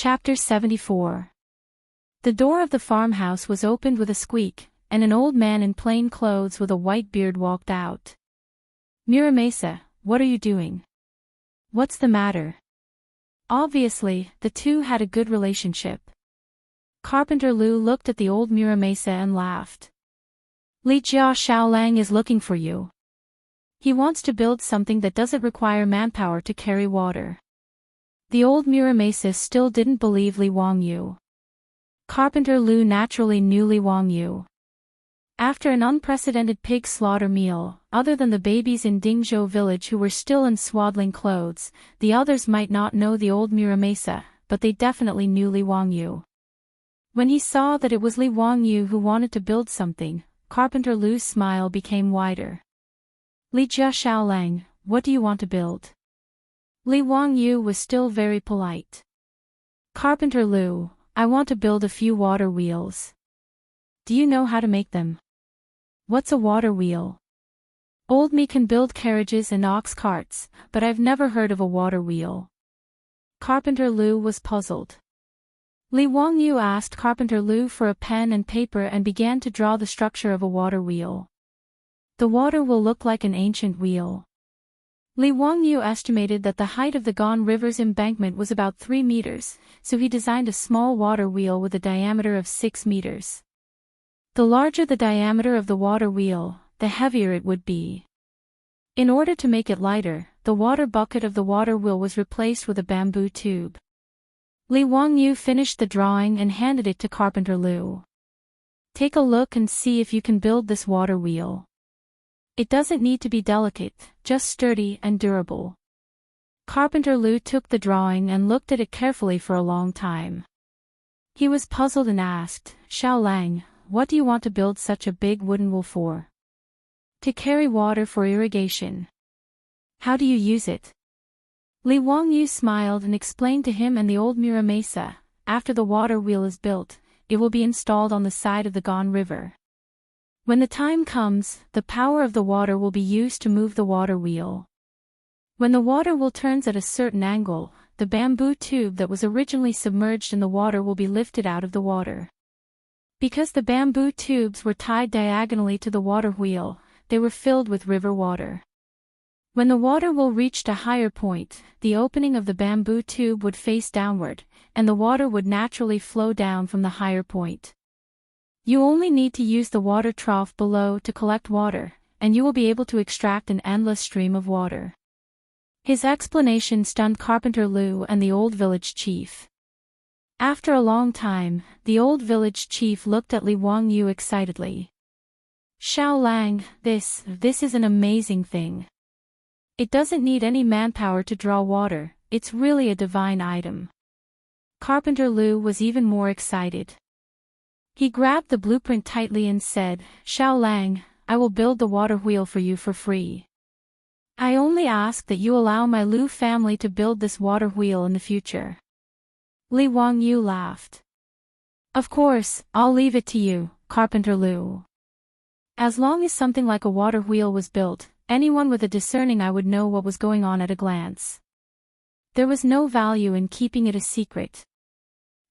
Chapter 74. The door of the farmhouse was opened with a squeak, and an old man in plain clothes with a white beard walked out. "Muramasa, what are you doing? What's the matter?" Obviously, the two had a good relationship. Carpenter Lu looked at the old Muramasa and laughed. "Li Jia Xiaolang is looking for you. He wants to build something that doesn't require manpower to carry water." The old Muramasa still didn't believe Li Wangyu. Carpenter Lu naturally knew Li Wangyu. After an unprecedented pig slaughter meal, other than the babies in Dingzhou village who were still in swaddling clothes, the others might not know the old Muramasa, but they definitely knew Li Wangyu. When he saw that it was Li Wangyu who wanted to build something, Carpenter Lu's smile became wider. "Li Jia Xiaolang, what do you want to build?" Li Wangyu was still very polite. "Carpenter Lu, I want to build a few water wheels." "Do you know how to make them?" "What's a water wheel?" "Old me can build carriages and ox carts, but I've never heard of a water wheel." Carpenter Lu was puzzled. Li Wangyu asked Carpenter Lu for a pen and paper and began to draw the structure of a water wheel. "The water will look like an ancient wheel." Li Wangyu estimated that the height of the Gan River's embankment was about 3 meters, so he designed a small water wheel with a diameter of 6 meters. The larger the diameter of the water wheel, the heavier it would be. In order to make it lighter, the water bucket of the water wheel was replaced with a bamboo tube. Li Wangyu finished the drawing and handed it to Carpenter Lu. "Take a look and see if you can build this water wheel. It doesn't need to be delicate, just sturdy and durable." Carpenter Lu took the drawing and looked at it carefully for a long time. He was puzzled and asked, "Xiaolang, what do you want to build such a big wooden wheel for?" "To carry water for irrigation." "How do you use it?" Li Wangyu smiled and explained to him and the old Muramasa, "After the water wheel is built, it will be installed on the side of the Gan River. When the time comes, the power of the water will be used to move the water wheel. When the water wheel turns at a certain angle, the bamboo tube that was originally submerged in the water will be lifted out of the water." Because the bamboo tubes were tied diagonally to the water wheel, they were filled with river water. When the water wheel reached a higher point, the opening of the bamboo tube would face downward, and the water would naturally flow down from the higher point. You only need to use the water trough below to collect water, and you will be able to extract an endless stream of water. His explanation stunned Carpenter Lu and the old village chief. After a long time, the old village chief looked at Li Wangyu excitedly. "Xiaolang, this is an amazing thing. It doesn't need any manpower to draw water, it's really a divine item." Carpenter Lu was even more excited. He grabbed the blueprint tightly and said, "Xiaolang, I will build the water wheel for you for free. I only ask that you allow my Lu family to build this water wheel in the future." Li Wangyu laughed. "Of course, I'll leave it to you, Carpenter Lu. As long as something like a water wheel was built, anyone with a discerning eye would know what was going on at a glance. There was no value in keeping it a secret."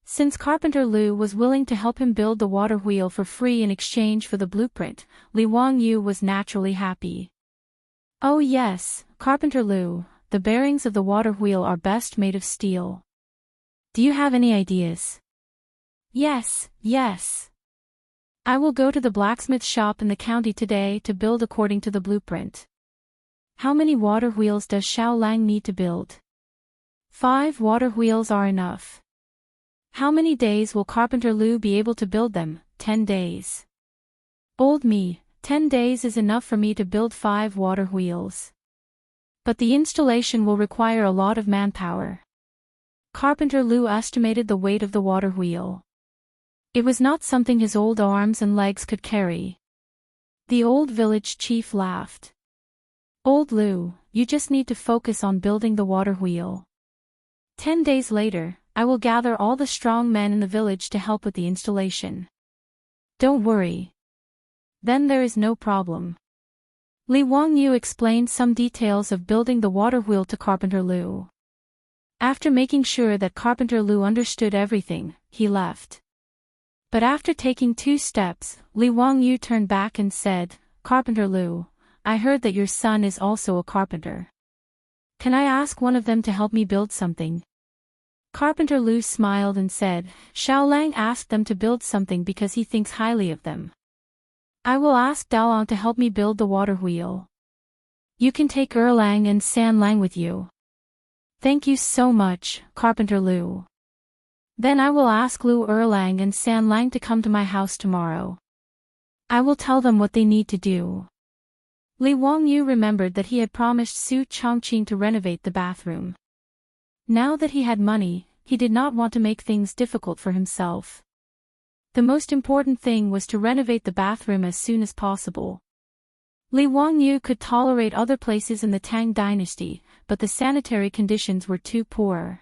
Since Carpenter Lu was willing to help him build the water wheel for free in exchange for the blueprint, Li Wangyu was naturally happy. "Oh yes, Carpenter Lu, the bearings of the water wheel are best made of steel. Do you have any ideas?" Yes. I will go to the blacksmith shop in the county today to build according to the blueprint." "How many water wheels does Xiaolang need to build?" 5 water wheels are enough." "How many days will Carpenter Lu be able to build them?" 10 days. "Old me, 10 days is enough for me to build 5 water wheels. But the installation will require a lot of manpower." Carpenter Lu estimated the weight of the water wheel. It was not something his old arms and legs could carry. The old village chief laughed. "Old Lu, you just need to focus on building the water wheel. 10 days later, I will gather all the strong men in the village to help with the installation. Don't worry. Then there is no problem." Li Wangyu explained some details of building the water wheel to Carpenter Lu. After making sure that Carpenter Lu understood everything, he left. But after taking 2 steps, Li Wangyu turned back and said, "Carpenter Lu, I heard that your son is also a carpenter. Can I ask one of them to help me build something?" Carpenter Lu smiled and said, "Xiao Lang asked them to build something because he thinks highly of them. I will ask Daolang to help me build the water wheel. You can take Erlang and San Lang with you." "Thank you so much, Carpenter Lu. Then I will ask Lu Erlang and San Lang to come to my house tomorrow. I will tell them what they need to do." Li Wangyu remembered that he had promised Su Chongqing to renovate the bathroom. Now that he had money, he did not want to make things difficult for himself. The most important thing was to renovate the bathroom as soon as possible. Li Wangyu could tolerate other places in the Tang dynasty, but the sanitary conditions were too poor.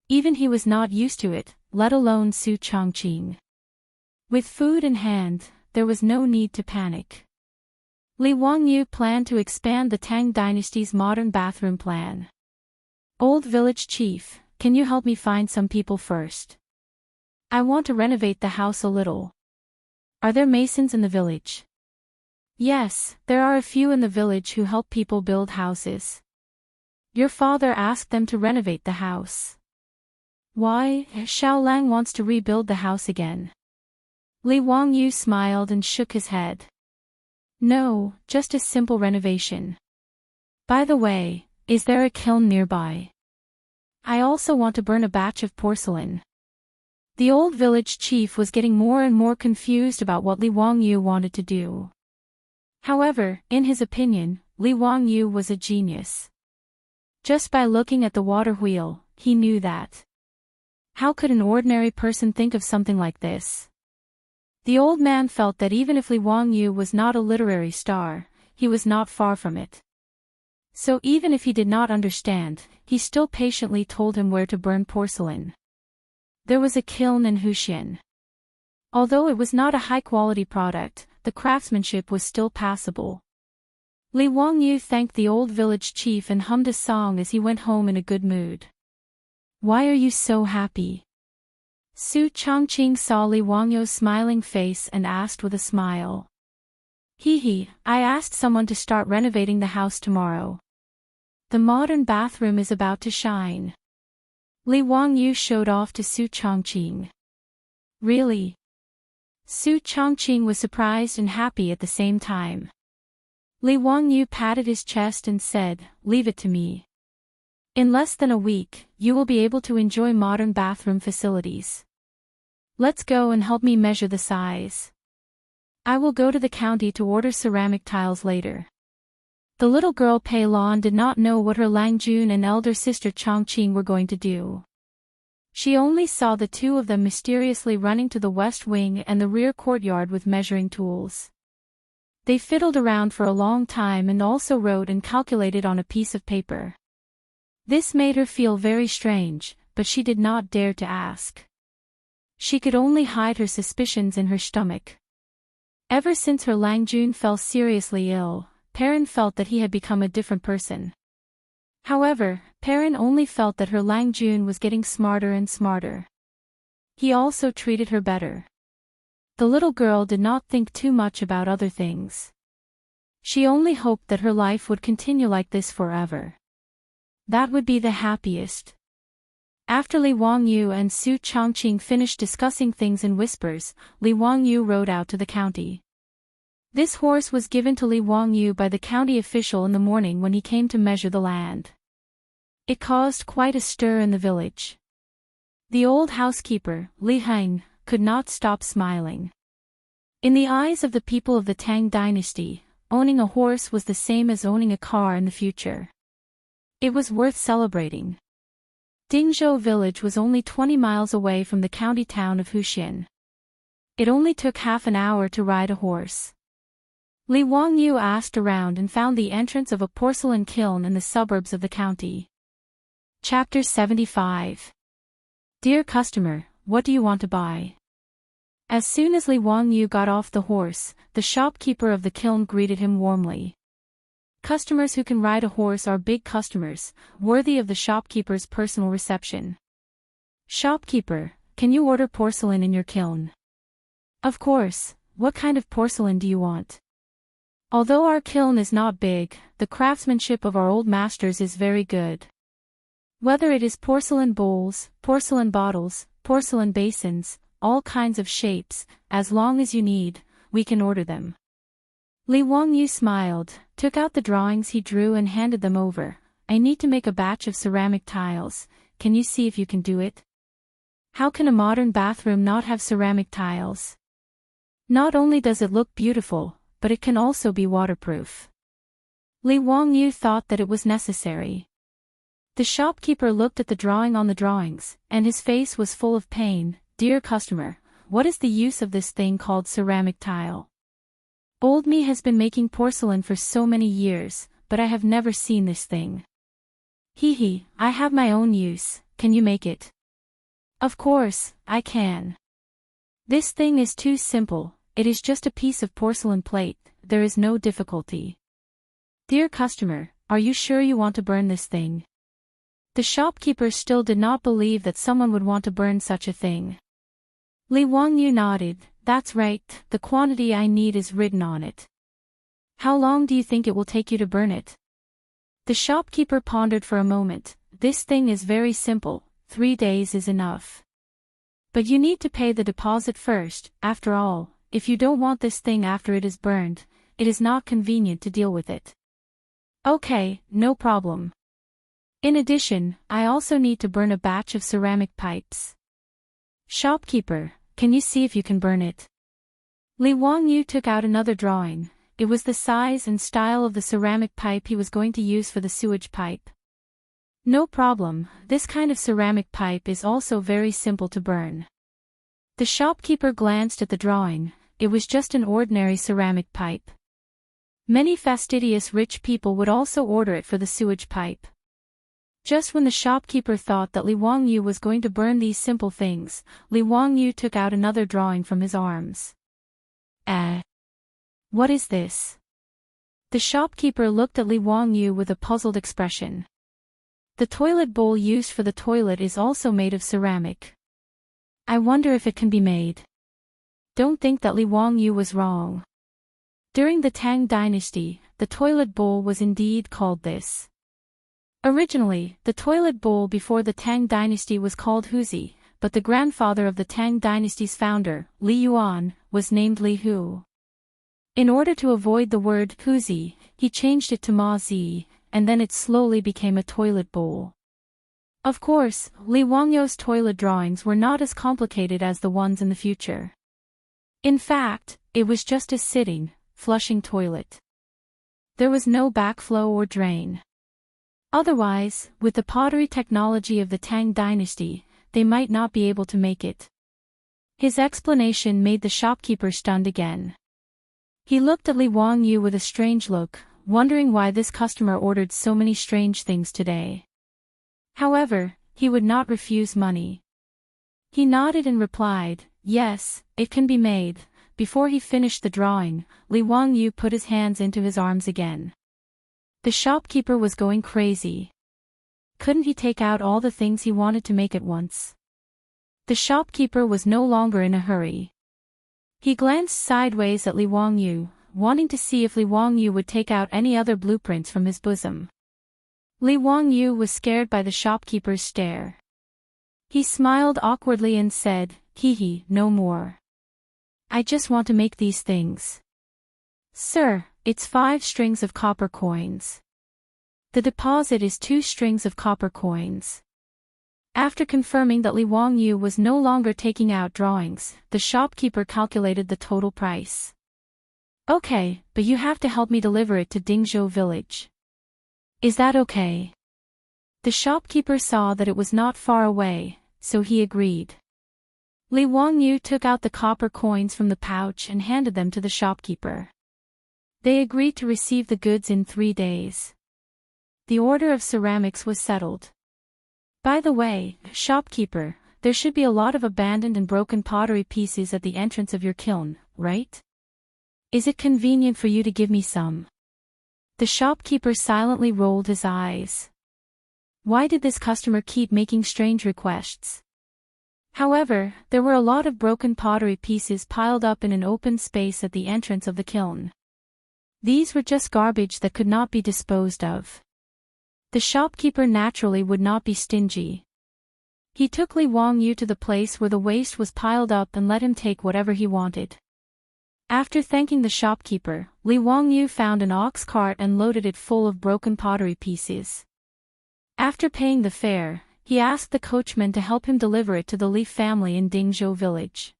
Even he was not used to it, let alone Su Chongqing. With food in hand, there was no need to panic. Li Wangyu planned to expand the Tang dynasty's modern bathroom plan. "Old village chief, can you help me find some people first? I want to renovate the house a little. Are there masons in the village?" "Yes, there are a few in the village who help people build houses. Your father asked them to renovate the house." "Why, Xiao Lang wants to rebuild the house again." Li Wangyu smiled and shook his head. "No, just a simple renovation. By the way, is there a kiln nearby? I also want to burn a batch of porcelain." The old village chief was getting more and more confused about what Li Wangyu wanted to do. However, in his opinion, Li Wangyu was a genius. Just by looking at the water wheel, he knew that. How could an ordinary person think of something like this? The old man felt that even if Li Wangyu was not a literary star, he was not far from it. So even if he did not understand, he still patiently told him where to burn porcelain. There was a kiln in Huxian. Although it was not a high-quality product, the craftsmanship was still passable. Li Wangyu thanked the old village chief and hummed a song as he went home in a good mood. "Why are you so happy?" Su Chongqing saw Li Wangyu's smiling face and asked with a smile. "Hee, I asked someone to start renovating the house tomorrow. The modern bathroom is about to shine." Li Wangyu showed off to Su Chongqing. "Really?" Su Chongqing was surprised and happy at the same time. Li Wangyu patted his chest and said, "Leave it to me. In less than a week, you will be able to enjoy modern bathroom facilities. Let's go and help me measure the size. I will go to the county to order ceramic tiles later." The little girl Pei Lan did not know what her Langjun and elder sister Chongqing were going to do. She only saw the two of them mysteriously running to the west wing and the rear courtyard with measuring tools. They fiddled around for a long time and also wrote and calculated on a piece of paper. This made her feel very strange, but she did not dare to ask. She could only hide her suspicions in her stomach. Ever since her Langjun fell seriously ill, Perrin felt that he had become a different person. However, Perrin only felt that her Langjun was getting smarter and smarter. He also treated her better. The little girl did not think too much about other things. She only hoped that her life would continue like this forever. That would be the happiest. After Li Wangyu and Su Chongqing finished discussing things in whispers, Li Wangyu rode out to the county. This horse was given to Li Wangyu by the county official in the morning when he came to measure the land. It caused quite a stir in the village. The old housekeeper, Li Heng, could not stop smiling. In the eyes of the people of the Tang dynasty, owning a horse was the same as owning a car in the future. It was worth celebrating. Dingzhou village was only 20 miles away from the county town of Huxian. It only took half an hour to ride a horse. Li Wangyu asked around and found the entrance of a porcelain kiln in the suburbs of the county. Chapter 75. Dear customer, what do you want to buy? As soon as Li Wangyu got off the horse, the shopkeeper of the kiln greeted him warmly. Customers who can ride a horse are big customers, worthy of the shopkeeper's personal reception. Shopkeeper, can you order porcelain in your kiln? Of course, what kind of porcelain do you want? Although our kiln is not big, the craftsmanship of our old masters is very good. Whether it is porcelain bowls, porcelain bottles, porcelain basins, all kinds of shapes, as long as you need, we can order them. Li Wangyu smiled, took out the drawings he drew and handed them over. I need to make a batch of ceramic tiles, can you see if you can do it? How can a modern bathroom not have ceramic tiles? Not only does it look beautiful, but it can also be waterproof. Li Wangyu thought that it was necessary. The shopkeeper looked at the drawing on the drawings, and his face was full of pain. Dear customer, what is the use of this thing called ceramic tile? Old me has been making porcelain for so many years, but I have never seen this thing. Hee, I have my own use, can you make it? Of course, I can. This thing is too simple, it is just a piece of porcelain plate, there is no difficulty. Dear customer, are you sure you want to burn this thing? The shopkeeper still did not believe that someone would want to burn such a thing. Li Wangyu nodded, that's right, the quantity I need is written on it. How long do you think it will take you to burn it? The shopkeeper pondered for a moment, this thing is very simple, 3 days is enough. But you need to pay the deposit first, after all, if you don't want this thing after it is burned, it is not convenient to deal with it. Okay, no problem. In addition, I also need to burn a batch of ceramic pipes. Shopkeeper, can you see if you can burn it? Li Wangyu took out another drawing. It was the size and style of the ceramic pipe he was going to use for the sewage pipe. No problem, this kind of ceramic pipe is also very simple to burn. The shopkeeper glanced at the drawing, it was just an ordinary ceramic pipe. Many fastidious rich people would also order it for the sewage pipe. Just when the shopkeeper thought that Li Wangyu was going to burn these simple things, Li Wangyu took out another drawing from his arms. What is this? The shopkeeper looked at Li Wangyu with a puzzled expression. The toilet bowl used for the toilet is also made of ceramic. I wonder if it can be made. Don't think that Li Wangyu was wrong. During the Tang dynasty, the toilet bowl was indeed called this. Originally, the toilet bowl before the Tang dynasty was called Huzi, but the grandfather of the Tang dynasty's founder, Li Yuan, was named Li Hu. In order to avoid the word Huzi, he changed it to Ma Zi, and then it slowly became a toilet bowl. Of course, Li Wangyu's toilet drawings were not as complicated as the ones in the future. In fact, it was just a sitting, flushing toilet. There was no backflow or drain. Otherwise, with the pottery technology of the Tang dynasty, they might not be able to make it. His explanation made the shopkeeper stunned again. He looked at Li Wangyu with a strange look, wondering why this customer ordered so many strange things today. However, he would not refuse money. He nodded and replied, yes, it can be made. Before he finished the drawing, Li Wangyu put his hands into his arms again. The shopkeeper was going crazy. Couldn't he take out all the things he wanted to make at once? The shopkeeper was no longer in a hurry. He glanced sideways at Li Wangyu, wanting to see if Li Wangyu would take out any other blueprints from his bosom. Li Wangyu was scared by the shopkeeper's stare. He smiled awkwardly and said, no more. I just want to make these things. Sir, it's 5 strings of copper coins. The deposit is 2 strings of copper coins. After confirming that Li Wangyu was no longer taking out drawings, the shopkeeper calculated the total price. Okay, but you have to help me deliver it to Dingzhou village. Is that okay? The shopkeeper saw that it was not far away, so he agreed. Li Wangyu took out the copper coins from the pouch and handed them to the shopkeeper. They agreed to receive the goods in 3 days. The order of ceramics was settled. By the way, shopkeeper, there should be a lot of abandoned and broken pottery pieces at the entrance of your kiln, right? Is it convenient for you to give me some? The shopkeeper silently rolled his eyes. Why did this customer keep making strange requests? However, there were a lot of broken pottery pieces piled up in an open space at the entrance of the kiln. These were just garbage that could not be disposed of. The shopkeeper naturally would not be stingy. He took Li Wangyu to the place where the waste was piled up and let him take whatever he wanted. After thanking the shopkeeper, Li Wangyu found an ox cart and loaded it full of broken pottery pieces. After paying the fare, he asked the coachman to help him deliver it to the Li family in Dingzhou village.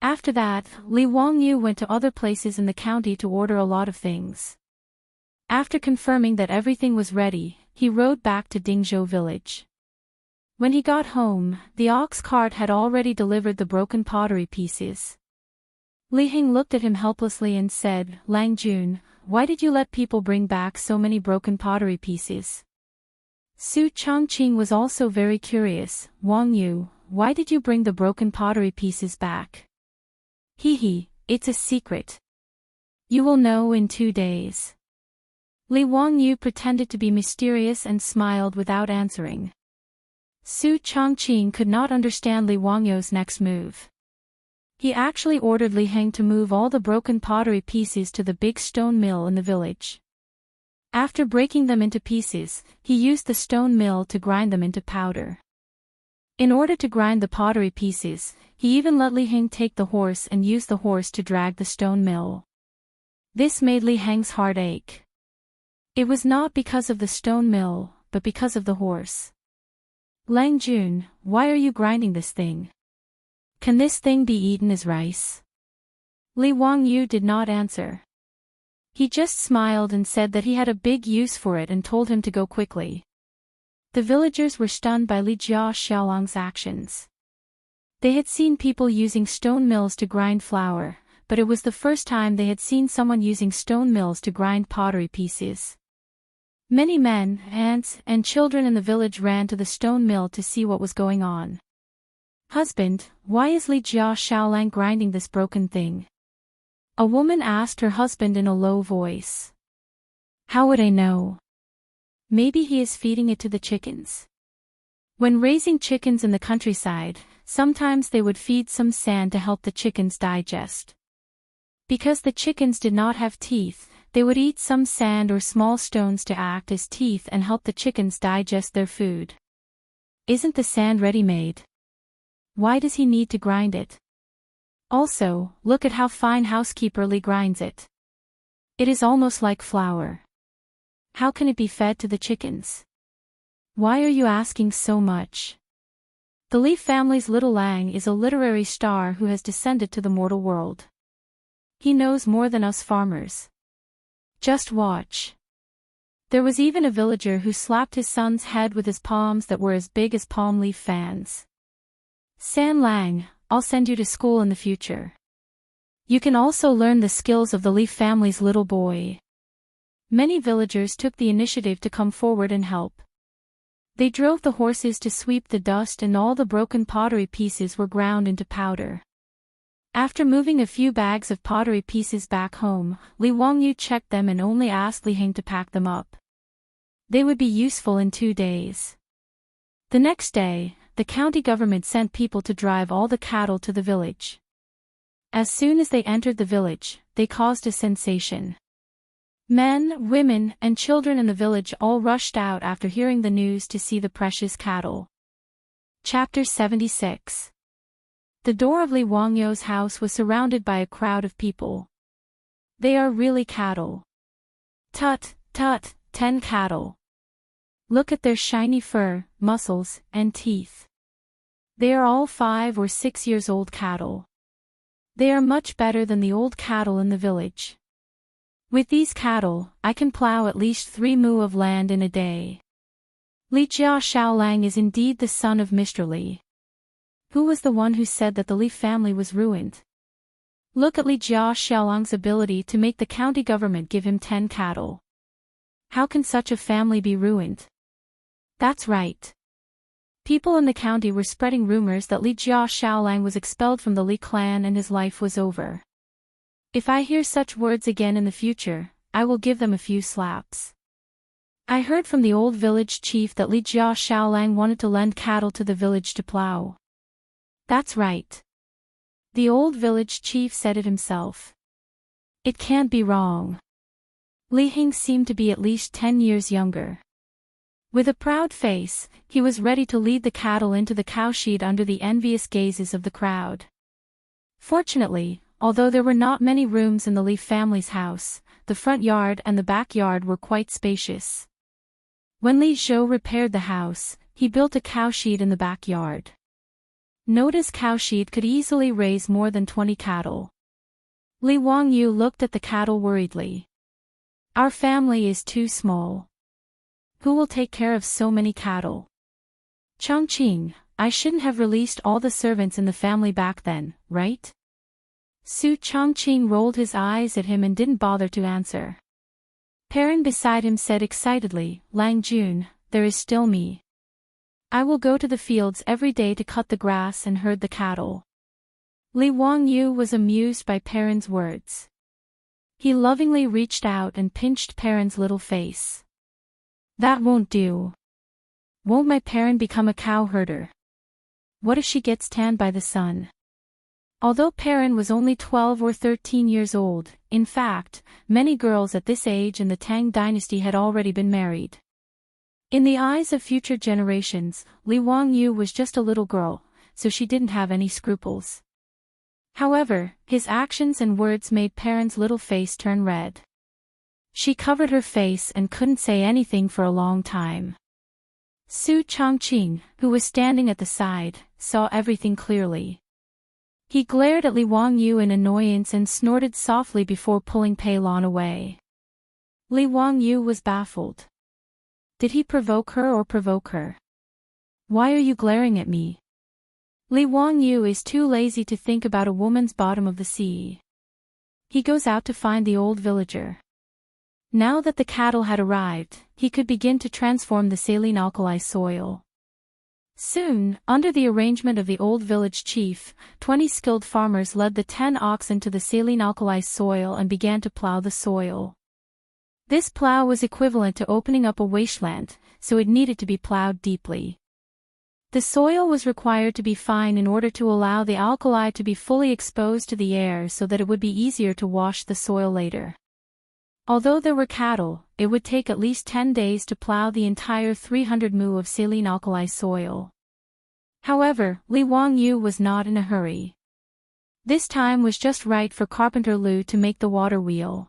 After that, Li Wangyu went to other places in the county to order a lot of things. After confirming that everything was ready, he rode back to Dingzhou village. When he got home, the ox cart had already delivered the broken pottery pieces. Li Hing looked at him helplessly and said, "Lang Jun, why did you let people bring back so many broken pottery pieces?" Su Changqing was also very curious. "Wang Yu, why did you bring the broken pottery pieces back?" "Hee, it's a secret. You will know in 2 days." Li Wangyu pretended to be mysterious and smiled without answering. Su Changqing could not understand Li Wangyu's next move. He actually ordered Li Heng to move all the broken pottery pieces to the big stone mill in the village. After breaking them into pieces, he used the stone mill to grind them into powder. In order to grind the pottery pieces, he even let Li Heng take the horse and use the horse to drag the stone mill. This made Li Heng's heart ache. It was not because of the stone mill, but because of the horse. "Lang Jun, why are you grinding this thing? Can this thing be eaten as rice?" Li Wangyu did not answer. He just smiled and said that he had a big use for it and told him to go quickly. The villagers were stunned by Li Jia Xiaolang's actions. They had seen people using stone mills to grind flour, but it was the first time they had seen someone using stone mills to grind pottery pieces. Many men, aunts, and children in the village ran to the stone mill to see what was going on. "Husband, why is Li Jia Xiaolang grinding this broken thing?" A woman asked her husband in a low voice. "How would I know? Maybe he is feeding it to the chickens." When raising chickens in the countryside, sometimes they would feed some sand to help the chickens digest. Because the chickens did not have teeth, they would eat some sand or small stones to act as teeth and help the chickens digest their food. Isn't the sand ready-made? Why does he need to grind it? Also, look at how fine housekeeper Li grinds it. It is almost like flour. How can it be fed to the chickens? Why are you asking so much? The Li family's little Lang is a literary star who has descended to the mortal world. He knows more than us farmers. Just watch. There was even a villager who slapped his son's head with his palms that were as big as palm leaf fans. "San Lang, I'll send you to school in the future. You can also learn the skills of the Li family's little boy." Many villagers took the initiative to come forward and help. They drove the horses to sweep the dust and all the broken pottery pieces were ground into powder. After moving a few bags of pottery pieces back home, Li Wangyu checked them and only asked Li Heng to pack them up. They would be useful in 2 days. The next day, the county government sent people to drive all the cattle to the village. As soon as they entered the village, they caused a sensation. Men, women, and children in the village all rushed out after hearing the news to see the precious cattle. Chapter 76. The door of Li Wangyu's house was surrounded by a crowd of people. "They are really cattle. Tut, tut, 10 cattle. Look at their shiny fur, muscles, and teeth. They are all 5 or 6 years old cattle. They are much better than the old cattle in the village. With these cattle, I can plow at least 3 mu of land in a day." Li Jia Xiaolang is indeed the son of Mr. Li. Who was the one who said that the Li family was ruined? Look at Li Jia Xiaolang's ability to make the county government give him 10 cattle. How can such a family be ruined? That's right. People in the county were spreading rumors that Li Jia Xiaolang was expelled from the Li clan and his life was over. If I hear such words again in the future, I will give them a few slaps. I heard from the old village chief that Li Jia Xiaolang wanted to lend cattle to the village to plow. That's right. The old village chief said it himself. It can't be wrong. Li Hing seemed to be at least 10 years younger. With a proud face, he was ready to lead the cattle into the cowshed under the envious gazes of the crowd. Fortunately, although there were not many rooms in the Li family's house, the front yard and the backyard were quite spacious. When Li Zhou repaired the house, he built a cowshed in the backyard. Notice cowshed could easily raise more than 20 cattle. Li Wangyu looked at the cattle worriedly. Our family is too small. Who will take care of so many cattle? Chongqing, I shouldn't have released all the servants in the family back then, right? Su Chongqing rolled his eyes at him and didn't bother to answer. Perrin beside him said excitedly, Lang Jun, there is still me. I will go to the fields every day to cut the grass and herd the cattle. Li Wangyu was amused by Perrin's words. He lovingly reached out and pinched Perrin's little face. That won't do. Won't my Perrin become a cow herder? What if she gets tanned by the sun? Although Perrin was only 12 or 13 years old, in fact, many girls at this age in the Tang dynasty had already been married. In the eyes of future generations, Li Wangyu was just a little girl, so she didn't have any scruples. However, his actions and words made Perrin's little face turn red. She covered her face and couldn't say anything for a long time. Su Chongqing, who was standing at the side, saw everything clearly. He glared at Li Wangyu in annoyance and snorted softly before pulling Pei Lan away. Li Wangyu was baffled. Did he provoke her or provoke her? Why are you glaring at me? Li Wangyu is too lazy to think about a woman's bottom of the sea. He goes out to find the old villager. Now that the cattle had arrived, he could begin to transform the saline alkali soil. Soon, under the arrangement of the old village chief, 20 skilled farmers led the 10 oxen to the saline alkali soil and began to plow the soil. This plow was equivalent to opening up a wasteland, so it needed to be plowed deeply. The soil was required to be fine in order to allow the alkali to be fully exposed to the air so that it would be easier to wash the soil later. Although there were cattle, it would take at least 10 days to plow the entire 300 mu of saline alkali soil. However, Li Wangyu was not in a hurry. This time was just right for Carpenter Lu to make the water wheel.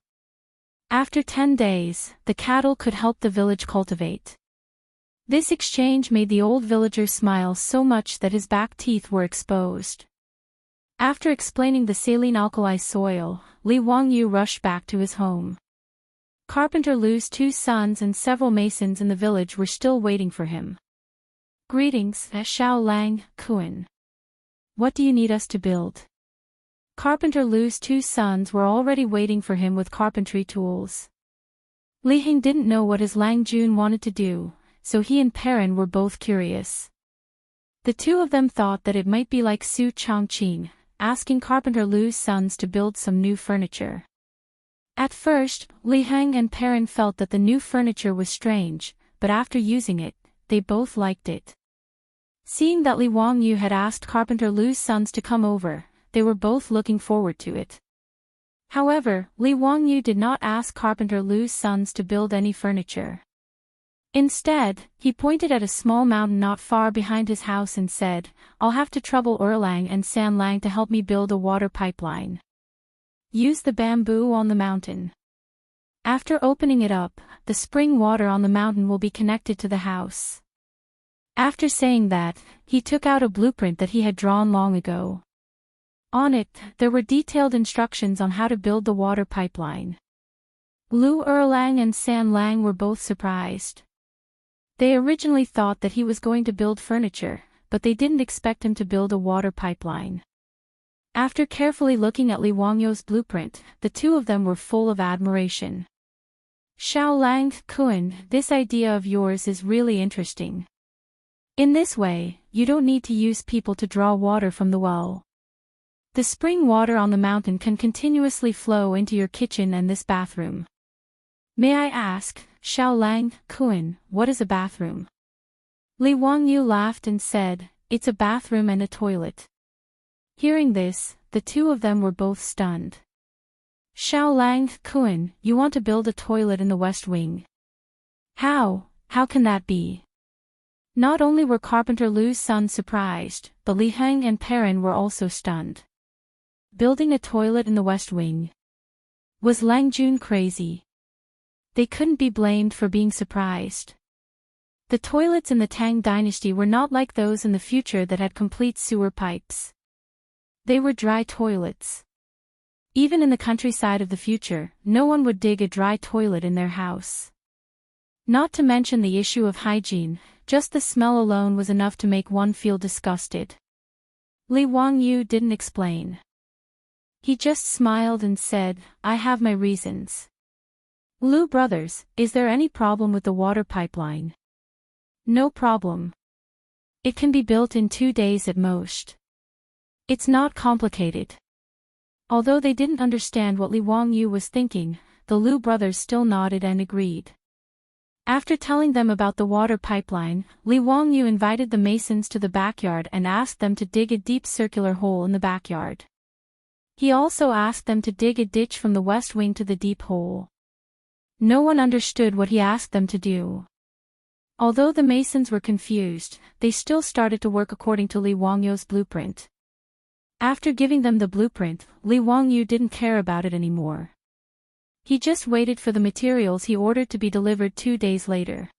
After 10 days, the cattle could help the village cultivate. This exchange made the old villager smile so much that his back teeth were exposed. After explaining the saline alkali soil, Li Wangyu rushed back to his home. Carpenter Lu's 2 sons and several masons in the village were still waiting for him. Greetings, Xiao Lang, Kuan. What do you need us to build? Carpenter Lu's 2 sons were already waiting for him with carpentry tools. Li Hing didn't know what his Lang Jun wanted to do, so he and Perrin were both curious. The two of them thought that it might be like Su Chongqing, asking Carpenter Lu's sons to build some new furniture. At first, Li Heng and Perrin felt that the new furniture was strange, but after using it, they both liked it. Seeing that Li Wangyu had asked Carpenter Lu's sons to come over, they were both looking forward to it. However, Li Wangyu did not ask Carpenter Lu's sons to build any furniture. Instead, he pointed at a small mountain not far behind his house and said, I'll have to trouble Erlang and Sanlang to help me build a water pipeline. Use the bamboo on the mountain. After opening it up, the spring water on the mountain will be connected to the house. After saying that, he took out a blueprint that he had drawn long ago. On it, there were detailed instructions on how to build the water pipeline. Lu Erlang and San Lang were both surprised. They originally thought that he was going to build furniture, but they didn't expect him to build a water pipeline. After carefully looking at Li Wangyu's blueprint, the two of them were full of admiration. Xiao Lang, Kuan, this idea of yours is really interesting. In this way, you don't need to use people to draw water from the well. The spring water on the mountain can continuously flow into your kitchen and this bathroom. May I ask, Xiao Lang, Kuan, what is a bathroom? Li Wangyu laughed and said, it's a bathroom and a toilet. Hearing this, the two of them were both stunned. Xiao Lang, Kuan, you want to build a toilet in the West Wing? How can that be? Not only were Carpenter Lu's sons surprised, but Li Heng and Perrin were also stunned. Building a toilet in the West Wing. Was Lang Jun crazy? They couldn't be blamed for being surprised. The toilets in the Tang dynasty were not like those in the future that had complete sewer pipes. They were dry toilets. Even in the countryside of the future, no one would dig a dry toilet in their house. Not to mention the issue of hygiene, just the smell alone was enough to make one feel disgusted. Li Wangyu didn't explain. He just smiled and said, I have my reasons. Lu brothers, is there any problem with the water pipeline? No problem. It can be built in 2 days at most. It's not complicated. Although they didn't understand what Li Wangyu was thinking, the Lu brothers still nodded and agreed. After telling them about the water pipeline, Li Wangyu invited the masons to the backyard and asked them to dig a deep circular hole in the backyard. He also asked them to dig a ditch from the west wing to the deep hole. No one understood what he asked them to do. Although the masons were confused, they still started to work according to Li Wangyu's blueprint. After giving them the blueprint, Li Wangyu didn't care about it anymore. He just waited for the materials he ordered to be delivered 2 days later.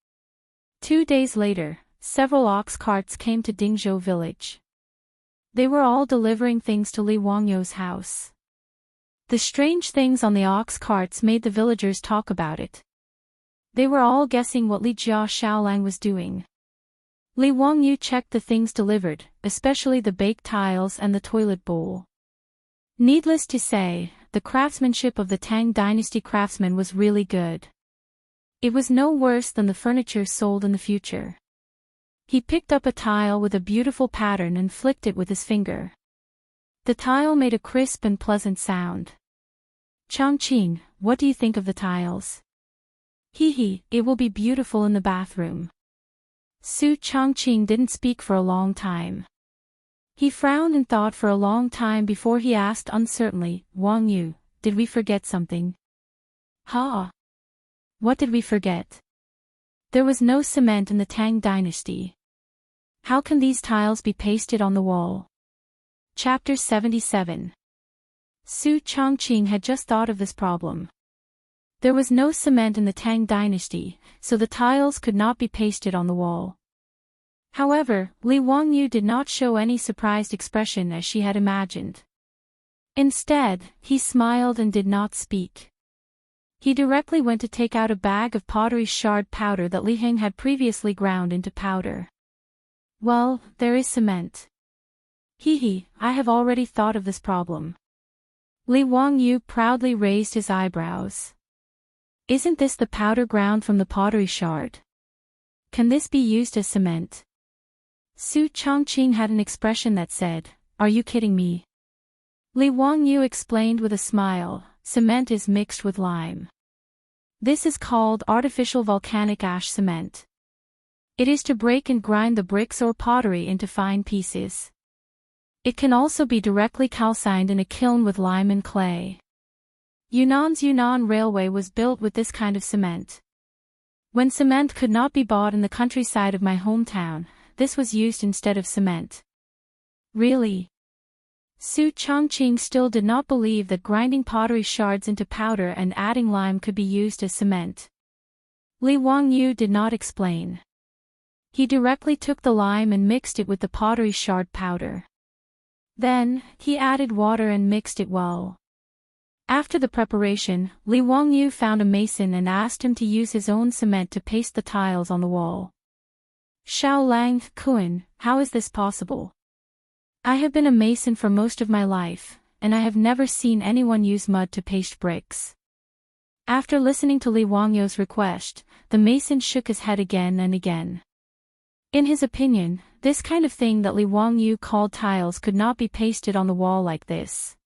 2 days later, several ox carts came to Dingzhou village. They were all delivering things to Li Wangyu's house. The strange things on the ox carts made the villagers talk about it. They were all guessing what Li Jia Xiaolang was doing. Li Wangyu checked the things delivered, especially the baked tiles and the toilet bowl. Needless to say, the craftsmanship of the Tang dynasty craftsmen was really good. It was no worse than the furniture sold in the future. He picked up a tile with a beautiful pattern and flicked it with his finger. The tile made a crisp and pleasant sound. Changqing, what do you think of the tiles? Hee, it will be beautiful in the bathroom. Su Changqing didn't speak for a long time. He frowned and thought for a long time before he asked uncertainly, Wang Yu, did we forget something? Ha! What did we forget? There was no cement in the Tang dynasty. How can these tiles be pasted on the wall? Chapter 77. Su Changqing had just thought of this problem. There was no cement in the Tang dynasty, so the tiles could not be pasted on the wall. However, Li Wangyu did not show any surprised expression as she had imagined. Instead, he smiled and did not speak. He directly went to take out a bag of pottery shard powder that Li Heng had previously ground into powder. Well, there is cement. Hee, I have already thought of this problem. Li Wangyu proudly raised his eyebrows. Isn't this the powder ground from the pottery shard? Can this be used as cement? Su Changqing had an expression that said, are you kidding me? Li Wangyu explained with a smile, cement is mixed with lime. This is called artificial volcanic ash cement. It is to break and grind the bricks or pottery into fine pieces. It can also be directly calcined in a kiln with lime and clay. Yunnan's Yunnan Railway was built with this kind of cement. When cement could not be bought in the countryside of my hometown, this was used instead of cement. Really? Su Changqing still did not believe that grinding pottery shards into powder and adding lime could be used as cement. Li Wangyu did not explain. He directly took the lime and mixed it with the pottery shard powder. Then, he added water and mixed it well. After the preparation, Li Wangyu found a mason and asked him to use his own cement to paste the tiles on the wall. Xiao Lang, Kuan, how is this possible? I have been a mason for most of my life, and I have never seen anyone use mud to paste bricks. After listening to Li Wangyu's request, the mason shook his head again and again. In his opinion, this kind of thing that Li Wangyu called tiles could not be pasted on the wall like this.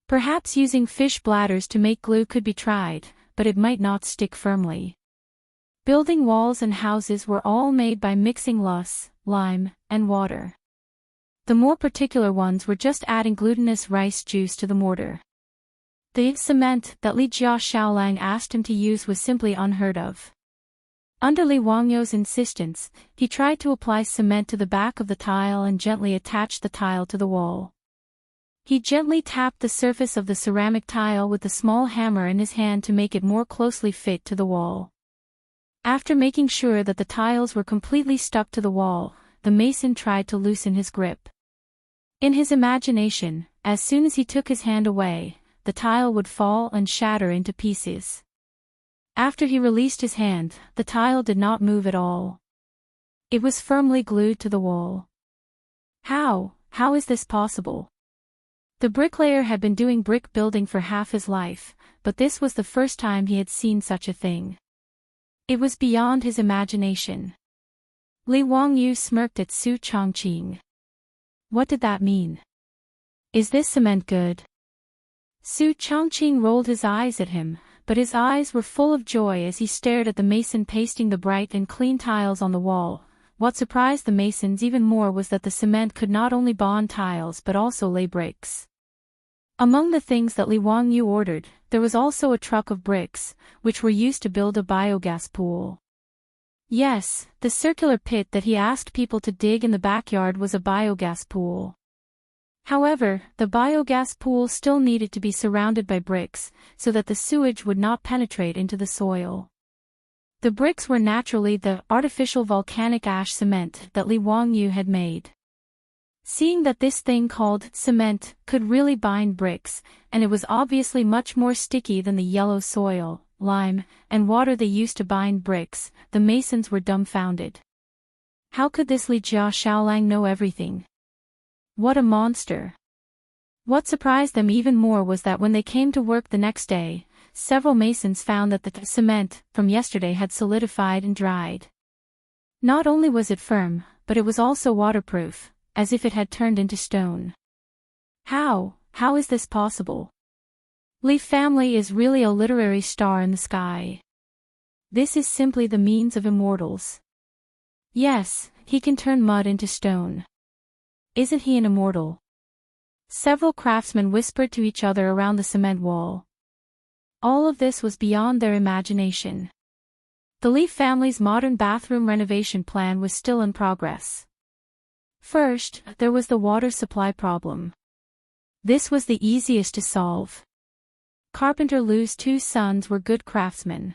Perhaps using fish bladders to make glue could be tried, but it might not stick firmly. Building walls and houses were all made by mixing loess, lime, and water. The more particular ones were just adding glutinous rice juice to the mortar. The cement that Li Jia Xiaolang asked him to use was simply unheard of. Under Li Wangyou's insistence, he tried to apply cement to the back of the tile and gently attached the tile to the wall. He gently tapped the surface of the ceramic tile with the small hammer in his hand to make it more closely fit to the wall. After making sure that the tiles were completely stuck to the wall, the mason tried to loosen his grip. In his imagination, as soon as he took his hand away, the tile would fall and shatter into pieces. After he released his hand, the tile did not move at all. It was firmly glued to the wall. How is this possible? The bricklayer had been doing brick building for half his life, but this was the first time he had seen such a thing. It was beyond his imagination. Li Wangyou smirked at Su Chongqing. What did that mean? Is this cement good? Su Chongqing rolled his eyes at him, but his eyes were full of joy as he stared at the mason pasting the bright and clean tiles on the wall. What surprised the masons even more was that the cement could not only bond tiles but also lay bricks. Among the things that Li Wangyou ordered, there was also a truck of bricks, which were used to build a biogas pool. Yes, the circular pit that he asked people to dig in the backyard was a biogas pool. However, the biogas pool still needed to be surrounded by bricks, so that the sewage would not penetrate into the soil. The bricks were naturally the artificial volcanic ash cement that Li Wangyou had made. Seeing that this thing called cement could really bind bricks, and it was obviously much more sticky than the yellow soil, lime, and water they used to bind bricks, the masons were dumbfounded. How could this Li Jia Xiaolang know everything? What a monster! What surprised them even more was that when they came to work the next day, several masons found that the cement from yesterday had solidified and dried. Not only was it firm, but it was also waterproof, as if it had turned into stone. How is this possible? Li family is really a literary star in the sky. This is simply the means of immortals. Yes, he can turn mud into stone. Isn't he an immortal? Several craftsmen whispered to each other around the cement wall. All of this was beyond their imagination. The Li family's modern bathroom renovation plan was still in progress. First, there was the water supply problem. This was the easiest to solve. Carpenter Lu's two sons were good craftsmen.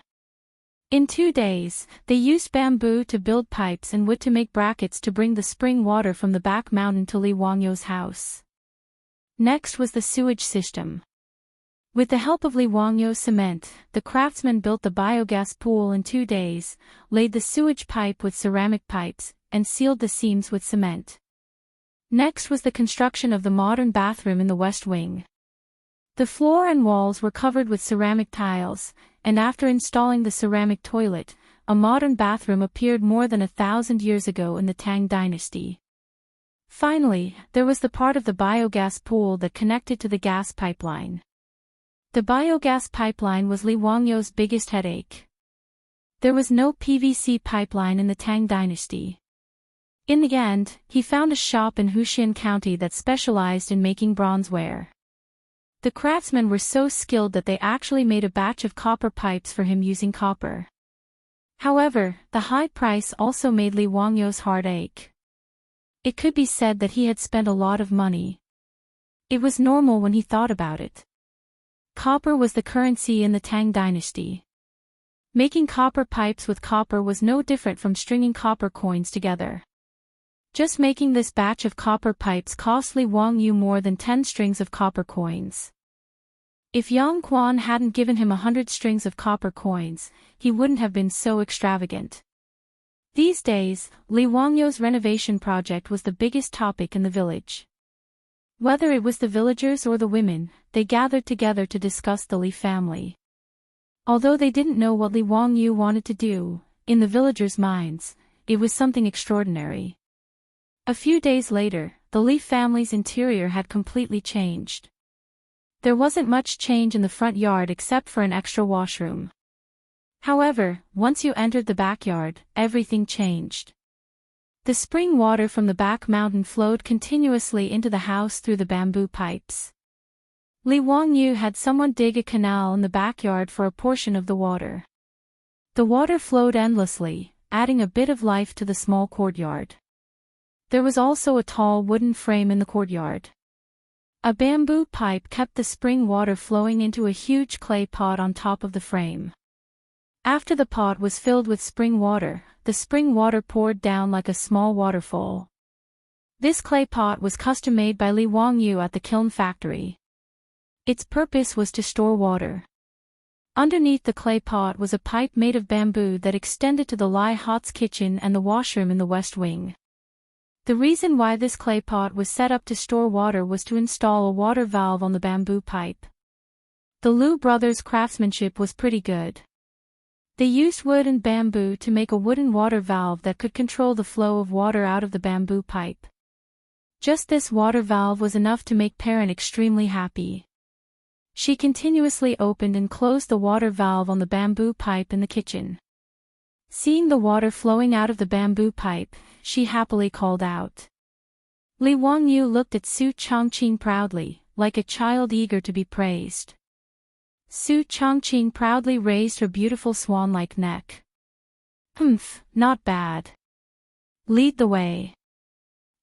In 2 days, they used bamboo to build pipes and wood to make brackets to bring the spring water from the back mountain to Li Wangyou's house. Next was the sewage system. With the help of Li Wangyou's cement, the craftsmen built the biogas pool in 2 days, laid the sewage pipe with ceramic pipes, and sealed the seams with cement. Next was the construction of the modern bathroom in the west wing. The floor and walls were covered with ceramic tiles, and after installing the ceramic toilet, a modern bathroom appeared more than 1,000 years ago in the Tang dynasty. Finally, there was the part of the biogas pool that connected to the gas pipeline. The biogas pipeline was Li Wangyou's biggest headache. There was no PVC pipeline in the Tang dynasty. In the end, he found a shop in Huxian County that specialized in making bronzeware. The craftsmen were so skilled that they actually made a batch of copper pipes for him using copper. However, the high price also made Li Wangyou's heart ache. It could be said that he had spent a lot of money. It was normal when he thought about it. Copper was the currency in the Tang dynasty. Making copper pipes with copper was no different from stringing copper coins together. Just making this batch of copper pipes cost Li Wangyou more than 10 strings of copper coins. If Yang Quan hadn't given him 100 strings of copper coins, he wouldn't have been so extravagant. These days, Li Wangyou's renovation project was the biggest topic in the village. Whether it was the villagers or the women, they gathered together to discuss the Li family. Although they didn't know what Li Wangyou wanted to do, in the villagers' minds, it was something extraordinary. A few days later, the Li family's interior had completely changed. There wasn't much change in the front yard except for an extra washroom. However, once you entered the backyard, everything changed. The spring water from the back mountain flowed continuously into the house through the bamboo pipes. Li Wangyu had someone dig a canal in the backyard for a portion of the water. The water flowed endlessly, adding a bit of life to the small courtyard. There was also a tall wooden frame in the courtyard. A bamboo pipe kept the spring water flowing into a huge clay pot on top of the frame. After the pot was filled with spring water, the spring water poured down like a small waterfall. This clay pot was custom-made by Li Wangyu at the kiln factory. Its purpose was to store water. Underneath the clay pot was a pipe made of bamboo that extended to the Lai Hot's kitchen and the washroom in the west wing. The reason why this clay pot was set up to store water was to install a water valve on the bamboo pipe. The Liu brothers' craftsmanship was pretty good. They used wood and bamboo to make a wooden water valve that could control the flow of water out of the bamboo pipe. Just this water valve was enough to make Perrin extremely happy. She continuously opened and closed the water valve on the bamboo pipe in the kitchen. Seeing the water flowing out of the bamboo pipe, she happily called out. Li Wangyu looked at Su Changqing proudly, like a child eager to be praised. Su Changqing proudly raised her beautiful swan-like neck. Humph, not bad. Lead the way.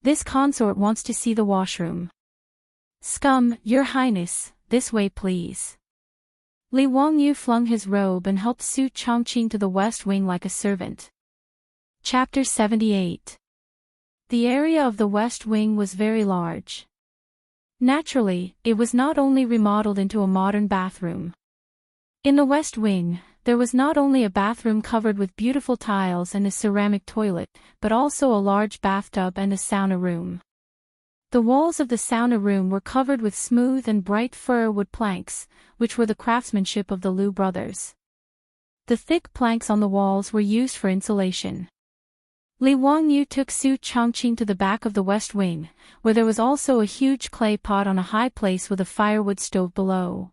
This consort wants to see the washroom. Scum, Your Highness, this way please. Li Wangyu flung his robe and helped Su Changqing to the west wing like a servant. Chapter 78. The area of the west wing was very large. Naturally, it was not only remodeled into a modern bathroom. In the west wing, there was not only a bathroom covered with beautiful tiles and a ceramic toilet, but also a large bathtub and a sauna room. The walls of the sauna room were covered with smooth and bright fir wood planks, which were the craftsmanship of the Liu brothers. The thick planks on the walls were used for insulation. Li Wangyu took Su Changqing to the back of the west wing, where there was also a huge clay pot on a high place with a firewood stove below.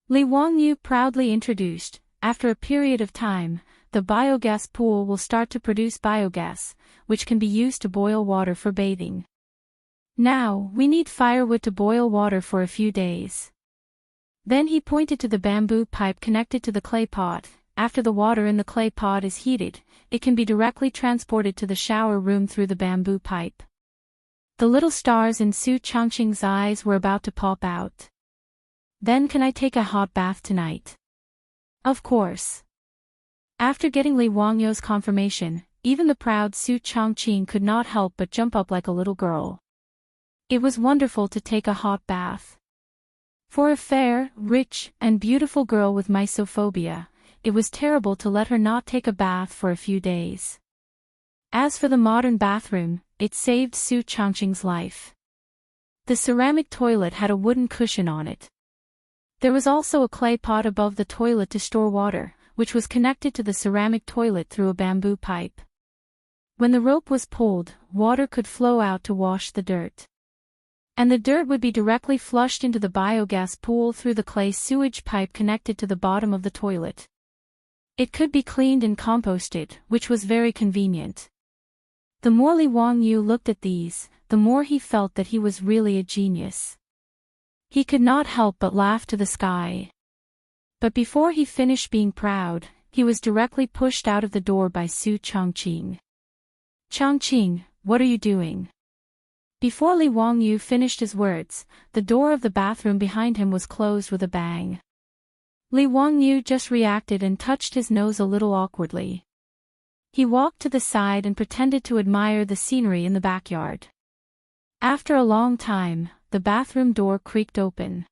Li Wangyu proudly introduced, after a period of time, the biogas pool will start to produce biogas, which can be used to boil water for bathing. Now, we need firewood to boil water for a few days. Then he pointed to the bamboo pipe connected to the clay pot. After the water in the clay pot is heated, it can be directly transported to the shower room through the bamboo pipe. The little stars in Su Changqing's eyes were about to pop out. Then can I take a hot bath tonight? Of course. After getting Li Wangyu's confirmation, even the proud Su Changqing could not help but jump up like a little girl. It was wonderful to take a hot bath. For a fair, rich, and beautiful girl with mysophobia, it was terrible to let her not take a bath for a few days. As for the modern bathroom, it saved Su Changqing's life. The ceramic toilet had a wooden cushion on it. There was also a clay pot above the toilet to store water, which was connected to the ceramic toilet through a bamboo pipe. When the rope was pulled, water could flow out to wash the dirt. And the dirt would be directly flushed into the biogas pool through the clay sewage pipe connected to the bottom of the toilet. It could be cleaned and composted, which was very convenient. The more Li Wangyu looked at these, the more he felt that he was really a genius. He could not help but laugh to the sky. But before he finished being proud, he was directly pushed out of the door by Su Changqing. Changqing, what are you doing? Before Li Wangyu finished his words, the door of the bathroom behind him was closed with a bang. Li Wangyu just reacted and touched his nose a little awkwardly. He walked to the side and pretended to admire the scenery in the backyard. After a long time, the bathroom door creaked open.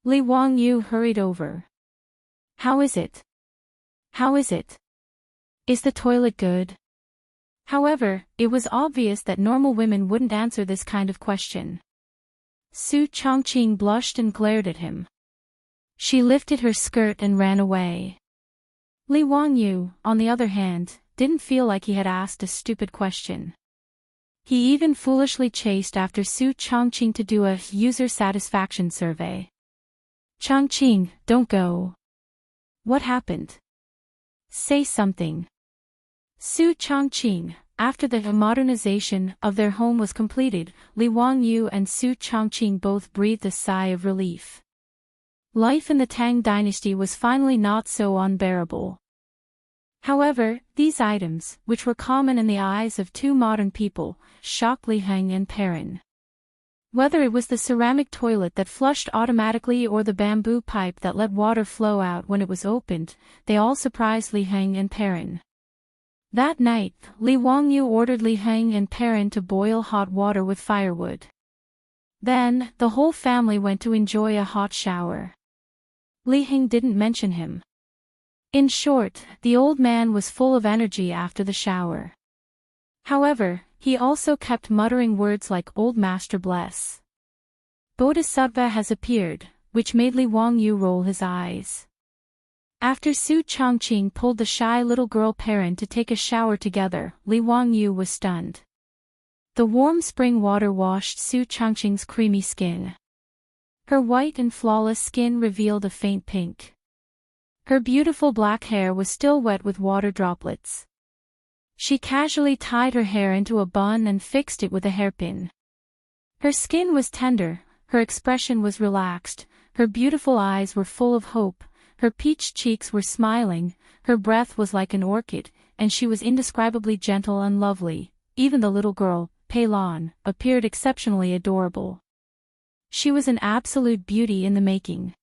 Li Wangyu hurried over. How is it? How is it? Is the toilet good? However, it was obvious that normal women wouldn't answer this kind of question. Su Changqing blushed and glared at him. She lifted her skirt and ran away. Li Wangyu, on the other hand, didn't feel like he had asked a stupid question. He even foolishly chased after Su Changqing to do a user satisfaction survey. Chang'an, don't go. What happened? Say something. Su Chang'an. After the modernization of their home was completed, Li Wangyu and Su Chang'an both breathed a sigh of relief. Life in the Tang dynasty was finally not so unbearable. However, these items, which were common in the eyes of two modern people, shocked Li Heng and Perrin. Whether it was the ceramic toilet that flushed automatically or the bamboo pipe that let water flow out when it was opened, they all surprised Li Heng and Perrin. That night, Li Wangyu ordered Li Heng and Perrin to boil hot water with firewood. Then, the whole family went to enjoy a hot shower. Li Heng didn't mention him. In short, the old man was full of energy after the shower. However, he also kept muttering words like "Old Master bless." Bodhisattva has appeared, which made Li Wangyu roll his eyes. After Su Chang'an pulled the shy little girl Perrin to take a shower together, Li Wangyu was stunned. The warm spring water washed Su Chang'an's creamy skin. Her white and flawless skin revealed a faint pink. Her beautiful black hair was still wet with water droplets. She casually tied her hair into a bun and fixed it with a hairpin. Her skin was tender, her expression was relaxed, her beautiful eyes were full of hope, her peach cheeks were smiling, her breath was like an orchid, and she was indescribably gentle and lovely. Even the little girl, Pei Lan, appeared exceptionally adorable. She was an absolute beauty in the making.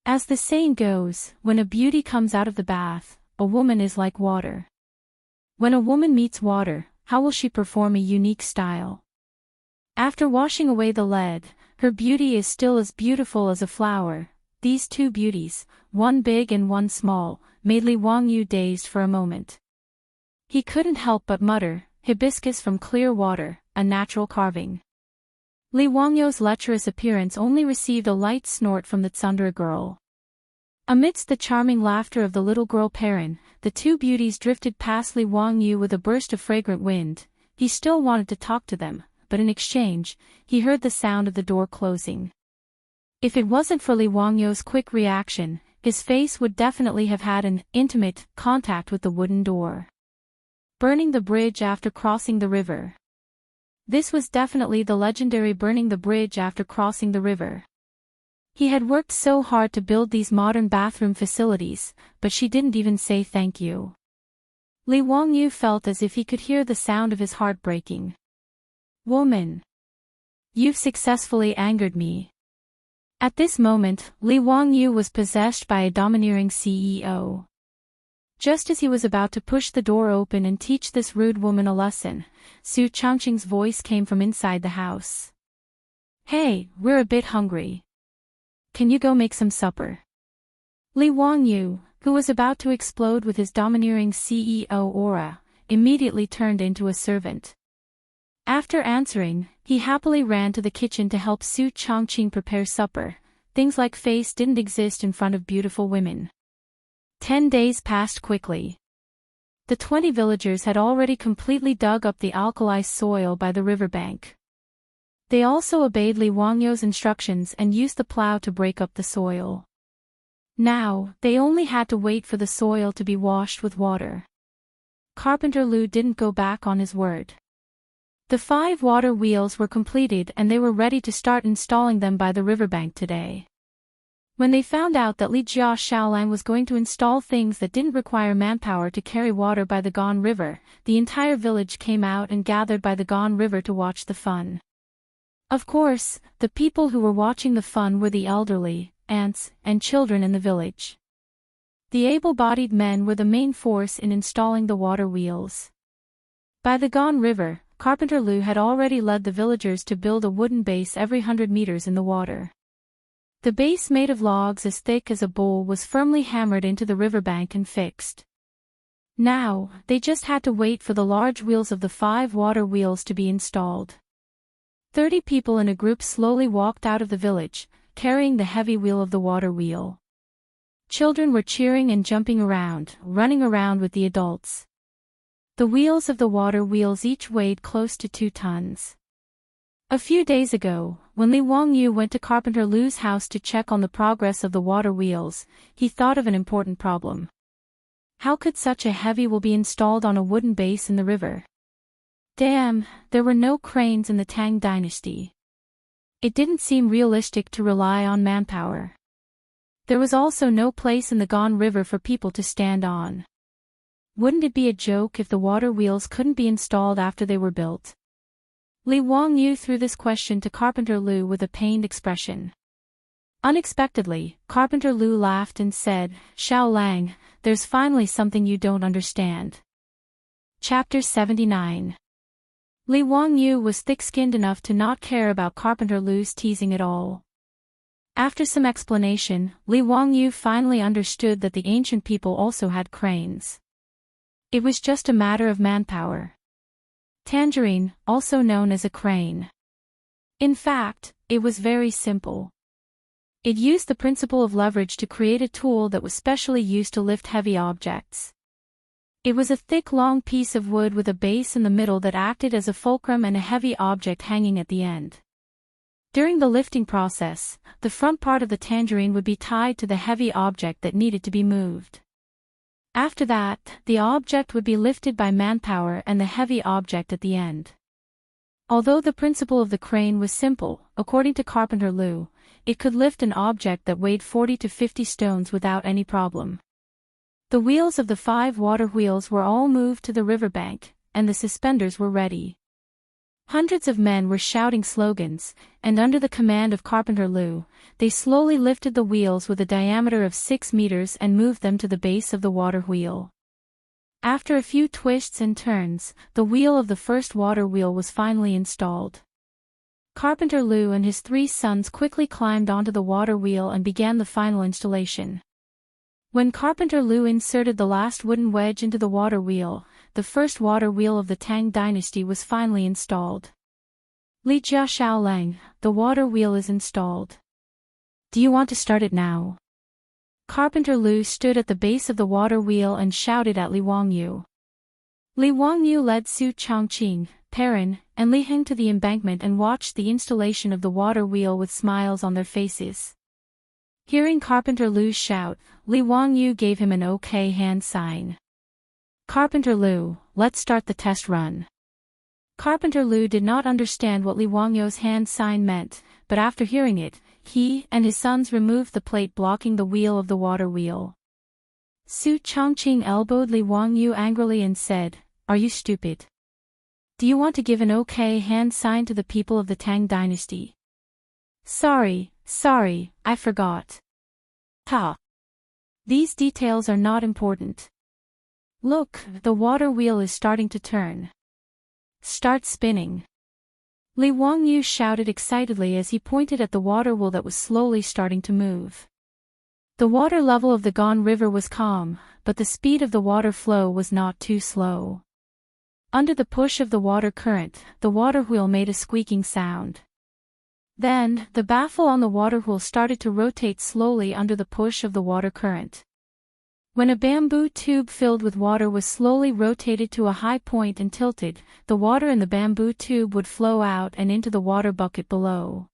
As the saying goes, when a beauty comes out of the bath, a woman is like water. When a woman meets water, how will she perform a unique style? After washing away the lead, her beauty is still as beautiful as a flower. These two beauties, one big and one small, made Li Wangyu dazed for a moment. He couldn't help but mutter, "Hibiscus from clear water, a natural carving." Li Wangyu's lecherous appearance only received a light snort from the tsundere girl. Amidst the charming laughter of the little girl Perrin, the two beauties drifted past Li Wangyu with a burst of fragrant wind. He still wanted to talk to them, but in exchange, he heard the sound of the door closing. If it wasn't for Li Wangyu's quick reaction, his face would definitely have had an intimate contact with the wooden door. Burning the bridge after crossing the river. This was definitely the legendary burning the bridge after crossing the river. He had worked so hard to build these modern bathroom facilities, but she didn't even say thank you. Li Wangyu felt as if he could hear the sound of his heart breaking. "Woman! You've successfully angered me." At this moment, Li Wangyu was possessed by a domineering CEO. Just as he was about to push the door open and teach this rude woman a lesson, Su Chang'an's voice came from inside the house. "Hey, we're a bit hungry. Can you go make some supper?" Li Wangyu, who was about to explode with his domineering CEO aura, immediately turned into a servant. After answering, he happily ran to the kitchen to help Su Chang'an prepare supper. Things like face didn't exist in front of beautiful women. 10 days passed quickly. The 20 villagers had already completely dug up the alkali soil by the riverbank. They also obeyed Li Wangyu's instructions and used the plow to break up the soil. Now, they only had to wait for the soil to be washed with water. Carpenter Lu didn't go back on his word. The 5 water wheels were completed and they were ready to start installing them by the riverbank today. When they found out that Li Jia Shaolang was going to install things that didn't require manpower to carry water by the Gan River, the entire village came out and gathered by the Gan River to watch the fun. Of course, the people who were watching the fun were the elderly, aunts, and children in the village. The able-bodied men were the main force in installing the water wheels. By the Gan River, Carpenter Lu had already led the villagers to build a wooden base every 100 meters in the water. The base made of logs as thick as a bowl was firmly hammered into the riverbank and fixed. Now, they just had to wait for the large wheels of the 5 water wheels to be installed. 30 people in a group slowly walked out of the village, carrying the heavy wheel of the water wheel. Children were cheering and jumping around, running around with the adults. The wheels of the water wheels each weighed close to 2 tons. A few days ago, when Li Wangyu went to Carpenter Lu's house to check on the progress of the water wheels, he thought of an important problem. How could such a heavy wheel be installed on a wooden base in the river? Damn, there were no cranes in the Tang dynasty. It didn't seem realistic to rely on manpower. There was also no place in the Gone River for people to stand on. Wouldn't it be a joke if the water wheels couldn't be installed after they were built? Li Wangyu threw this question to Carpenter Lu with a pained expression. Unexpectedly, Carpenter Lu laughed and said, "Xiao Lang, there's finally something you don't understand." Chapter 79. Li Wangyu was thick-skinned enough to not care about Carpenter Lu's teasing at all. After some explanation, Li Wangyu finally understood that the ancient people also had cranes. It was just a matter of manpower. Tangerine, also known as a crane. In fact, it was very simple. It used the principle of leverage to create a tool that was specially used to lift heavy objects. It was a thick long piece of wood with a base in the middle that acted as a fulcrum and a heavy object hanging at the end. During the lifting process, the front part of the tangerine would be tied to the heavy object that needed to be moved. After that, the object would be lifted by manpower and the heavy object at the end. Although the principle of the crane was simple, according to Carpenter Lu, it could lift an object that weighed 40 to 50 stones without any problem. The wheels of the 5 water wheels were all moved to the riverbank, and the suspenders were ready. Hundreds of men were shouting slogans, and under the command of Carpenter Lu, they slowly lifted the wheels with a diameter of 6 meters and moved them to the base of the water wheel. After a few twists and turns, the wheel of the first water wheel was finally installed. Carpenter Lu and his 3 sons quickly climbed onto the water wheel and began the final installation. When Carpenter Lu inserted the last wooden wedge into the water wheel, the first water wheel of the Tang dynasty was finally installed. Li Jia Xiao Lang, the water wheel is installed. Do you want to start it now? Carpenter Lu stood at the base of the water wheel and shouted at Li Wangyu. Li Wangyu led Su Changqing, Perrin, and Li Heng to the embankment and watched the installation of the water wheel with smiles on their faces. Hearing Carpenter Lu's shout, Li Wangyu gave him an OK hand sign. Carpenter Lu, let's start the test run. Carpenter Lu did not understand what Li Wangyu's hand sign meant, but after hearing it, he and his sons removed the plate blocking the wheel of the water wheel. Su Changqing elbowed Li Wangyu angrily and said, "Are you stupid? Do you want to give an OK hand sign to the people of the Tang dynasty?" Sorry, I forgot. Ha! These details are not important. Look, the water wheel is starting to turn. Start spinning. Li Wangyu shouted excitedly as he pointed at the water wheel that was slowly starting to move. The water level of the Gone River was calm, but the speed of the water flow was not too slow. Under the push of the water current, the water wheel made a squeaking sound. Then, the baffle on the water wheel started to rotate slowly under the push of the water current. When a bamboo tube filled with water was slowly rotated to a high point and tilted, the water in the bamboo tube would flow out and into the water bucket below.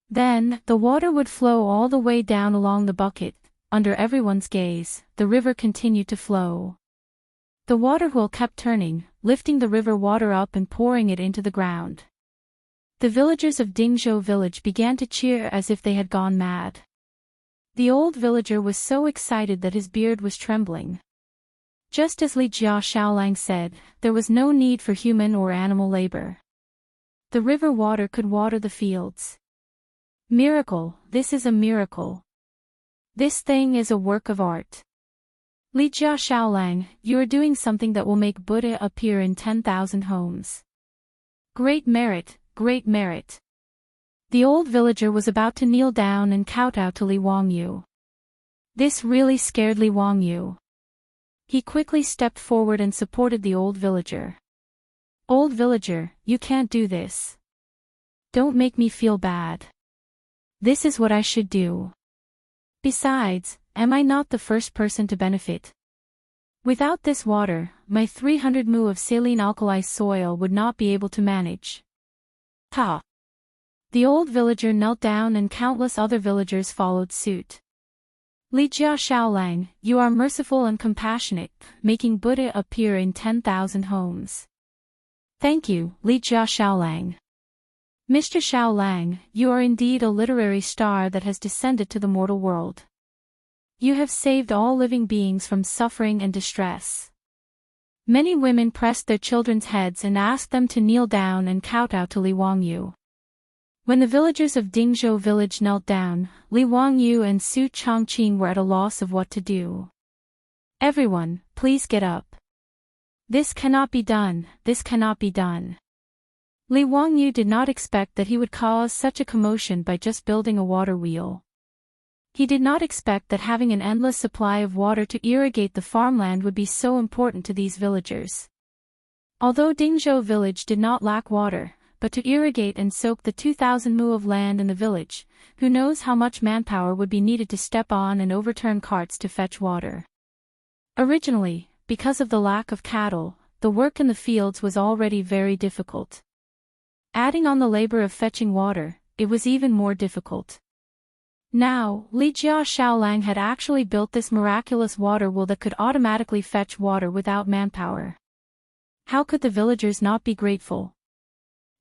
Then, the water would flow all the way down along the bucket. Under everyone's gaze, the river continued to flow. The water wheel kept turning, lifting the river water up and pouring it into the ground. The villagers of Dingzhou village began to cheer as if they had gone mad. The old villager was so excited that his beard was trembling. Just as Li Jia Xiaolang said, there was no need for human or animal labor. The river water could water the fields. Miracle, this is a miracle. This thing is a work of art. Li Jia Xiaolang, you are doing something that will make Buddha appear in 10,000 homes. Great merit, great merit. The old villager was about to kneel down and kowtow to Li Wangyu. This really scared Li Wangyu. He quickly stepped forward and supported the old villager. Old villager, you can't do this. Don't make me feel bad. This is what I should do. Besides, am I not the first person to benefit? Without this water, my 300 mu of saline alkali soil would not be able to manage. Ha! The old villager knelt down and countless other villagers followed suit. Li Jia Xiaolang, you are merciful and compassionate, making Buddha appear in 10,000 homes. Thank you, Li Jia Xiaolang. Mr. Xiaolang, you are indeed a literary star that has descended to the mortal world. You have saved all living beings from suffering and distress. Many women pressed their children's heads and asked them to kneel down and kowtow to Li Wangyu. When the villagers of Dingzhou village knelt down, Li Wangyu and Su Chongqing were at a loss of what to do. Everyone, please get up. This cannot be done, this cannot be done. Li Wangyu did not expect that he would cause such a commotion by just building a water wheel. He did not expect that having an endless supply of water to irrigate the farmland would be so important to these villagers. Although Dingzhou village did not lack water, but to irrigate and soak the 2,000 mu of land in the village, who knows how much manpower would be needed to step on and overturn carts to fetch water. Originally, because of the lack of cattle, the work in the fields was already very difficult. Adding on the labor of fetching water, it was even more difficult. Now, Li Jia Xiaolang had actually built this miraculous water wheel that could automatically fetch water without manpower. How could the villagers not be grateful?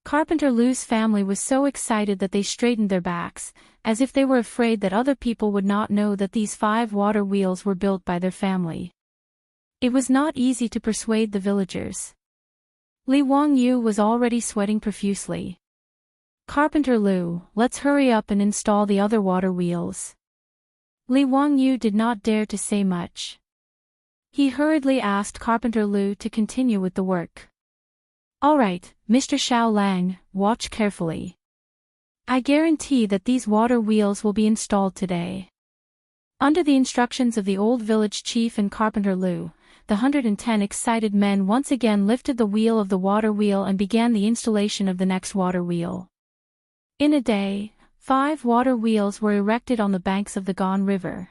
Carpenter Lu's family was so excited that they straightened their backs, as if they were afraid that other people would not know that these 5 water wheels were built by their family. It was not easy to persuade the villagers. Li Wangyu was already sweating profusely. Carpenter Lu, let's hurry up and install the other water wheels. Li Wangyu did not dare to say much. He hurriedly asked Carpenter Lu to continue with the work. All right, Mr. Xiaolang, watch carefully. I guarantee that these water wheels will be installed today. Under the instructions of the old village chief and Carpenter Lu, the 110 excited men once again lifted the wheel of the water wheel and began the installation of the next water wheel. In a day, 5 water wheels were erected on the banks of the Gan River.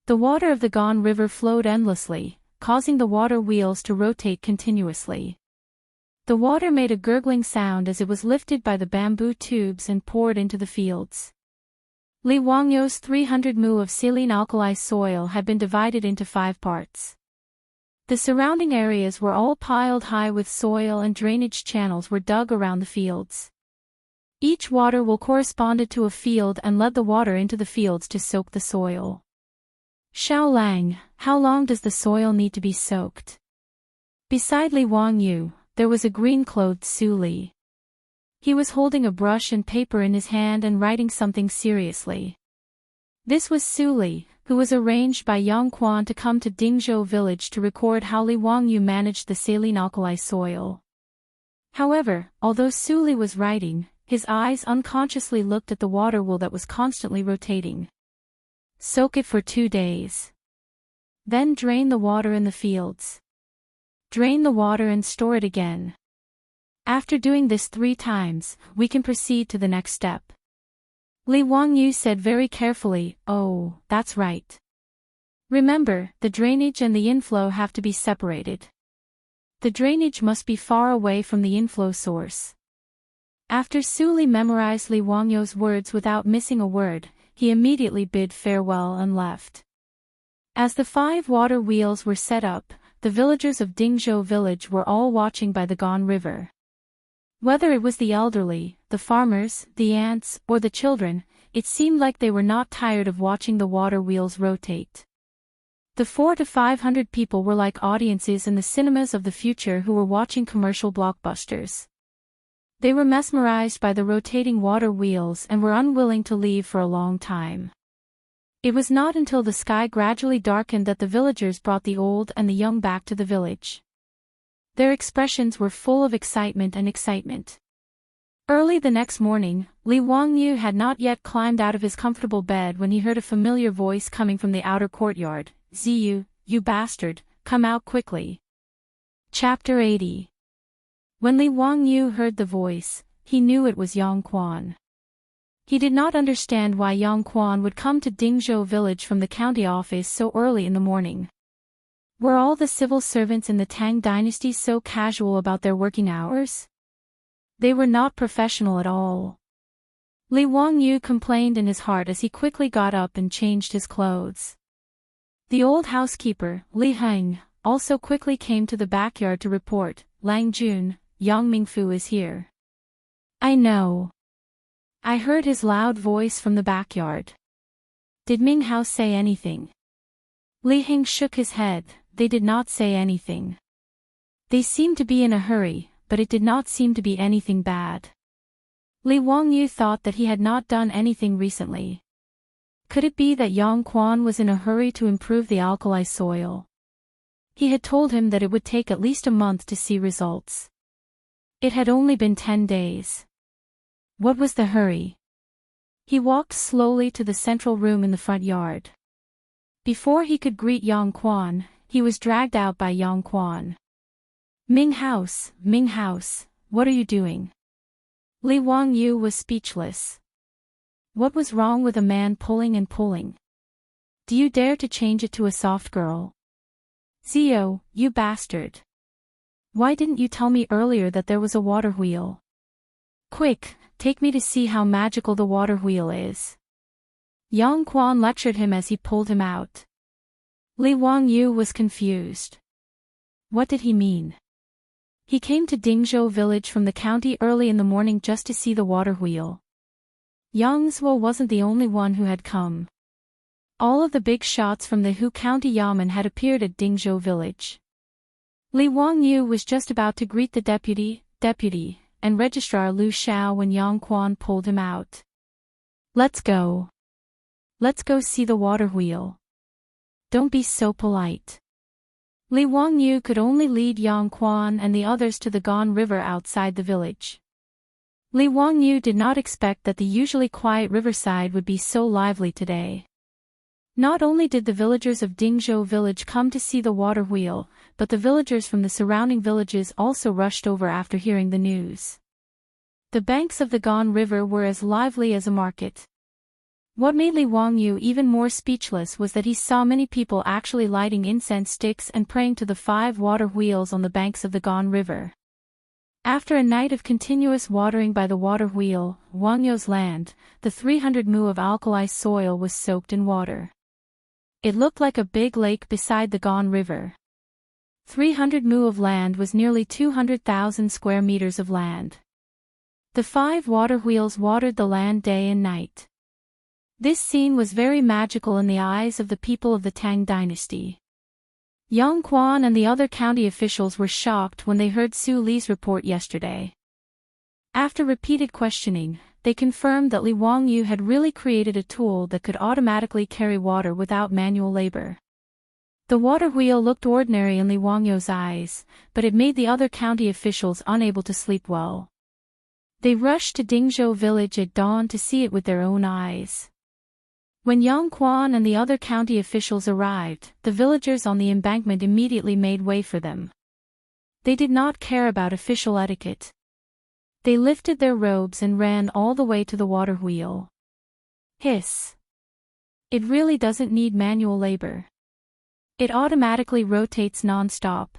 The water of the Gan River flowed endlessly, causing the water wheels to rotate continuously. The water made a gurgling sound as it was lifted by the bamboo tubes and poured into the fields. Li Wangyu's 300 mu of saline alkali soil had been divided into 5 parts. The surrounding areas were all piled high with soil and drainage channels were dug around the fields. Each water wheel corresponded to a field and led the water into the fields to soak the soil. Xiaolang, how long does the soil need to be soaked? Beside Li Wangyu, there was a green-clothed Su Li. He was holding a brush and paper in his hand and writing something seriously. This was Su Li, who was arranged by Yang Quan to come to Dingzhou village to record how Li Wangyu managed the saline alkali soil. However, although Su Li was writing, his eyes unconsciously looked at the water wheel that was constantly rotating. Soak it for 2 days. Then drain the water in the fields. Drain the water and store it again. After doing this 3 times, we can proceed to the next step. Li Wangyu said very carefully, oh, that's right. Remember, the drainage and the inflow have to be separated. The drainage must be far away from the inflow source. After Su Li memorized Li Wangyu's words without missing a word, he immediately bid farewell and left. As the 5 water wheels were set up, the villagers of Dingzhou village were all watching by the Gan River. Whether it was the elderly, the farmers, the ants, or the children, it seemed like they were not tired of watching the water wheels rotate. The 400 to 500 people were like audiences in the cinemas of the future who were watching commercial blockbusters. They were mesmerized by the rotating water wheels and were unwilling to leave for a long time. It was not until the sky gradually darkened that the villagers brought the old and the young back to the village. Their expressions were full of excitement and excitement. Early the next morning, Li Wangyu had not yet climbed out of his comfortable bed when he heard a familiar voice coming from the outer courtyard. Ziyu, you bastard, come out quickly. Chapter 80. When Li Wangyu heard the voice, he knew it was Yang Quan. He did not understand why Yang Quan would come to Dingzhou village from the county office so early in the morning. Were all the civil servants in the Tang dynasty so casual about their working hours? They were not professional at all. Li Wangyu complained in his heart as he quickly got up and changed his clothes. The old housekeeper, Li Heng, also quickly came to the backyard to report, Lang Jun, Yang Mingfu is here. I know. I heard his loud voice from the backyard. Did Ming Hao say anything? Li Heng shook his head. They did not say anything. They seemed to be in a hurry, but it did not seem to be anything bad. Li Wangyu thought that he had not done anything recently. Could it be that Yang Quan was in a hurry to improve the alkali soil? He had told him that it would take at least a month to see results. It had only been 10 days. What was the hurry? He walked slowly to the central room in the front yard. Before he could greet Yang Quan, he was dragged out by Yang Quan. Ming House, what are you doing? Li Wangyu was speechless. What was wrong with a man pulling and pulling? Do you dare to change it to a soft girl? Zio, you bastard. Why didn't you tell me earlier that there was a water wheel? Quick, take me to see how magical the water wheel is. Yang Quan lectured him as he pulled him out. Li Wangyu was confused. What did he mean? He came to Dingzhou village from the county early in the morning just to see the water wheel. Yang Zhuo wasn't the only one who had come. All of the big shots from the Hu County Yamen had appeared at Dingzhou village. Li Wangyu was just about to greet the deputy, and Registrar Lu Xiao when Yang Quan pulled him out. Let's go. Let's go see the water wheel. Don't be so polite. Li Wangyu could only lead Yang Quan and the others to the Gan River outside the village. Li Wangyu did not expect that the usually quiet riverside would be so lively today. Not only did the villagers of Dingzhou village come to see the water wheel, but the villagers from the surrounding villages also rushed over after hearing the news. The banks of the Gan River were as lively as a market. What made Li Wangyu even more speechless was that he saw many people actually lighting incense sticks and praying to the 5 water wheels on the banks of the Gan River. After a night of continuous watering by the water wheel, Wangyu's land, the 300 mu of alkali soil was soaked in water. It looked like a big lake beside the Gan River. 300 mu of land was nearly 200,000 square meters of land. The 5 water wheels watered the land day and night. This scene was very magical in the eyes of the people of the Tang dynasty. Yang Quan and the other county officials were shocked when they heard Su Li's report yesterday. After repeated questioning, they confirmed that Li Wangyu had really created a tool that could automatically carry water without manual labor. The water wheel looked ordinary in Li Wangyu's eyes, but it made the other county officials unable to sleep well. They rushed to Dingzhou village at dawn to see it with their own eyes. When Yang Quan and the other county officials arrived, the villagers on the embankment immediately made way for them. They did not care about official etiquette. They lifted their robes and ran all the way to the water wheel. Hiss! It really doesn't need manual labor. It automatically rotates non-stop.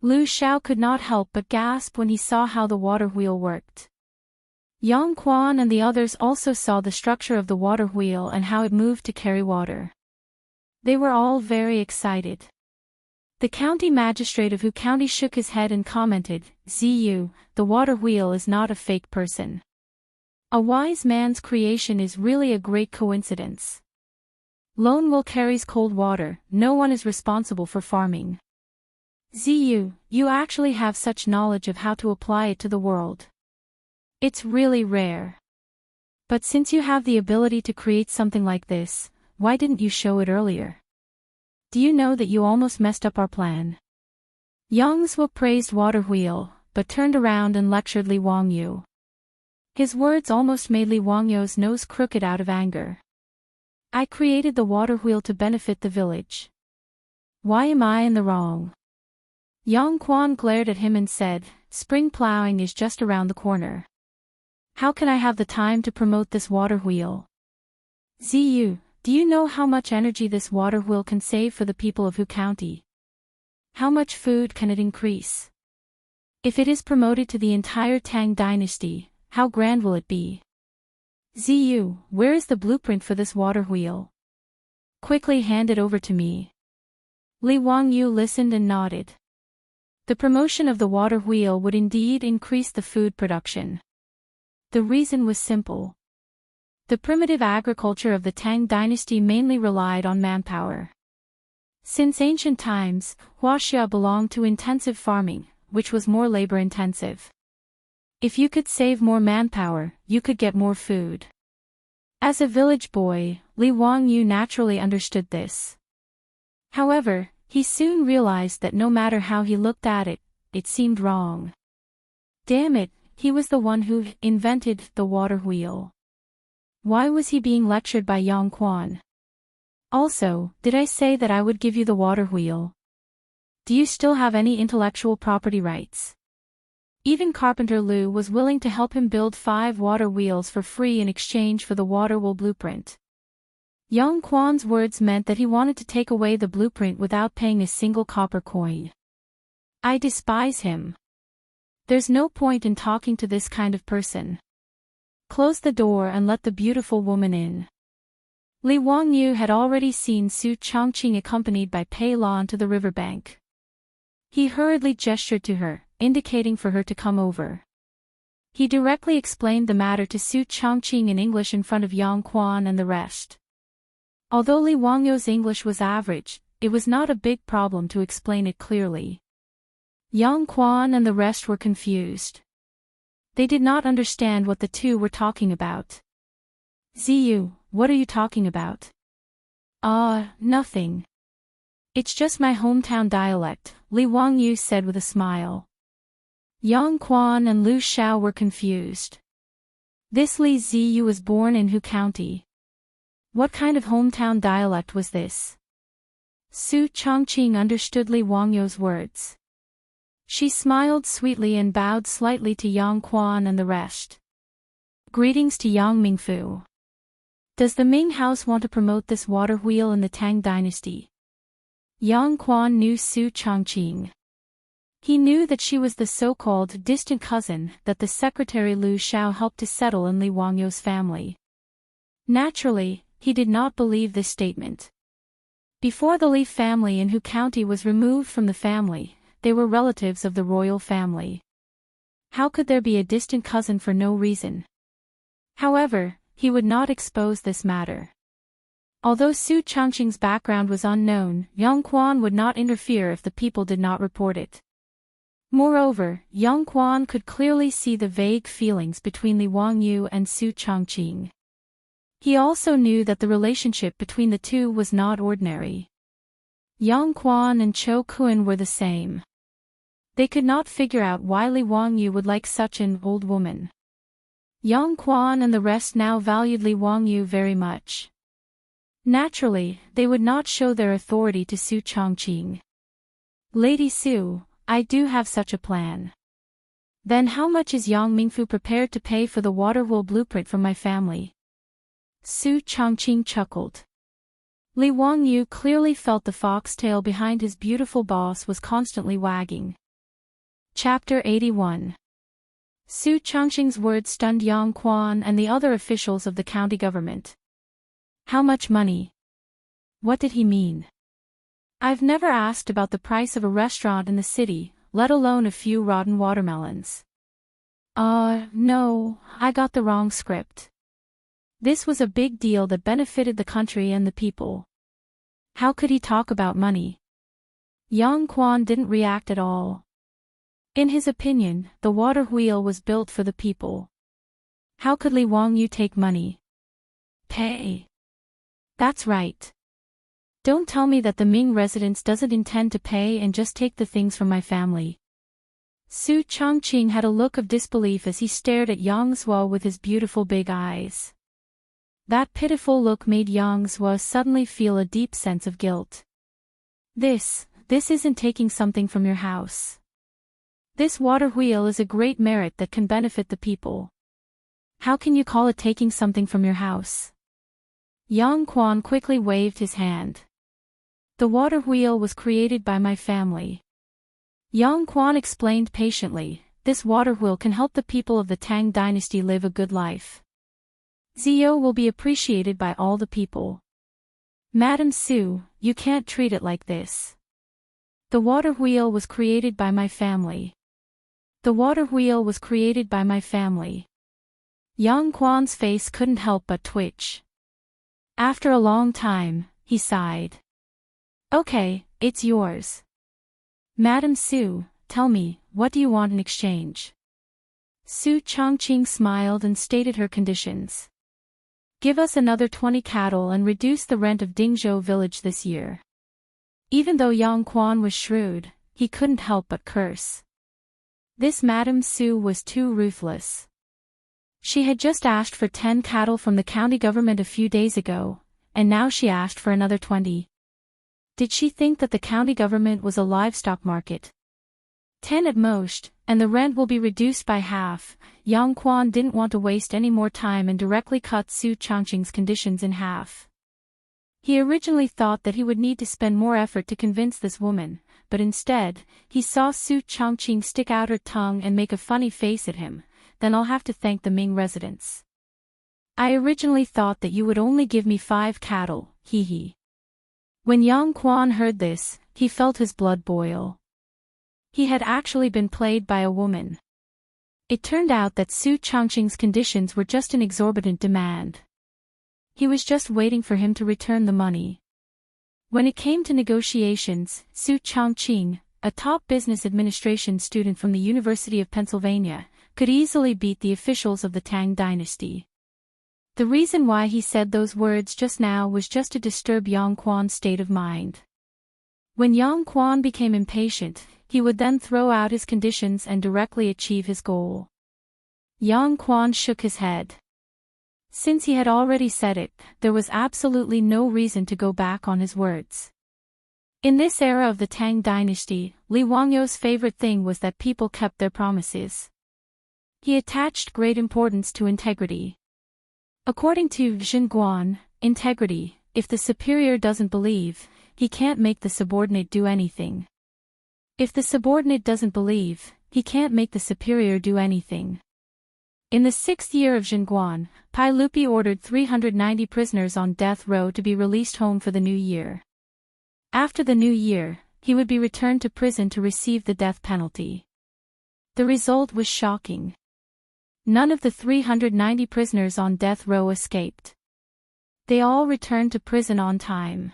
Lu Xiao could not help but gasp when he saw how the water wheel worked. Yang Quan and the others also saw the structure of the water wheel and how it moved to carry water. They were all very excited. The county magistrate of Hu County shook his head and commented, "Ziyu, the water wheel is not a fake person. A wise man's creation is really a great coincidence. Lone Wolf carries cold water, no one is responsible for farming. Ziyu, you actually have such knowledge of how to apply it to the world. It's really rare. But since you have the ability to create something like this, why didn't you show it earlier? Do you know that you almost messed up our plan?" Yang Zhuo praised Water Wheel, but turned around and lectured Li Wangyu. His words almost made Li Wangyu's nose crooked out of anger. "I created the water wheel to benefit the village. Why am I in the wrong?" Yang Quan glared at him and said, "Spring plowing is just around the corner. How can I have the time to promote this water wheel? Ziyu, do you know how much energy this water wheel can save for the people of Hu County? How much food can it increase? If it is promoted to the entire Tang dynasty, how grand will it be? Ziyu, where is the blueprint for this water wheel? Quickly hand it over to me. Li Wangyu listened and nodded. The promotion of the water wheel would indeed increase the food production. The reason was simple. The primitive agriculture of the Tang dynasty mainly relied on manpower. Since ancient times, Huaxia belonged to intensive farming, which was more labor-intensive. If you could save more manpower, you could get more food. As a village boy, Li Wangyu naturally understood this. However, he soon realized that no matter how he looked at it, it seemed wrong. Damn it, he was the one who invented the water wheel. Why was he being lectured by Yang Quan? Also, did I say that I would give you the water wheel? Do you still have any intellectual property rights? Even Carpenter Liu was willing to help him build 5 water wheels for free in exchange for the water wheel blueprint. Yang Quan's words meant that he wanted to take away the blueprint without paying a single copper coin. I despise him. There's no point in talking to this kind of person. Close the door and let the beautiful woman in. Li Wangyu had already seen Su Chongqing accompanied by Pei Lan to the riverbank. He hurriedly gestured to her, indicating for her to come over. He directly explained the matter to Su Chongqing in English in front of Yang Quan and the rest. Although Li Wangyu's English was average, it was not a big problem to explain it clearly. Yang Quan and the rest were confused. They did not understand what the two were talking about. Ziyu, what are you talking about? Nothing. It's just my hometown dialect, Li Wangyu said with a smile. Yang Quan and Lu Xiao were confused. This Li Ziyu was born in Hu County. What kind of hometown dialect was this? Su Chongqing understood Li Wangyu's words. She smiled sweetly and bowed slightly to Yang Quan and the rest. Greetings to Yang Mingfu. Does the Ming house want to promote this water wheel in the Tang dynasty? Yang Quan knew Su Chongqing. He knew that she was the so-called distant cousin that the secretary Lu Xiao helped to settle in Li Wangyu's family. Naturally, he did not believe this statement. Before the Li family in Hu County was removed from the family, they were relatives of the royal family. How could there be a distant cousin for no reason? However, he would not expose this matter. Although Su Chongqing's background was unknown, Yang Quan would not interfere if the people did not report it. Moreover, Yang Quan could clearly see the vague feelings between Li Wangyu and Su Chongqing. He also knew that the relationship between the two was not ordinary. Yang Quan and Cho Kun were the same. They could not figure out why Li Wangyu would like such an old woman. Yang Quan and the rest now valued Li Wangyu very much. Naturally, they would not show their authority to Su Chongqing. Lady Su, I do have such a plan. Then how much is Yang Mingfu prepared to pay for the water wheel blueprint from my family? Su Chongqing chuckled. Li Wangyu clearly felt the foxtail behind his beautiful boss was constantly wagging. Chapter 81. Su Chongqing's words stunned Yang Quan and the other officials of the county government. How much money? What did he mean? I've never asked about the price of a restaurant in the city, let alone a few rotten watermelons. No, I got the wrong script. This was a big deal that benefited the country and the people. How could he talk about money? Yang Quan didn't react at all. In his opinion, the water wheel was built for the people. How could Li Wangyu take money? Pay. That's right. Don't tell me that the Ming residence doesn't intend to pay and just take the things from my family. Su Chongqing had a look of disbelief as he stared at Yang Zhuo with his beautiful big eyes. That pitiful look made Yang Zhuo suddenly feel a deep sense of guilt. This isn't taking something from your house. This water wheel is a great merit that can benefit the people. How can you call it taking something from your house? Yang Quan quickly waved his hand. The water wheel was created by my family. Yang Quan explained patiently, this water wheel can help the people of the Tang dynasty live a good life. Zio will be appreciated by all the people. Madam Su, you can't treat it like this. The water wheel was created by my family. The water wheel was created by my family. Yang Quan's face couldn't help but twitch. After a long time, he sighed. Okay, it's yours. Madam Su, tell me, what do you want in exchange? Su Changqing smiled and stated her conditions. Give us another 20 cattle and reduce the rent of Dingzhou village this year. Even though Yang Quan was shrewd, he couldn't help but curse. This Madam Su was too ruthless. She had just asked for 10 cattle from the county government a few days ago, and now she asked for another 20. Did she think that the county government was a livestock market? 10 at most, and the rent will be reduced by half. Yang Quan didn't want to waste any more time and directly cut Su Changqing's conditions in half. He originally thought that he would need to spend more effort to convince this woman, but instead, he saw Su Changqing stick out her tongue and make a funny face at him. Then I'll have to thank the Ming residents. I originally thought that you would only give me 5 cattle, hee hee. When Yang Quan heard this, he felt his blood boil. He had actually been played by a woman. It turned out that Su Changqing's conditions were just an exorbitant demand. He was just waiting for him to return the money. When it came to negotiations, Su Changqing, a top business administration student from the University of Pennsylvania, could easily beat the officials of the Tang dynasty. The reason why he said those words just now was just to disturb Yang Quan's state of mind. When Yang Quan became impatient, he would then throw out his conditions and directly achieve his goal. Yang Quan shook his head. Since he had already said it, there was absolutely no reason to go back on his words. In this era of the Tang dynasty, Li Wangyou's favorite thing was that people kept their promises. He attached great importance to integrity. According to Xinguan, integrity, if the superior doesn't believe, he can't make the subordinate do anything. If the subordinate doesn't believe, he can't make the superior do anything. In the 6th year of Xinguan, Pai Lupi ordered 390 prisoners on death row to be released home for the new year. After the new year, he would be returned to prison to receive the death penalty. The result was shocking. None of the 390 prisoners on death row escaped. They all returned to prison on time.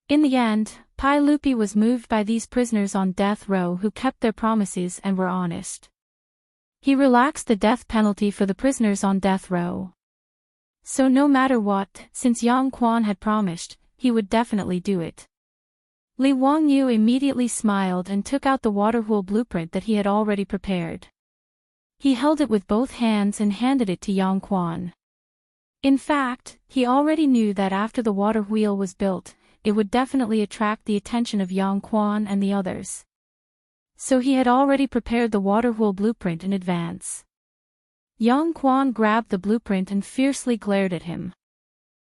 In the end, Pai Lupi was moved by these prisoners on death row who kept their promises and were honest. He relaxed the death penalty for the prisoners on death row. So no matter what, since Yang Quan had promised, he would definitely do it. Li Wangyu immediately smiled and took out the waterwheel blueprint that he had already prepared. He held it with both hands and handed it to Yang Quan. In fact, he already knew that after the water wheel was built, it would definitely attract the attention of Yang Quan and the others. So he had already prepared the water wheel blueprint in advance. Yang Quan grabbed the blueprint and fiercely glared at him.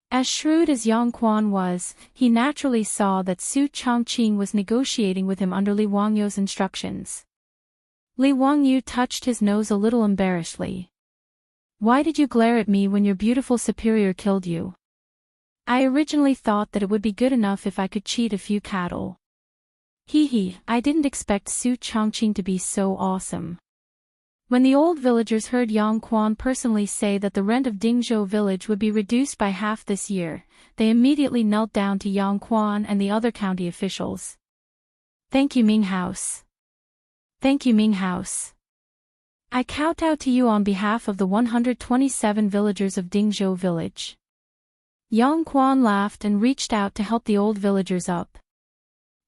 As shrewd as Yang Quan was, he naturally saw that Su Changqing was negotiating with him under Li Wangyou's instructions. Li Wangyu touched his nose a little embarrassedly. Why did you glare at me when your beautiful superior killed you? I originally thought that it would be good enough if I could cheat a few cattle. Hee hee, I didn't expect Su Changqing to be so awesome. When the old villagers heard Yang Quan personally say that the rent of Dingzhou village would be reduced by half this year, they immediately knelt down to Yang Quan and the other county officials. Thank you, Ming House. Thank you, Ming House. I kowtow to you on behalf of the 127 villagers of Dingzhou village. Yang Quan laughed and reached out to help the old villagers up.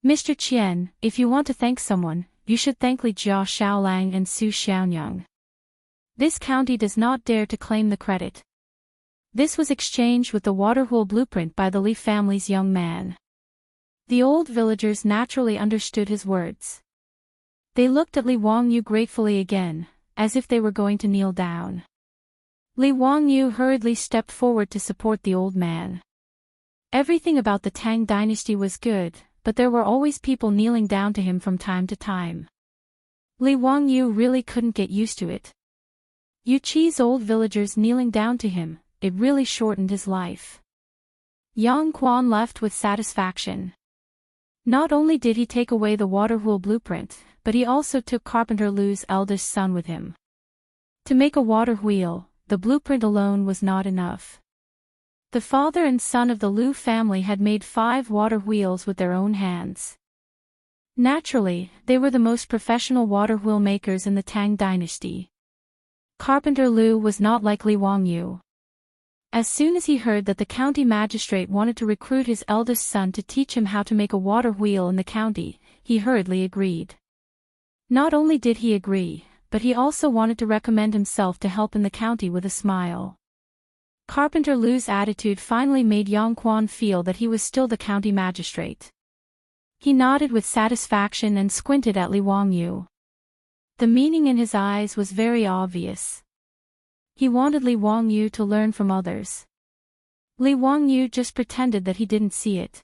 Mr. Qian, if you want to thank someone, you should thank Li Jia Xiaolang and Su Xiaonyang. This county does not dare to claim the credit. This was exchanged with the waterwheel blueprint by the Li family's young man. The old villagers naturally understood his words. They looked at Li Wangyu gratefully again, as if they were going to kneel down. Li Wangyu hurriedly stepped forward to support the old man. Everything about the Tang dynasty was good, but there were always people kneeling down to him from time to time. Li Wangyu really couldn't get used to it. Yuqi's old villagers kneeling down to him, it really shortened his life. Yang Quan left with satisfaction. Not only did he take away the water wheel blueprint, but he also took Carpenter Lu's eldest son with him. To make a water wheel, the blueprint alone was not enough. The father and son of the Lu family had made 5 water wheels with their own hands. Naturally, they were the most professional water wheel makers in the Tang dynasty. Carpenter Lu was not like Li Wangyu. As soon as he heard that the county magistrate wanted to recruit his eldest son to teach him how to make a water wheel in the county, he hurriedly agreed. Not only did he agree, but he also wanted to recommend himself to help in the county with a smile. Carpenter Lu's attitude finally made Yang Quan feel that he was still the county magistrate. He nodded with satisfaction and squinted at Li Wangyu. The meaning in his eyes was very obvious. He wanted Li Wangyu to learn from others. Li Wangyu just pretended that he didn't see it.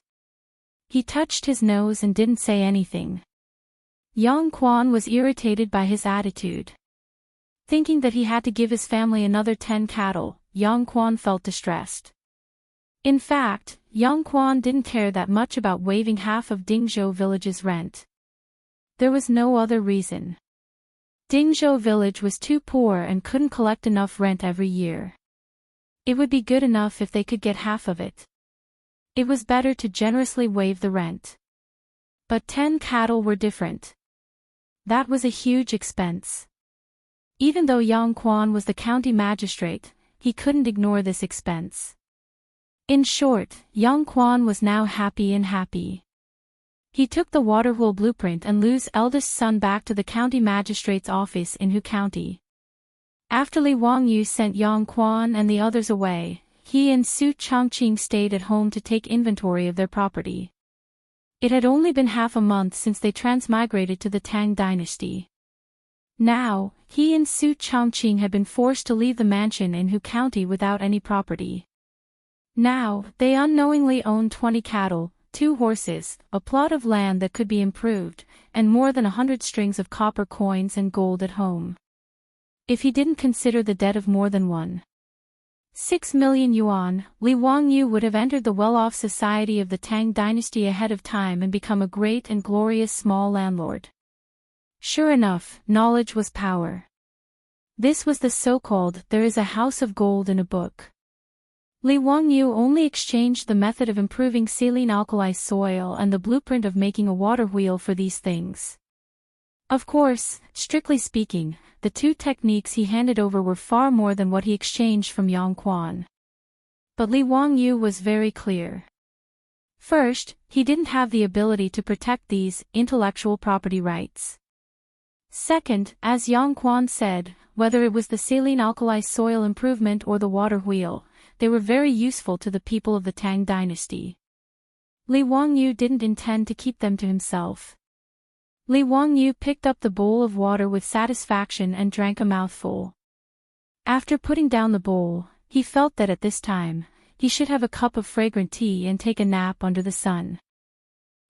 He touched his nose and didn't say anything. Yang Quan was irritated by his attitude. Thinking that he had to give his family another 10 cattle, Yang Quan felt distressed. In fact, Yang Quan didn't care that much about waiving half of Dingzhou village's rent. There was no other reason. Dingzhou village was too poor and couldn't collect enough rent every year. It would be good enough if they could get half of it. It was better to generously waive the rent. But 10 cattle were different. That was a huge expense. Even though Yang Quan was the county magistrate, he couldn't ignore this expense. In short, Yang Quan was now happy. He took the water wheel blueprint and Lu's eldest son back to the county magistrate's office in Hu County. After Li Wangyu sent Yang Quan and the others away, he and Su Changqing stayed at home to take inventory of their property. It had only been half a month since they transmigrated to the Tang dynasty. Now, he and Su Changqing had been forced to leave the mansion in Hu County without any property. Now, they unknowingly owned 20 cattle, 2 horses, a plot of land that could be improved, and more than 100 strings of copper coins and gold at home. If he didn't consider the debt of more than 1.6 million yuan, Li Wangyu would have entered the well-off society of the Tang dynasty ahead of time and become a great and glorious small landlord. Sure enough, knowledge was power. This was the so-called "there is a house of gold in a book." Li Wangyu only exchanged the method of improving saline alkali soil and the blueprint of making a water wheel for these things. Of course, strictly speaking, the 2 techniques he handed over were far more than what he exchanged from Yang Quan. But Li Wangyu was very clear. First, he didn't have the ability to protect these intellectual property rights. Second, as Yang Quan said, whether it was the saline alkali soil improvement or the water wheel, they were very useful to the people of the Tang dynasty. Li Wangyu didn't intend to keep them to himself. Li Wangyu picked up the bowl of water with satisfaction and drank a mouthful. After putting down the bowl, he felt that at this time, he should have a cup of fragrant tea and take a nap under the sun.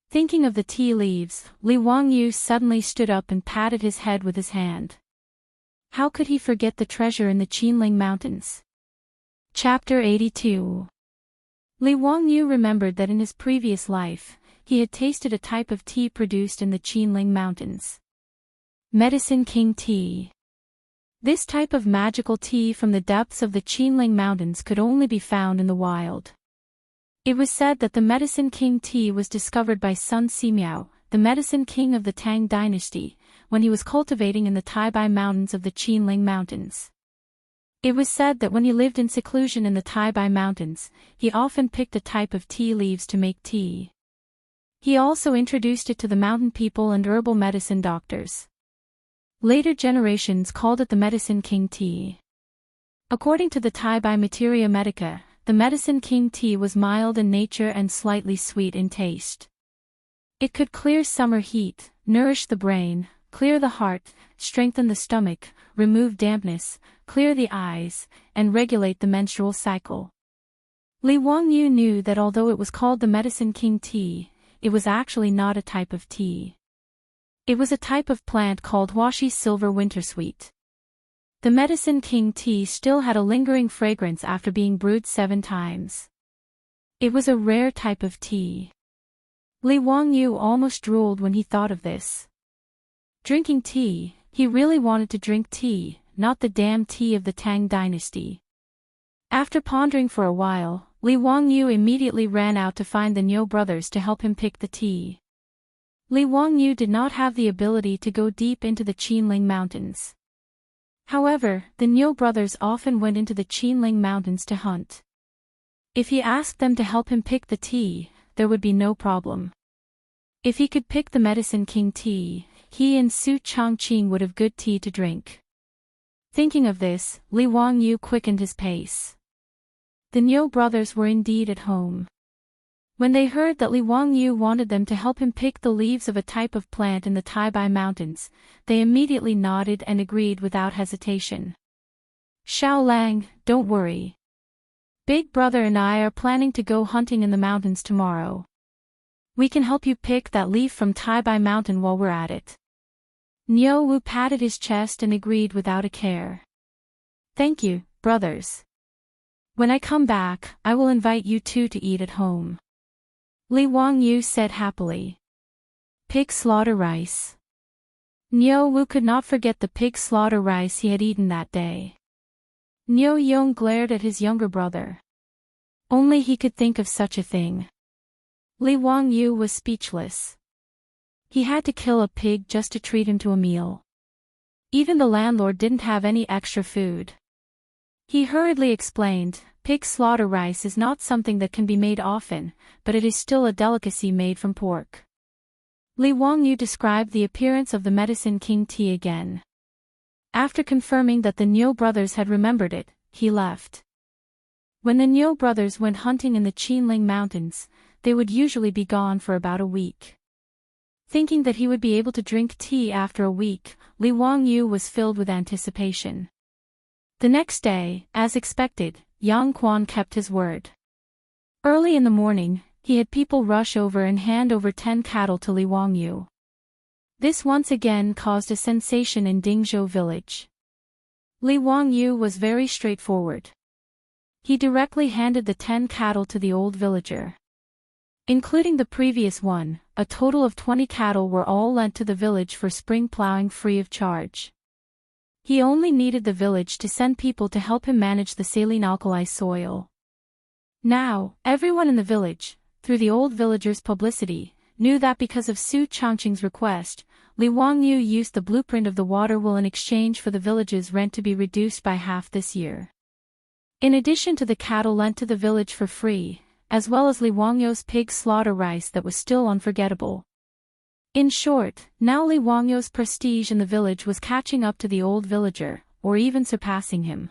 Thinking of the tea leaves, Li Wangyu suddenly stood up and patted his head with his hand. How could he forget the treasure in the Qinling Mountains? Chapter 82. Li Wangyu remembered that in his previous life, he had tasted a type of tea produced in the Qinling Mountains. Medicine King Tea. This type of magical tea from the depths of the Qinling Mountains could only be found in the wild. It was said that the Medicine King tea was discovered by Sun Simiao, the Medicine King of the Tang dynasty, when he was cultivating in the Taibai Mountains of the Qinling Mountains. It was said that when he lived in seclusion in the Taibai Mountains, he often picked a type of tea leaves to make tea. He also introduced it to the mountain people and herbal medicine doctors. Later generations called it the Medicine King tea. According to the Taibai Materia Medica, the Medicine King tea was mild in nature and slightly sweet in taste. It could clear summer heat, nourish the brain, clear the heart, strengthen the stomach, remove dampness, clear the eyes, and regulate the menstrual cycle. Li Wangyu knew that although it was called the Medicine King tea, it was actually not a type of tea. It was a type of plant called Huaxi's silver wintersweet. The Medicine King tea still had a lingering fragrance after being brewed 7 times. It was a rare type of tea. Li Wangyu almost drooled when he thought of this. Drinking tea, he really wanted to drink tea, not the damn tea of the Tang dynasty. After pondering for a while, Li Wangyu immediately ran out to find the Niu brothers to help him pick the tea. Li Wangyu did not have the ability to go deep into the Qinling Mountains. However, the Niu brothers often went into the Qinling Mountains to hunt. If he asked them to help him pick the tea, there would be no problem. If he could pick the Medicine King tea, he and Su Changqing would have good tea to drink. Thinking of this, Li Wangyu quickened his pace. The Niu brothers were indeed at home. When they heard that Li Wangyu wanted them to help him pick the leaves of a type of plant in the Taibai Mountains, they immediately nodded and agreed without hesitation. Xiao Lang, don't worry. Big brother and I are planning to go hunting in the mountains tomorrow. We can help you pick that leaf from Taibai Mountain while we're at it. Niu Wu patted his chest and agreed without a care. Thank you, brothers. When I come back, I will invite you two to eat at home. Li Wangyu said happily. Pig slaughter rice. Niu Wu could not forget the pig slaughter rice he had eaten that day. Niu Yong glared at his younger brother. Only he could think of such a thing. Li Wangyu was speechless. He had to kill a pig just to treat him to a meal. Even the landlord didn't have any extra food. He hurriedly explained, pig slaughter rice is not something that can be made often, but it is still a delicacy made from pork. Li Wangyu described the appearance of the Medicine King tea again. After confirming that the Niu brothers had remembered it, he left. When the Niu brothers went hunting in the Qinling Mountains, they would usually be gone for about a week. Thinking that he would be able to drink tea after a week, Li Wangyu was filled with anticipation. The next day, as expected, Yang Quan kept his word. Early in the morning, he had people rush over and hand over 10 cattle to Li Wangyu. This once again caused a sensation in Dingzhou village. Li Wangyu was very straightforward. He directly handed the 10 cattle to the old villager. Including the previous one, a total of 20 cattle were all lent to the village for spring plowing free of charge. He only needed the village to send people to help him manage the saline alkali soil. Now, everyone in the village, through the old villager's publicity, knew that because of Su Changqing's request, Li Wangyu used the blueprint of the water will in exchange for the village's rent to be reduced by half this year. In addition to the cattle lent to the village for free, as well as Li Wangyu's pig slaughter rice that was still unforgettable. In short, now Li Wangyu's prestige in the village was catching up to the old villager, or even surpassing him.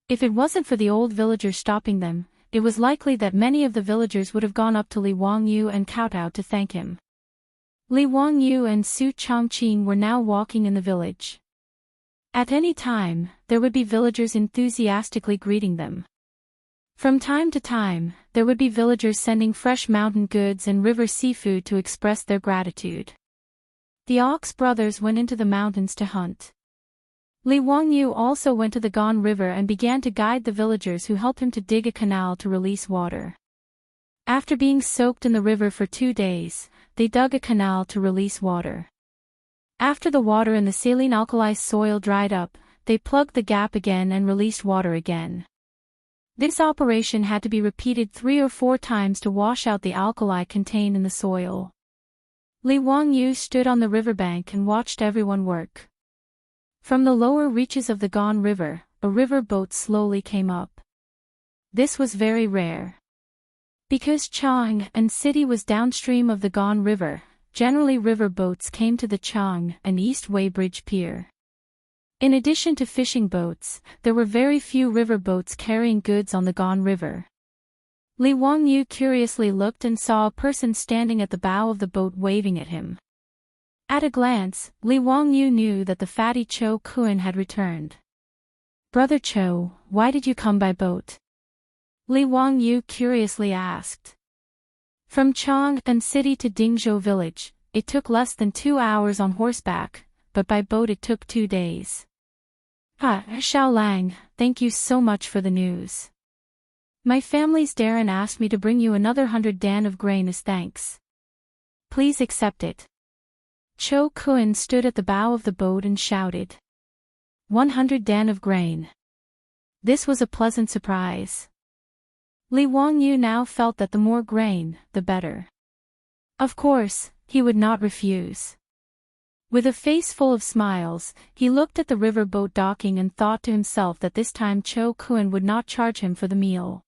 If it wasn't for the old villager stopping them, it was likely that many of the villagers would have gone up to Li Wangyu and kowtowed to thank him. Li Wangyu and Su Changqing were now walking in the village. At any time, there would be villagers enthusiastically greeting them. From time to time, there would be villagers sending fresh mountain goods and river seafood to express their gratitude. The Ox brothers went into the mountains to hunt. Li Wangyu also went to the Gan River and began to guide the villagers who helped him to dig a canal to release water. After being soaked in the river for 2 days, they dug a canal to release water. After the water in the saline alkali soil dried up, they plugged the gap again and released water again. This operation had to be repeated 3 or 4 times to wash out the alkali contained in the soil. Li Wangyu stood on the riverbank and watched everyone work. From the lower reaches of the Gan River, a river boat slowly came up. This was very rare. Because Chang'an city was downstream of the Gan River, generally river boats came to the Chang'an East Weighbridge Pier. In addition to fishing boats, there were very few river boats carrying goods on the Gan River. Li Wangyu curiously looked and saw a person standing at the bow of the boat waving at him. At a glance, Li Wangyu knew that the fatty Cho Kun had returned. "Brother Cho, why did you come by boat?" Li Wangyu curiously asked. From Chang'an city to Dingzhou village, it took less than 2 hours on horseback, but by boat it took 2 days. Xiao Lang, thank you so much for the news. My family's Darren asked me to bring you another 100 dan of grain as thanks. Please accept it. Cho Kun stood at the bow of the boat and shouted. 100 dan of grain. This was a pleasant surprise. Li Wangyu now felt that the more grain, the better. Of course, he would not refuse. With a face full of smiles, he looked at the river boat docking and thought to himself that this time Cho Kun would not charge him for the meal.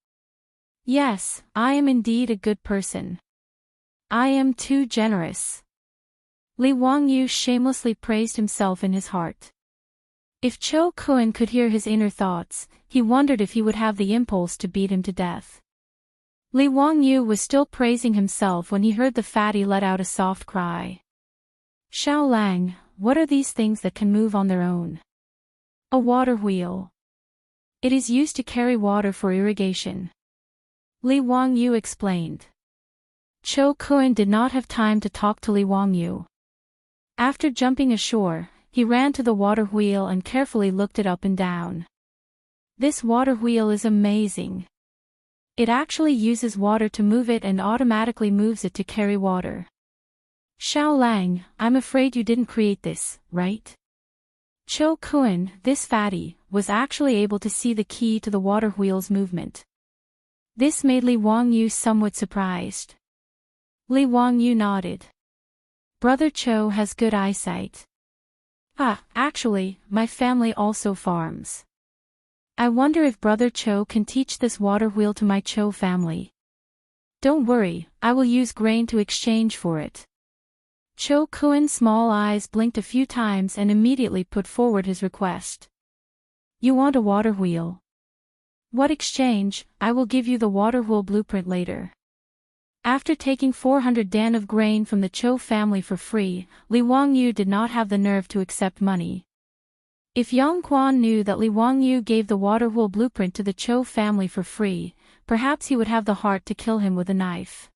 Yes, I am indeed a good person. I am too generous. Li Wangyu shamelessly praised himself in his heart. If Cho Kun could hear his inner thoughts, he wondered if he would have the impulse to beat him to death. Li Wangyu was still praising himself when he heard the fatty let out a soft cry. Xiao Lang, what are these things that can move on their own? A water wheel. It is used to carry water for irrigation. Li Wangyu explained. Cho Kun did not have time to talk to Li Wangyu. After jumping ashore, he ran to the water wheel and carefully looked it up and down. This water wheel is amazing. It actually uses water to move it and automatically moves it to carry water. Xiao Lang, I'm afraid you didn't create this, right? Cho Kun, this fatty, was actually able to see the key to the water wheel's movement. This made Li Wangyu somewhat surprised. Li Wangyu nodded. Brother Cho has good eyesight. Actually, my family also farms. I wonder if Brother Cho can teach this water wheel to my Cho family. Don't worry, I will use grain to exchange for it. Cho Kun's small eyes blinked a few times and immediately put forward his request. You want a water wheel? What exchange? I will give you the water wheel blueprint later. After taking 400 dan of grain from the Cho family for free, Li Wangyu did not have the nerve to accept money. If Yang Quan knew that Li Wangyu gave the water wheel blueprint to the Cho family for free, perhaps he would have the heart to kill him with a knife.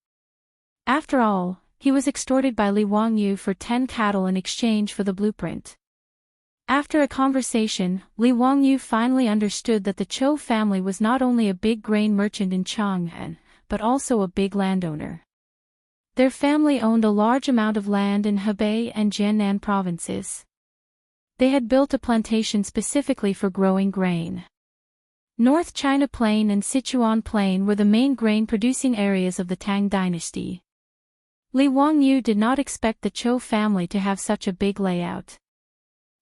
After all, he was extorted by Li Wangyu for 10 cattle in exchange for the blueprint. After a conversation, Li Wangyu finally understood that the Cho family was not only a big grain merchant in Chang'an, but also a big landowner. Their family owned a large amount of land in Hebei and Jiannan provinces. They had built a plantation specifically for growing grain. North China Plain and Sichuan Plain were the main grain-producing areas of the Tang dynasty. Li Wangyu did not expect the Cho family to have such a big layout.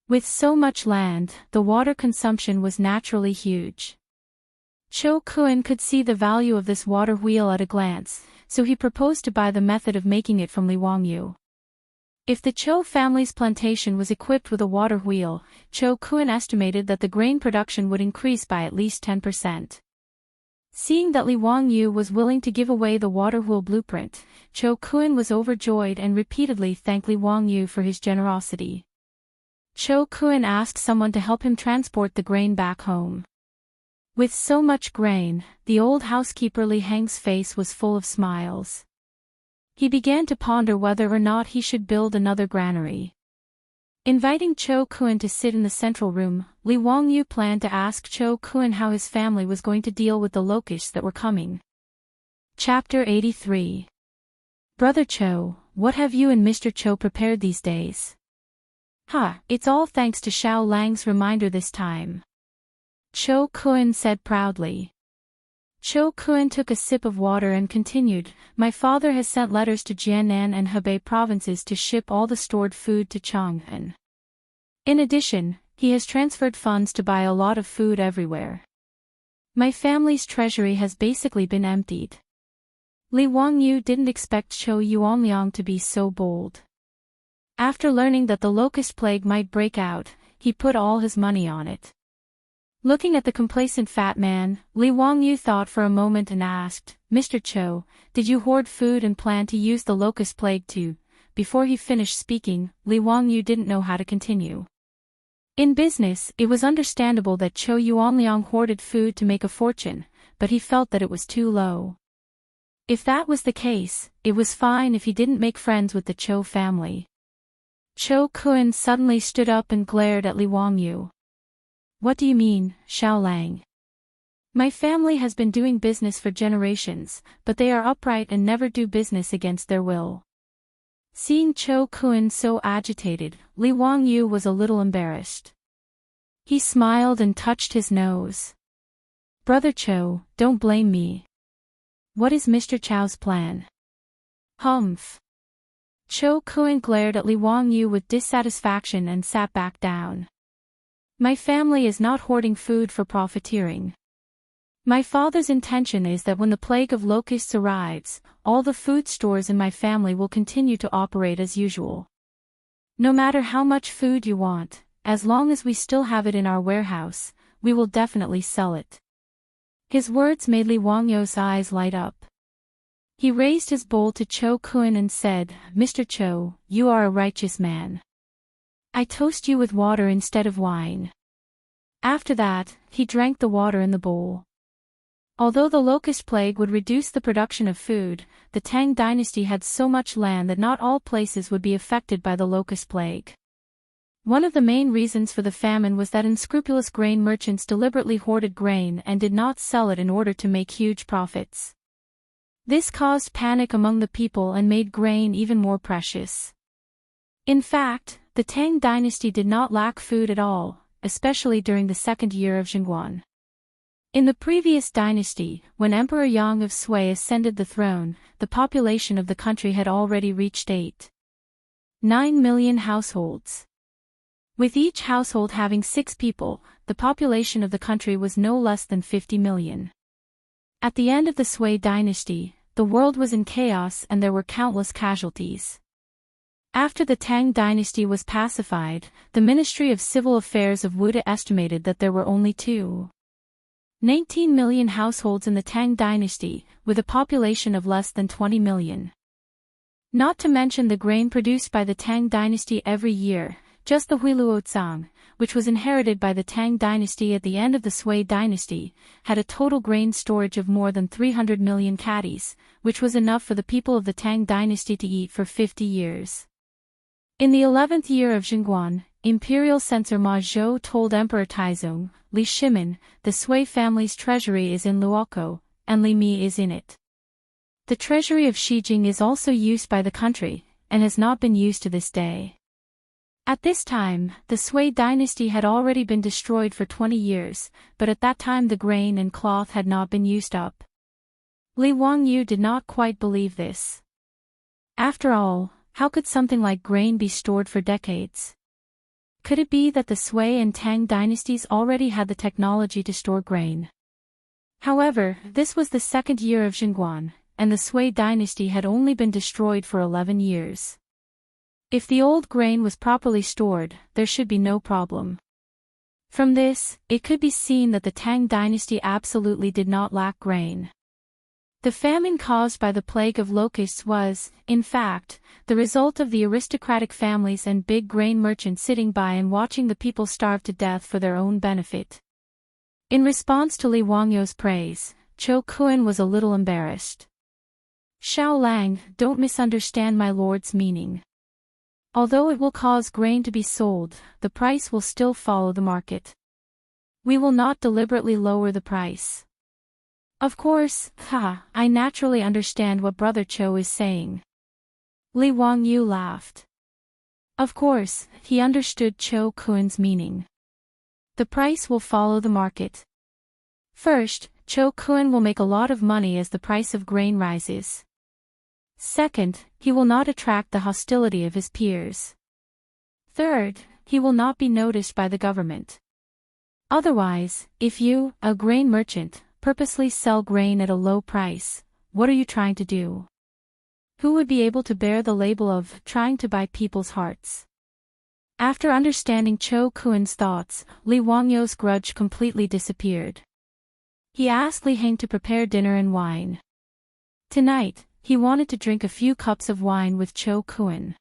With so much land, the water consumption was naturally huge. Cho Kun could see the value of this water wheel at a glance, so he proposed to buy the method of making it from Li Wangyu. If the Cho family's plantation was equipped with a water wheel, Cho Kun estimated that the grain production would increase by at least 10%. Seeing that Li Wangyu was willing to give away the water wheel blueprint, Cho Kun was overjoyed and repeatedly thanked Li Wangyu for his generosity. Cho Kun asked someone to help him transport the grain back home. With so much grain, the old housekeeper Li Heng's face was full of smiles. He began to ponder whether or not he should build another granary. Inviting Cho Kun to sit in the central room, Li Wangyu planned to ask Cho Kun how his family was going to deal with the locusts that were coming. Chapter 83. Brother Cho, what have you and Mr. Cho prepared these days? It's all thanks to Xiao Lang's reminder this time. Cho Kun said proudly. Cho Kun took a sip of water and continued, My father has sent letters to Jiannan and Hebei provinces to ship all the stored food to Chang'an. In addition, he has transferred funds to buy a lot of food everywhere. My family's treasury has basically been emptied. Li Wangyu didn't expect Cho Yuanliang to be so bold. After learning that the locust plague might break out, he put all his money on it. Looking at the complacent fat man, Li Wangyu thought for a moment and asked, Mr. Cho, did you hoard food and plan to use the locust plague too? Before he finished speaking, Li Wangyu didn't know how to continue. In business, it was understandable that Cho Yuanliang hoarded food to make a fortune, but he felt that it was too low. If that was the case, it was fine if he didn't make friends with the Cho family. Cho Kun suddenly stood up and glared at Li Wangyu. What do you mean, Xiaolang? My family has been doing business for generations, but they are upright and never do business against their will. Seeing Cho Kun so agitated, Li Wangyu was a little embarrassed. He smiled and touched his nose. Brother Cho, don't blame me. What is Mr. Chow's plan? Humph. Cho Kun glared at Li Wangyu with dissatisfaction and sat back down. My family is not hoarding food for profiteering. My father's intention is that when the plague of locusts arrives, all the food stores in my family will continue to operate as usual. No matter how much food you want, as long as we still have it in our warehouse, we will definitely sell it. His words made Li Wangyu's eyes light up. He raised his bowl to Cho Kun and said, Mr. Cho, you are a righteous man. I toast you with water instead of wine. After that, he drank the water in the bowl. Although the locust plague would reduce the production of food, the Tang dynasty had so much land that not all places would be affected by the locust plague. One of the main reasons for the famine was that unscrupulous grain merchants deliberately hoarded grain and did not sell it in order to make huge profits. This caused panic among the people and made grain even more precious. In fact, the Tang dynasty did not lack food at all, especially during the second year of Chang'an. In the previous dynasty, when Emperor Yang of Sui ascended the throne, the population of the country had already reached 8.9 million households. With each household having 6 people, the population of the country was no less than 50 million. At the end of the Sui dynasty, the world was in chaos and there were countless casualties. After the Tang dynasty was pacified, the Ministry of Civil Affairs of Wuda estimated that there were only 2.19 million households in the Tang dynasty, with a population of less than 20 million. Not to mention the grain produced by the Tang dynasty every year, just the Huiluozang, which was inherited by the Tang dynasty at the end of the Sui dynasty, had a total grain storage of more than 300 million catties, which was enough for the people of the Tang dynasty to eat for 50 years. In the 11th year of Chang'an, Imperial Censor Ma Zhou told Emperor Taizong, Li Shimin, the Sui family's treasury is in Luokou, and Li Mi is in it. The treasury of Xijing is also used by the country, and has not been used to this day. At this time, the Sui dynasty had already been destroyed for 20 years, but at that time the grain and cloth had not been used up. Li Wangyu did not quite believe this. After all, how could something like grain be stored for decades? Could it be that the Sui and Tang dynasties already had the technology to store grain? However, this was the second year of Chang'an, and the Sui dynasty had only been destroyed for 11 years. If the old grain was properly stored, there should be no problem. From this, it could be seen that the Tang dynasty absolutely did not lack grain. The famine caused by the plague of locusts was, in fact, the result of the aristocratic families and big grain merchants sitting by and watching the people starve to death for their own benefit. In response to Li Wangyu's praise, Cho Kun was a little embarrassed. Xiaolang, don't misunderstand my lord's meaning. Although it will cause grain to be sold, the price will still follow the market. We will not deliberately lower the price. Of course, I naturally understand what Brother Cho is saying. Li Wangyu laughed. Of course, he understood Cho Kun's meaning. The price will follow the market. First, Cho Kun will make a lot of money as the price of grain rises. Second, he will not attract the hostility of his peers. Third, he will not be noticed by the government. Otherwise, if you, a grain merchant, purposely sell grain at a low price, what are you trying to do? Who would be able to bear the label of trying to buy people's hearts? After understanding Cho Kun's thoughts, Li Wangyu's grudge completely disappeared. He asked Li Heng to prepare dinner and wine. Tonight, he wanted to drink a few cups of wine with Cho Kun.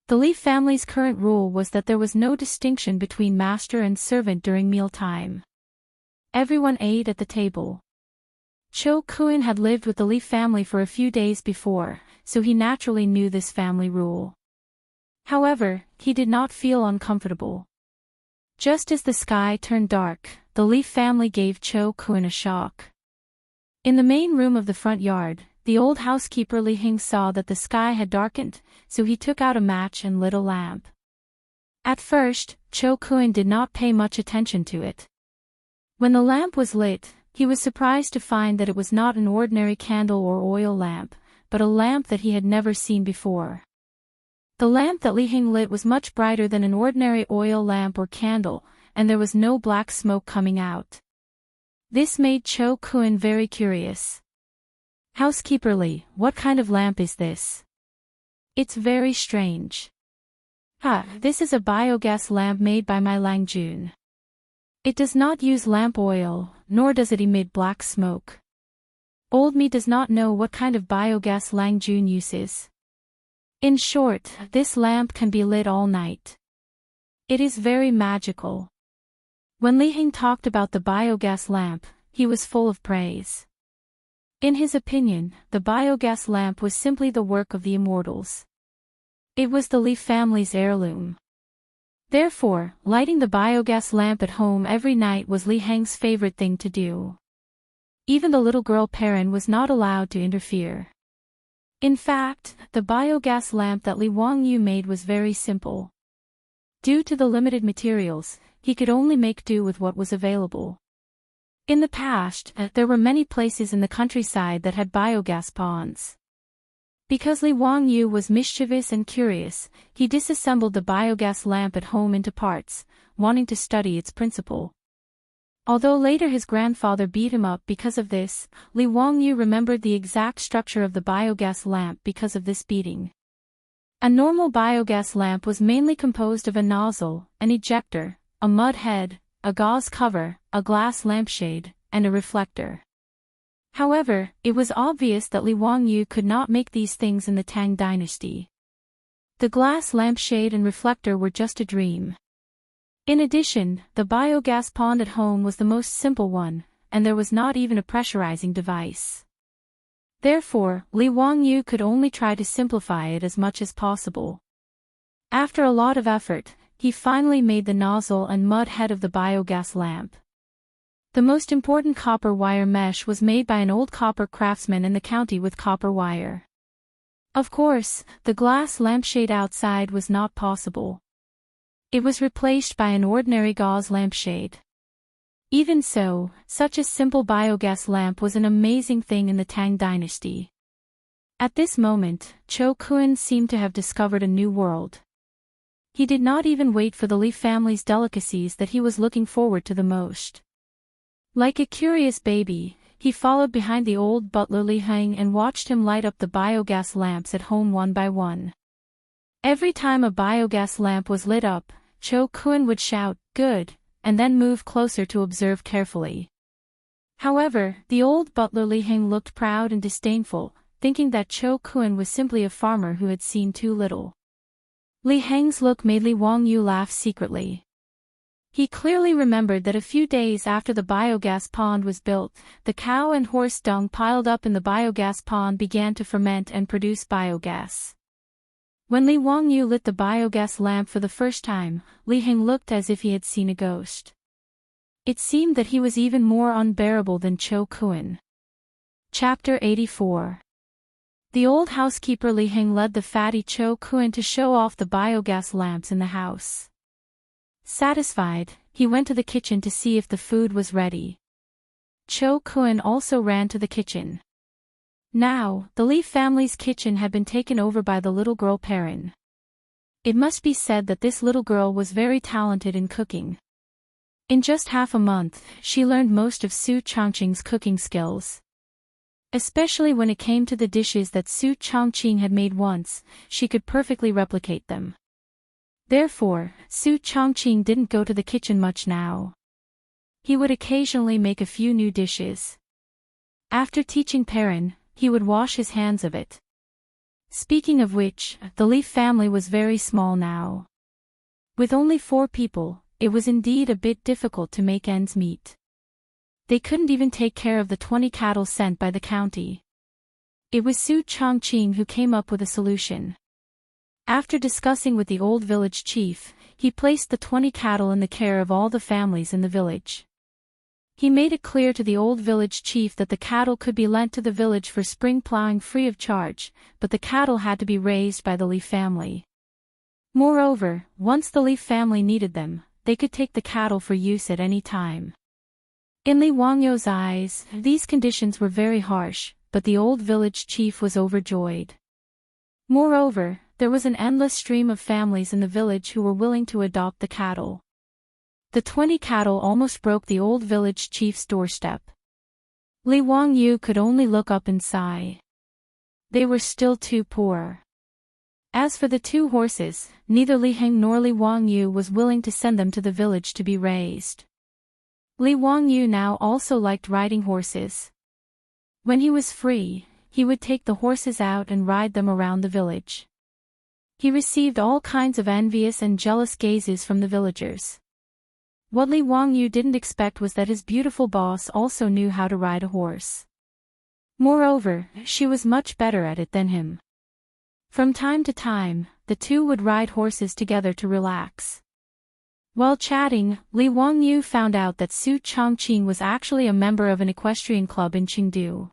The Li family's current rule was that there was no distinction between master and servant during mealtime. Everyone ate at the table. Cho Kun had lived with the Lee family for a few days before, so he naturally knew this family rule. However, he did not feel uncomfortable. Just as the sky turned dark, the Lee family gave Cho Kun a shock. In the main room of the front yard, the old housekeeper Lee Hing saw that the sky had darkened, so he took out a match and lit a lamp. At first, Cho Kun did not pay much attention to it. When the lamp was lit, he was surprised to find that it was not an ordinary candle or oil lamp, but a lamp that he had never seen before. The lamp that Lee Hing lit was much brighter than an ordinary oil lamp or candle, and there was no black smoke coming out. This made Cho Kun very curious. "Housekeeper Lee, what kind of lamp is this? It's very strange." This is a biogas lamp made by my Langjun. It does not use lamp oil, nor does it emit black smoke. Old me does not know what kind of biogas Langjun uses. In short, this lamp can be lit all night. It is very magical. When Lee Hing talked about the biogas lamp, he was full of praise. In his opinion, the biogas lamp was simply the work of the immortals. It was the Lee family's heirloom. Therefore, lighting the biogas lamp at home every night was Lee Heng's favorite thing to do. Even the little girl Perrin was not allowed to interfere. In fact, the biogas lamp that Lee Wang-yu made was very simple. Due to the limited materials, he could only make do with what was available. In the past, there were many places in the countryside that had biogas ponds. Because Lee Wang-yu was mischievous and curious, he disassembled the biogas lamp at home into parts, wanting to study its principle. Although later his grandfather beat him up because of this, Lee Wang-yu remembered the exact structure of the biogas lamp because of this beating. A normal biogas lamp was mainly composed of a nozzle, an ejector, a mud head, a gauze cover, a glass lampshade, and a reflector. However, it was obvious that Lee Wang-yu could not make these things in the Tang dynasty. The glass lampshade and reflector were just a dream. In addition, the biogas pond at home was the most simple one, and there was not even a pressurizing device. Therefore, Lee Wang-yu could only try to simplify it as much as possible. After a lot of effort, he finally made the nozzle and mud head of the biogas lamp. The most important copper wire mesh was made by an old copper craftsman in the county with copper wire. Of course, the glass lampshade outside was not possible. It was replaced by an ordinary gauze lampshade. Even so, such a simple biogas lamp was an amazing thing in the Tang dynasty. At this moment, Cho Kun seemed to have discovered a new world. He did not even wait for the Lee family's delicacies that he was looking forward to the most. Like a curious baby, he followed behind the old butler Lee Heng and watched him light up the biogas lamps at home one by one. Every time a biogas lamp was lit up, Cho Kun would shout, "Good," and then move closer to observe carefully. However, the old butler Lee Heng looked proud and disdainful, thinking that Cho Kun was simply a farmer who had seen too little. Lee Heng's look made Lee Wang-yu laugh secretly. He clearly remembered that a few days after the biogas pond was built, the cow and horse dung piled up in the biogas pond began to ferment and produce biogas. When Lee Wang-yu lit the biogas lamp for the first time, Lee Heng looked as if he had seen a ghost. It seemed that he was even more unbearable than Cho Kun. Chapter 84. The old housekeeper Lee Heng led the fatty Cho Kun to show off the biogas lamps in the house. Satisfied, he went to the kitchen to see if the food was ready. Cho Kun also ran to the kitchen. Now, the Lee family's kitchen had been taken over by the little girl Perrin. It must be said that this little girl was very talented in cooking. In just half a month, she learned most of Su Changqing's cooking skills. Especially when it came to the dishes that Su Changqing had made once, she could perfectly replicate them. Therefore, Su Changqing didn't go to the kitchen much now. He would occasionally make a few new dishes. After teaching Perrin, he would wash his hands of it. Speaking of which, the Lee family was very small now. With only 4 people, it was indeed a bit difficult to make ends meet. They couldn't even take care of the 20 cattle sent by the county. It was Su Changqing who came up with a solution. After discussing with the old village chief, he placed the 20 cattle in the care of all the families in the village. He made it clear to the old village chief that the cattle could be lent to the village for spring plowing free of charge, but the cattle had to be raised by the Li family. Moreover, once the Li family needed them, they could take the cattle for use at any time. In Li Wangyou's eyes, these conditions were very harsh, but the old village chief was overjoyed. Moreover, there was an endless stream of families in the village who were willing to adopt the cattle. The 20 cattle almost broke the old village chief's doorstep. Li Wangyu could only look up and sigh. They were still too poor. As for the 2 horses, neither Li Heng nor Li Wangyu was willing to send them to the village to be raised. Li Wangyu now also liked riding horses. When he was free, he would take the horses out and ride them around the village. He received all kinds of envious and jealous gazes from the villagers. What Li Wangyu didn't expect was that his beautiful boss also knew how to ride a horse. Moreover, she was much better at it than him. From time to time, the 2 would ride horses together to relax. While chatting, Li Wangyu found out that Su Changqing was actually a member of an equestrian club in Chengdu.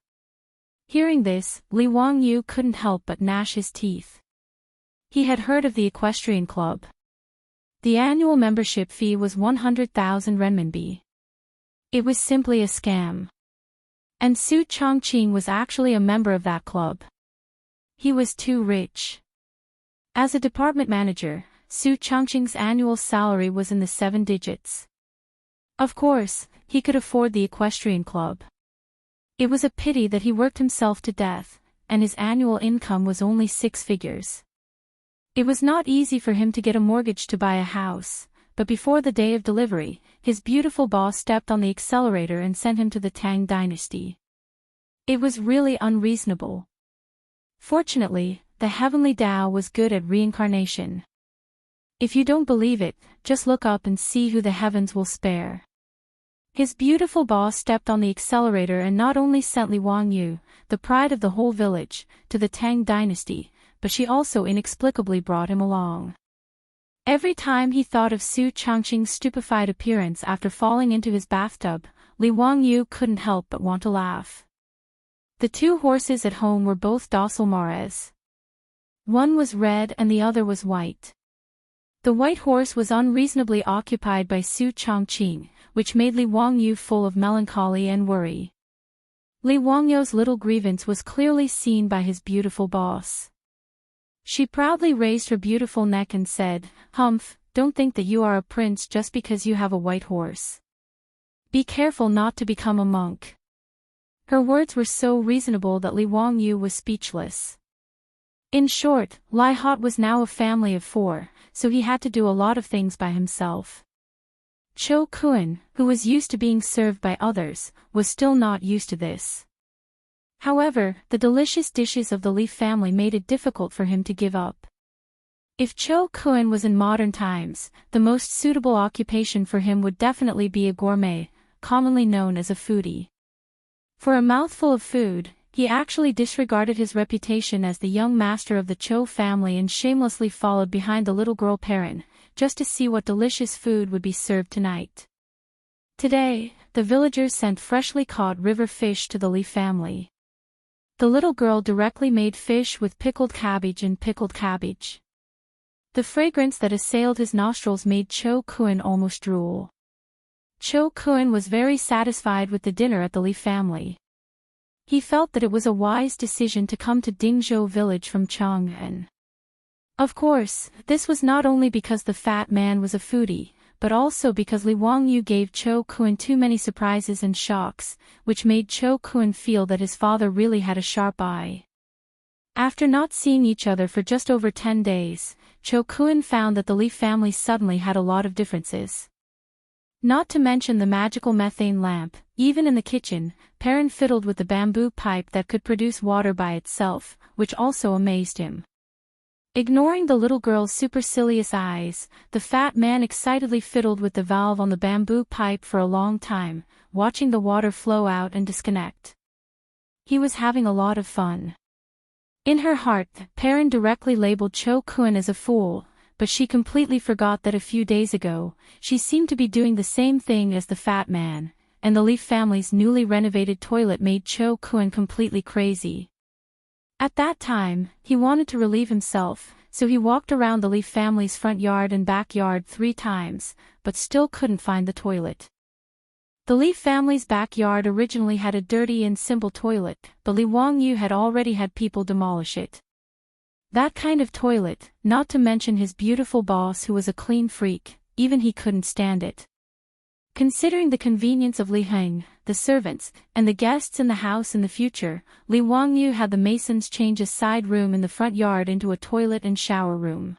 Hearing this, Li Wangyu couldn't help but gnash his teeth. He had heard of the equestrian club. The annual membership fee was 100,000 renminbi. It was simply a scam. And Su Changqing was actually a member of that club. He was too rich. As a department manager, Su Changqing's annual salary was in the 7 digits. Of course, he could afford the equestrian club. It was a pity that he worked himself to death, and his annual income was only 6 figures. It was not easy for him to get a mortgage to buy a house, but before the day of delivery, his beautiful boss stepped on the accelerator and sent him to the Tang dynasty. It was really unreasonable. Fortunately, the heavenly Tao was good at reincarnation. If you don't believe it, just look up and see who the heavens will spare. His beautiful boss stepped on the accelerator and not only sent Li Wangyu, the pride of the whole village, to the Tang dynasty, but she also inexplicably brought him along. Every time he thought of Su Changqing's stupefied appearance after falling into his bathtub, Li Wangyu couldn't help but want to laugh. The 2 horses at home were both docile mares. One was red and the other was white. The white horse was unreasonably occupied by Su Changqing, which made Li Wangyu full of melancholy and worry. Li Wangyou's little grievance was clearly seen by his beautiful boss. She proudly raised her beautiful neck and said, "Humph, don't think that you are a prince just because you have a white horse. Be careful not to become a monk." Her words were so reasonable that Li Wangyu was speechless. In short, Lai Hot was now a family of 4, so he had to do a lot of things by himself. Cho Kun, who was used to being served by others, was still not used to this. However, the delicious dishes of the Li family made it difficult for him to give up. If Cho Kun was in modern times, the most suitable occupation for him would definitely be a gourmet, commonly known as a foodie. For a mouthful of food, he actually disregarded his reputation as the young master of the Cho family and shamelessly followed behind the little girl Perrin, just to see what delicious food would be served tonight. Today, the villagers sent freshly caught river fish to the Li family. The little girl directly made fish with pickled cabbage and pickled cabbage. The fragrance that assailed his nostrils made Cho Kun almost drool. Cho Kun was very satisfied with the dinner at the Li family. He felt that it was a wise decision to come to Dingzhou village from Chang'an. Of course, this was not only because the fat man was a foodie, but also because Li Wangyu gave Cho Kun too many surprises and shocks, which made Cho Kun feel that his father really had a sharp eye. After not seeing each other for just over 10 days, Cho Kun found that the Li family suddenly had a lot of differences. Not to mention the magical methane lamp, even in the kitchen, Perrin fiddled with the bamboo pipe that could produce water by itself, which also amazed him. Ignoring the little girl's supercilious eyes, the fat man excitedly fiddled with the valve on the bamboo pipe for a long time, watching the water flow out and disconnect. He was having a lot of fun. In her heart, Perrin directly labeled Cho Kun as a fool, but she completely forgot that a few days ago, she seemed to be doing the same thing as the fat man, and the Leaf family's newly renovated toilet made Cho Kun completely crazy. At that time, he wanted to relieve himself, so he walked around the Leaf family's front yard and backyard 3 times, but still couldn't find the toilet. The Leaf family's backyard originally had a dirty and simple toilet, but Li Wangyu had already had people demolish it. That kind of toilet, not to mention his beautiful boss who was a clean freak, even he couldn't stand it. Considering the convenience of Li Heng, the servants, and the guests in the house in the future, Li Wangyu had the masons change a side room in the front yard into a toilet and shower room.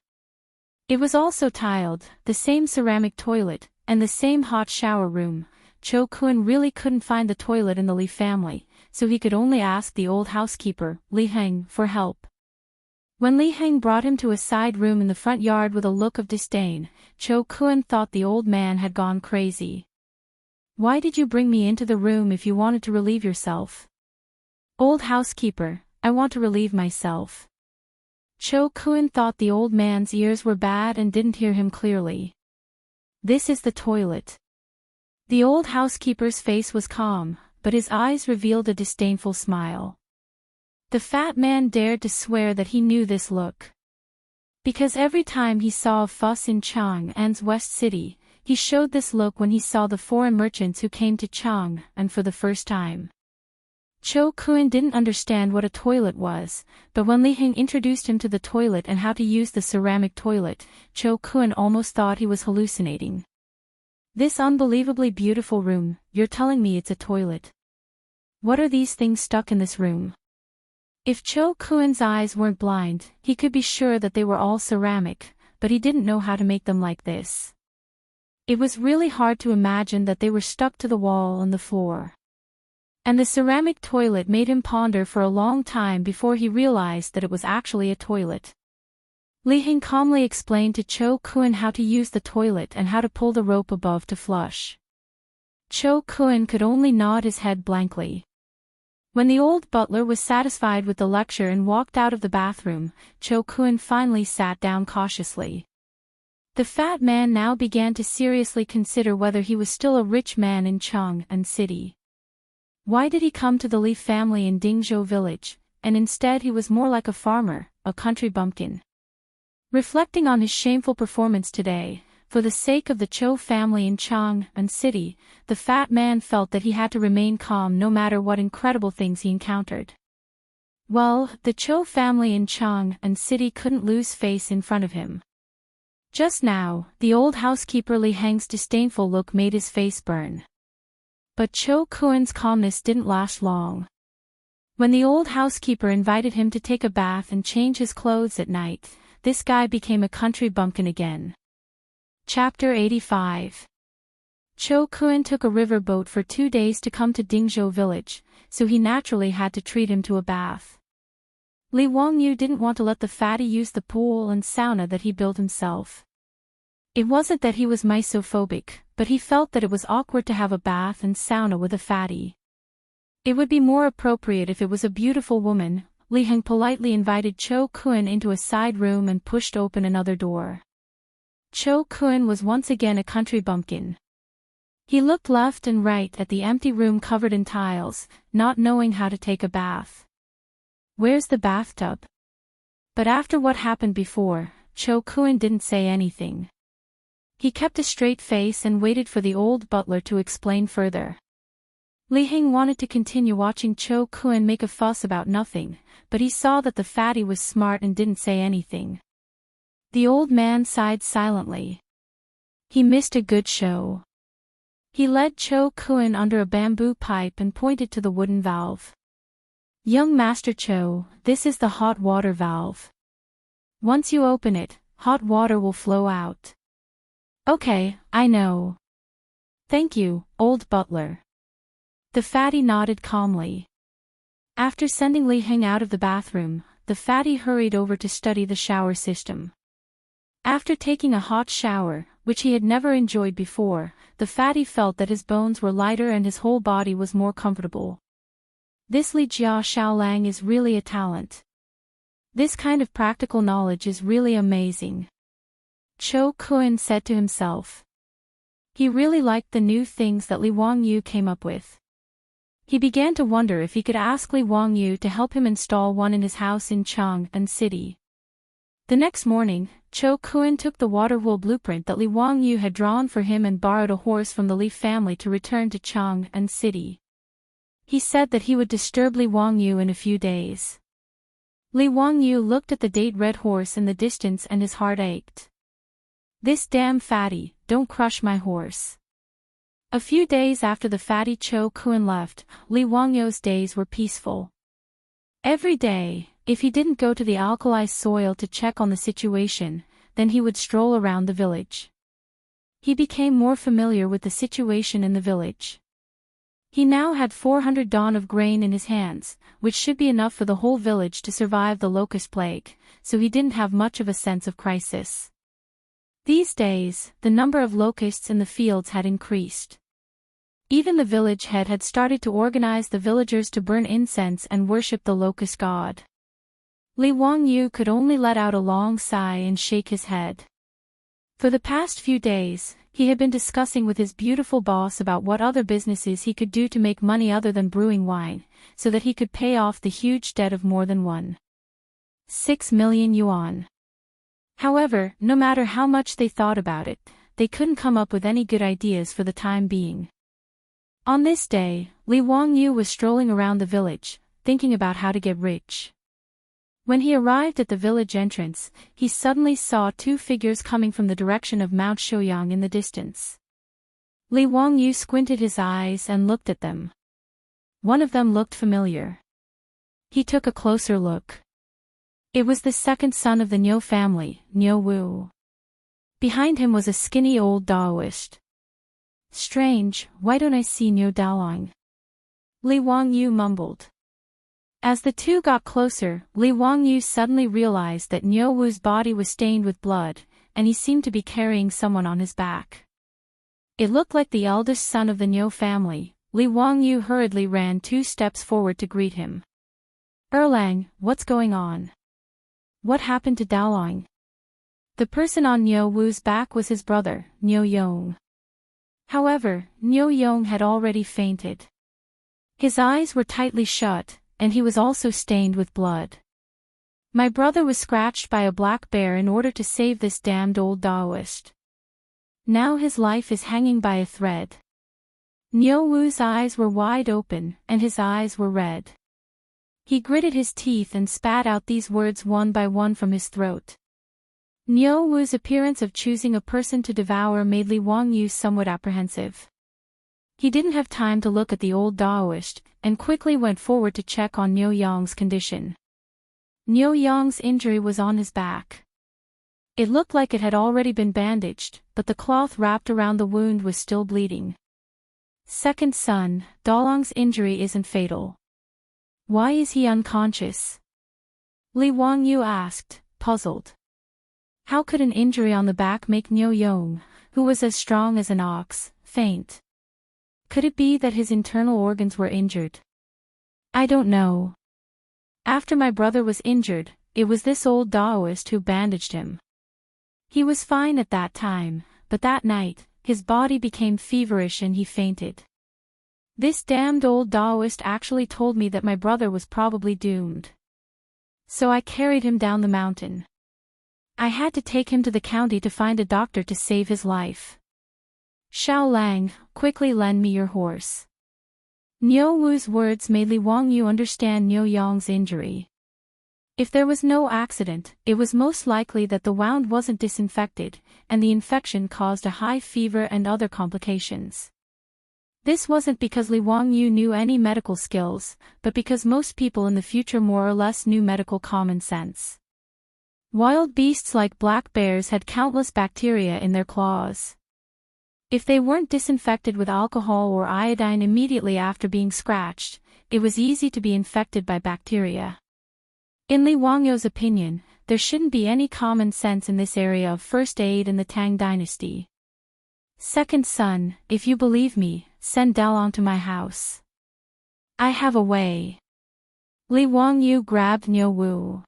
It was also tiled, the same ceramic toilet, and the same hot shower room. Cho Kun really couldn't find the toilet in the Li family, so he could only ask the old housekeeper, Li Heng, for help. When Li Heng brought him to a side room in the front yard with a look of disdain, Cho Kun thought the old man had gone crazy. "Why did you bring me into the room if you wanted to relieve yourself?" "Old housekeeper, I want to relieve myself." Cho Kun thought the old man's ears were bad and didn't hear him clearly. "This is the toilet." The old housekeeper's face was calm, but his eyes revealed a disdainful smile. The fat man dared to swear that he knew this look. Because every time he saw a fuss in Chang'an's West City, he showed this look when he saw the foreign merchants who came to Chang'an for the first time. Cho Kun didn't understand what a toilet was, but when Li Heng introduced him to the toilet and how to use the ceramic toilet, Cho Kun almost thought he was hallucinating. "This unbelievably beautiful room, you're telling me it's a toilet. What are these things stuck in this room?" If Cho Kun's eyes weren't blind, he could be sure that they were all ceramic, but he didn't know how to make them like this. It was really hard to imagine that they were stuck to the wall and the floor. And the ceramic toilet made him ponder for a long time before he realized that it was actually a toilet. Li Heng calmly explained to Cho Kun how to use the toilet and how to pull the rope above to flush. Cho Kun could only nod his head blankly. When the old butler was satisfied with the lecture and walked out of the bathroom, Cho Kun finally sat down cautiously. The fat man now began to seriously consider whether he was still a rich man in Chang'an City. Why did he come to the Li family in Dingzhou village, and instead he was more like a farmer, a country bumpkin? Reflecting on his shameful performance today, for the sake of the Cho family in Chang'an City, the fat man felt that he had to remain calm no matter what incredible things he encountered. Well, the Cho family in Chang'an City couldn't lose face in front of him. Just now, the old housekeeper Li Heng's disdainful look made his face burn. But Cho Kun's calmness didn't last long. When the old housekeeper invited him to take a bath and change his clothes at night, this guy became a country bumpkin again. Chapter 85. Cho Kun took a river boat for 2 days to come to Dingzhou village, so he naturally had to treat him to a bath. Li Wangyu didn't want to let the fatty use the pool and sauna that he built himself. It wasn't that he was misophobic, but he felt that it was awkward to have a bath and sauna with a fatty. It would be more appropriate if it was a beautiful woman. Li Heng politely invited Cho Kun into a side room and pushed open another door. Cho Kun was once again a country bumpkin. He looked left and right at the empty room covered in tiles, not knowing how to take a bath. "Where's the bathtub?" But after what happened before, Cho Kun didn't say anything. He kept a straight face and waited for the old butler to explain further. Li Heng wanted to continue watching Cho Kun make a fuss about nothing, but he saw that the fatty was smart and didn't say anything. The old man sighed silently. He missed a good show. He led Cho Kun under a bamboo pipe and pointed to the wooden valve. "Young Master Cho, this is the hot water valve. Once you open it, hot water will flow out." "Okay, I know. Thank you, old butler." The fatty nodded calmly. After sending Li Heng out of the bathroom, the fatty hurried over to study the shower system. After taking a hot shower, which he had never enjoyed before, the fatty felt that his bones were lighter and his whole body was more comfortable. This Li Jia Xiaolang is really a talent. This kind of practical knowledge is really amazing. Cho Kun said to himself. He really liked the new things that Li Wangyu came up with. He began to wonder if he could ask Li Wangyu to help him install one in his house in Chang'an City. The next morning, Cho Kun took the waterwool blueprint that Li Wangyu had drawn for him and borrowed a horse from the Li family to return to Chang'an City. He said that he would disturb Li Wangyu in a few days. Li Wangyu looked at the date red horse in the distance and his heart ached. This damn fatty, don't crush my horse. A few days after the fatty Cho Kun left, Li Wangyu's days were peaceful. Every day, if he didn't go to the alkali soil to check on the situation, then he would stroll around the village. He became more familiar with the situation in the village. He now had 400 dawn of grain in his hands, which should be enough for the whole village to survive the locust plague, so he didn't have much of a sense of crisis. These days, the number of locusts in the fields had increased. Even the village head had started to organize the villagers to burn incense and worship the locust god. Li Wangyu could only let out a long sigh and shake his head. For the past few days, he had been discussing with his beautiful boss about what other businesses he could do to make money other than brewing wine, so that he could pay off the huge debt of more than 1.6 million yuan. However, no matter how much they thought about it, they couldn't come up with any good ideas for the time being. On this day, Li Wangyu was strolling around the village, thinking about how to get rich. When he arrived at the village entrance, he suddenly saw two figures coming from the direction of Mount Shouyang in the distance. Li Wangyu squinted his eyes and looked at them. One of them looked familiar. He took a closer look. It was the second son of the Niu family, Niu Wu. Behind him was a skinny old Daoist. Strange, why don't I see Niu Daolang? Li Wangyu mumbled. As the two got closer, Li Wangyu suddenly realized that Niu Wu's body was stained with blood, and he seemed to be carrying someone on his back. It looked like the eldest son of the Niu family. Li Wangyu hurriedly ran 2 steps forward to greet him. Erlang, what's going on? What happened to Daolang? The person on Niu Wu's back was his brother, Niu Yong. However, Niu Yong had already fainted. His eyes were tightly shut, and he was also stained with blood. My brother was scratched by a black bear in order to save this damned old Daoist. Now his life is hanging by a thread. Niu Wu's eyes were wide open, and his eyes were red. He gritted his teeth and spat out these words one by one from his throat. Niu Wu's appearance of choosing a person to devour made Li Wangyu somewhat apprehensive. He didn't have time to look at the old Daoist, and quickly went forward to check on Niu Yong's condition. Niu Yong's injury was on his back. It looked like it had already been bandaged, but the cloth wrapped around the wound was still bleeding. Second son, Daolang's injury isn't fatal. Why is he unconscious? Li Wangyu asked, puzzled. How could an injury on the back make Niu Yong, who was as strong as an ox, faint? Could it be that his internal organs were injured? I don't know. After my brother was injured, it was this old Daoist who bandaged him. He was fine at that time, but that night, his body became feverish and he fainted. This damned old Daoist actually told me that my brother was probably doomed. So I carried him down the mountain. I had to take him to the county to find a doctor to save his life. Xiaolang, quickly lend me your horse. Niu Wu's words made Li Wangyu understand Niu Yong's injury. If there was no accident, it was most likely that the wound wasn't disinfected, and the infection caused a high fever and other complications. This wasn't because Li Wangyu knew any medical skills, but because most people in the future more or less knew medical common sense. Wild beasts like black bears had countless bacteria in their claws. If they weren't disinfected with alcohol or iodine immediately after being scratched, it was easy to be infected by bacteria. In Li Wangyou's opinion, there shouldn't be any common sense in this area of first aid in the Tang dynasty. Second son, if you believe me, send Dalong to my house. I have a way. Li Wangyou grabbed Niu Wu.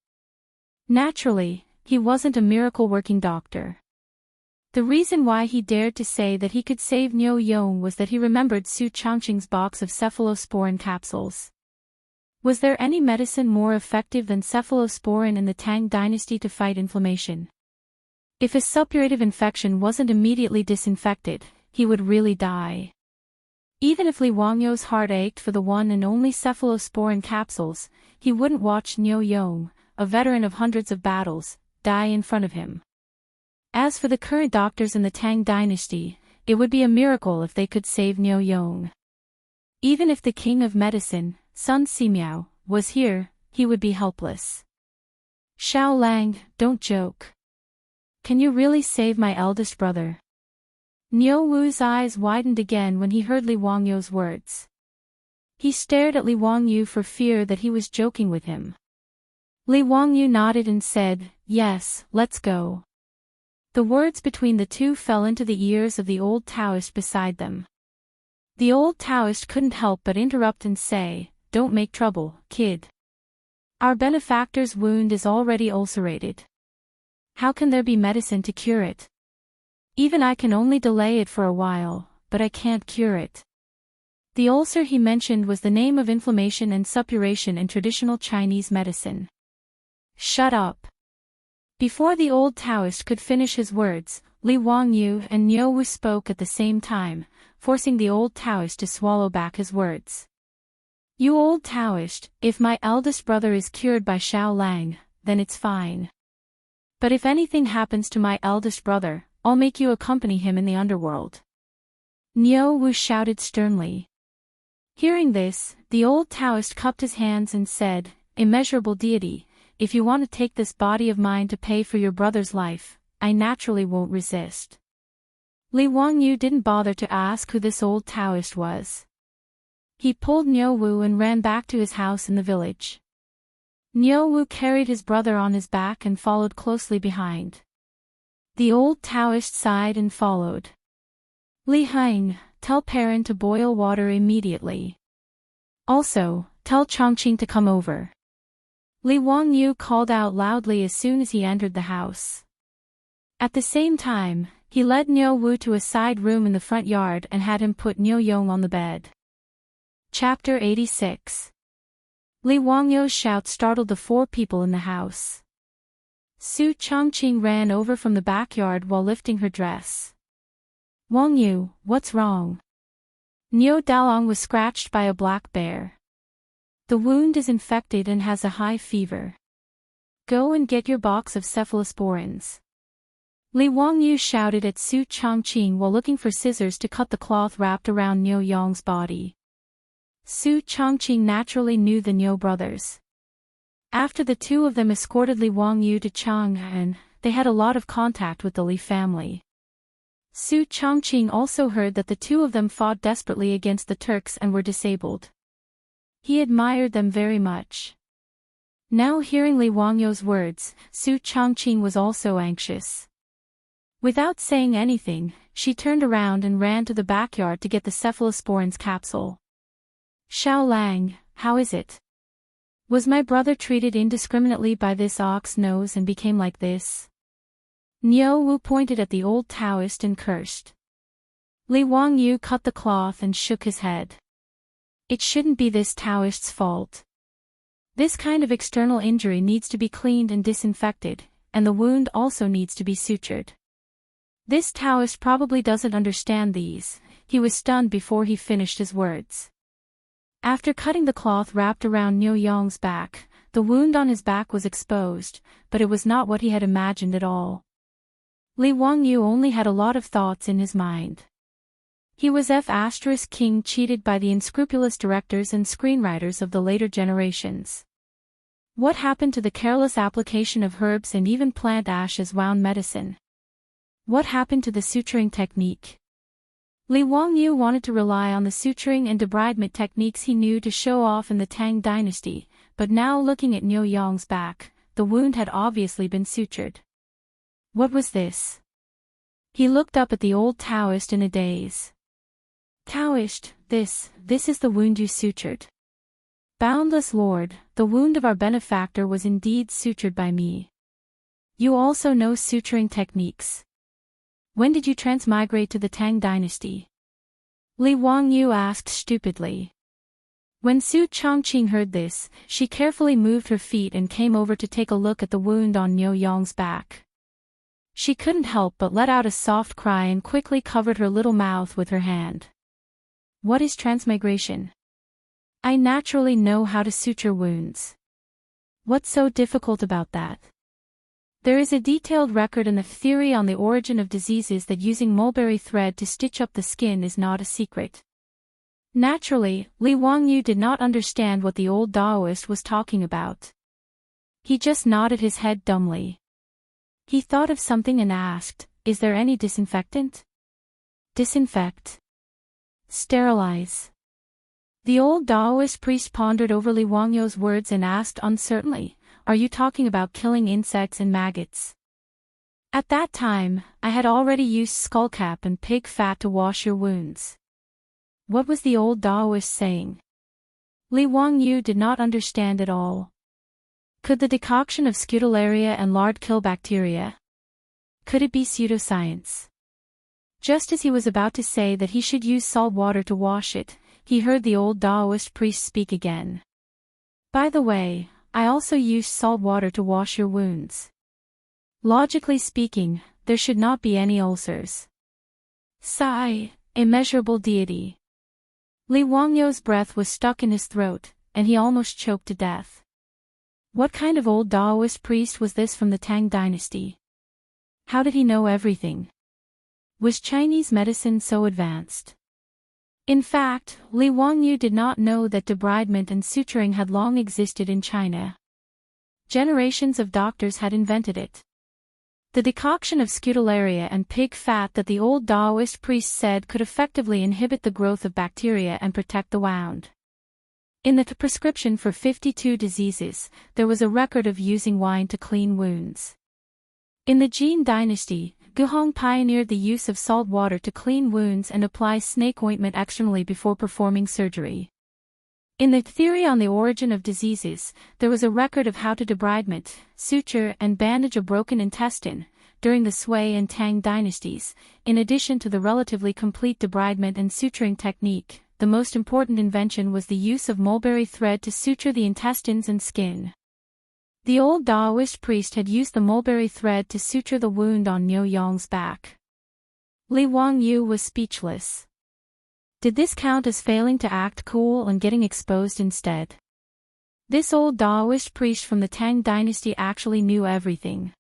Naturally, he wasn't a miracle-working doctor. The reason why he dared to say that he could save Niu Yong was that he remembered Su Changqing's box of cephalosporin capsules. Was there any medicine more effective than cephalosporin in the Tang dynasty to fight inflammation? If a suppurative infection wasn't immediately disinfected, he would really die. Even if Li Wangyou's heart ached for the one and only cephalosporin capsules, he wouldn't watch Niu Yong, a veteran of hundreds of battles, die in front of him. As for the current doctors in the Tang dynasty, it would be a miracle if they could save Niu Yong. Even if the king of medicine, Sun Simiao, was here, he would be helpless. Xiao Lang, don't joke. Can you really save my eldest brother? Niu Wu's eyes widened again when he heard Li Wangyou's words. He stared at Li Wangyou for fear that he was joking with him. Li Wangyou nodded and said, yes, let's go. The words between the two fell into the ears of the old Taoist beside them. The old Taoist couldn't help but interrupt and say, don't make trouble, kid. Our benefactor's wound is already ulcerated. How can there be medicine to cure it? Even I can only delay it for a while, but I can't cure it. The ulcer he mentioned was the name of inflammation and suppuration in traditional Chinese medicine. Shut up. Before the old Taoist could finish his words, Li Wangyou and Niu Wu spoke at the same time, forcing the old Taoist to swallow back his words. You old Taoist, if my eldest brother is cured by Xiao Lang, then it's fine. But if anything happens to my eldest brother, I'll make you accompany him in the underworld. Niu Wu shouted sternly. Hearing this, the old Taoist cupped his hands and said, immeasurable deity, if you want to take this body of mine to pay for your brother's life, I naturally won't resist. Li Wangyou didn't bother to ask who this old Taoist was. He pulled Niu Wu and ran back to his house in the village. Niu Wu carried his brother on his back and followed closely behind. The old Taoist sighed and followed. Li Heng, tell Perrin to boil water immediately. Also, tell Chongqing to come over. Li Wangyou called out loudly as soon as he entered the house. At the same time, he led Niu Wu to a side room in the front yard and had him put Niu Yong on the bed. Chapter 86. Li Wangyou's shout startled the four people in the house. Su Chongqing ran over from the backyard while lifting her dress. Wangyou, what's wrong? Niu Dalong was scratched by a black bear. The wound is infected and has a high fever. Go and get your box of cephalosporins. Li Wangyou shouted at Su Chongqing while looking for scissors to cut the cloth wrapped around Niu Yong's body. Su Chongqing naturally knew the Niu brothers. After the two of them escorted Li Wangyou to Chang'an, they had a lot of contact with the Li family. Su Chongqing also heard that the two of them fought desperately against the Turks and were disabled. He admired them very much. Now hearing Li Wangyou's words, Su Chongqing was also anxious. Without saying anything, she turned around and ran to the backyard to get the cephalosporins capsule. Xiao Lang, how is it? Was my brother treated indiscriminately by this ox nose and became like this? Niu Wu pointed at the old Taoist and cursed. Li Wangyou cut the cloth and shook his head. It shouldn't be this Taoist's fault. This kind of external injury needs to be cleaned and disinfected, and the wound also needs to be sutured. This Taoist probably doesn't understand these. He was stunned before he finished his words. After cutting the cloth wrapped around Niu Yong's back, the wound on his back was exposed, but it was not what he had imagined at all. Li Wangyou only had a lot of thoughts in his mind. He was King cheated by the unscrupulous directors and screenwriters of the later generations. What happened to the careless application of herbs and even plant ash as wound medicine? What happened to the suturing technique? Li Wangyou wanted to rely on the suturing and debridement techniques he knew to show off in the Tang dynasty, but now looking at Niu Yong's back, the wound had obviously been sutured. What was this? He looked up at the old Taoist in a daze. Taoist, this is the wound you sutured. Boundless Lord, the wound of our benefactor was indeed sutured by me. You also know suturing techniques. When did you transmigrate to the Tang dynasty? Li Wangyu asked stupidly. When Su Chongqing heard this, she carefully moved her feet and came over to take a look at the wound on Niu Yong's back. She couldn't help but let out a soft cry and quickly covered her little mouth with her hand. What is transmigration? I naturally know how to suture wounds. What's so difficult about that? There is a detailed record in the theory on the origin of diseases that using mulberry thread to stitch up the skin is not a secret. Naturally, Li Wangyu did not understand what the old Taoist was talking about. He just nodded his head dumbly. He thought of something and asked, "Is there any disinfectant?" Disinfect. Sterilize. The old Taoist priest pondered over Li Wangyu's words and asked uncertainly, "Are you talking about killing insects and maggots?" At that time, I had already used skullcap and pig fat to wash your wounds. What was the old Taoist saying? Li Wangyu did not understand at all. Could the decoction of Scutellaria and lard kill bacteria? Could it be pseudoscience? Just as he was about to say that he should use salt water to wash it, he heard the old Taoist priest speak again. By the way, I also used salt water to wash your wounds. Logically speaking, there should not be any ulcers. Sigh, immeasurable deity. Li Wangyu's breath was stuck in his throat, and he almost choked to death. What kind of old Taoist priest was this from the Tang dynasty? How did he know everything? Was Chinese medicine so advanced? In fact, Li Wangyu did not know that debridement and suturing had long existed in China. Generations of doctors had invented it. The decoction of Scutellaria and pig fat that the old Taoist priest said could effectively inhibit the growth of bacteria and protect the wound. In the prescription for 52 diseases, there was a record of using wine to clean wounds. In the Jin dynasty, Guhong pioneered the use of salt water to clean wounds and apply snake ointment externally before performing surgery. In the theory on the origin of diseases, there was a record of how to debridement, suture and bandage a broken intestine, during the Sui and Tang dynasties. In addition to the relatively complete debridement and suturing technique, the most important invention was the use of mulberry thread to suture the intestines and skin. The old Taoist priest had used the mulberry thread to suture the wound on Niu Yong's back. Li Wangyu was speechless. Did this count as failing to act cool and getting exposed instead? This old Taoist priest from the Tang dynasty actually knew everything.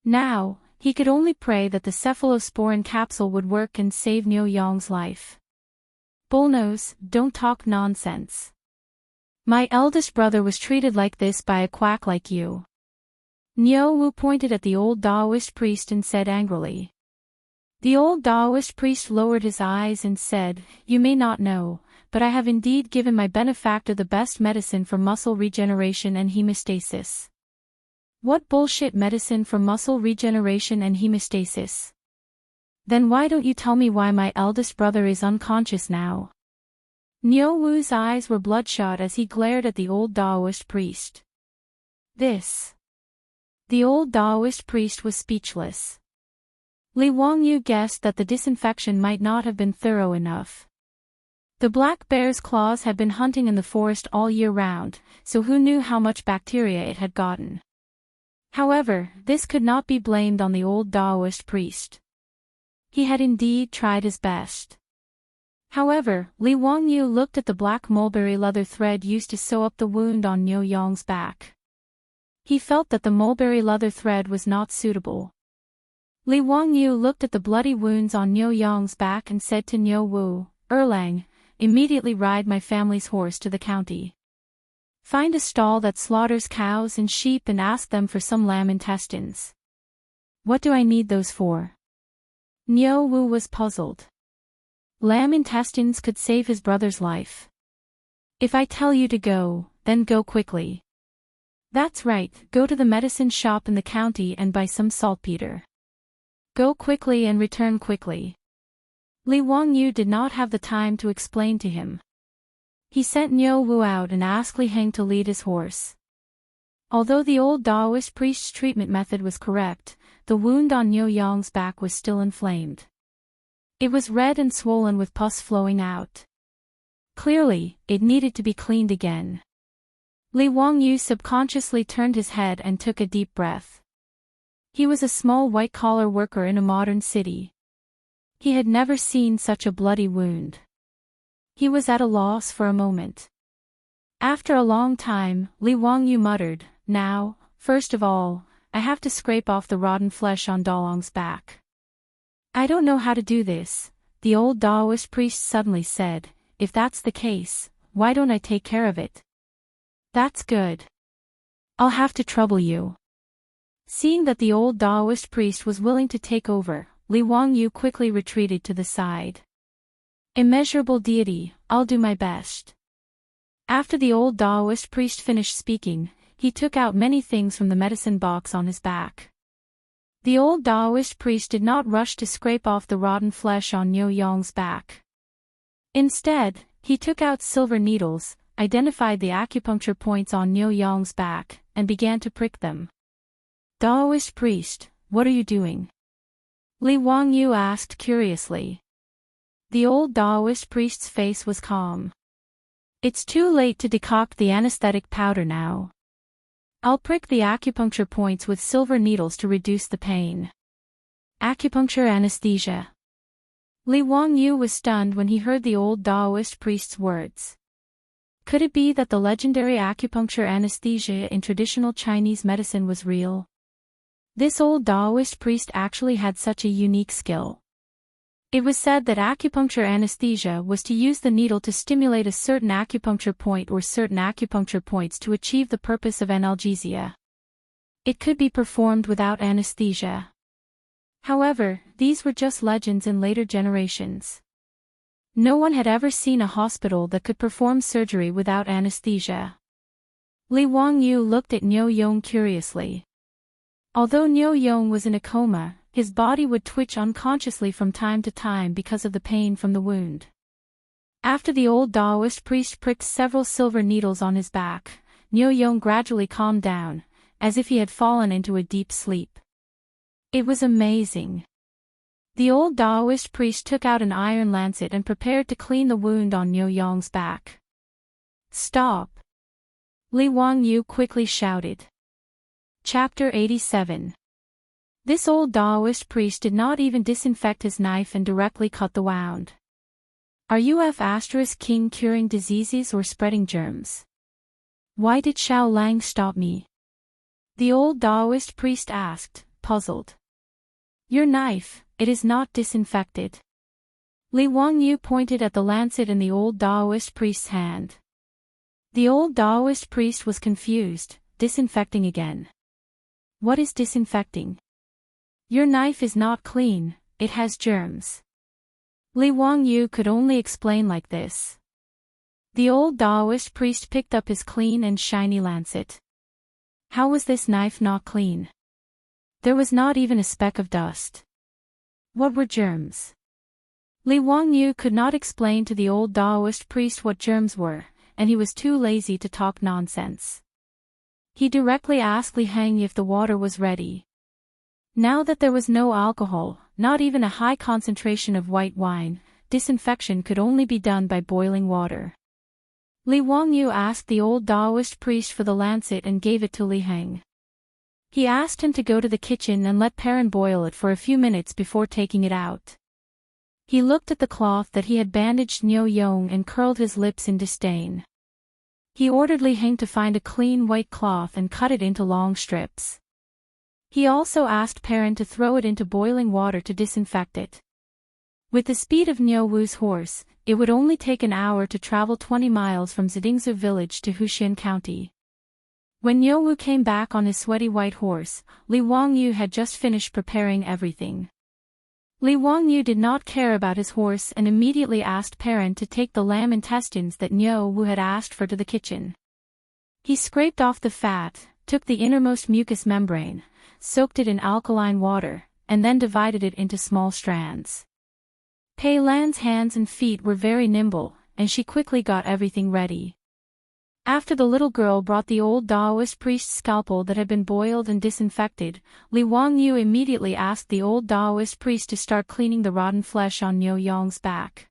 Now, he could only pray that the cephalosporin capsule would work and save Niu Yong's life. Bullnose, don't talk nonsense. My eldest brother was treated like this by a quack like you. Niu Wu pointed at the old Taoist priest and said angrily. The old Taoist priest lowered his eyes and said, "You may not know, but I have indeed given my benefactor the best medicine for muscle regeneration and hemostasis." What bullshit medicine for muscle regeneration and hemostasis? Then why don't you tell me why my eldest brother is unconscious now? Niu Wu's eyes were bloodshot as he glared at the old Taoist priest. This. The old Taoist priest was speechless. Li Wangyu guessed that the disinfection might not have been thorough enough. The black bear's claws had been hunting in the forest all year round, so who knew how much bacteria it had gotten. However, this could not be blamed on the old Taoist priest. He had indeed tried his best. However, Li Wangyu looked at the black mulberry leather thread used to sew up the wound on Niu Yong's back. He felt that the mulberry leather thread was not suitable. Li Wangyu looked at the bloody wounds on Niu Yong's back and said to Niu Wu, "Erlang, immediately ride my family's horse to the county. Find a stall that slaughters cows and sheep and ask them for some lamb intestines." "What do I need those for?" Niu Wu was puzzled. Lamb intestines could save his brother's life. "If I tell you to go, then go quickly. That's right, go to the medicine shop in the county and buy some saltpeter. Go quickly and return quickly. Li Wangyu did not have the time to explain to him. He sent Niu Wu out and asked Li Heng to lead his horse. Although the old Taoist priest's treatment method was correct, the wound on Niu Yong's back was still inflamed. It was red and swollen with pus flowing out. Clearly, it needed to be cleaned again. Li Wangyu subconsciously turned his head and took a deep breath. He was a small white-collar worker in a modern city. He had never seen such a bloody wound. He was at a loss for a moment. After a long time, Li Wangyu muttered, "Now, first of all, I have to scrape off the rotten flesh on Dalong's back." "I don't know how to do this," the old Taoist priest suddenly said. "If that's the case, why don't I take care of it?" "That's good. I'll have to trouble you." Seeing that the old Taoist priest was willing to take over, Li Wangyu quickly retreated to the side. "Immeasurable deity, I'll do my best." After the old Taoist priest finished speaking, he took out many things from the medicine box on his back. The old Taoist priest did not rush to scrape off the rotten flesh on Niu Yong's back. Instead, he took out silver needles, identified the acupuncture points on Niu Yong's back, and began to prick them. "Taoist priest, what are you doing?" Li Wangyu asked curiously. The old Taoist priest's face was calm. "It's too late to decoct the anesthetic powder now. I'll prick the acupuncture points with silver needles to reduce the pain." Acupuncture anesthesia. Li Wangyu was stunned when he heard the old Taoist priest's words. Could it be that the legendary acupuncture anesthesia in traditional Chinese medicine was real? This old Taoist priest actually had such a unique skill. It was said that acupuncture anesthesia was to use the needle to stimulate a certain acupuncture point or certain acupuncture points to achieve the purpose of analgesia. It could be performed without anesthesia. However, these were just legends in later generations. No one had ever seen a hospital that could perform surgery without anesthesia. Li Wangyu looked at Niu Yong curiously. Although Niu Yong was in a coma, his body would twitch unconsciously from time to time because of the pain from the wound. After the old Taoist priest pricked several silver needles on his back, Niu Yong gradually calmed down, as if he had fallen into a deep sleep. It was amazing. The old Taoist priest took out an iron lancet and prepared to clean the wound on Niu Yong's back. "Stop!" Li Wangyu quickly shouted. Chapter 87. This old Taoist priest did not even disinfect his knife and directly cut the wound. Are you King curing diseases or spreading germs? Why did Xiao Lang stop me? The old Taoist priest asked, puzzled. Your knife, it is not disinfected. Li Wangyu pointed at the lancet in the old Taoist priest's hand. The old Taoist priest was confused, disinfecting again. What is disinfecting? Your knife is not clean, it has germs. Li Wangyu could only explain like this. The old Taoist priest picked up his clean and shiny lancet. How was this knife not clean? There was not even a speck of dust. What were germs? Li Wangyu could not explain to the old Taoist priest what germs were, and he was too lazy to talk nonsense. He directly asked Li Heng if the water was ready. Now that there was no alcohol, not even a high concentration of white wine, disinfection could only be done by boiling water. Li Wangyu asked the old Taoist priest for the lancet and gave it to Li Heng. He asked him to go to the kitchen and let Perrin boil it for a few minutes before taking it out. He looked at the cloth that he had bandaged Niu Yong and curled his lips in disdain. He ordered Li Heng to find a clean white cloth and cut it into long strips. He also asked Perrin to throw it into boiling water to disinfect it. With the speed of Niu Wu's horse, it would only take an hour to travel 20 miles from Zidingzu village to Huxian County. When Niu Wu came back on his sweaty white horse, Li Wangyu had just finished preparing everything. Li Wangyu did not care about his horse and immediately asked Perrin to take the lamb intestines that Niu Wu had asked for to the kitchen. He scraped off the fat, took the innermost mucous membrane, soaked it in alkaline water, and then divided it into small strands. Pei Lan's hands and feet were very nimble, and she quickly got everything ready. After the little girl brought the old Taoist priest's scalpel that had been boiled and disinfected, Li Wangyu immediately asked the old Taoist priest to start cleaning the rotten flesh on Niu Yong's back.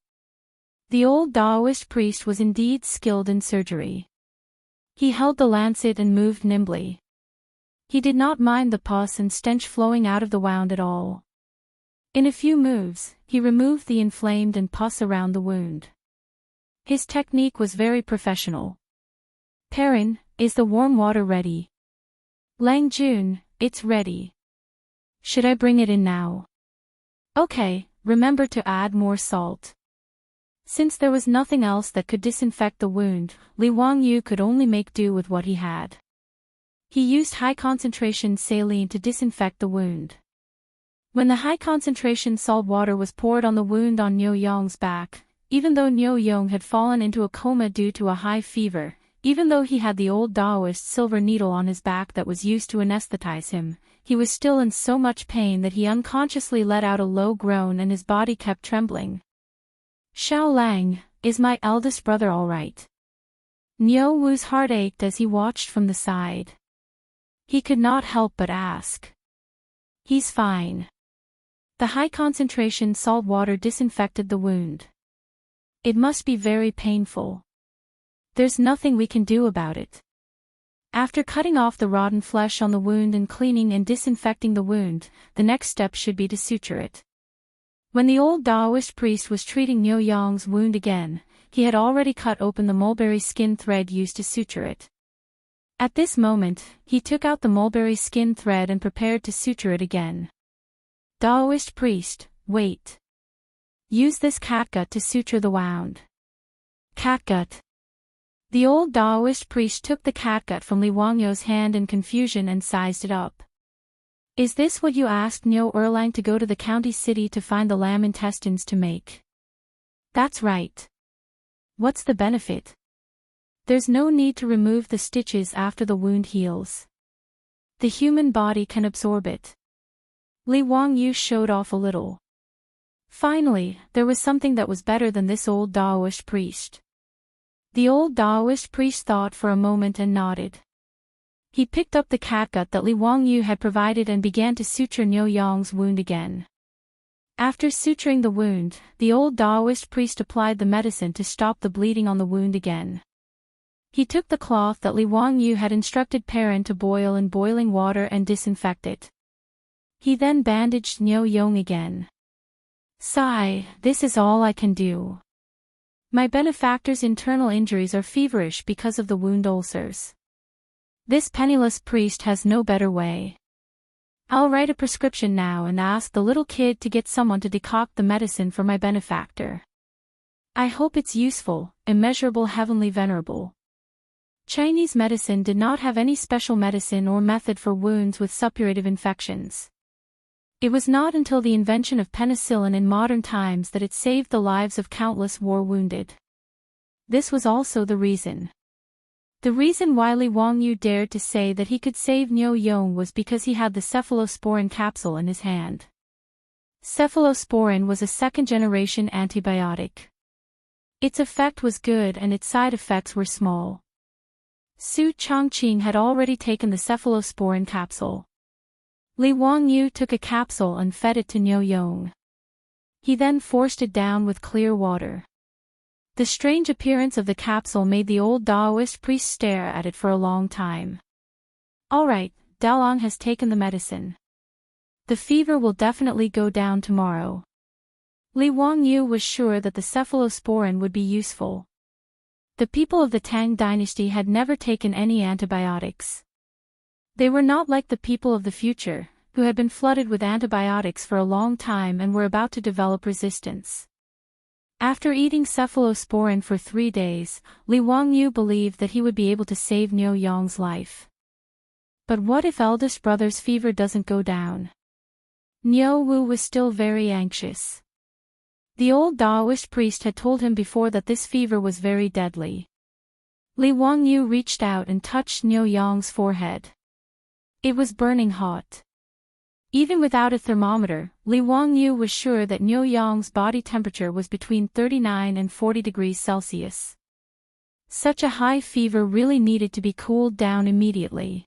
The old Taoist priest was indeed skilled in surgery. He held the lancet and moved nimbly. He did not mind the pus and stench flowing out of the wound at all. In a few moves, he removed the inflamed and pus around the wound. His technique was very professional. Perrin, is the warm water ready? Lang Jun, it's ready. Should I bring it in now? Okay, remember to add more salt. Since there was nothing else that could disinfect the wound, Li Wangyu could only make do with what he had. He used high-concentration saline to disinfect the wound. When the high-concentration salt water was poured on the wound on Niu Yong's back, even though Niu Yong had fallen into a coma due to a high fever, even though he had the old Taoist silver needle on his back that was used to anesthetize him, he was still in so much pain that he unconsciously let out a low groan and his body kept trembling. Xiao Lang, is my eldest brother all right? Niu Wu's heart ached as he watched from the side. He could not help but ask. He's fine. The high-concentration salt water disinfected the wound. It must be very painful. There's nothing we can do about it. After cutting off the rotten flesh on the wound and cleaning and disinfecting the wound, the next step should be to suture it. When the old Taoist priest was treating Niu Yong's wound again, he had already cut open the mulberry skin thread used to suture it. At this moment, he took out the mulberry skin thread and prepared to suture it again. Taoist priest, wait. Use this catgut to suture the wound. Catgut. The old Taoist priest took the catgut from Li Wangyu's hand in confusion and sized it up. Is this what you asked Niu Erlang to go to the county city to find the lamb intestines to make? That's right. What's the benefit? There's no need to remove the stitches after the wound heals. The human body can absorb it. Li Wangyu showed off a little. Finally, there was something that was better than this old Taoist priest. The old Taoist priest thought for a moment and nodded. He picked up the catgut that Li Wangyu had provided and began to suture Niu Yong's wound again. After suturing the wound, the old Taoist priest applied the medicine to stop the bleeding on the wound again. He took the cloth that Li Wangyu had instructed Perrin to boil in boiling water and disinfect it. He then bandaged Niu Yong again. Sigh, this is all I can do. My benefactor's internal injuries are feverish because of the wound ulcers. This penniless priest has no better way. I'll write a prescription now and ask the little kid to get someone to decoct the medicine for my benefactor. I hope it's useful, immeasurable heavenly venerable. Chinese medicine did not have any special medicine or method for wounds with suppurative infections. It was not until the invention of penicillin in modern times that it saved the lives of countless war-wounded. This was also the reason. The reason why Li Wangyu dared to say that he could save Niu Yong was because he had the cephalosporin capsule in his hand. Cephalosporin was a second-generation antibiotic. Its effect was good and its side effects were small. Su Chongqing had already taken the cephalosporin capsule. Li Wangyu took a capsule and fed it to Niu Yong. He then forced it down with clear water. The strange appearance of the capsule made the old Taoist priest stare at it for a long time. All right, Dalong has taken the medicine. The fever will definitely go down tomorrow. Li Wangyu was sure that the cephalosporin would be useful. The people of the Tang dynasty had never taken any antibiotics. They were not like the people of the future, who had been flooded with antibiotics for a long time and were about to develop resistance. After eating cephalosporin for 3 days, Li Wangyu believed that he would be able to save Niu Yong's life. But what if eldest brother's fever doesn't go down? Niu Wu was still very anxious. The old Taoist priest had told him before that this fever was very deadly. Li Wangyu reached out and touched Niu Yang's forehead. It was burning hot. Even without a thermometer, Li Wangyu was sure that Niu Yang's body temperature was between 39 and 40 degrees Celsius. Such a high fever really needed to be cooled down immediately.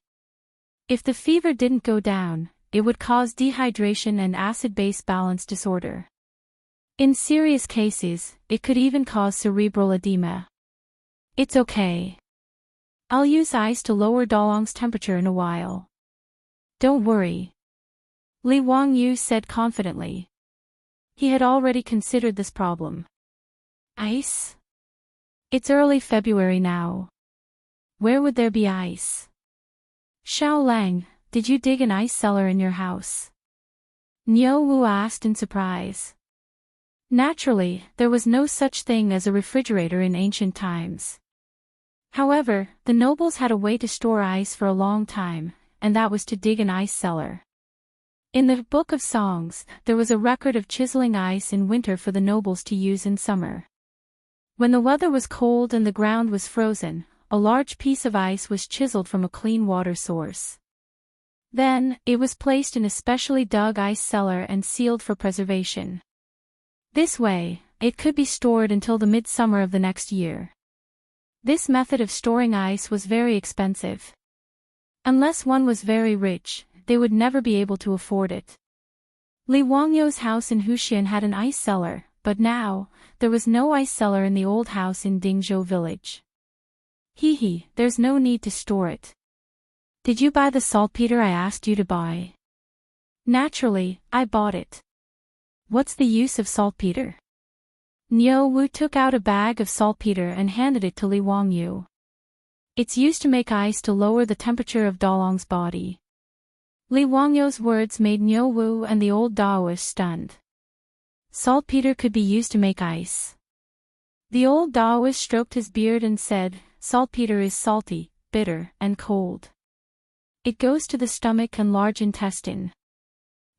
If the fever didn't go down, it would cause dehydration and acid-base balance disorder. In serious cases, it could even cause cerebral edema. It's okay. I'll use ice to lower Dalong's temperature in a while. Don't worry. Li Wangyu said confidently. He had already considered this problem. Ice? It's early February now. Where would there be ice? Xiao Lang, did you dig an ice cellar in your house? Niu Wu asked in surprise. Naturally, there was no such thing as a refrigerator in ancient times. However, the nobles had a way to store ice for a long time, and that was to dig an ice cellar. In the Book of Songs, there was a record of chiseling ice in winter for the nobles to use in summer. When the weather was cold and the ground was frozen, a large piece of ice was chiseled from a clean water source. Then, it was placed in a specially dug ice cellar and sealed for preservation. This way, it could be stored until the midsummer of the next year. This method of storing ice was very expensive. Unless one was very rich, they would never be able to afford it. Li Wangyu's house in Huxian had an ice cellar, but now, there was no ice cellar in the old house in Dingzhou village. There's no need to store it. Did you buy the saltpeter I asked you to buy? Naturally, I bought it. What's the use of saltpeter? Niu Wu took out a bag of saltpeter and handed it to Li Wangyu. It's used to make ice to lower the temperature of Dalong's body. Li Wangyu's words made Niu Wu and the old Daoist stunned. Saltpeter could be used to make ice. The old Daoist stroked his beard and said, saltpeter is salty, bitter, and cold. It goes to the stomach and large intestine.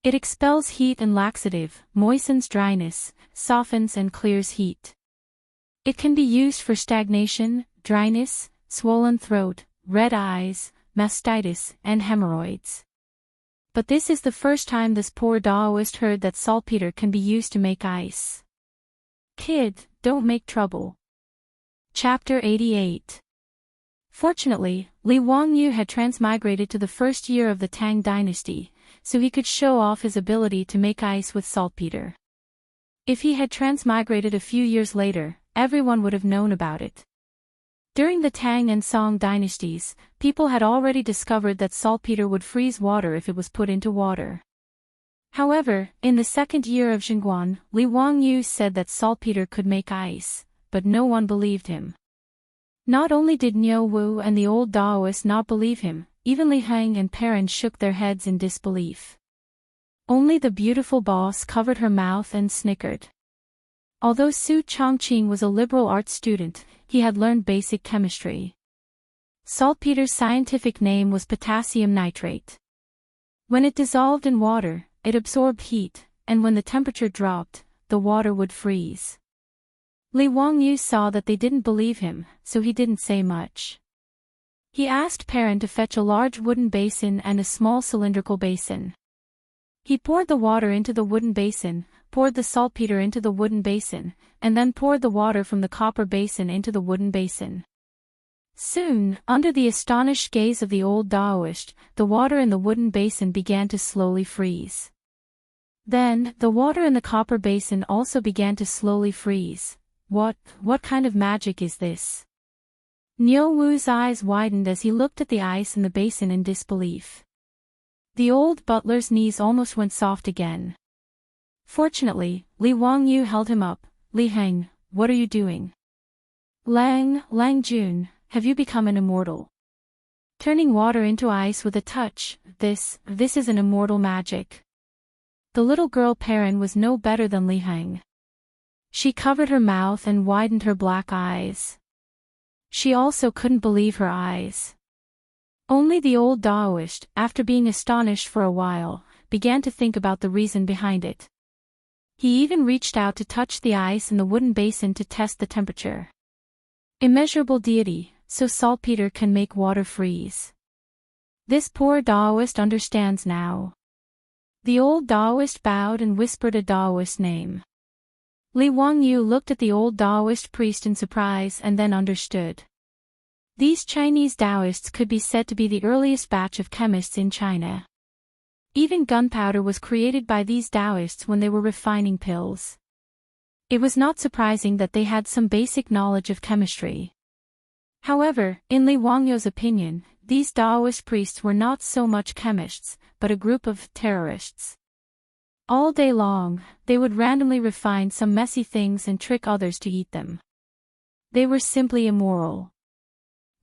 It expels heat and laxative, moistens dryness, softens and clears heat. It can be used for stagnation, dryness, swollen throat, red eyes, mastitis, and hemorrhoids. But this is the first time this poor Daoist heard that saltpeter can be used to make ice. Kid, don't make trouble. Chapter 88. Fortunately, Li Wangyu had transmigrated to the first year of the Tang dynasty, so he could show off his ability to make ice with saltpeter. If he had transmigrated a few years later, everyone would have known about it. During the Tang and Song dynasties, people had already discovered that saltpeter would freeze water if it was put into water. However, in the second year of Chang'an, Li Wangyu said that saltpeter could make ice, but no one believed him. Not only did Niu Wu and the old Daoist not believe him, even Li Heng and Perrin shook their heads in disbelief. Only the beautiful boss covered her mouth and snickered. Although Su Chongqing was a liberal arts student, he had learned basic chemistry. Saltpeter's scientific name was potassium nitrate. When it dissolved in water, it absorbed heat, and when the temperature dropped, the water would freeze. Li Wangyu saw that they didn't believe him, so he didn't say much. He asked Perrin to fetch a large wooden basin and a small cylindrical basin. He poured the water into the wooden basin, poured the saltpeter into the wooden basin, and then poured the water from the copper basin into the wooden basin. Soon, under the astonished gaze of the old Daoist, the water in the wooden basin began to slowly freeze. Then, the water in the copper basin also began to slowly freeze. What kind of magic is this? Niu Wu's eyes widened as he looked at the ice in the basin in disbelief. The old butler's knees almost went soft again. Fortunately, Li Wangyu held him up. Li Heng, what are you doing? Lang Jun, have you become an immortal? Turning water into ice with a touch, this is an immortal magic. The little girl Perrin was no better than Li Heng. She covered her mouth and widened her black eyes. She also couldn't believe her eyes. Only the old Daoist, after being astonished for a while, began to think about the reason behind it. He even reached out to touch the ice in the wooden basin to test the temperature. Immeasurable deity, so saltpeter can make water freeze. This poor Taoist understands now. The old Taoist bowed and whispered a Taoist name. Li Wangyu looked at the old Taoist priest in surprise and then understood. These Chinese Taoists could be said to be the earliest batch of chemists in China. Even gunpowder was created by these Taoists when they were refining pills. It was not surprising that they had some basic knowledge of chemistry. However, in Li Wangyu's opinion, these Taoist priests were not so much chemists, but a group of terrorists. All day long, they would randomly refine some messy things and trick others to eat them. They were simply immoral.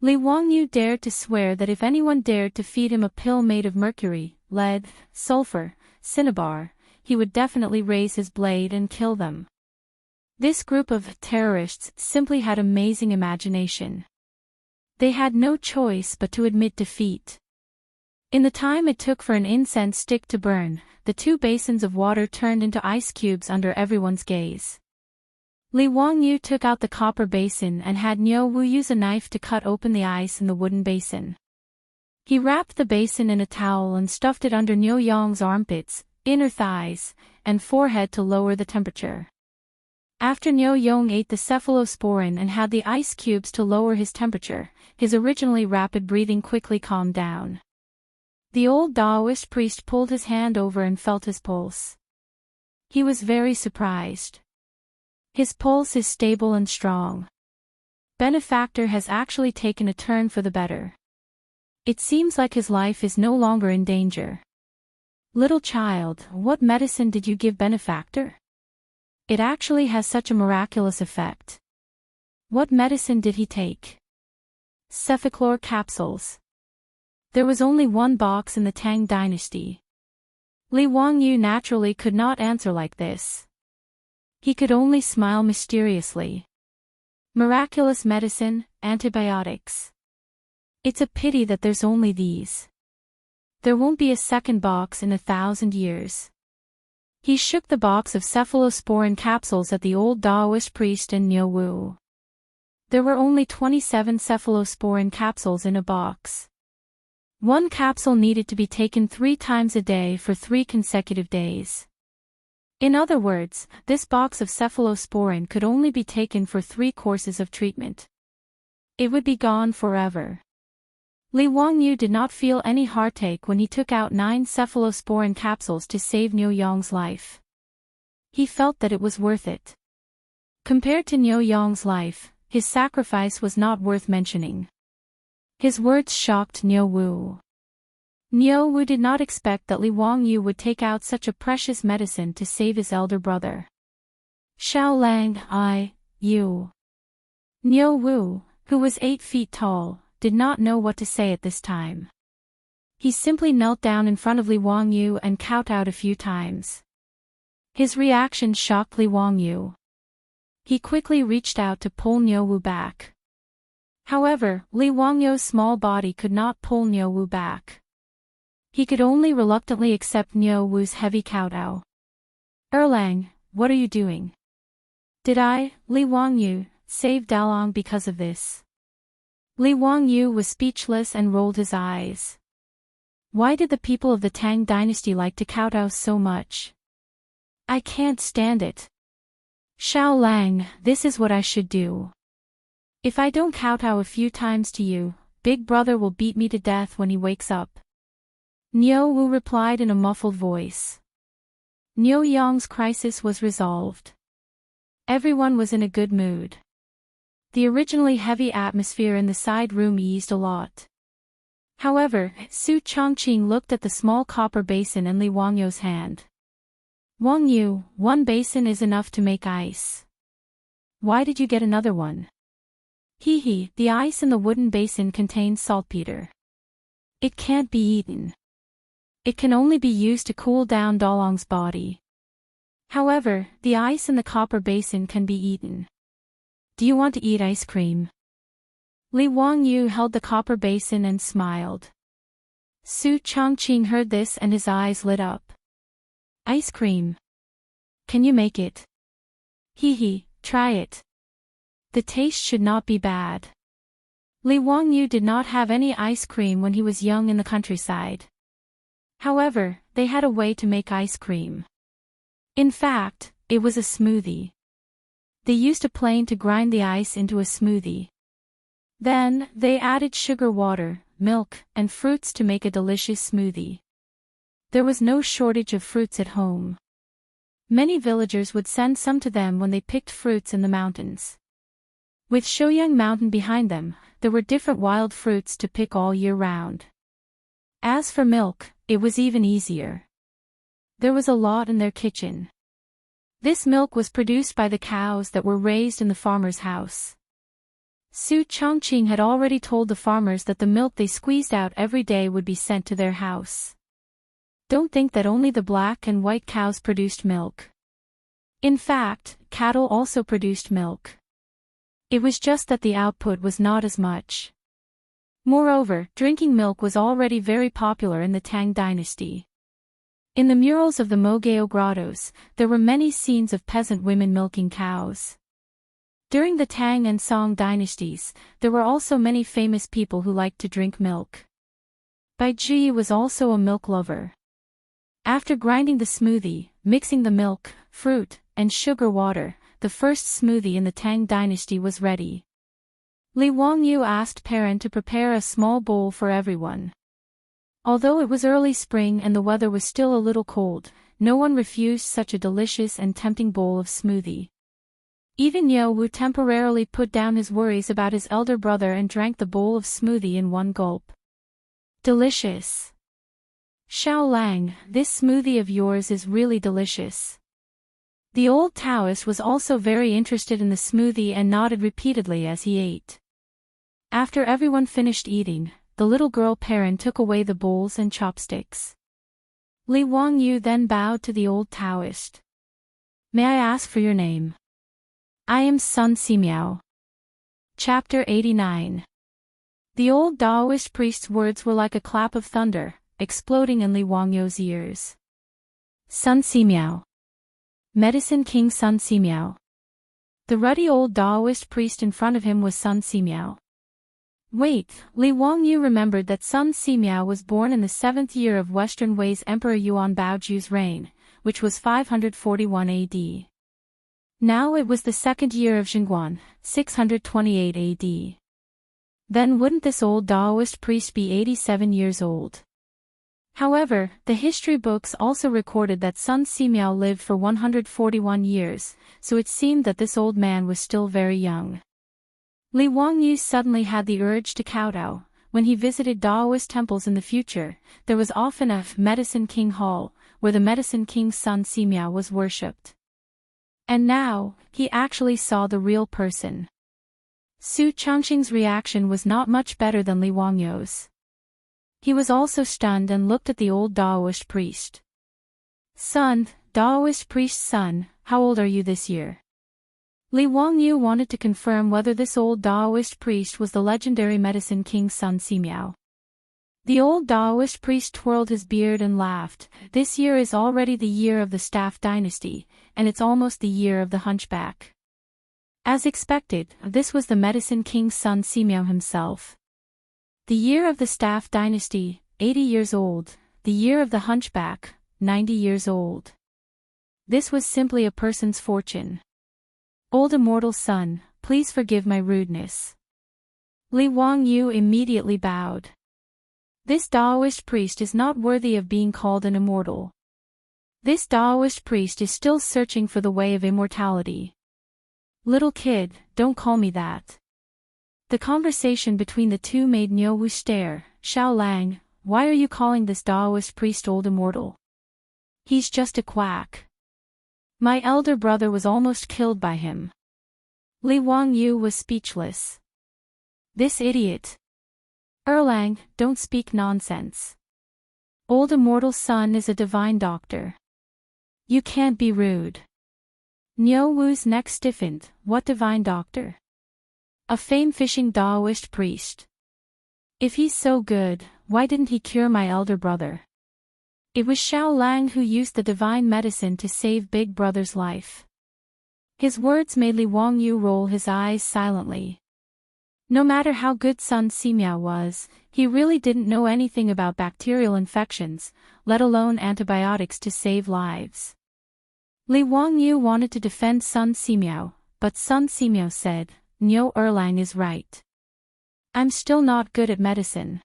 Li Wangyu dared to swear that if anyone dared to feed him a pill made of mercury, lead, sulfur, cinnabar, he would definitely raise his blade and kill them. This group of terrorists simply had amazing imagination. They had no choice but to admit defeat. In the time it took for an incense stick to burn, the 2 basins of water turned into ice cubes under everyone's gaze. Li Wangyu took out the copper basin and had Niu Wu use a knife to cut open the ice in the wooden basin. He wrapped the basin in a towel and stuffed it under Niu Yang's armpits, inner thighs, and forehead to lower the temperature. After Niu Yong ate the cephalosporin and had the ice cubes to lower his temperature, his originally rapid breathing quickly calmed down. The old Taoist priest pulled his hand over and felt his pulse. He was very surprised. His pulse is stable and strong. Benefactor has actually taken a turn for the better. It seems like his life is no longer in danger. Little child, what medicine did you give Benefactor? It actually has such a miraculous effect. What medicine did he take? Cephachlor capsules. There was only one box in the Tang dynasty. Li Wangyu naturally could not answer like this. He could only smile mysteriously. Miraculous medicine, antibiotics. It's a pity that there's only these. There won't be a second box in 1,000 years. He shook the box of cephalosporin capsules at the old Taoist priest and Niu Wu. There were only 27 cephalosporin capsules in a box. One capsule needed to be taken 3 times a day for 3 consecutive days. In other words, this box of cephalosporin could only be taken for 3 courses of treatment. It would be gone forever. Li Wangyu did not feel any heartache when he took out 9 cephalosporin capsules to save Niu Yang's life. He felt that it was worth it. Compared to Niu Yang's life, his sacrifice was not worth mentioning. His words shocked Niu Wu. Niu Wu did not expect that Li Wangyu would take out such a precious medicine to save his elder brother. Xiao Lang, you. Niu Wu, who was 8 feet tall, did not know what to say at this time. He simply knelt down in front of Li Wangyu and kowtowed a few times. His reaction shocked Li Wangyu. He quickly reached out to pull Niu Wu back. However, Li Wangyu's small body could not pull Niu Wu back. He could only reluctantly accept Niu Wu's heavy kowtow. Erlang, what are you doing? Did I, Li Wangyu, save Dalong because of this? Li Wangyu was speechless and rolled his eyes. Why did the people of the Tang dynasty like to kowtow so much? I can't stand it. Xiao Lang, this is what I should do. If I don't kowtow a few times to you, Big Brother will beat me to death when he wakes up. Niu Wu replied in a muffled voice. Niu Yang's crisis was resolved. Everyone was in a good mood. The originally heavy atmosphere in the side room eased a lot. However, Su Chongqing looked at the small copper basin in Li Wangyu's hand. Wangyu, 1 basin is enough to make ice. Why did you get another one? Hee, the ice in the wooden basin contains saltpeter. It can't be eaten. It can only be used to cool down Dalong's body. However, the ice in the copper basin can be eaten. Do you want to eat ice cream? Li Wangyu held the copper basin and smiled. Su Chongqing heard this and his eyes lit up. Ice cream. Can you make it? Hee, try it. The taste should not be bad. Li Wangyu did not have any ice cream when he was young in the countryside. However, they had a way to make ice cream. In fact, it was a smoothie. They used a plane to grind the ice into a smoothie. Then, they added sugar, water, milk, and fruits to make a delicious smoothie. There was no shortage of fruits at home. Many villagers would send some to them when they picked fruits in the mountains. With Shouyang Mountain behind them, there were different wild fruits to pick all year round. As for milk, it was even easier. There was a lot in their kitchen. This milk was produced by the cows that were raised in the farmer's house. Su Chongqing had already told the farmers that the milk they squeezed out every day would be sent to their house. Don't think that only the black and white cows produced milk. In fact, cattle also produced milk. It was just that the output was not as much. Moreover, drinking milk was already very popular in the Tang dynasty. In the murals of the Mogao grottos, there were many scenes of peasant women milking cows. During the Tang and Song dynasties, there were also many famous people who liked to drink milk. Bai Ji was also a milk lover. After grinding the smoothie, mixing the milk, fruit, and sugar water, the first smoothie in the Tang dynasty was ready. Li Wangyu asked Perrin to prepare a small bowl for everyone. Although it was early spring and the weather was still a little cold, no one refused such a delicious and tempting bowl of smoothie. Even Yo Wu temporarily put down his worries about his elder brother and drank the bowl of smoothie in one gulp. Delicious. Xiao Lang, this smoothie of yours is really delicious. The old Taoist was also very interested in the smoothie and nodded repeatedly as he ate. After everyone finished eating, the little girl Perrin took away the bowls and chopsticks. Li Wangyu then bowed to the old Taoist. May I ask for your name? I am Sun Simiao. Chapter 89. The old Taoist priest's words were like a clap of thunder, exploding in Li Wangyu's ears. Sun Simiao. Medicine King Sun Simiao. The ruddy old Taoist priest in front of him was Sun Simiao. Wait, Li Wangyu remembered that Sun Simiao was born in the 7th year of Western Wei's Emperor Yuan Baoju's reign, which was 541 AD. Now it was the 2nd year of Chang'an, 628 AD. Then wouldn't this old Taoist priest be 87 years old? However, the history books also recorded that Sun Simiao lived for 141 years, so it seemed that this old man was still very young. Li Wangyu suddenly had the urge to kowtow. When he visited Taoist temples in the future, there was often a Medicine King Hall, where the Medicine King Sun Simiao was worshipped. And now, he actually saw the real person. Su Chongqing's reaction was not much better than Li Wangyu's. He was also stunned and looked at the old Taoist priest. Son, Taoist priest's son, how old are you this year? Li Wangyu wanted to confirm whether this old Taoist priest was the legendary Medicine King Sun Simiao. The old Taoist priest twirled his beard and laughed. This year is already the year of the Staff dynasty, and it's almost the year of the hunchback. As expected, this was the Medicine King Sun Simiao himself. The year of the Staff dynasty, 80 years old, the year of the hunchback, 90 years old. This was simply a person's fortune. Old immortal son, please forgive my rudeness. Li Wangyu immediately bowed. This Taoist priest is not worthy of being called an immortal. This Taoist priest is still searching for the way of immortality. Little kid, don't call me that. The conversation between the two made Niu Wu stare. Xiao Lang, why are you calling this Taoist priest old immortal? He's just a quack. My elder brother was almost killed by him. Li Wangyu was speechless. This idiot. Erlang, don't speak nonsense. Old immortal son is a divine doctor. You can't be rude. Niu Wu's neck stiffened. What divine doctor? A fame-fishing Taoist priest. If he's so good, why didn't he cure my elder brother? It was Xiao Lang who used the divine medicine to save Big Brother's life. His words made Li Wangyu roll his eyes silently. No matter how good Sun Simiao was, he really didn't know anything about bacterial infections, let alone antibiotics to save lives. Li Wangyu wanted to defend Sun Simiao, but Sun Simiao said, "Niu Erlang is right. I'm still not good at medicine."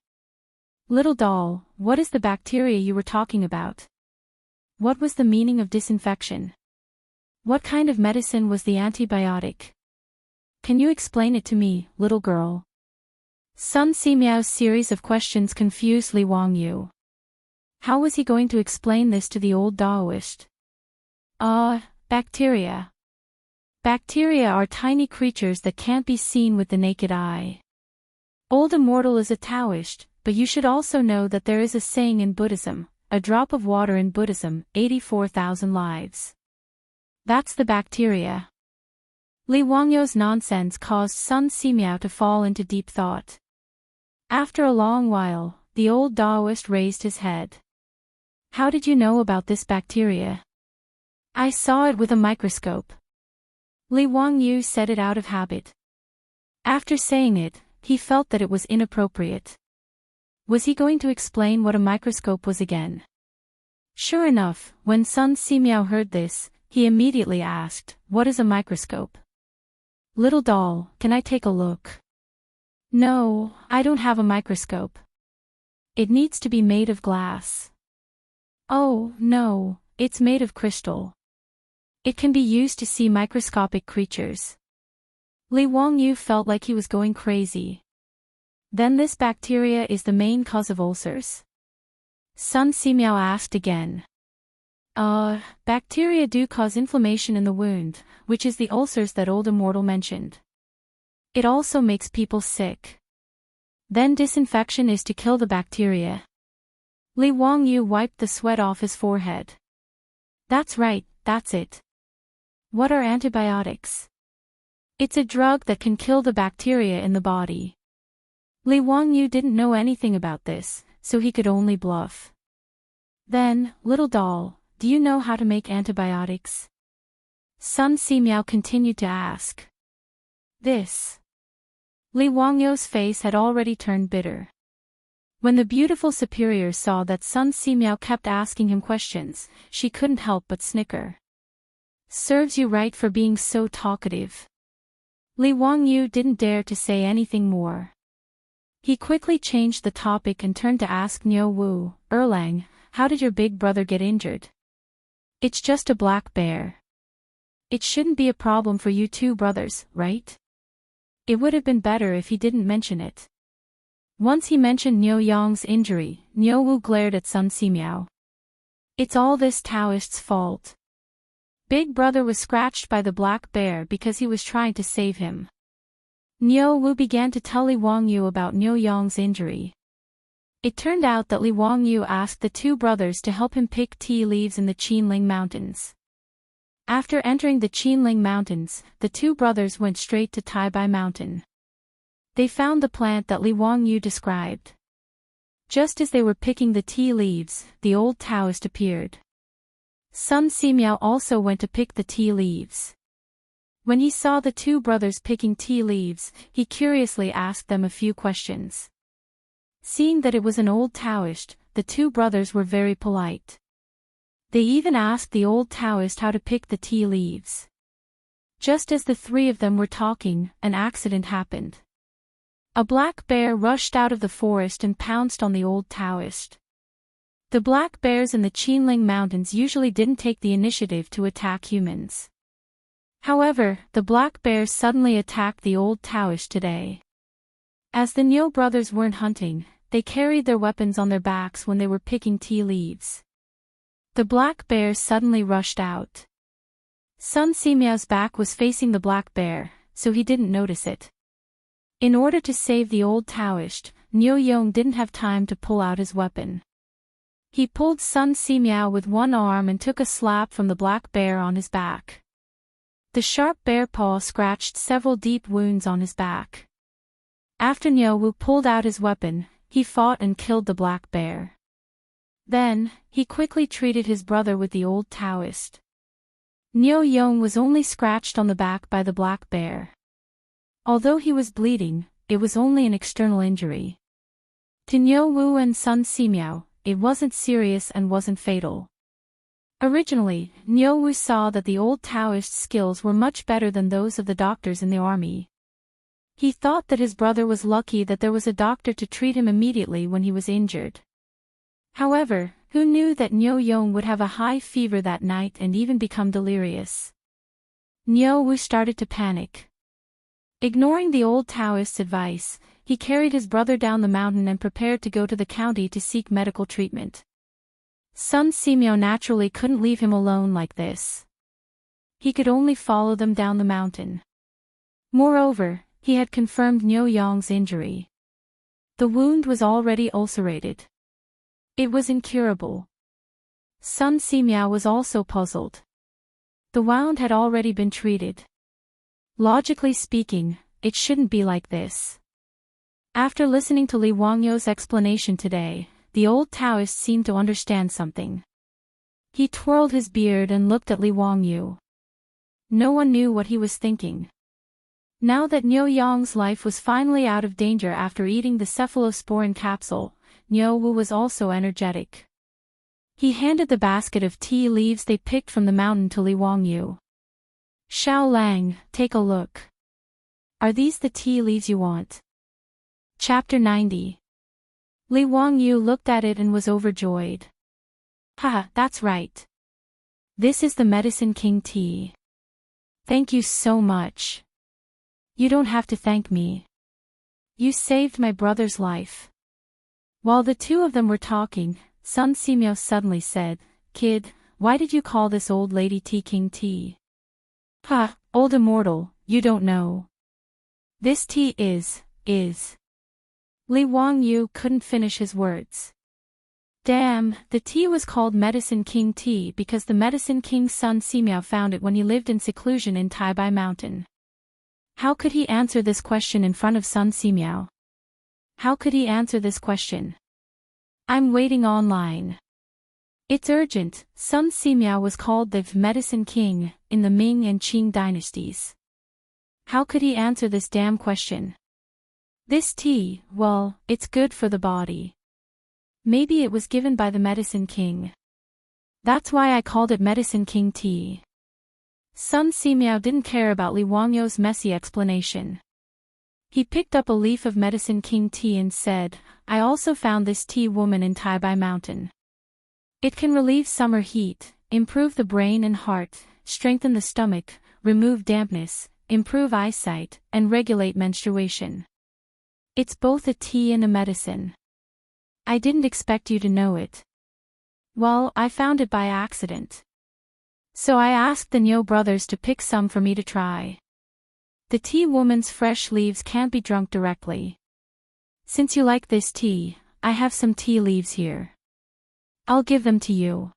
"Little doll, what is the bacteria you were talking about? What was the meaning of disinfection? What kind of medicine was the antibiotic? Can you explain it to me, little girl?" Sun Simiao's series of questions confused Li Wangyu. How was he going to explain this to the old Taoist? Bacteria. Bacteria are tiny creatures that can't be seen with the naked eye. Old Immortal is a Taoist, but you should also know that there is a saying in Buddhism, a drop of water in Buddhism, 84,000 lives. That's the bacteria. Li Wangyu's nonsense caused Sun Simiao to fall into deep thought. After a long while, the old Taoist raised his head. "How did you know about this bacteria?" "I saw it with a microscope." Li Wangyu said it out of habit. After saying it, he felt that it was inappropriate. Was he going to explain what a microscope was again? Sure enough, when Sun Simiao heard this, he immediately asked, "What is a microscope?" "Little doll, can I take a look?" "No, I don't have a microscope. It needs to be made of glass." "Oh, no, it's made of crystal. It can be used to see microscopic creatures." Li Wangyu felt like he was going crazy. Then this bacteria is the main cause of ulcers? Sun Simiao asked again. Bacteria do cause inflammation in the wound, which is the ulcers that old Immortal mentioned. It also makes people sick. Then disinfection is to kill the bacteria. Li Wangyu wiped the sweat off his forehead. That's right, that's it. What are antibiotics? It's a drug that can kill the bacteria in the body. Li Wangyu didn't know anything about this, so he could only bluff. Then, little doll, do you know how to make antibiotics? Sun Simiao continued to ask. This. Li Wangyu's face had already turned bitter. When the beautiful superior saw that Sun Simiao kept asking him questions, she couldn't help but snicker. Serves you right for being so talkative. Li Wangyu didn't dare to say anything more. He quickly changed the topic and turned to ask Niu Wu, "Erlang, how did your big brother get injured?" "It's just a black bear. It shouldn't be a problem for you two brothers, right?" It would have been better if he didn't mention it. Once he mentioned Niu Yang's injury, Niu Wu glared at Sun Simiao. It's all this Taoist's fault. Big brother was scratched by the black bear because he was trying to save him. Niu Wu began to tell Li Wangyu about Niu Yang's injury. It turned out that Li Wangyu asked the two brothers to help him pick tea leaves in the Qinling Mountains. After entering the Qinling Mountains, the two brothers went straight to Taibai Mountain. They found the plant that Li Wangyu described. Just as they were picking the tea leaves, the old Taoist appeared. Sun Simiao also went to pick the tea leaves. When he saw the two brothers picking tea leaves, he curiously asked them a few questions. Seeing that it was an old Taoist, the two brothers were very polite. They even asked the old Taoist how to pick the tea leaves. Just as the three of them were talking, an accident happened. A black bear rushed out of the forest and pounced on the old Taoist. The black bears in the Qinling Mountains usually didn't take the initiative to attack humans. However, the black bears suddenly attacked the old Taoist today. As the Niu brothers weren't hunting, they carried their weapons on their backs when they were picking tea leaves. The black bear suddenly rushed out. Sun Simiao's back was facing the black bear, so he didn't notice it. In order to save the old Taoist, Niu Yong didn't have time to pull out his weapon. He pulled Sun Simiao with one arm and took a slap from the black bear on his back. The sharp bear paw scratched several deep wounds on his back. After Niu Wu pulled out his weapon, he fought and killed the black bear. Then, he quickly treated his brother with the old Taoist. Niu Yong was only scratched on the back by the black bear. Although he was bleeding, it was only an external injury. To Niu Wu and Sun Simiao, it wasn't serious and wasn't fatal. Originally, Niu Wu saw that the old Taoist skills were much better than those of the doctors in the army. He thought that his brother was lucky that there was a doctor to treat him immediately when he was injured. However, who knew that Niu Yong would have a high fever that night and even become delirious? Niu Wu started to panic. Ignoring the old Taoist's advice, he carried his brother down the mountain and prepared to go to the county to seek medical treatment. Sun Simiao naturally couldn't leave him alone like this. He could only follow them down the mountain. Moreover, he had confirmed Niu Yong's injury. The wound was already ulcerated. It was incurable. Sun Simiao was also puzzled. The wound had already been treated. Logically speaking, it shouldn't be like this. After listening to Li Wangyou's explanation today, the old Taoist seemed to understand something. He twirled his beard and looked at Li Wangyou. No one knew what he was thinking. Now that Niu Yong's life was finally out of danger after eating the cephalosporin capsule, Niu Wu was also energetic. He handed the basket of tea leaves they picked from the mountain to Li Wangyou. Xiao Lang, take a look. Are these the tea leaves you want? Chapter 90. Li Wangyou looked at it and was overjoyed. Haha, that's right. This is the Medicine King tea. Thank you so much. You don't have to thank me. You saved my brother's life. While the two of them were talking, Sun Simiao suddenly said, Kid, why did you call this old lady Tea King tea? Ha, old immortal, you don't know. This tea is. Li Wangyou couldn't finish his words. Damn, the tea was called Medicine King tea because the Medicine King Sun Simiao found it when he lived in seclusion in Taibai Mountain. How could he answer this question in front of Sun Simiao? How could he answer this question? I'm waiting online. It's urgent. Sun Simiao was called the Medicine King in the Ming and Qing dynasties. How could he answer this damn question? This tea, well, it's good for the body. Maybe it was given by the Medicine King. That's why I called it Medicine King tea. Sun Simiao didn't care about Li Wangyou's messy explanation. He picked up a leaf of Medicine King tea and said, I also found this tea woman in Taibai Mountain. It can relieve summer heat, improve the brain and heart, strengthen the stomach, remove dampness, improve eyesight, and regulate menstruation. It's both a tea and a medicine. I didn't expect you to know it. Well, I found it by accident. So I asked the Niu brothers to pick some for me to try. The tea woman's fresh leaves can't be drunk directly. Since you like this tea, I have some tea leaves here. I'll give them to you.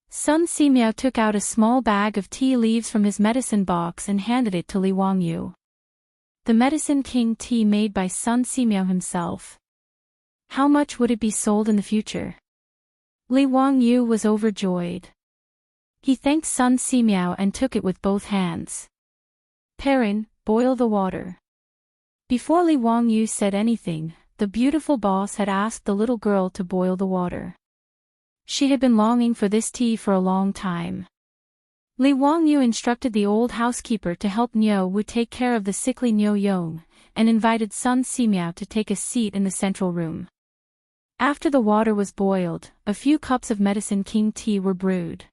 Sun Simiao took out a small bag of tea leaves from his medicine box and handed it to Li Wangyou. The Medicine King tea made by Sun Simiao himself. How much would it be sold in the future? Li Wangyou was overjoyed. He thanked Sun Simiao and took it with both hands. Perrin, boil the water. Before Li Wangyou said anything, the beautiful boss had asked the little girl to boil the water. She had been longing for this tea for a long time. Li Wangyou instructed the old housekeeper to help Niu Wu take care of the sickly Niu Yong, and invited Sun Simiao to take a seat in the central room. After the water was boiled, a few cups of Medicine King tea were brewed.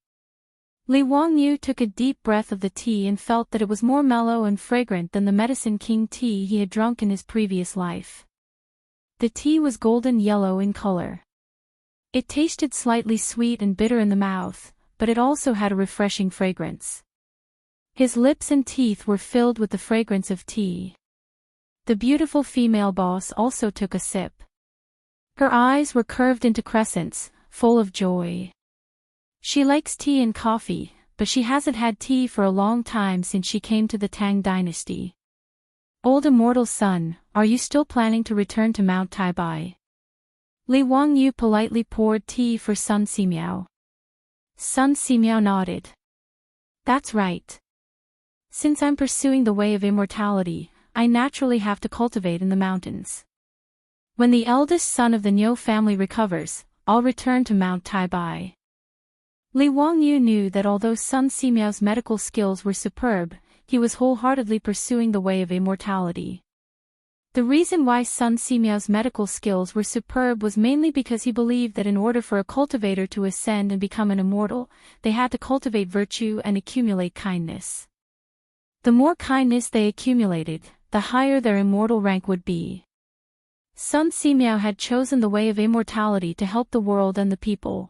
Li Wangyou took a deep breath of the tea and felt that it was more mellow and fragrant than the Medicine King tea he had drunk in his previous life. The tea was golden yellow in color. It tasted slightly sweet and bitter in the mouth, but it also had a refreshing fragrance. His lips and teeth were filled with the fragrance of tea. The beautiful female boss also took a sip. Her eyes were curved into crescents, full of joy. She likes tea and coffee, but she hasn't had tea for a long time since she came to the Tang dynasty. Old immortal son, are you still planning to return to Mount Taibai? Li Wangyou politely poured tea for Sun Simiao. Sun Simiao nodded. That's right. Since I'm pursuing the way of immortality, I naturally have to cultivate in the mountains. When the eldest son of the Niu family recovers, I'll return to Mount Taibai. Li Wangyu knew that although Sun Simiao's medical skills were superb, he was wholeheartedly pursuing the way of immortality. The reason why Sun Simiao's medical skills were superb was mainly because he believed that in order for a cultivator to ascend and become an immortal, they had to cultivate virtue and accumulate kindness. The more kindness they accumulated, the higher their immortal rank would be. Sun Simiao had chosen the way of immortality to help the world and the people.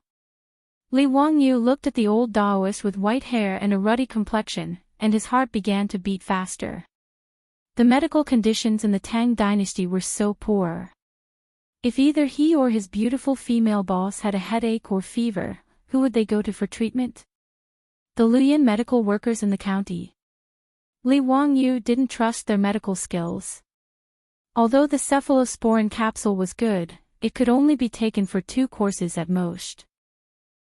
Li Wangyu looked at the old Taoist with white hair and a ruddy complexion, and his heart began to beat faster. The medical conditions in the Tang dynasty were so poor. If either he or his beautiful female boss had a headache or fever, who would they go to for treatment? The Luoyuan medical workers in the county. Li Wangyu didn't trust their medical skills. Although the cephalosporin capsule was good, it could only be taken for 2 courses at most.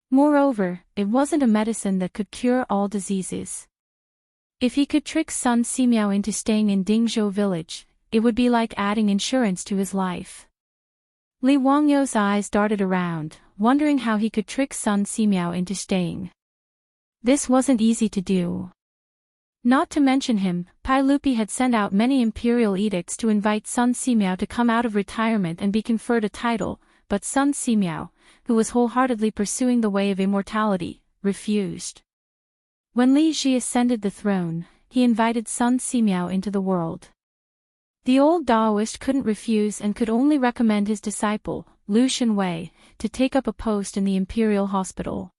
Moreover, it wasn't a medicine that could cure all diseases. If he could trick Sun Simiao into staying in Dingzhou village, it would be like adding insurance to his life. Li Wangyu's eyes darted around, wondering how he could trick Sun Simiao into staying. This wasn't easy to do. Not to mention him, Pai Lupi had sent out many imperial edicts to invite Sun Simiao to come out of retirement and be conferred a title, but Sun Simiao, who was wholeheartedly pursuing the way of immortality, refused. When Li Ji ascended the throne, he invited Sun Simiao into the world. The old Taoist couldn't refuse and could only recommend his disciple, Lu Shenwei, to take up a post in the imperial hospital.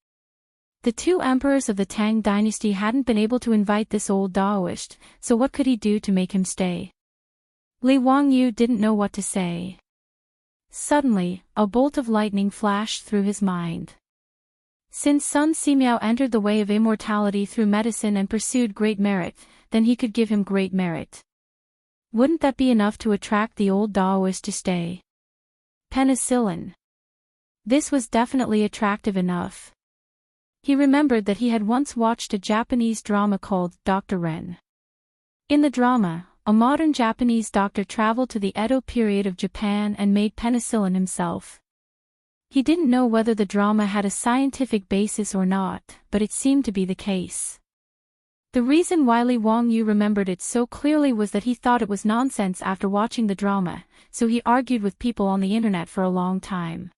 The 2 emperors of the Tang dynasty hadn't been able to invite this old Taoist, so what could he do to make him stay? Li Wangyu didn't know what to say. Suddenly, a bolt of lightning flashed through his mind. Since Sun Simiao entered the way of immortality through medicine and pursued great merit, then he could give him great merit. Wouldn't that be enough to attract the old Taoist to stay? Penicillin. This was definitely attractive enough. He remembered that he had once watched a Japanese drama called Dr. Ren. In the drama, a modern Japanese doctor traveled to the Edo period of Japan and made penicillin himself. He didn't know whether the drama had a scientific basis or not, but it seemed to be the case. The reason why Li Wangyu remembered it so clearly was that he thought it was nonsense after watching the drama, so he argued with people on the internet for a long time.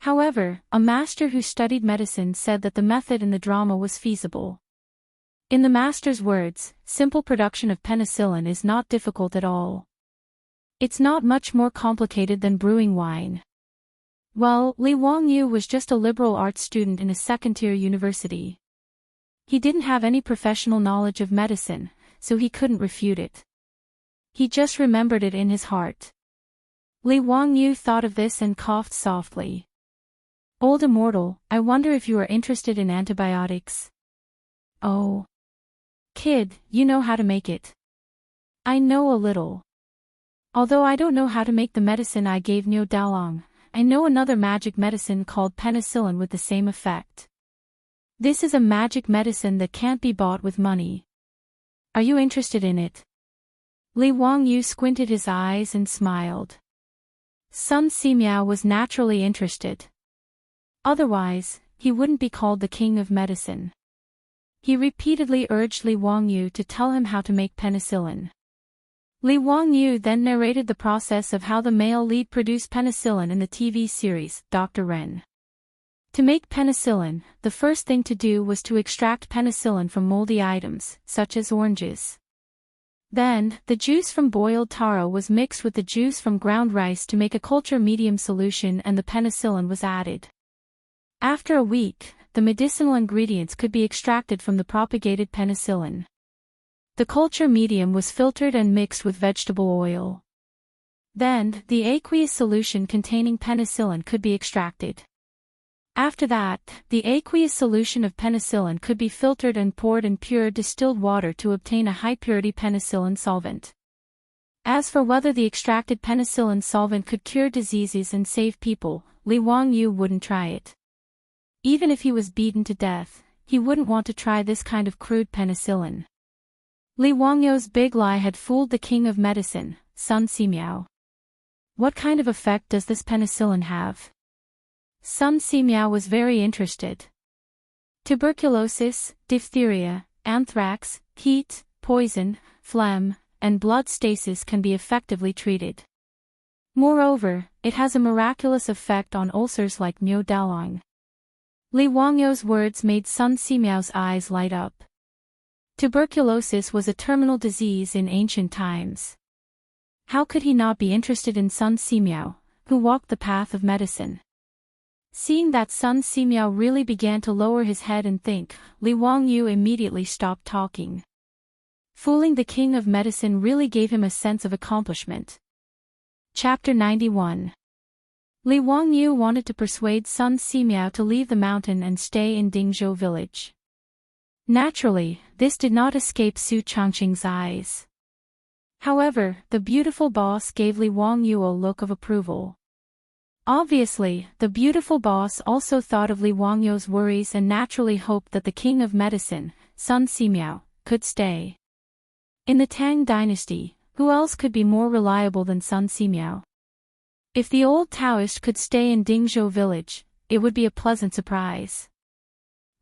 However, a master who studied medicine said that the method in the drama was feasible. In the master's words, simple production of penicillin is not difficult at all. It's not much more complicated than brewing wine. Well, Li Wangyu was just a liberal arts student in a second-tier university. He didn't have any professional knowledge of medicine, so he couldn't refute it. He just remembered it in his heart. Li Wangyu thought of this and coughed softly. Old immortal, I wonder if you are interested in antibiotics. Oh. Kid, you know how to make it. I know a little. Although I don't know how to make the medicine I gave Niu Dalong, I know another magic medicine called penicillin with the same effect. This is a magic medicine that can't be bought with money. Are you interested in it? Li Wangyu squinted his eyes and smiled. Sun Simiao was naturally interested. Otherwise, he wouldn't be called the king of medicine. He repeatedly urged Li Wangyu to tell him how to make penicillin. Li Wangyu then narrated the process of how the male lead produced penicillin in the TV series, Dr. Ren. To make penicillin, the first thing to do was to extract penicillin from moldy items, such as oranges. Then, the juice from boiled taro was mixed with the juice from ground rice to make a culture medium solution and the penicillin was added. After a week, the medicinal ingredients could be extracted from the propagated penicillin. The culture medium was filtered and mixed with vegetable oil. Then, the aqueous solution containing penicillin could be extracted. After that, the aqueous solution of penicillin could be filtered and poured in pure distilled water to obtain a high-purity penicillin solvent. As for whether the extracted penicillin solvent could cure diseases and save people, Li Wangyu wouldn't try it. Even if he was beaten to death, he wouldn't want to try this kind of crude penicillin. Li Wangyou's big lie had fooled the king of medicine, Sun Simiao. What kind of effect does this penicillin have? Sun Simiao was very interested. Tuberculosis, diphtheria, anthrax, heat, poison, phlegm, and blood stasis can be effectively treated. Moreover, it has a miraculous effect on ulcers like Niu Dalong. Li Wangyou's words made Sun Simiao's eyes light up. Tuberculosis was a terminal disease in ancient times. How could he not be interested in Sun Simiao, who walked the path of medicine? Seeing that Sun Simiao really began to lower his head and think, Li Wangyou immediately stopped talking. Fooling the king of medicine really gave him a sense of accomplishment. Chapter 91. Li Wangyou wanted to persuade Sun Simiao to leave the mountain and stay in Dingzhou village. Naturally, this did not escape Su Changqing's eyes. However, the beautiful boss gave Li Wangyou a look of approval. Obviously, the beautiful boss also thought of Li Wangyou's worries and naturally hoped that the king of medicine, Sun Simiao, could stay. In the Tang dynasty, who else could be more reliable than Sun Simiao? If the old Taoist could stay in Dingzhou village, it would be a pleasant surprise.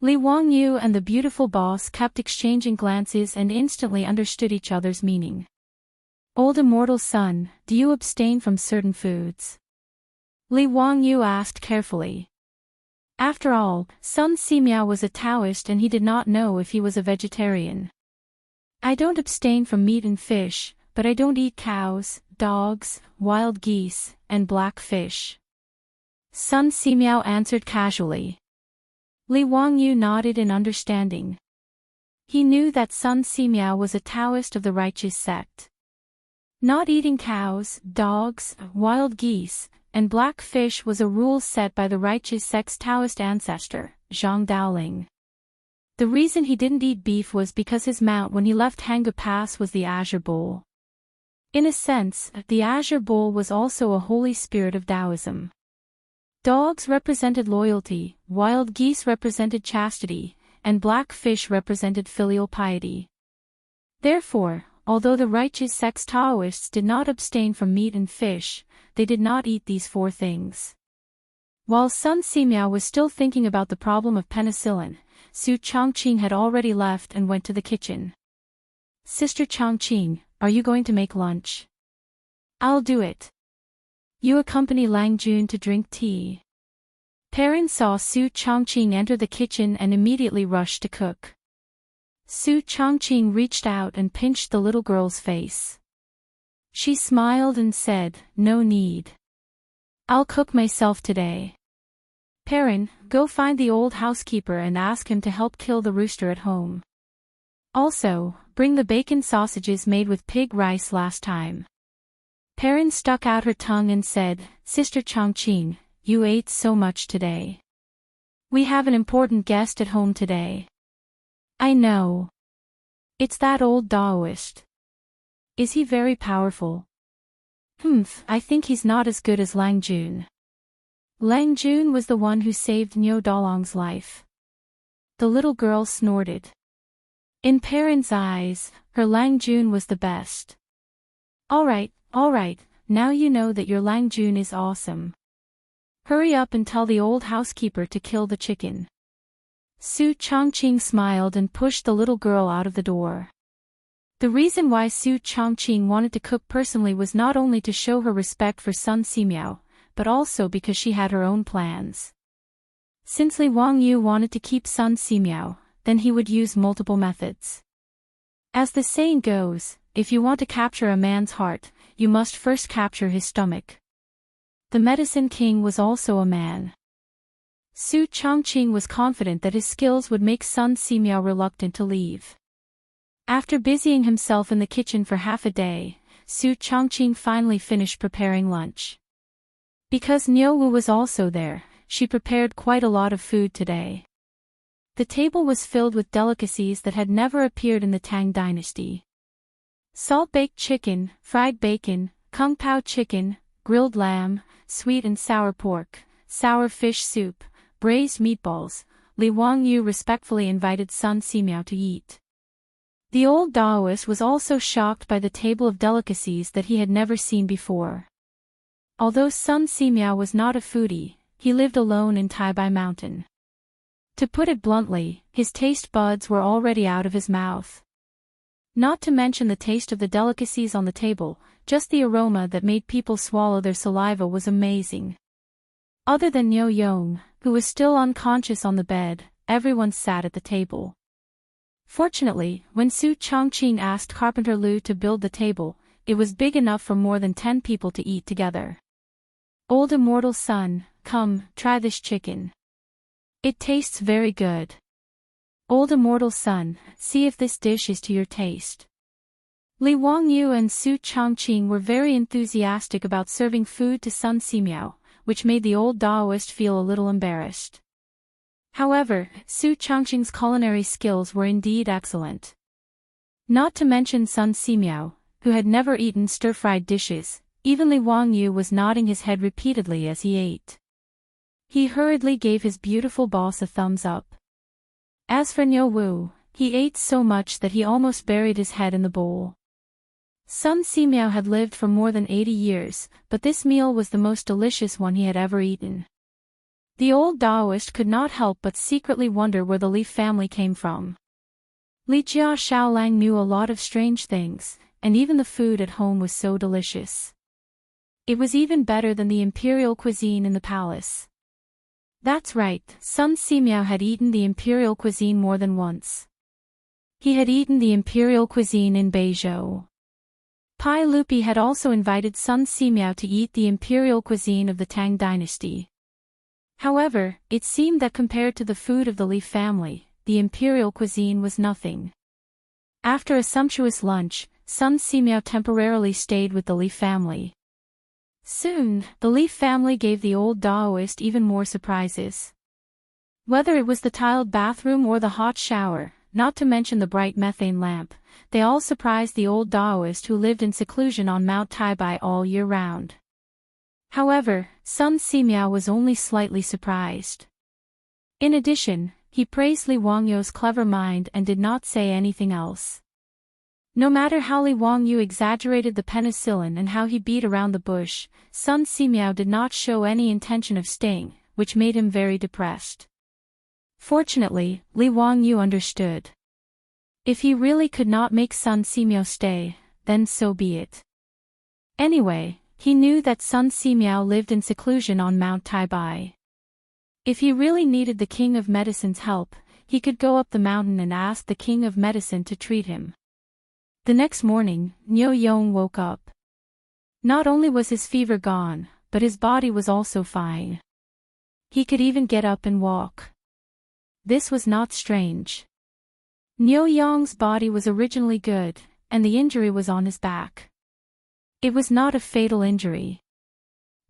Li Wangyou and the beautiful boss kept exchanging glances and instantly understood each other's meaning. Old immortal son, do you abstain from certain foods? Li Wangyou asked carefully. After all, Sun Simiao was a Taoist and he did not know if he was a vegetarian. I don't abstain from meat and fish, but I don't eat cows, dogs, wild geese, and black fish. Sun Simiao answered casually. Li Wangyou nodded in understanding. He knew that Sun Simiao was a Taoist of the righteous sect. Not eating cows, dogs, wild geese, and black fish was a rule set by the righteous sect's Taoist ancestor, Zhang Daoling. The reason he didn't eat beef was because his mount when he left Hanga Pass was the Azure Bull. In a sense, the Azure Bull was also a holy spirit of Taoism. Dogs represented loyalty, wild geese represented chastity, and black fish represented filial piety. Therefore, although the righteous sect's Taoists did not abstain from meat and fish, they did not eat these four things. While Sun Simiao was still thinking about the problem of penicillin, Su Changqing had already left and went to the kitchen. Sister Changqing, are you going to make lunch? I'll do it. You accompany Lang Jun to drink tea. Perrin saw Su Changqing enter the kitchen and immediately rushed to cook. Su Changqing reached out and pinched the little girl's face. She smiled and said, "No need. I'll cook myself today." Perrin, go find the old housekeeper and ask him to help kill the rooster at home. Also, bring the bacon sausages made with pig rice last time. Perrin stuck out her tongue and said, Sister Changqing, you ate so much today. We have an important guest at home today. I know. It's that old Taoist. Is he very powerful? I think he's not as good as Lang Jun. Lang Jun was the one who saved Niu Dalong's life. The little girl snorted. In Perrin's eyes, her Lang Jun was the best. All right, now you know that your Lang Jun is awesome. Hurry up and tell the old housekeeper to kill the chicken. Su Changqing smiled and pushed the little girl out of the door. The reason why Su Changqing wanted to cook personally was not only to show her respect for Sun Simiao, but also because she had her own plans. Since Li Wangyou wanted to keep Sun Simiao, then he would use multiple methods. As the saying goes, if you want to capture a man's heart, you must first capture his stomach. The Medicine King was also a man. Su Changqing was confident that his skills would make Sun Simiao reluctant to leave. After busying himself in the kitchen for half a day, Su Changqing finally finished preparing lunch. Because Niu Wu was also there, she prepared quite a lot of food today. The table was filled with delicacies that had never appeared in the Tang dynasty. Salt-baked chicken, fried bacon, kung pao chicken, grilled lamb, sweet and sour pork, sour fish soup, braised meatballs. Li Wangyou respectfully invited Sun Simiao to eat. The old Taoist was also shocked by the table of delicacies that he had never seen before. Although Sun Simiao was not a foodie, he lived alone in Taibai Mountain. To put it bluntly, his taste buds were already out of his mouth. Not to mention the taste of the delicacies on the table, just the aroma that made people swallow their saliva was amazing. Other than Niu Yong, who was still unconscious on the bed, everyone sat at the table. Fortunately, when Su Chongqing asked Carpenter Lu to build the table, it was big enough for more than 10 people to eat together. Old immortal son, come, try this chicken. It tastes very good. Old immortal son, see if this dish is to your taste. Li Wangyu and Su Chongqing were very enthusiastic about serving food to Sun Simiao, which made the old Taoist feel a little embarrassed. However, Su Chongqing's culinary skills were indeed excellent. Not to mention Sun Simiao, who had never eaten stir-fried dishes, even Li Wangyu was nodding his head repeatedly as he ate. He hurriedly gave his beautiful boss a thumbs up. As for Niu Wu, he ate so much that he almost buried his head in the bowl. Sun Simiao had lived for more than 80 years, but this meal was the most delicious one he had ever eaten. The old Taoist could not help but secretly wonder where the Li family came from. Li Jia Shaolang knew a lot of strange things, and even the food at home was so delicious. It was even better than the imperial cuisine in the palace. That's right, Sun Simiao had eaten the imperial cuisine more than once. He had eaten the imperial cuisine in Beizhou. Pai Lupi had also invited Sun Simiao to eat the imperial cuisine of the Tang dynasty. However, it seemed that compared to the food of the Li family, the imperial cuisine was nothing. After a sumptuous lunch, Sun Simiao temporarily stayed with the Li family. Soon, the Li family gave the old Taoist even more surprises. Whether it was the tiled bathroom or the hot shower, not to mention the bright methane lamp, they all surprised the old Taoist who lived in seclusion on Mount Taibai all year round. However, Sun Simiao was only slightly surprised. In addition, he praised Li Wangyu's clever mind and did not say anything else. No matter how Li Wangyu exaggerated the penicillin and how he beat around the bush, Sun Simiao did not show any intention of staying, which made him very depressed. Fortunately, Li Wangyu understood. If he really could not make Sun Simiao stay, then so be it. Anyway, he knew that Sun Simiao lived in seclusion on Mount Taibai. If he really needed the King of Medicine's help, he could go up the mountain and ask the King of Medicine to treat him. The next morning, Niu Yong woke up. Not only was his fever gone, but his body was also fine. He could even get up and walk. This was not strange. Niu Yong's body was originally good, and the injury was on his back. It was not a fatal injury.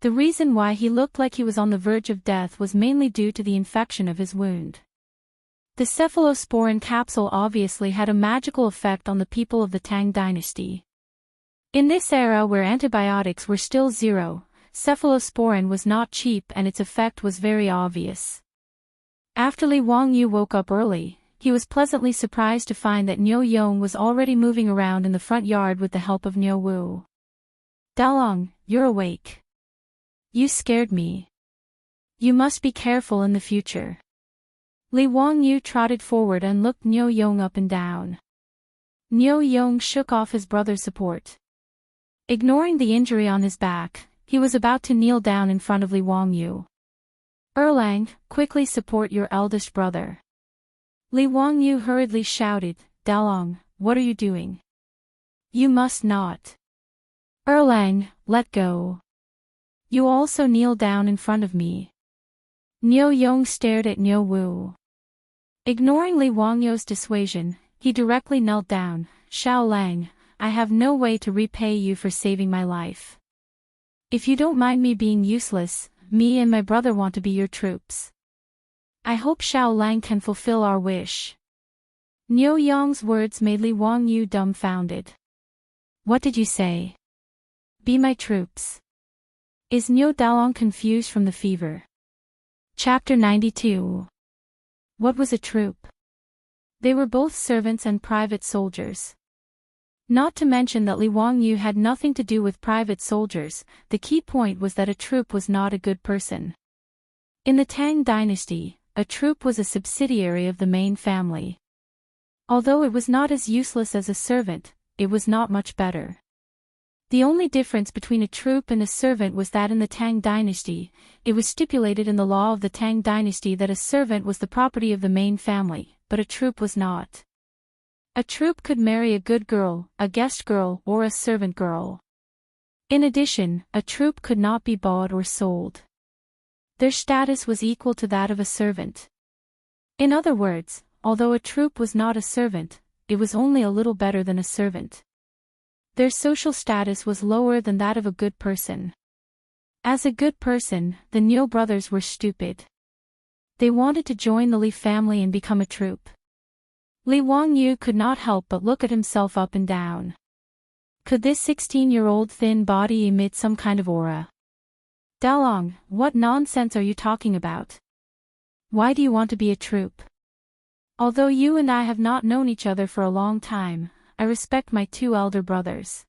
The reason why he looked like he was on the verge of death was mainly due to the infection of his wound. The cephalosporin capsule obviously had a magical effect on the people of the Tang dynasty. In this era where antibiotics were still zero, cephalosporin was not cheap and its effect was very obvious. After Li Wangyu woke up early, he was pleasantly surprised to find that Niu Yong was already moving around in the front yard with the help of Niu Wu. "Dalong, you're awake. You scared me. You must be careful in the future." Li Wangyu trotted forward and looked Niu Yong up and down. Niu Yong shook off his brother's support. Ignoring the injury on his back, he was about to kneel down in front of Li Wangyu. "Erlang, quickly support your eldest brother." Li Wangyu hurriedly shouted, "Dalong, what are you doing? You must not." "Erlang, let go. You also kneel down in front of me." Niu Yong stared at Niu Wu. Ignoring Li Wangyu's dissuasion, he directly knelt down. "Xiao Lang, I have no way to repay you for saving my life. If you don't mind me being useless, me and my brother want to be your troops. I hope Xiao Lang can fulfill our wish." Niu Yong's words made Li Wangyu dumbfounded. "What did you say? Be my troops?" Is Niu Dalong confused from the fever? Chapter 92. What was a troop? They were both servants and private soldiers. Not to mention that Li Wangyu had nothing to do with private soldiers, the key point was that a troop was not a good person. In the Tang dynasty, a troop was a subsidiary of the main family. Although it was not as useless as a servant, it was not much better. The only difference between a troop and a servant was that in the Tang dynasty, it was stipulated in the law of the Tang dynasty that a servant was the property of the main family, but a troop was not. A troop could marry a good girl, a guest girl, or a servant girl. In addition, a troop could not be bought or sold. Their status was equal to that of a servant. In other words, although a troop was not a servant, it was only a little better than a servant. Their social status was lower than that of a good person. As a good person, the Niu brothers were stupid. They wanted to join the Li family and become a troop. Li Wangyu could not help but look at himself up and down. Could this 16-year-old thin body emit some kind of aura? Dalong, what nonsense are you talking about? Why do you want to be a troop? Although you and I have not known each other for a long time, I respect my two elder brothers.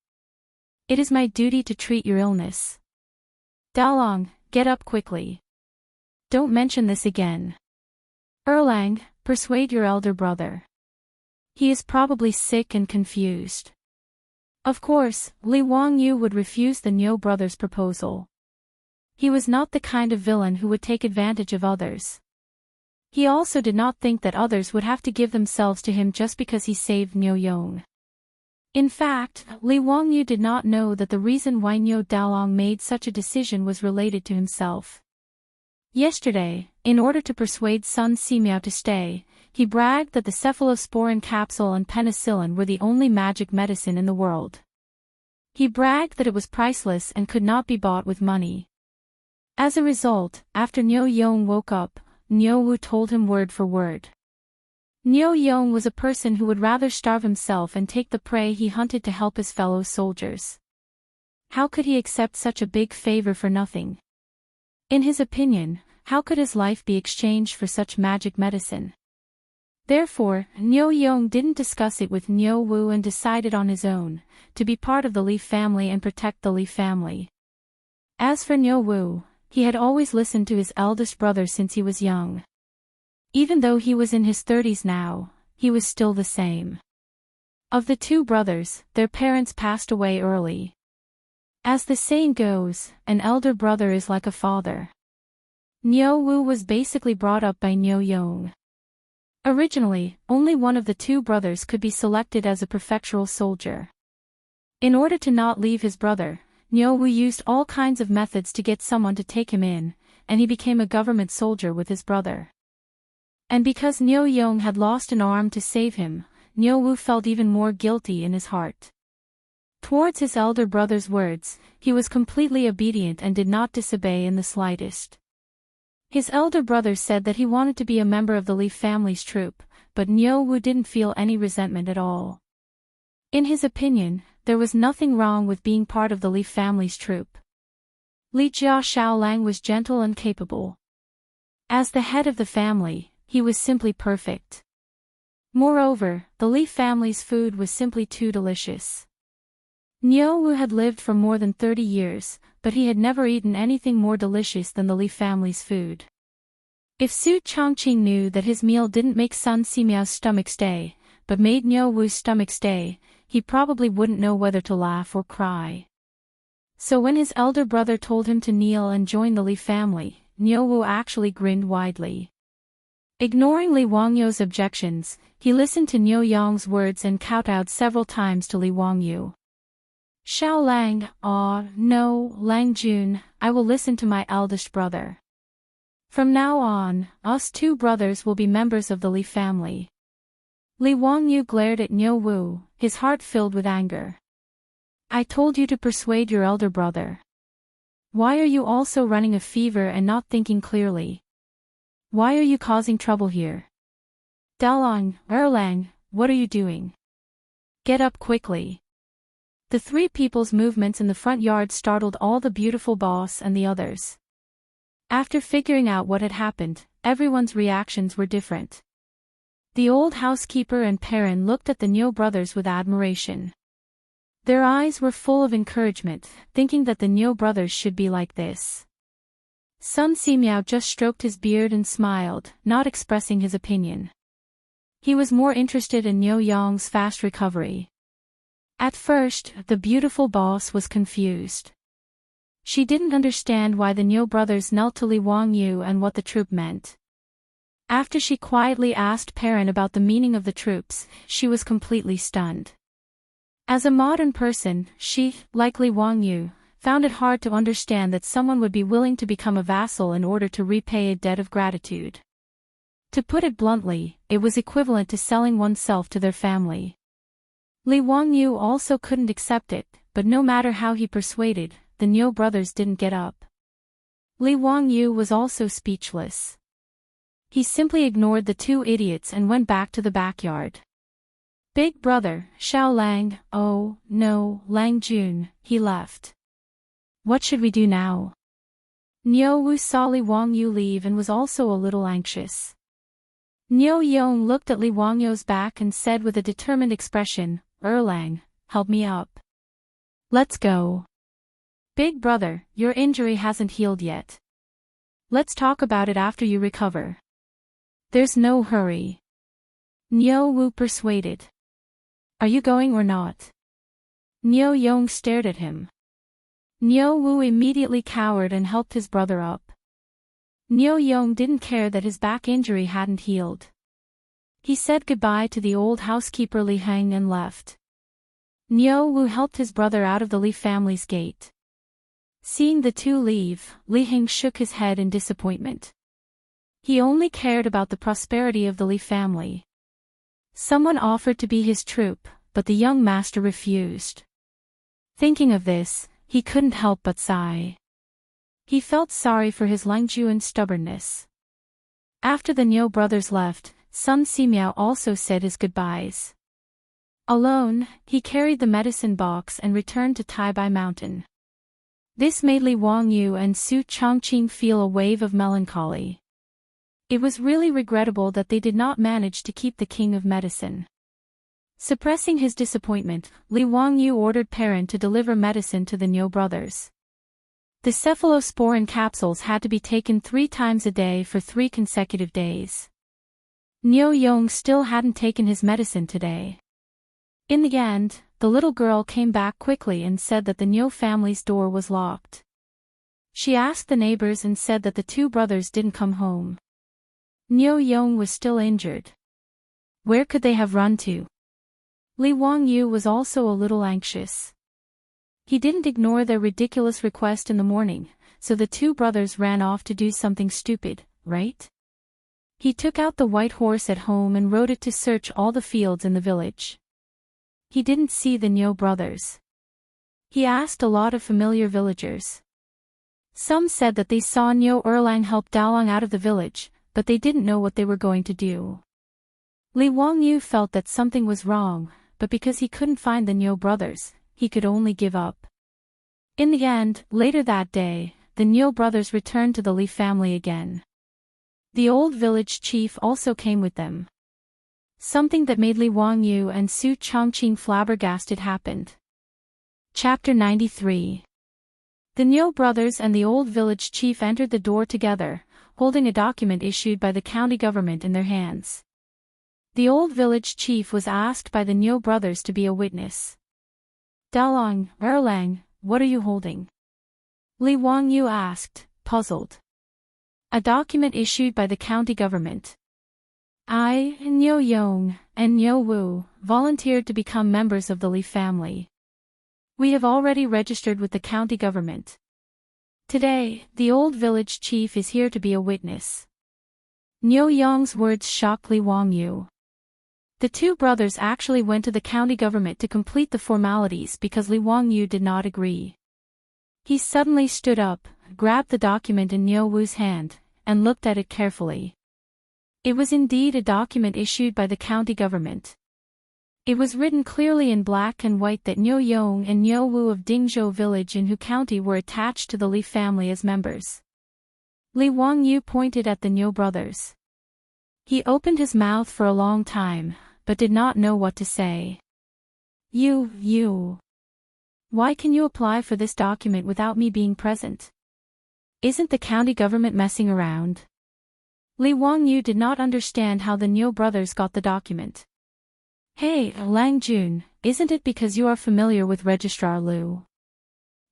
It is my duty to treat your illness. Dalong, get up quickly. Don't mention this again. Erlang, persuade your elder brother. He is probably sick and confused. Of course, Li Wangyu would refuse the Niu brothers' proposal. He was not the kind of villain who would take advantage of others. He also did not think that others would have to give themselves to him just because he saved Niu Yong. In fact, Li Wangyu did not know that the reason why Niu Dalong made such a decision was related to himself. Yesterday, in order to persuade Sun Simiao to stay, he bragged that the cephalosporin capsule and penicillin were the only magic medicine in the world. He bragged that it was priceless and could not be bought with money. As a result, after Niu Yong woke up, Niu Wu told him word for word. Niu Yong was a person who would rather starve himself and take the prey he hunted to help his fellow soldiers. How could he accept such a big favor for nothing? In his opinion, how could his life be exchanged for such magic medicine? Therefore, Niu Yong didn't discuss it with Niu Wu and decided on his own, to be part of the Li family and protect the Li family. As for Niu Wu, he had always listened to his eldest brother since he was young. Even though he was in his 30s now, he was still the same. Of the two brothers, their parents passed away early. As the saying goes, an elder brother is like a father. Niu Wu was basically brought up by Niu Yong. Originally, only one of the two brothers could be selected as a prefectural soldier. In order to not leave his brother, Niu Wu used all kinds of methods to get someone to take him in, and he became a government soldier with his brother. And because Niu Yong had lost an arm to save him, Niu Wu felt even more guilty in his heart. Towards his elder brother's words, he was completely obedient and did not disobey in the slightest. His elder brother said that he wanted to be a member of the Li family's troop, but Niu Wu didn't feel any resentment at all. In his opinion, there was nothing wrong with being part of the Li family's troop. Li Jia Xiaolang was gentle and capable. As the head of the family, he was simply perfect. Moreover, the Li family's food was simply too delicious. Niu Wu had lived for more than 30 years, but he had never eaten anything more delicious than the Li family's food. If Su Chongqing knew that his meal didn't make Sun Simiao's stomach stay, but made Niu Wu's stomach stay, he probably wouldn't know whether to laugh or cry. So when his elder brother told him to kneel and join the Li family, Niu Wu actually grinned widely. Ignoring Li Wangyu's objections, he listened to Niu Yong's words and kowtowed several times to Li Wangyu. Xiaolang, no, Lang Jun, I will listen to my eldest brother. From now on, us two brothers will be members of the Li family. Li Wangyu glared at Niu Wu, his heart filled with anger. I told you to persuade your elder brother. Why are you also running a fever and not thinking clearly? Why are you causing trouble here? Dalong, Erlang, what are you doing? Get up quickly. The three people's movements in the front yard startled all the beautiful boss and the others. After figuring out what had happened, everyone's reactions were different. The old housekeeper and Perrin looked at the Niu brothers with admiration. Their eyes were full of encouragement, thinking that the Niu brothers should be like this. Sun Simiao just stroked his beard and smiled, not expressing his opinion. He was more interested in Niu Yong's fast recovery. At first, the beautiful boss was confused. She didn't understand why the Niu brothers knelt to Li Wangyu and what the troop meant. After she quietly asked Perrin about the meaning of the troops, she was completely stunned. As a modern person, she, like Li Wangyu, found it hard to understand that someone would be willing to become a vassal in order to repay a debt of gratitude. To put it bluntly, it was equivalent to selling oneself to their family. Li Wangyu also couldn't accept it, but no matter how he persuaded, the Niu brothers didn't get up. Li Wangyu was also speechless. He simply ignored the two idiots and went back to the backyard. Big brother, Xiao Lang, oh, no, Lang Jun, he left. What should we do now? Niu Wu saw Li Wangyu leave and was also a little anxious. Niu Yong looked at Li Wangyu's back and said with a determined expression, Erlang, help me up. Let's go. Big brother, your injury hasn't healed yet. Let's talk about it after you recover. There's no hurry. Niu Wu persuaded. Are you going or not? Niu Yong stared at him. Niu Wu immediately cowered and helped his brother up. Niu Yong didn't care that his back injury hadn't healed. He said goodbye to the old housekeeper Li Heng and left. Niu Wu helped his brother out of the Li family's gate. Seeing the two leave, Li Heng shook his head in disappointment. He only cared about the prosperity of the Li family. Someone offered to be his troop, but the young master refused. Thinking of this, he couldn't help but sigh. He felt sorry for his Langjuan's stubbornness. After the Niu brothers left, Sun Simiao also said his goodbyes. Alone, he carried the medicine box and returned to Taibai Mountain. This made Li Wangyu and Su Chongqing feel a wave of melancholy. It was really regrettable that they did not manage to keep the king of medicine. Suppressing his disappointment, Li Wangyu ordered Perrin to deliver medicine to the Niu brothers. The cephalosporin capsules had to be taken 3 times a day for 3 consecutive days. Niu Yong still hadn't taken his medicine today. In the end, the little girl came back quickly and said that the Niu family's door was locked. She asked the neighbors and said that the 2 brothers didn't come home. Niu Yong was still injured. Where could they have run to? Li Wangyu was also a little anxious. He didn't ignore their ridiculous request in the morning, so the 2 brothers ran off to do something stupid, right? He took out the white horse at home and rode it to search all the fields in the village. He didn't see the Niu brothers. He asked a lot of familiar villagers. Some said that they saw Niu Erlang help Daolong out of the village, but they didn't know what they were going to do. Li Wangyu felt that something was wrong, but because he couldn't find the Niu brothers, he could only give up. In the end, later that day, the Niu brothers returned to the Li family again. The old village chief also came with them. Something that made Li Wangyu and Su Chongqing flabbergasted happened. Chapter 93. The Niu brothers and the old village chief entered the door together, holding a document issued by the county government in their hands. The old village chief was asked by the Niu brothers to be a witness. Daolong, Erlang, what are you holding? Li Wangyu asked, puzzled. A document issued by the county government. I, Niu Yong, and Niu Wu, volunteered to become members of the Li family. We have already registered with the county government. Today, the old village chief is here to be a witness. Niu Yong's words shocked Li Wangyu. The 2 brothers actually went to the county government to complete the formalities because Li Wangyu did not agree. He suddenly stood up, grabbed the document in Niu Wu's hand, and looked at it carefully. It was indeed a document issued by the county government. It was written clearly in black and white that Niu Yong and Niu Wu of Dingzhou village in Hu County were attached to the Li family as members. Li Wangyu pointed at the Niu brothers. He opened his mouth for a long time, but did not know what to say. You. Why can you apply for this document without me being present? Isn't the county government messing around? Li Wangyu did not understand how the Niu brothers got the document. Hey, Lang Jun, isn't it because you are familiar with Registrar Liu?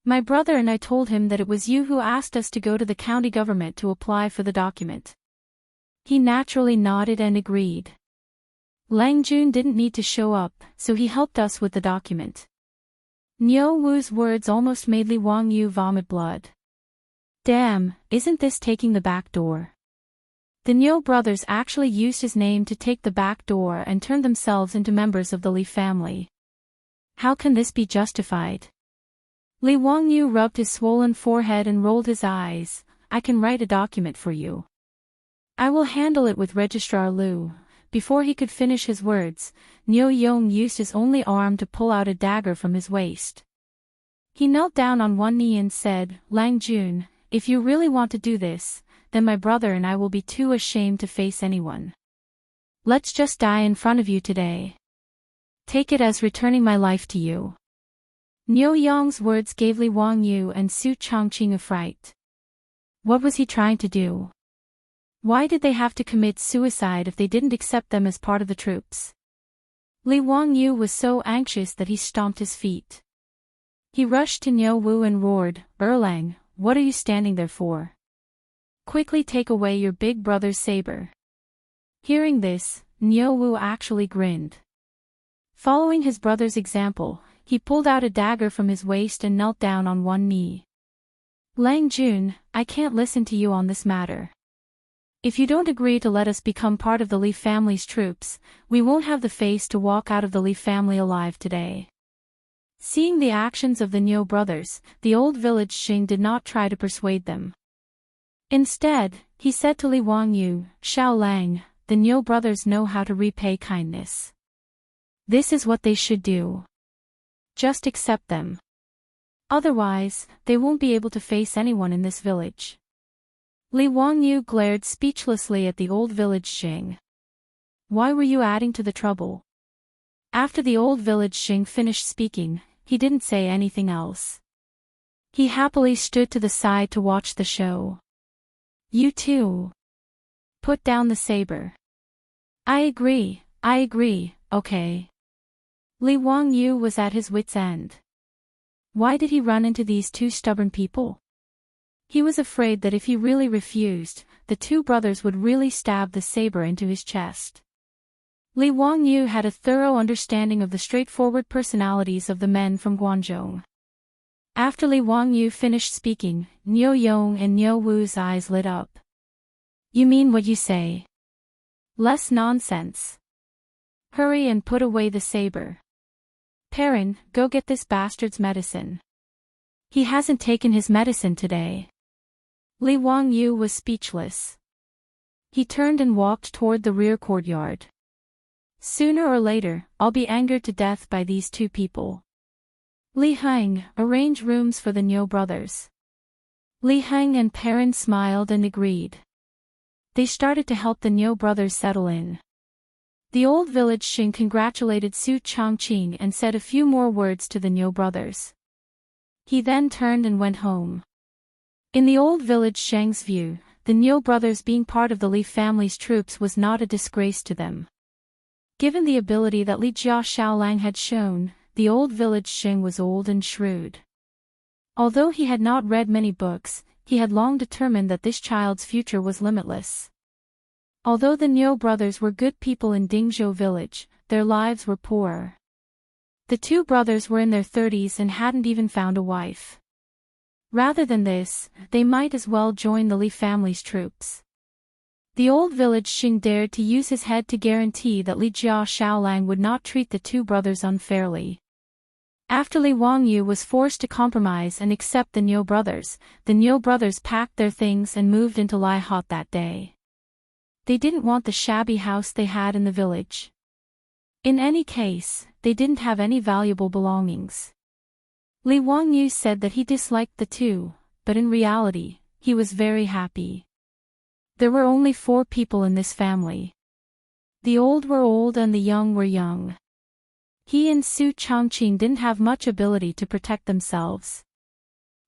My brother and I told him that it was you who asked us to go to the county government to apply for the document. He naturally nodded and agreed. Lang Jun didn't need to show up, so he helped us with the document. Niu Wu's words almost made Li Wangyu vomit blood. Damn, isn't this taking the back door? The Niu brothers actually used his name to take the back door and turn themselves into members of the Li family. How can this be justified? Li Wangyu rubbed his swollen forehead and rolled his eyes. I can write a document for you. I will handle it with Registrar Liu. Before he could finish his words, Niu Yong used his only arm to pull out a dagger from his waist. He knelt down on one knee and said, Lang Jun, if you really want to do this, then my brother and I will be too ashamed to face anyone. Let's just die in front of you today. Take it as returning my life to you. Niu Yong's words gave Li Wangyu and Su Chongqing a fright. What was he trying to do? Why did they have to commit suicide if they didn't accept them as part of the troops? Li Wangyu was so anxious that he stomped his feet. He rushed to Niu Wu and roared, Erlang, what are you standing there for? Quickly take away your big brother's saber. Hearing this, Niu Wu actually grinned. Following his brother's example, he pulled out a dagger from his waist and knelt down on one knee. Lang Jun, I can't listen to you on this matter. If you don't agree to let us become part of the Li family's troops, we won't have the face to walk out of the Li family alive today. Seeing the actions of the Niu brothers, the old village Xing did not try to persuade them. Instead, he said to Li Wangyu, Xiao Lang, the Niu brothers know how to repay kindness. This is what they should do. Just accept them. Otherwise, they won't be able to face anyone in this village. Li Wangyu glared speechlessly at the old village Xing. Why were you adding to the trouble? After the old village Xing finished speaking, he didn't say anything else. He happily stood to the side to watch the show. You too. Put down the saber. I agree, okay. Li Wangyu was at his wit's end. Why did he run into these two stubborn people? He was afraid that if he really refused, the two brothers would really stab the saber into his chest. Li Wangyu had a thorough understanding of the straightforward personalities of the men from Guangzhou. After Li Wangyu finished speaking, Niu Yong and Niu Wu's eyes lit up. You mean what you say? Less nonsense. Hurry and put away the saber. Perrin, go get this bastard's medicine. He hasn't taken his medicine today. Li Wangyu was speechless. He turned and walked toward the rear courtyard. Sooner or later, I'll be angered to death by these two people. Li Heng, arrange rooms for the Niu brothers. Li Heng and Perrin smiled and agreed. They started to help the Niu brothers settle in. The old village Xing congratulated Su Chongqing and said a few more words to the Niu brothers. He then turned and went home. In the old village Sheng's view, the Niu brothers being part of the Li family's troops was not a disgrace to them. Given the ability that Li Jia Xiaolang had shown, the old village Xing was old and shrewd. Although he had not read many books, he had long determined that this child's future was limitless. Although the Niu brothers were good people in Dingzhou village, their lives were poorer. The two brothers were in their 30s and hadn't even found a wife. Rather than this, they might as well join the Li family's troops. The old village Xing dared to use his head to guarantee that Li Jia Xiaolang would not treat the two brothers unfairly. After Li Wangyu was forced to compromise and accept the Niu brothers packed their things and moved into Lai Hot that day. They didn't want the shabby house they had in the village. In any case, they didn't have any valuable belongings. Li Wangyu said that he disliked the two, but in reality, he was very happy. There were only 4 people in this family. The old were old and the young were young. He and Su Changqing didn't have much ability to protect themselves.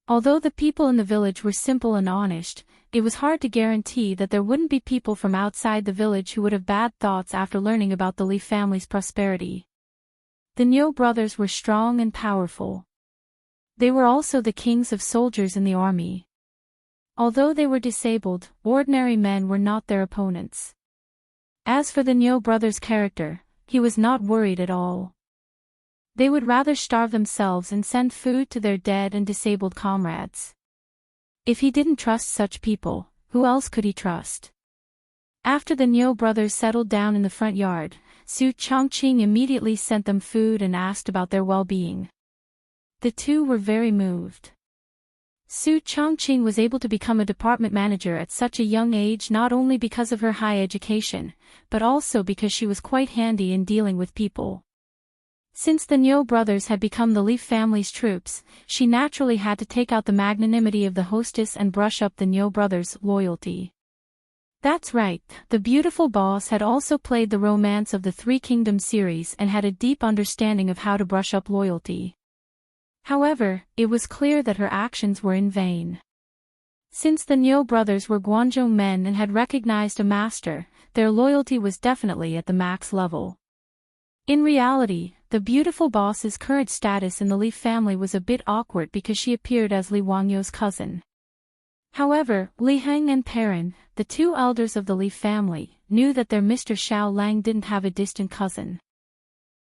Although the people in the village were simple and honest, it was hard to guarantee that there wouldn't be people from outside the village who would have bad thoughts after learning about the Li family's prosperity. The Niu brothers were strong and powerful. They were also the kings of soldiers in the army. Although they were disabled, ordinary men were not their opponents. As for the Niu brothers' character, he was not worried at all. They would rather starve themselves and send food to their dead and disabled comrades. If he didn't trust such people, who else could he trust? After the Niu brothers settled down in the front yard, Su Changqing immediately sent them food and asked about their well-being. The two were very moved. Su Changqing was able to become a department manager at such a young age not only because of her high education, but also because she was quite handy in dealing with people. Since the Niu brothers had become the Li family's troops, she naturally had to take out the magnanimity of the hostess and brush up the Niu brothers' loyalty. That's right, the beautiful boss had also played the Romance of the Three Kingdoms series and had a deep understanding of how to brush up loyalty. However, it was clear that her actions were in vain. Since the Niu brothers were Guangzhou men and had recognized a master, their loyalty was definitely at the max level. In reality, the beautiful boss's current status in the Li family was a bit awkward because she appeared as Li Wangyu's cousin. However, Li Heng and Perrin, the two elders of the Li family, knew that their Mr. Xiao Lang didn't have a distant cousin.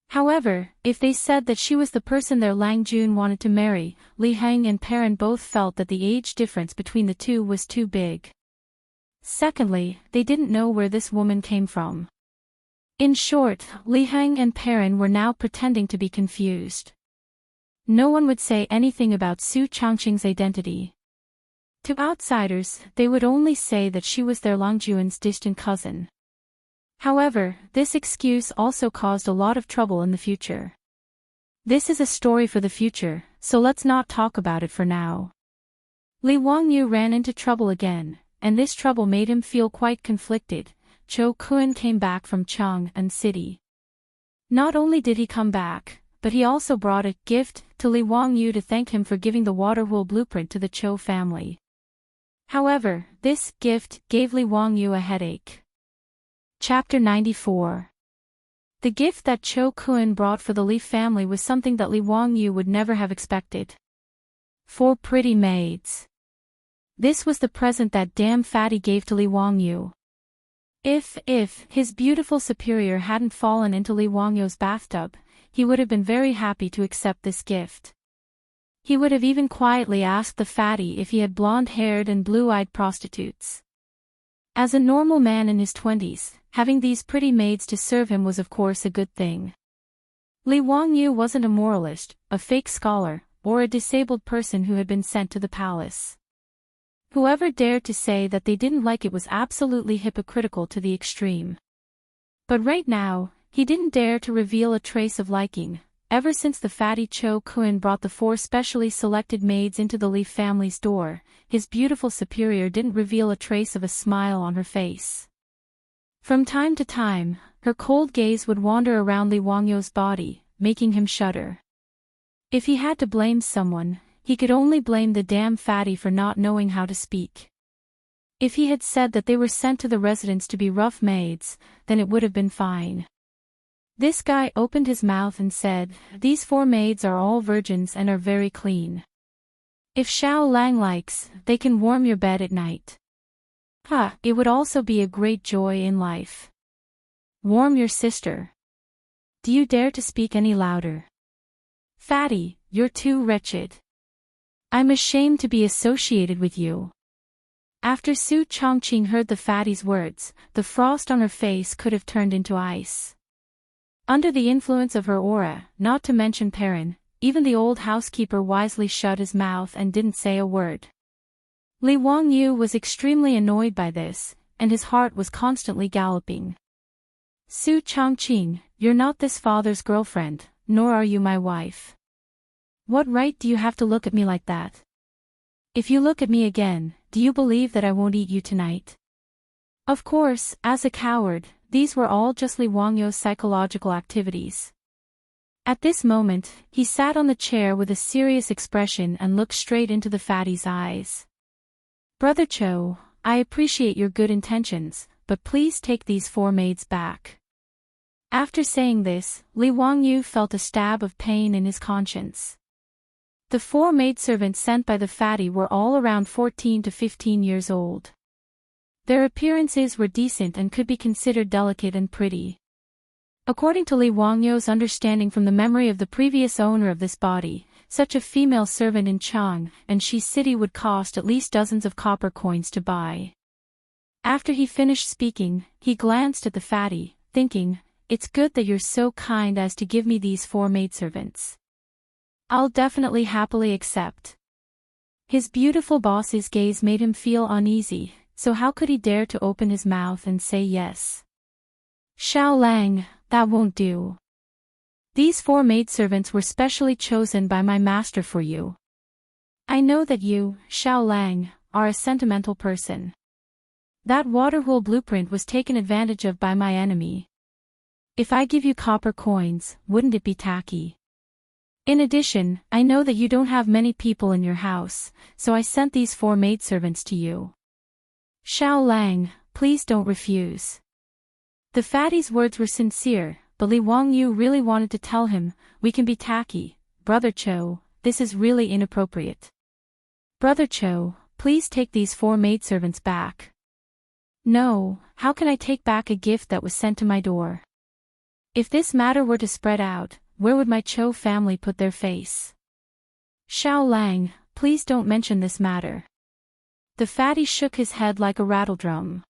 However, if they said that she was the person their Lang Jun wanted to marry, Li Heng and Perrin both felt that the age difference between the two was too big. Secondly, they didn't know where this woman came from. In short, Li Heng and Perrin were now pretending to be confused. No one would say anything about Su Changqing's identity. To outsiders, they would only say that she was their Langjuan's distant cousin. However, this excuse also caused a lot of trouble in the future. This is a story for the future, so let's not talk about it for now. Li Wangyu ran into trouble again, and this trouble made him feel quite conflicted. Cho Kun came back from Chang'an City. Not only did he come back, but he also brought a gift to Li Wangyu to thank him for giving the waterwheel blueprint to the Cho family. However, this gift gave Li Wangyu a headache. Chapter 94. The gift that Cho Kun brought for the Li family was something that Li Wangyu would never have expected. 4 pretty maids. This was the present that damn fatty gave to Li Wangyu. If his beautiful superior hadn't fallen into Li Wangyu's bathtub, he would have been very happy to accept this gift. He would have even quietly asked the fatty if he had blonde-haired and blue-eyed prostitutes. As a normal man in his 20s, having these pretty maids to serve him was of course a good thing. Li Wangyu wasn't a moralist, a fake scholar, or a disabled person who had been sent to the palace. Whoever dared to say that they didn't like it was absolutely hypocritical to the extreme. But right now, he didn't dare to reveal a trace of liking. Ever since the fatty Cho Kun brought the 4 specially selected maids into the Li family's door, his beautiful superior didn't reveal a trace of a smile on her face. From time to time, her cold gaze would wander around Li Wangyu's body, making him shudder. If he had to blame someone, he could only blame the damn fatty for not knowing how to speak. If he had said that they were sent to the residence to be rough maids, then it would have been fine. This guy opened his mouth and said, "These 4 maids are all virgins and are very clean. If Xiao Lang likes, they can warm your bed at night. It would also be a great joy in life. Warm your sister. Do you dare to speak any louder? Fatty, you're too wretched. I'm ashamed to be associated with you." After Su Changqing heard the fatty's words, the frost on her face could have turned into ice. Under the influence of her aura, not to mention Perrin, even the old housekeeper wisely shut his mouth and didn't say a word. Li Wangyu was extremely annoyed by this, and his heart was constantly galloping. "Su Changqing, you're not this father's girlfriend, nor are you my wife. What right do you have to look at me like that? If you look at me again, do you believe that I won't eat you tonight?" Of course, as a coward, these were all just Li Wangyou's psychological activities. At this moment, he sat on the chair with a serious expression and looked straight into the fatty's eyes. Brother Cho, I appreciate your good intentions, but please take these 4 maids back. After saying this, Li Wangyou felt a stab of pain in his conscience. The 4 maidservants sent by the fatty were all around 14 to 15 years old. Their appearances were decent and could be considered delicate and pretty. According to Li Wangyou's understanding from the memory of the previous owner of this body, such a female servant in Chang'an city would cost at least dozens of copper coins to buy. After he finished speaking, he glanced at the fatty, thinking, "It's good that you're so kind as to give me these 4 maidservants. I'll definitely happily accept." His beautiful boss's gaze made him feel uneasy, so how could he dare to open his mouth and say yes? "Xiao Lang, that won't do. These 4 maidservants were specially chosen by my master for you. I know that you, Xiao Lang, are a sentimental person. That waterhole blueprint was taken advantage of by my enemy. If I give you copper coins, wouldn't it be tacky? In addition, I know that you don't have many people in your house, so I sent these 4 maidservants to you. Xiao Lang, please don't refuse." The fatty's words were sincere, but Li Wangyou really wanted to tell him, "We can be tacky, Brother Cho, this is really inappropriate. Brother Cho, please take these 4 maidservants back." "No, how can I take back a gift that was sent to my door? If this matter were to spread out, where would my Cho family put their face? Xiao Lang, please don't mention this matter." The fatty shook his head like a rattledrum.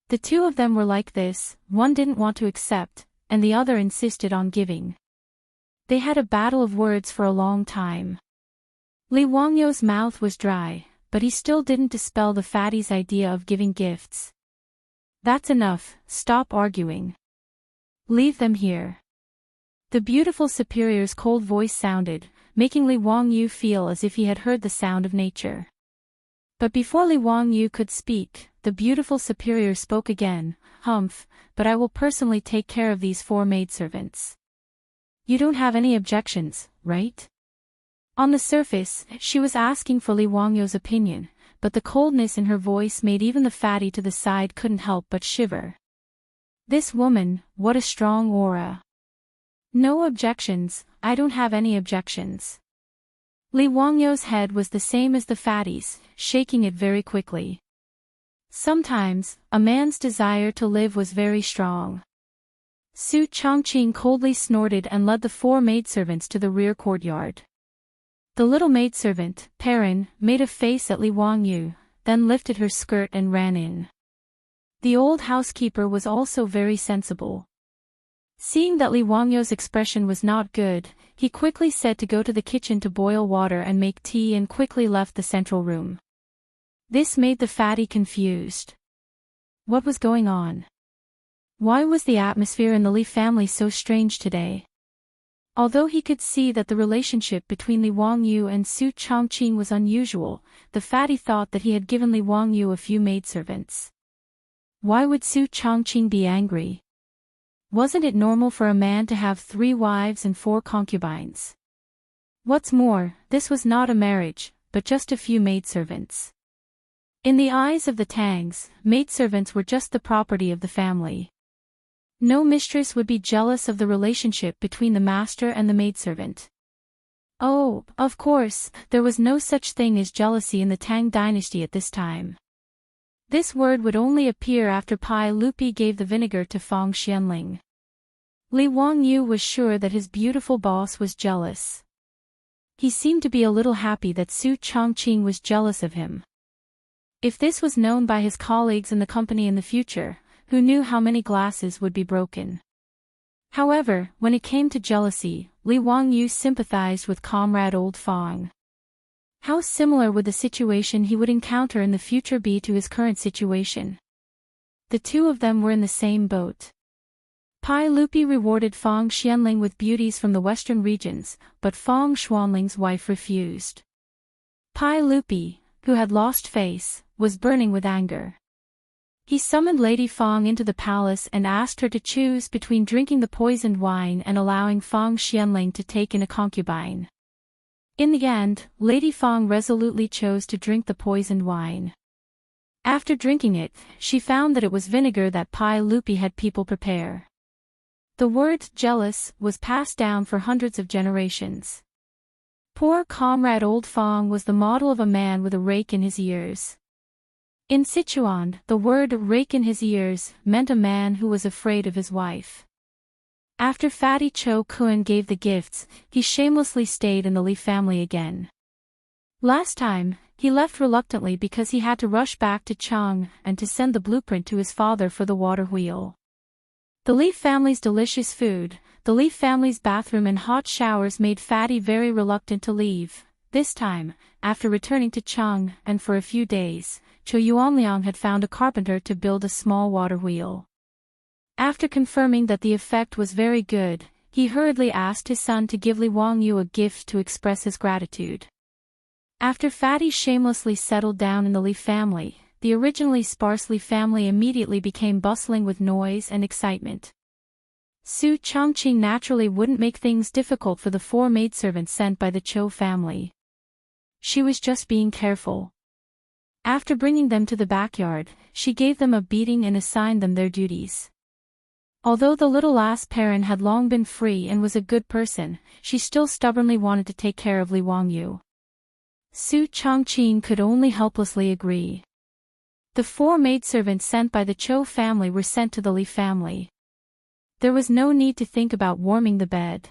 The 2 of them were like this, one didn't want to accept, and the other insisted on giving. They had a battle of words for a long time. Li Wangyou's mouth was dry, but he still didn't dispel the fatty's idea of giving gifts. "That's enough, stop arguing. Leave them here." The beautiful superior's cold voice sounded, making Li Wangyou feel as if he had heard the sound of nature. But before Li Wangyou could speak, the beautiful superior spoke again, "Humph, but I will personally take care of these 4 maidservants. You don't have any objections, right?" On the surface, she was asking for Li Wangyou's opinion, but the coldness in her voice made even the fatty to the side couldn't help but shiver. This woman, what a strong aura. "No objections, I don't have any objections." Li Wangyou's head was the same as the fatty's, shaking it very quickly. Sometimes, a man's desire to live was very strong. Su Chongqing coldly snorted and led the 4 maidservants to the rear courtyard. The little maidservant, Perrin, made a face at Li Wangyou, then lifted her skirt and ran in. The old housekeeper was also very sensible. Seeing that Li Wangyou's expression was not good, he quickly said to go to the kitchen to boil water and make tea and quickly left the central room. This made the fatty confused. What was going on? Why was the atmosphere in the Li family so strange today? Although he could see that the relationship between Li Wangyou and Su Chongqing was unusual, the fatty thought that he had given Li Wangyou a few maidservants. Why would Su Chongqing be angry? Wasn't it normal for a man to have 3 wives and 4 concubines? What's more, this was not a marriage, but just a few maidservants. In the eyes of the Tangs, maidservants were just the property of the family. No mistress would be jealous of the relationship between the master and the maidservant. Oh, of course, there was no such thing as jealousy in the Tang dynasty at this time. This word would only appear after Pai Lupi gave the vinegar to Fang Xianling. Li Wangyou was sure that his beautiful boss was jealous. He seemed to be a little happy that Su Chongqing was jealous of him. If this was known by his colleagues in the company in the future, who knew how many glasses would be broken? However, when it came to jealousy, Li Wangyou sympathized with comrade old Fang. How similar would the situation he would encounter in the future be to his current situation? The 2 of them were in the same boat. Pai Lupi rewarded Fang Xianling with beauties from the western regions, but Fang Xuanling's wife refused. Pai Lupi, who had lost face, was burning with anger. He summoned Lady Fang into the palace and asked her to choose between drinking the poisoned wine and allowing Fang Xianling to take in a concubine. In the end, Lady Fang resolutely chose to drink the poisoned wine. After drinking it, she found that it was vinegar that Pai Lupi had people prepare. The word jealous was passed down for hundreds of generations. Poor comrade Old Fang was the model of a man with a rake in his ears. In Sichuan, the word rake in his ears meant a man who was afraid of his wife. After Fatty Cho Kun gave the gifts, he shamelessly stayed in the Li family again. Last time, he left reluctantly because he had to rush back to Chang'an to send the blueprint to his father for the water wheel. The Li family's delicious food, the Li family's bathroom and hot showers made Fatty very reluctant to leave. This time, after returning to Chang'an for a few days, Cho Yuanliang had found a carpenter to build a small water wheel. After confirming that the effect was very good, he hurriedly asked his son to give Li Wangyu a gift to express his gratitude. After Fatty shamelessly settled down in the Li family, the originally sparse Li family immediately became bustling with noise and excitement. Su Chongqing naturally wouldn't make things difficult for the 4 maidservants sent by the Cho family. She was just being careful. After bringing them to the backyard, she gave them a beating and assigned them their duties. Although the little lass Perrin had long been free and was a good person, she still stubbornly wanted to take care of Li Wangyu. Su Chongqing could only helplessly agree. The 4 maidservants sent by the Cho family were sent to the Li family. There was no need to think about warming the bed.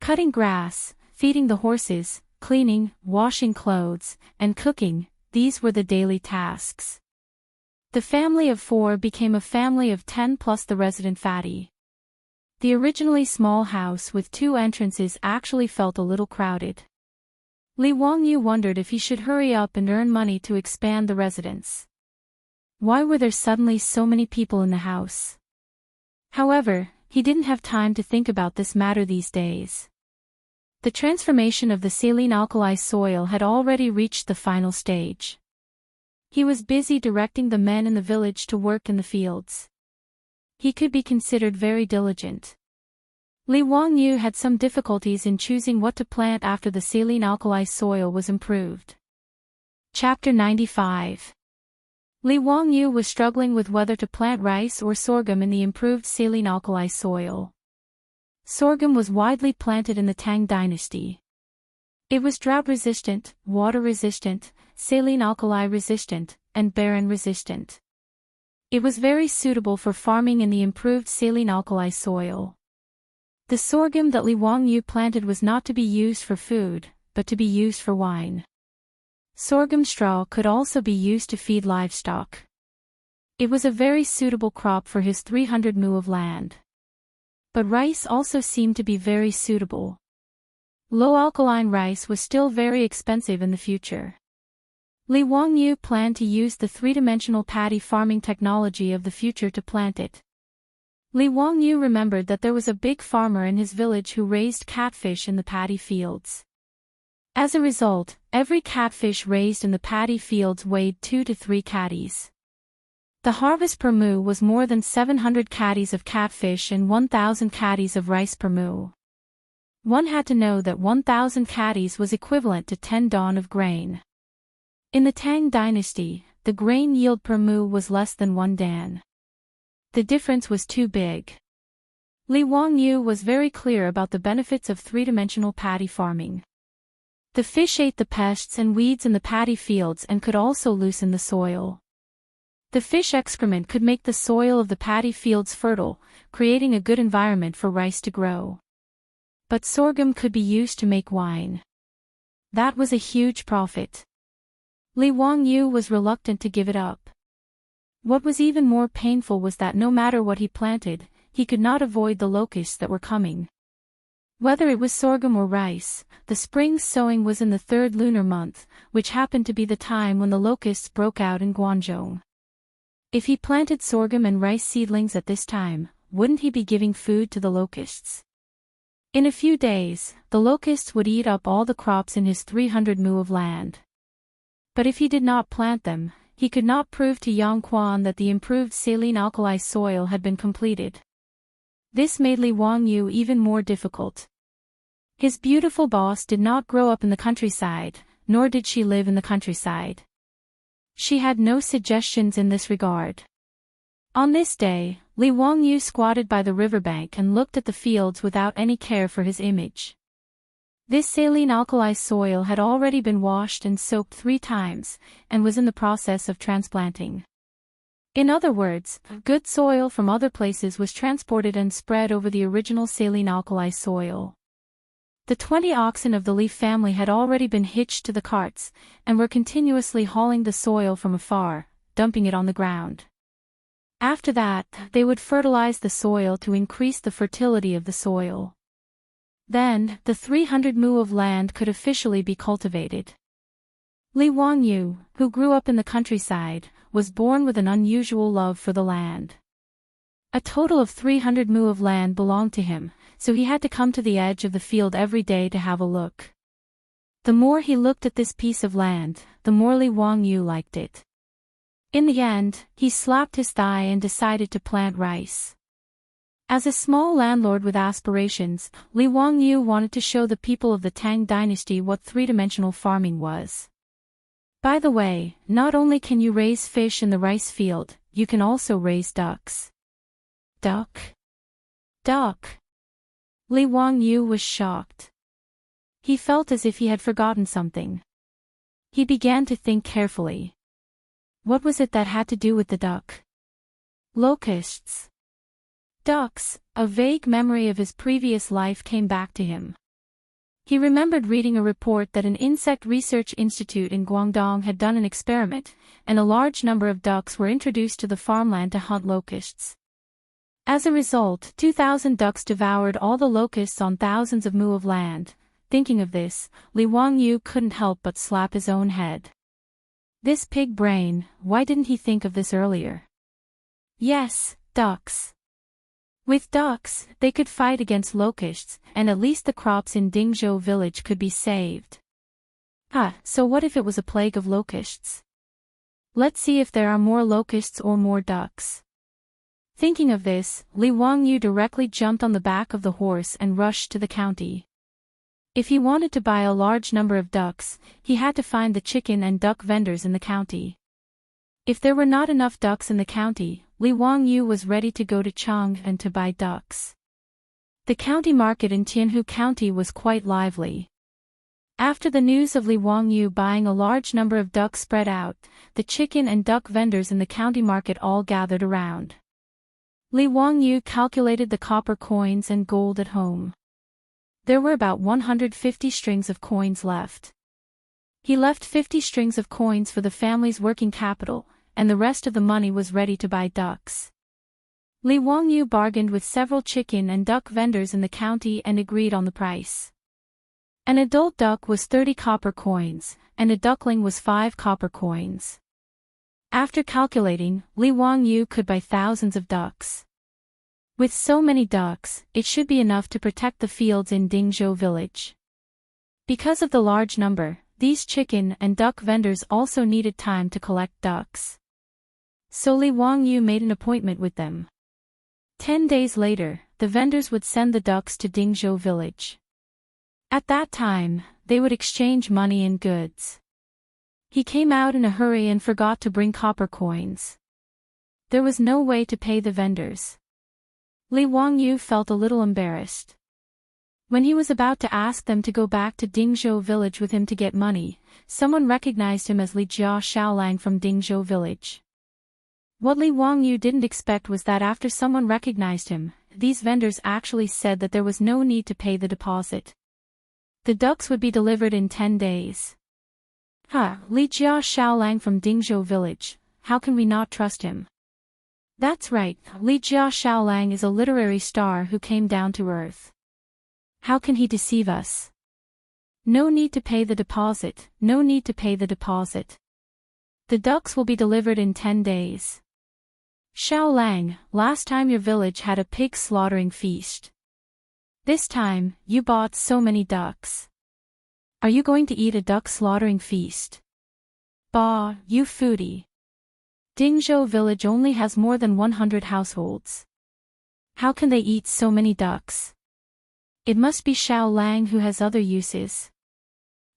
Cutting grass, feeding the horses, cleaning, washing clothes, and cooking, these were the daily tasks. The family of 4 became a family of 10 plus the resident Fatty. The originally small house with 2 entrances actually felt a little crowded. Li Wangyu wondered if he should hurry up and earn money to expand the residence. Why were there suddenly so many people in the house? However, he didn't have time to think about this matter these days. The transformation of the saline alkali soil had already reached the final stage. He was busy directing the men in the village to work in the fields. He could be considered very diligent. Li Wangyu had some difficulties in choosing what to plant after the saline alkali soil was improved. Chapter 95. Li Wangyu was struggling with whether to plant rice or sorghum in the improved saline alkali soil. Sorghum was widely planted in the Tang dynasty. It was drought-resistant, water-resistant, saline alkali-resistant, and barren-resistant. It was very suitable for farming in the improved saline alkali soil. The sorghum that Li Wangyu planted was not to be used for food, but to be used for wine. Sorghum straw could also be used to feed livestock. It was a very suitable crop for his 300 mu of land. But rice also seemed to be very suitable. Low-alkaline rice was still very expensive in the future. Li Wangyu planned to use the 3-dimensional paddy farming technology of the future to plant it. Li Wangyu remembered that there was a big farmer in his village who raised catfish in the paddy fields. As a result, every catfish raised in the paddy fields weighed 2 to 3 caddies. The harvest per mu was more than 700 caddies of catfish and 1,000 caddies of rice per mu. One had to know that 1,000 caddies was equivalent to 10 dawn of grain. In the Tang dynasty, the grain yield per mu was less than 1 dan. The difference was too big. Li Wangyu was very clear about the benefits of 3-dimensional paddy farming. The fish ate the pests and weeds in the paddy fields and could also loosen the soil. The fish excrement could make the soil of the paddy fields fertile, creating a good environment for rice to grow. But sorghum could be used to make wine. That was a huge profit. Li Wangyu was reluctant to give it up. What was even more painful was that no matter what he planted, he could not avoid the locusts that were coming. Whether it was sorghum or rice, the spring sowing was in the 3rd lunar month, which happened to be the time when the locusts broke out in Guangzhou. If he planted sorghum and rice seedlings at this time, wouldn't he be giving food to the locusts? In a few days, the locusts would eat up all the crops in his 300 mu of land. But if he did not plant them, he could not prove to Yang Quan that the improved saline alkali soil had been completed. This made Li Wangyu even more difficult. His beautiful boss did not grow up in the countryside, nor did she live in the countryside. She had no suggestions in this regard. On this day, Li Wangyu squatted by the riverbank and looked at the fields without any care for his image. This saline alkali soil had already been washed and soaked 3 times, and was in the process of transplanting. In other words, good soil from other places was transported and spread over the original saline alkali soil. The 20 oxen of the Li family had already been hitched to the carts, and were continuously hauling the soil from afar, dumping it on the ground. After that, they would fertilize the soil to increase the fertility of the soil. Then, the 300 mu of land could officially be cultivated. Li Wangyu, who grew up in the countryside, was born with an unusual love for the land. A total of 300 mu of land belonged to him, so he had to come to the edge of the field every day to have a look. The more he looked at this piece of land, the more Li Wangyu liked it. In the end, he slapped his thigh and decided to plant rice. As a small landlord with aspirations, Li Wangyu wanted to show the people of the Tang dynasty what 3-dimensional farming was. By the way, not only can you raise fish in the rice field, you can also raise ducks. Duck? Duck? Li Wangyu was shocked. He felt as if he had forgotten something. He began to think carefully. What was it that had to do with the duck? Locusts. Ducks, a vague memory of his previous life came back to him. He remembered reading a report that an insect research institute in Guangdong had done an experiment, and a large number of ducks were introduced to the farmland to hunt locusts. As a result, 2,000 ducks devoured all the locusts on thousands of mu of land. Thinking of this, Li Wangyu couldn't help but slap his own head. This pig brain, why didn't he think of this earlier? Yes, ducks. With ducks, they could fight against locusts, and at least the crops in Dingzhou village could be saved. So what if it was a plague of locusts? Let's see if there are more locusts or more ducks. Thinking of this, Li Wangyu directly jumped on the back of the horse and rushed to the county. If he wanted to buy a large number of ducks, he had to find the chicken and duck vendors in the county. If there were not enough ducks in the county, Li Wangyu was ready to go to Chang'an to buy ducks. The county market in Tianhu County was quite lively. After the news of Li Wangyu buying a large number of ducks spread out, the chicken and duck vendors in the county market all gathered around. Li Wangyu calculated the copper coins and gold at home. There were about 150 strings of coins left. He left 50 strings of coins for the family's working capital, and the rest of the money was ready to buy ducks. Li Wangyu bargained with several chicken and duck vendors in the county and agreed on the price. An adult duck was 30 copper coins, and a duckling was 5 copper coins. After calculating, Li Wangyu could buy thousands of ducks. With so many ducks, it should be enough to protect the fields in Dingzhou village. Because of the large number, these chicken and duck vendors also needed time to collect ducks. So Li Wangyu made an appointment with them. 10 days later, the vendors would send the ducks to Dingzhou village. At that time, they would exchange money and goods. He came out in a hurry and forgot to bring copper coins. There was no way to pay the vendors. Li Wangyu felt a little embarrassed. When he was about to ask them to go back to Dingzhou village with him to get money, someone recognized him as Li Jia Xiaolang from Dingzhou village. What Li Wangyu didn't expect was that after someone recognized him, these vendors actually said that there was no need to pay the deposit. The ducks would be delivered in 10 days. Li Jia Xiaolang from Dingzhou village, how can we not trust him? That's right, Li Jia Xiaolang is a literary star who came down to earth. How can he deceive us? No need to pay the deposit, no need to pay the deposit. The ducks will be delivered in 10 days. Xiaolang, last time your village had a pig slaughtering feast. This time, you bought so many ducks. Are you going to eat a duck slaughtering feast? Bah, you foodie. Dingzhou village only has more than 100 households. How can they eat so many ducks? It must be Xiao Lang who has other uses.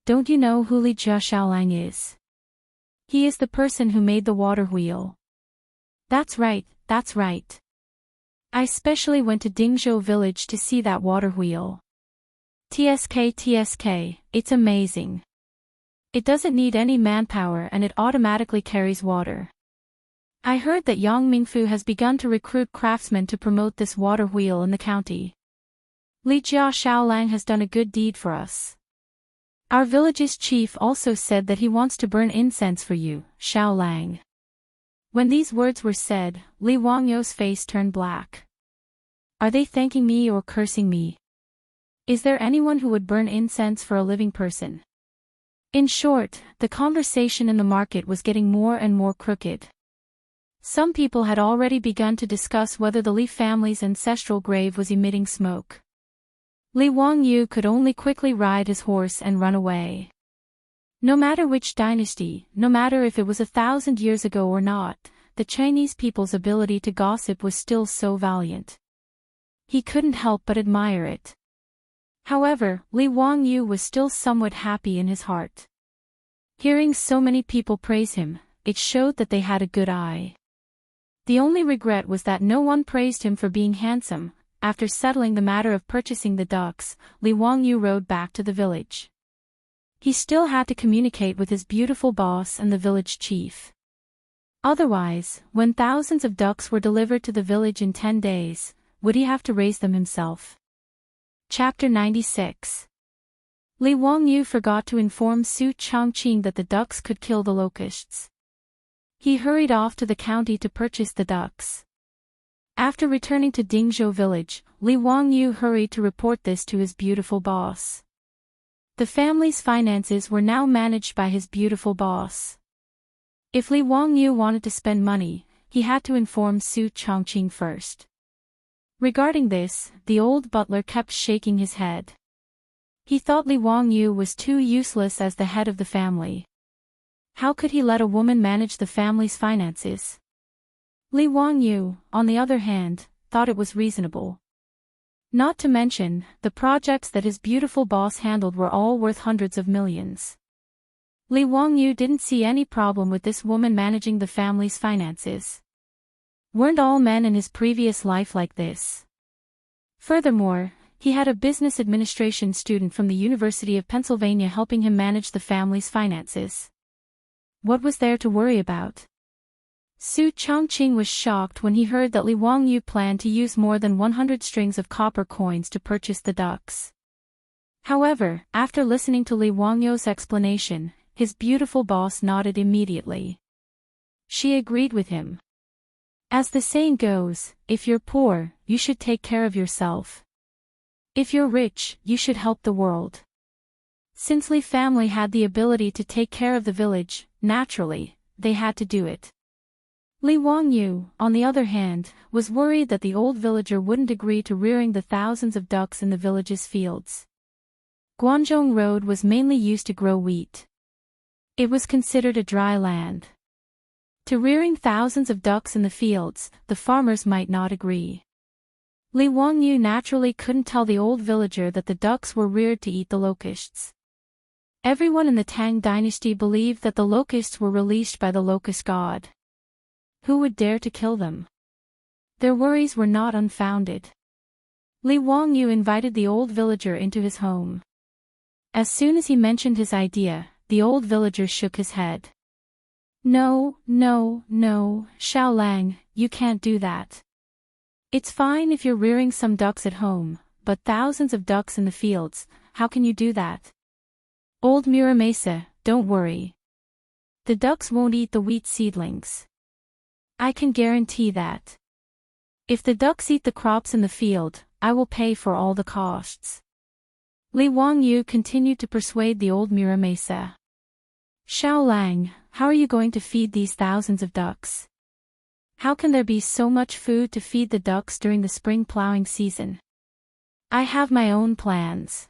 Don't you know who Li Jia Xiao Lang is? He is the person who made the water wheel. That's right, that's right. I specially went to Dingzhou village to see that water wheel. TSK, it's amazing. It doesn't need any manpower and it automatically carries water. I heard that Yang Mingfu has begun to recruit craftsmen to promote this water wheel in the county. Li Jia Xiaolang has done a good deed for us. Our village's chief also said that he wants to burn incense for you, Xiaolang. When these words were said, Li Wangyou's face turned black. Are they thanking me or cursing me? Is there anyone who would burn incense for a living person? In short, the conversation in the market was getting more and more crooked. Some people had already begun to discuss whether the Li family's ancestral grave was emitting smoke. Li Wangyu could only quickly ride his horse and run away. No matter which dynasty, no matter if it was 1,000 years ago or not, the Chinese people's ability to gossip was still so valiant. He couldn't help but admire it. However, Li Wangyu was still somewhat happy in his heart. Hearing so many people praise him, it showed that they had a good eye. The only regret was that no one praised him for being handsome. After settling the matter of purchasing the ducks, Li Wangyu rode back to the village. He still had to communicate with his beautiful boss and the village chief. Otherwise, when thousands of ducks were delivered to the village in 10 days, would he have to raise them himself? Chapter 96. Li Wangyu forgot to inform Su Chongqing that the ducks could kill the locusts. He hurried off to the county to purchase the ducks. After returning to Dingzhou village, Li Wangyu hurried to report this to his beautiful boss. The family's finances were now managed by his beautiful boss. If Li Wangyu wanted to spend money, he had to inform Su Chongqing first. Regarding this, the old butler kept shaking his head. He thought Li Wangyu was too useless as the head of the family. How could he let a woman manage the family's finances? Li Wangyu, on the other hand, thought it was reasonable. Not to mention, the projects that his beautiful boss handled were all worth hundreds of millions. Li Wangyu didn't see any problem with this woman managing the family's finances. Weren't all men in his previous life like this? Furthermore, he had a business administration student from the University of Pennsylvania helping him manage the family's finances. What was there to worry about? Su Chongqing was shocked when he heard that Li Wangyu planned to use more than 100 strings of copper coins to purchase the ducks. However, after listening to Li Wangyu's explanation, his beautiful boss nodded immediately. She agreed with him. As the saying goes, if you're poor, you should take care of yourself. If you're rich, you should help the world. Since Li family had the ability to take care of the village, naturally, they had to do it. Li Wangyu, on the other hand, was worried that the old villager wouldn't agree to rearing the thousands of ducks in the village's fields. Guanzhong Road was mainly used to grow wheat. It was considered a dry land. To rearing thousands of ducks in the fields, the farmers might not agree. Li Wangyu naturally couldn't tell the old villager that the ducks were reared to eat the locusts. Everyone in the Tang dynasty believed that the locusts were released by the locust god. Who would dare to kill them? Their worries were not unfounded. Li Wangyu invited the old villager into his home. As soon as he mentioned his idea, the old villager shook his head. No, Xiao Lang, you can't do that. It's fine if you're rearing some ducks at home, but thousands of ducks in the fields, how can you do that? Old Muramasa, don't worry. The ducks won't eat the wheat seedlings. I can guarantee that. If the ducks eat the crops in the field, I will pay for all the costs. Li Wangyu continued to persuade the old Muramasa. Xiao Lang, how are you going to feed these thousands of ducks? How can there be so much food to feed the ducks during the spring plowing season? I have my own plans.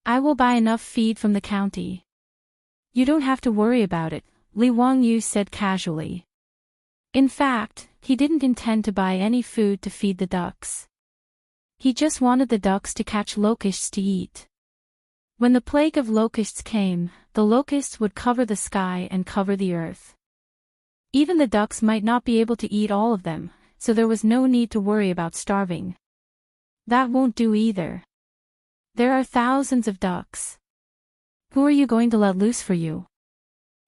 I will buy enough feed from the county. You don't have to worry about it, Li Wangyu said casually. In fact, he didn't intend to buy any food to feed the ducks. He just wanted the ducks to catch locusts to eat. When the plague of locusts came, the locusts would cover the sky and cover the earth. Even the ducks might not be able to eat all of them, so there was no need to worry about starving. That won't do either. There are thousands of ducks. Who are you going to let loose for you?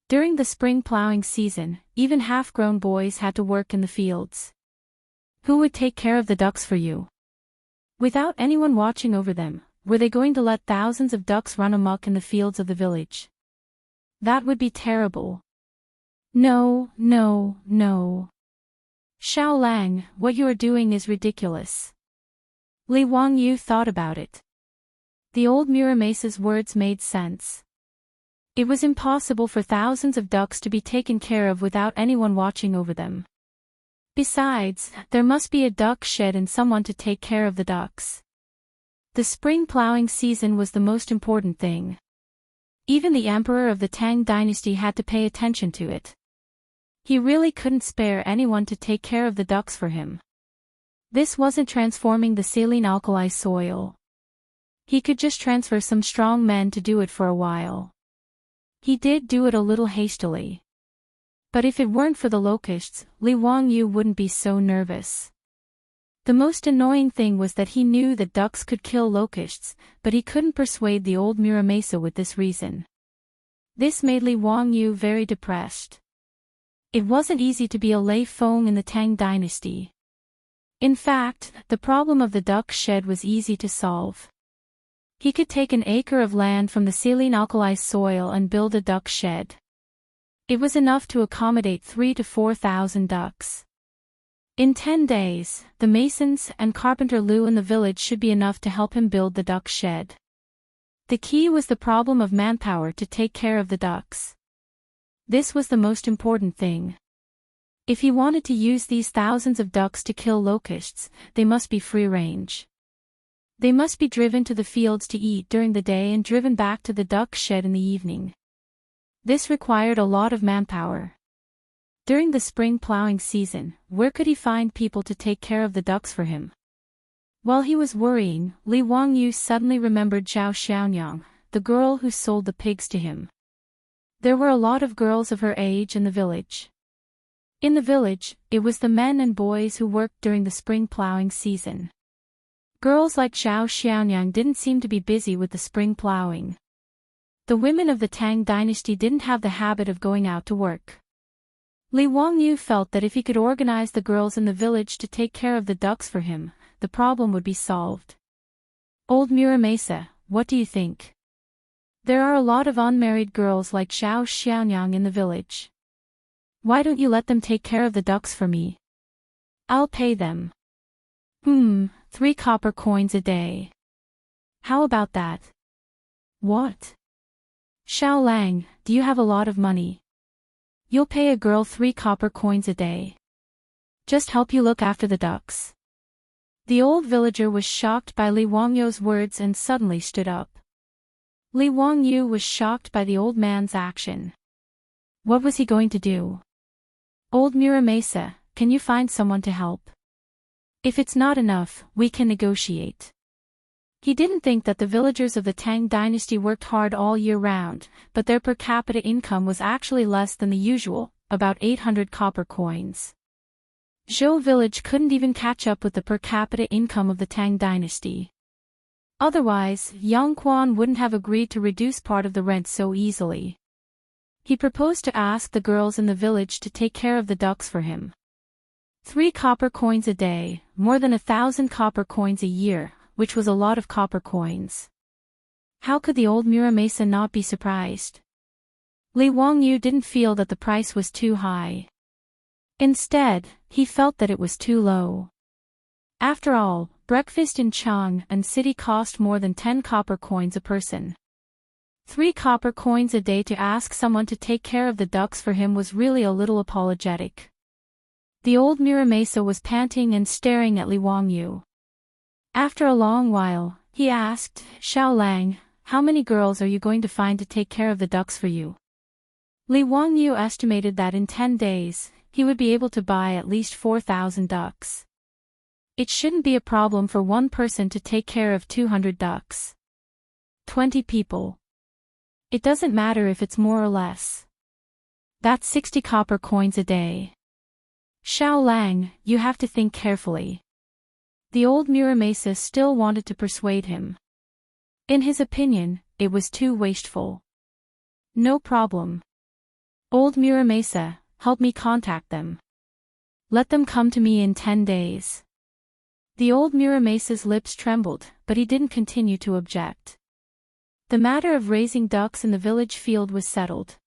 During the spring plowing season, even half-grown boys had to work in the fields. Who would take care of the ducks for you? Without anyone watching over them, were they going to let thousands of ducks run amok in the fields of the village? That would be terrible. No, no, no. Xiao Lang, what you are doing is ridiculous. Li Wangyu thought about it. The old Muramesa's words made sense. It was impossible for thousands of ducks to be taken care of without anyone watching over them. Besides, there must be a duck shed and someone to take care of the ducks. The spring plowing season was the most important thing. Even the emperor of the Tang dynasty had to pay attention to it. He really couldn't spare anyone to take care of the ducks for him. This wasn't transforming the saline alkali soil. He could just transfer some strong men to do it for a while. He did do it a little hastily. But if it weren't for the locusts, Li Wangyu wouldn't be so nervous. The most annoying thing was that he knew that ducks could kill locusts, but he couldn't persuade the old Muramesa with this reason. This made Li Wangyu very depressed. It wasn't easy to be a Lei Feng in the Tang dynasty. In fact, the problem of the duck shed was easy to solve. He could take an acre of land from the saline alkali soil and build a duck shed. It was enough to accommodate 3,000 to 4,000 ducks. In 10 days, the masons and carpenter Lu in the village should be enough to help him build the duck shed. The key was the problem of manpower to take care of the ducks. This was the most important thing. If he wanted to use these thousands of ducks to kill locusts, they must be free range. They must be driven to the fields to eat during the day and driven back to the duck shed in the evening. This required a lot of manpower. During the spring plowing season, where could he find people to take care of the ducks for him? While he was worrying, Li Wangyu suddenly remembered Zhao Xiaonyang, the girl who sold the pigs to him. There were a lot of girls of her age in the village. In the village, it was the men and boys who worked during the spring plowing season. Girls like Zhao Xiaonyang didn't seem to be busy with the spring plowing. The women of the Tang dynasty didn't have the habit of going out to work. Li Wangyu felt that if he could organize the girls in the village to take care of the ducks for him, the problem would be solved. Old Muramesa, what do you think? There are a lot of unmarried girls like Zhao Xiaonyang in the village. Why don't you let them take care of the ducks for me? I'll pay them. 3 copper coins a day. How about that? What? Xiao Lang, do you have a lot of money? You'll pay a girl 3 copper coins a day. Just help you look after the ducks. The old villager was shocked by Li Wangyu's words and suddenly stood up. Li Wangyu was shocked by the old man's action. What was he going to do? Old Muramesa, can you find someone to help? If it's not enough, we can negotiate. He didn't think that the villagers of the Tang dynasty worked hard all year round, but their per capita income was actually less than the usual, about 800 copper coins. Zhou village couldn't even catch up with the per capita income of the Tang dynasty. Otherwise, Yang Quan wouldn't have agreed to reduce part of the rent so easily. He proposed to ask the girls in the village to take care of the ducks for him. 3 copper coins a day, more than 1,000 copper coins a year, which was a lot of copper coins. How could the old Muramesa not be surprised? Li Wangyu didn't feel that the price was too high. Instead, he felt that it was too low. After all, breakfast in Chang'an city cost more than 10 copper coins a person. 3 copper coins a day to ask someone to take care of the ducks for him was really a little apologetic. The old Muramesa was panting and staring at Li Wangyu. After a long while, he asked, Xiao Lang, how many girls are you going to find to take care of the ducks for you? Li Wangyu estimated that in 10 days, he would be able to buy at least 4,000 ducks. It shouldn't be a problem for one person to take care of 200 ducks. 20 people. It doesn't matter if it's more or less. That's 60 copper coins a day. Xiao Lang, you have to think carefully. The old Muramasa still wanted to persuade him. In his opinion, it was too wasteful. No problem. Old Muramasa, help me contact them. Let them come to me in 10 days. The old Muramasa's lips trembled, but he didn't continue to object. The matter of raising ducks in the village field was settled.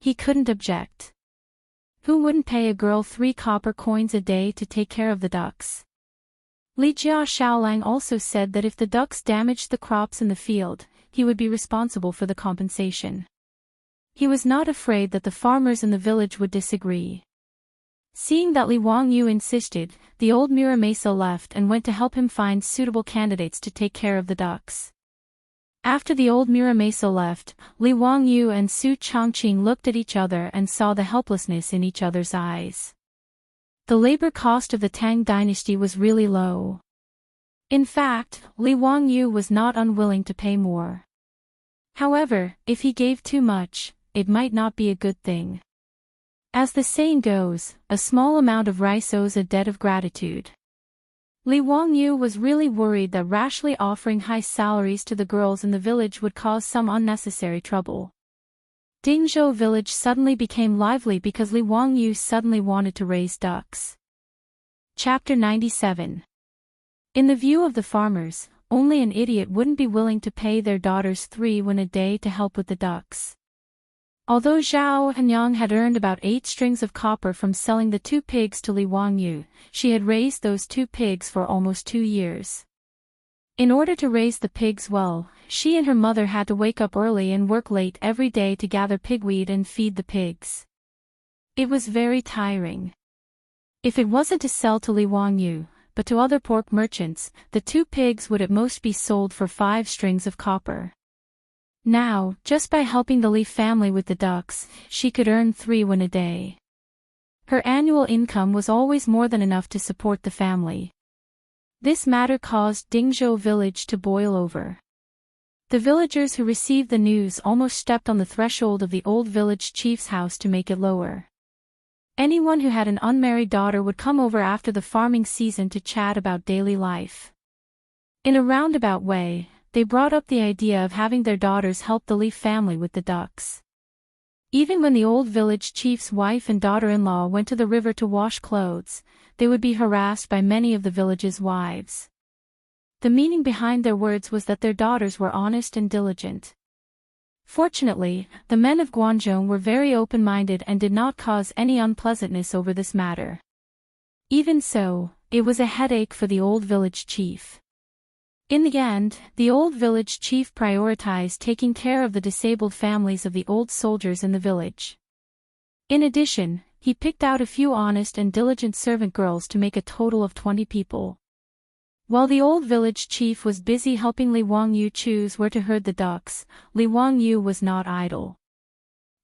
He couldn't object. Who wouldn't pay a girl 3 copper coins a day to take care of the ducks? Li Jia Xiaolang also said that if the ducks damaged the crops in the field, he would be responsible for the compensation. He was not afraid that the farmers in the village would disagree. Seeing that Li Wangyu insisted, the old Muramasa left and went to help him find suitable candidates to take care of the ducks. After the old Muramasa left, Li Wangyu and Su Chongqing looked at each other and saw the helplessness in each other's eyes. The labor cost of the Tang dynasty was really low. In fact, Li Wangyu was not unwilling to pay more. However, if he gave too much, it might not be a good thing. As the saying goes, a small amount of rice owes a debt of gratitude. Li Wangyu was really worried that rashly offering high salaries to the girls in the village would cause some unnecessary trouble. Dingzhou village suddenly became lively because Li Wangyu suddenly wanted to raise ducks. Chapter 97. In the view of the farmers, only an idiot wouldn't be willing to pay their daughters 3 won a day to help with the ducks. Although Zhao Hanyang had earned about 8 strings of copper from selling the 2 pigs to Li Wangyu, she had raised those 2 pigs for almost 2 years. In order to raise the pigs well, she and her mother had to wake up early and work late every day to gather pigweed and feed the pigs. It was very tiring. If it wasn't to sell to Li Wangyu, but to other pork merchants, the 2 pigs would at most be sold for 5 strings of copper. Now, just by helping the Li family with the ducks, she could earn 3 won a day. Her annual income was always more than enough to support the family. This matter caused Dingzhou village to boil over. The villagers who received the news almost stepped on the threshold of the old village chief's house to make it lower. Anyone who had an unmarried daughter would come over after the farming season to chat about daily life. In a roundabout way, they brought up the idea of having their daughters help the Li family with the ducks. Even when the old village chief's wife and daughter-in-law went to the river to wash clothes, they would be harassed by many of the village's wives. The meaning behind their words was that their daughters were honest and diligent. Fortunately, the men of Guangzhou were very open-minded and did not cause any unpleasantness over this matter. Even so, it was a headache for the old village chief. In the end, the old village chief prioritized taking care of the disabled families of the old soldiers in the village. In addition, he picked out a few honest and diligent servant girls to make a total of 20 people. While the old village chief was busy helping Li Wangyu choose where to herd the ducks, Li Wangyu was not idle.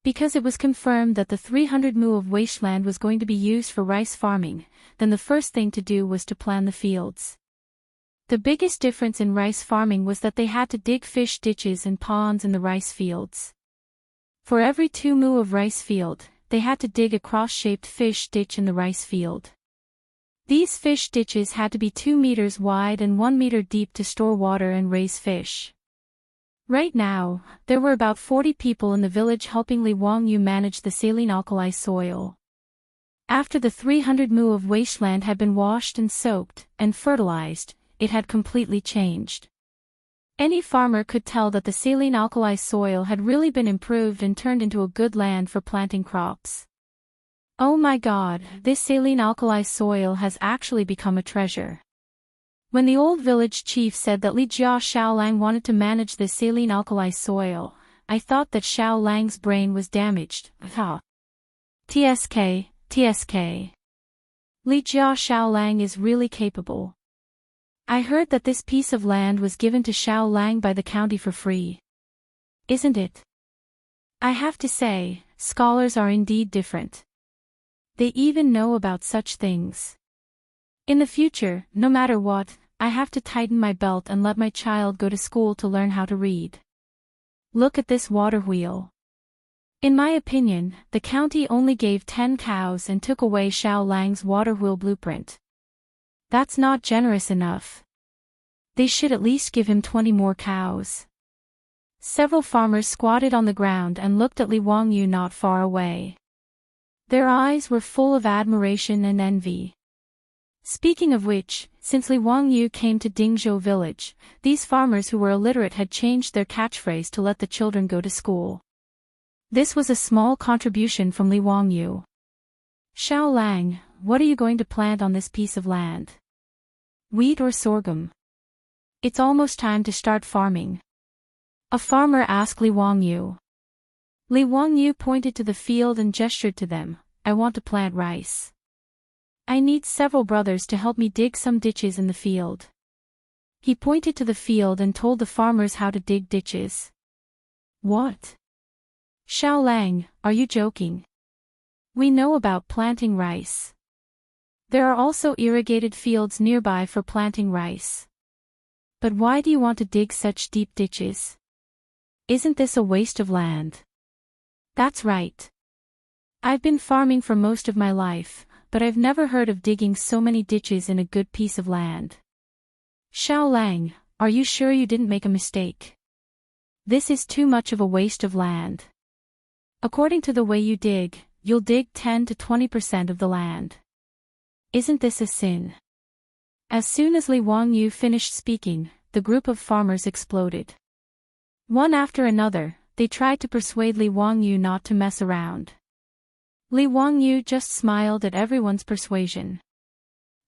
Because it was confirmed that the 300 mu of wasteland was going to be used for rice farming, then the first thing to do was to plan the fields. The biggest difference in rice farming was that they had to dig fish ditches and ponds in the rice fields. For every 2 mu of rice field, they had to dig a cross-shaped fish ditch in the rice field. These fish ditches had to be 2 meters wide and 1 meter deep to store water and raise fish. Right now, there were about 40 people in the village helping Li Wangyu manage the saline alkali soil. After the 300 mu of wasteland had been washed and soaked, and fertilized, it had completely changed. Any farmer could tell that the saline alkali soil had really been improved and turned into a good land for planting crops. Oh my God, this saline alkali soil has actually become a treasure. When the old village chief said that Li Jia Xiaolang wanted to manage this saline alkali soil, I thought that Xiaolang's brain was damaged. TSK. Li Jia Xiaolang is really capable. I heard that this piece of land was given to Xiaolang by the county for free. Isn't it? I have to say, scholars are indeed different. They even know about such things. In the future, no matter what, I have to tighten my belt and let my child go to school to learn how to read. Look at this water wheel. In my opinion, the county only gave 10 cows and took away Xiao Lang's water wheel blueprint. That's not generous enough. They should at least give him 20 more cows. Several farmers squatted on the ground and looked at Li Wangyu not far away. Their eyes were full of admiration and envy. Speaking of which, since Li Wangyu came to Dingzhou village, these farmers who were illiterate had changed their catchphrase to let the children go to school. This was a small contribution from Li Wangyu. Xiao Lang, what are you going to plant on this piece of land? Wheat or sorghum? It's almost time to start farming. A farmer asked Li Wangyu. Li Wangyu pointed to the field and gestured to them, I want to plant rice. I need several brothers to help me dig some ditches in the field. He pointed to the field and told the farmers how to dig ditches. What? Xiao Lang, are you joking? We know about planting rice. There are also irrigated fields nearby for planting rice. But why do you want to dig such deep ditches? Isn't this a waste of land? That's right. I've been farming for most of my life, but I've never heard of digging so many ditches in a good piece of land. Xiao Lang, are you sure you didn't make a mistake? This is too much of a waste of land. According to the way you dig, you'll dig 10 to 20% of the land. Isn't this a sin? As soon as Li Wangyu finished speaking, the group of farmers exploded. One after another, they tried to persuade Li Wangyu not to mess around. Li Wangyu just smiled at everyone's persuasion.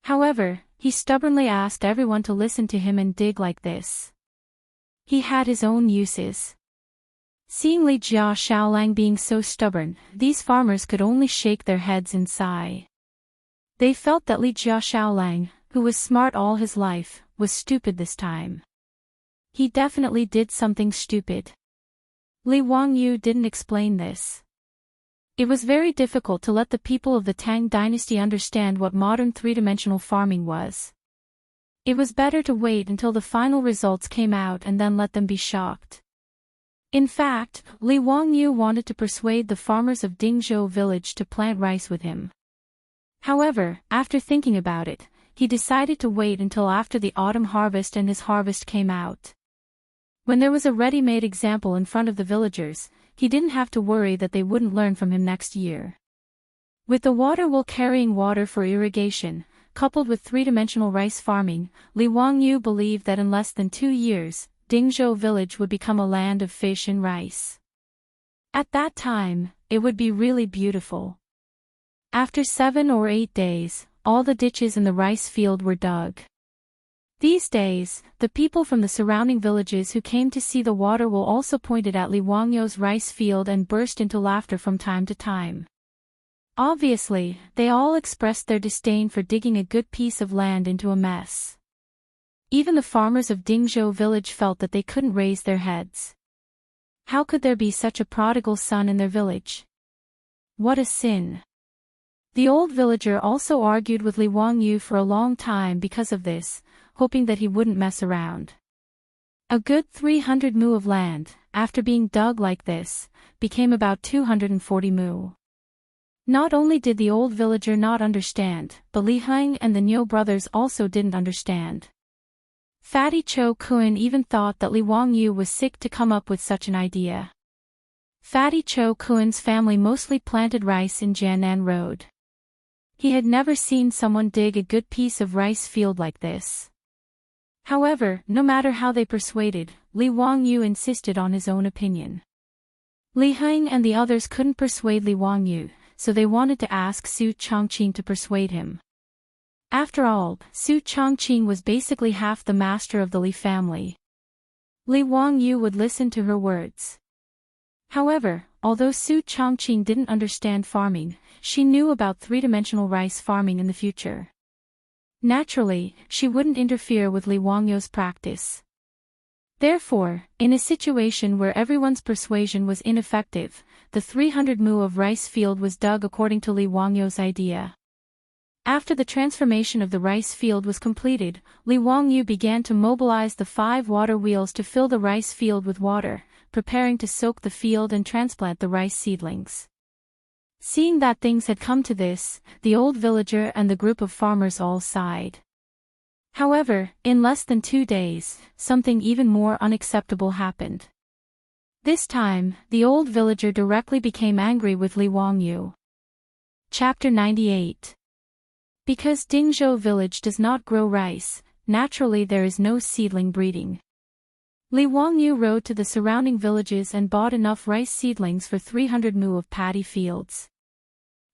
However, he stubbornly asked everyone to listen to him and dig like this. He had his own uses. Seeing Li Jia Xiaolang being so stubborn, these farmers could only shake their heads and sigh. They felt that Li Jia Xiaolang, who was smart all his life, was stupid this time. He definitely did something stupid. Li Wangyu didn't explain this. It was very difficult to let the people of the Tang dynasty understand what modern three-dimensional farming was. It was better to wait until the final results came out and then let them be shocked. In fact, Li Wangyu wanted to persuade the farmers of Dingzhou village to plant rice with him. However, after thinking about it, he decided to wait until after the autumn harvest and his harvest came out. When there was a ready-made example in front of the villagers, he didn't have to worry that they wouldn't learn from him next year. With the water wheel carrying water for irrigation, coupled with three-dimensional rice farming, Li Wangyu believed that in less than 2 years, Dingzhou village would become a land of fish and rice. At that time, it would be really beautiful. After 7 or 8 days, all the ditches in the rice field were dug. These days, the people from the surrounding villages who came to see the water wheel also pointed at Li Wangyu's rice field and burst into laughter from time to time. Obviously, they all expressed their disdain for digging a good piece of land into a mess. Even the farmers of Dingzhou village felt that they couldn't raise their heads. How could there be such a prodigal son in their village? What a sin! The old villager also argued with Li Wangyu for a long time because of this, hoping that he wouldn't mess around. A good 300 mu of land, after being dug like this, became about 240 mu. Not only did the old villager not understand, but Li Heng and the Niu brothers also didn't understand. Fatty Cho Kun even thought that Li Wangyu was sick to come up with such an idea. Fatty Cho Kun's family mostly planted rice in Jianan Road. He had never seen someone dig a good piece of rice field like this. However, no matter how they persuaded, Li Wangyu insisted on his own opinion. Li Heng and the others couldn't persuade Li Wangyu, so they wanted to ask Su Chongqing to persuade him. After all, Su Chongqing was basically half the master of the Li family. Li Wangyu would listen to her words. However, although Su Chongqing didn't understand farming, she knew about three-dimensional rice farming in the future. Naturally, she wouldn't interfere with Li Wangyu's practice. Therefore, in a situation where everyone's persuasion was ineffective, the 300 mu of rice field was dug according to Li Wangyu's idea. After the transformation of the rice field was completed, Li Wangyu began to mobilize the 5 water wheels to fill the rice field with water, preparing to soak the field and transplant the rice seedlings. Seeing that things had come to this, the old villager and the group of farmers all sighed. However, in less than 2 days, something even more unacceptable happened. This time, the old villager directly became angry with Li Wangyu. Chapter 98. Because Dingzhou village does not grow rice, naturally there is no seedling breeding. Li Wangyu rode to the surrounding villages and bought enough rice seedlings for 300 mu of paddy fields.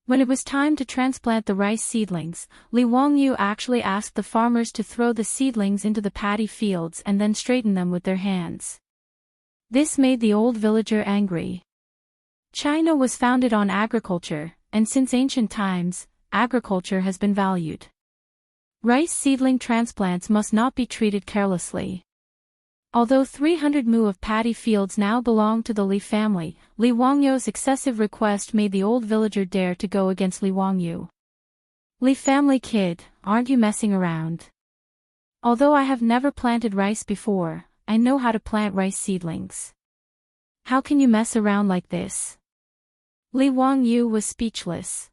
When it was time to transplant the rice seedlings, Li Wangyu actually asked the farmers to throw the seedlings into the paddy fields and then straighten them with their hands. This made the old villager angry. China was founded on agriculture, and since ancient times, agriculture has been valued. Rice seedling transplants must not be treated carelessly. Although 300 mu of paddy fields now belong to the Li family, Li Wangyu's excessive request made the old villager dare to go against Li Wangyu. Li family kid, aren't you messing around? Although I have never planted rice before, I know how to plant rice seedlings. How can you mess around like this? Li Wangyu was speechless.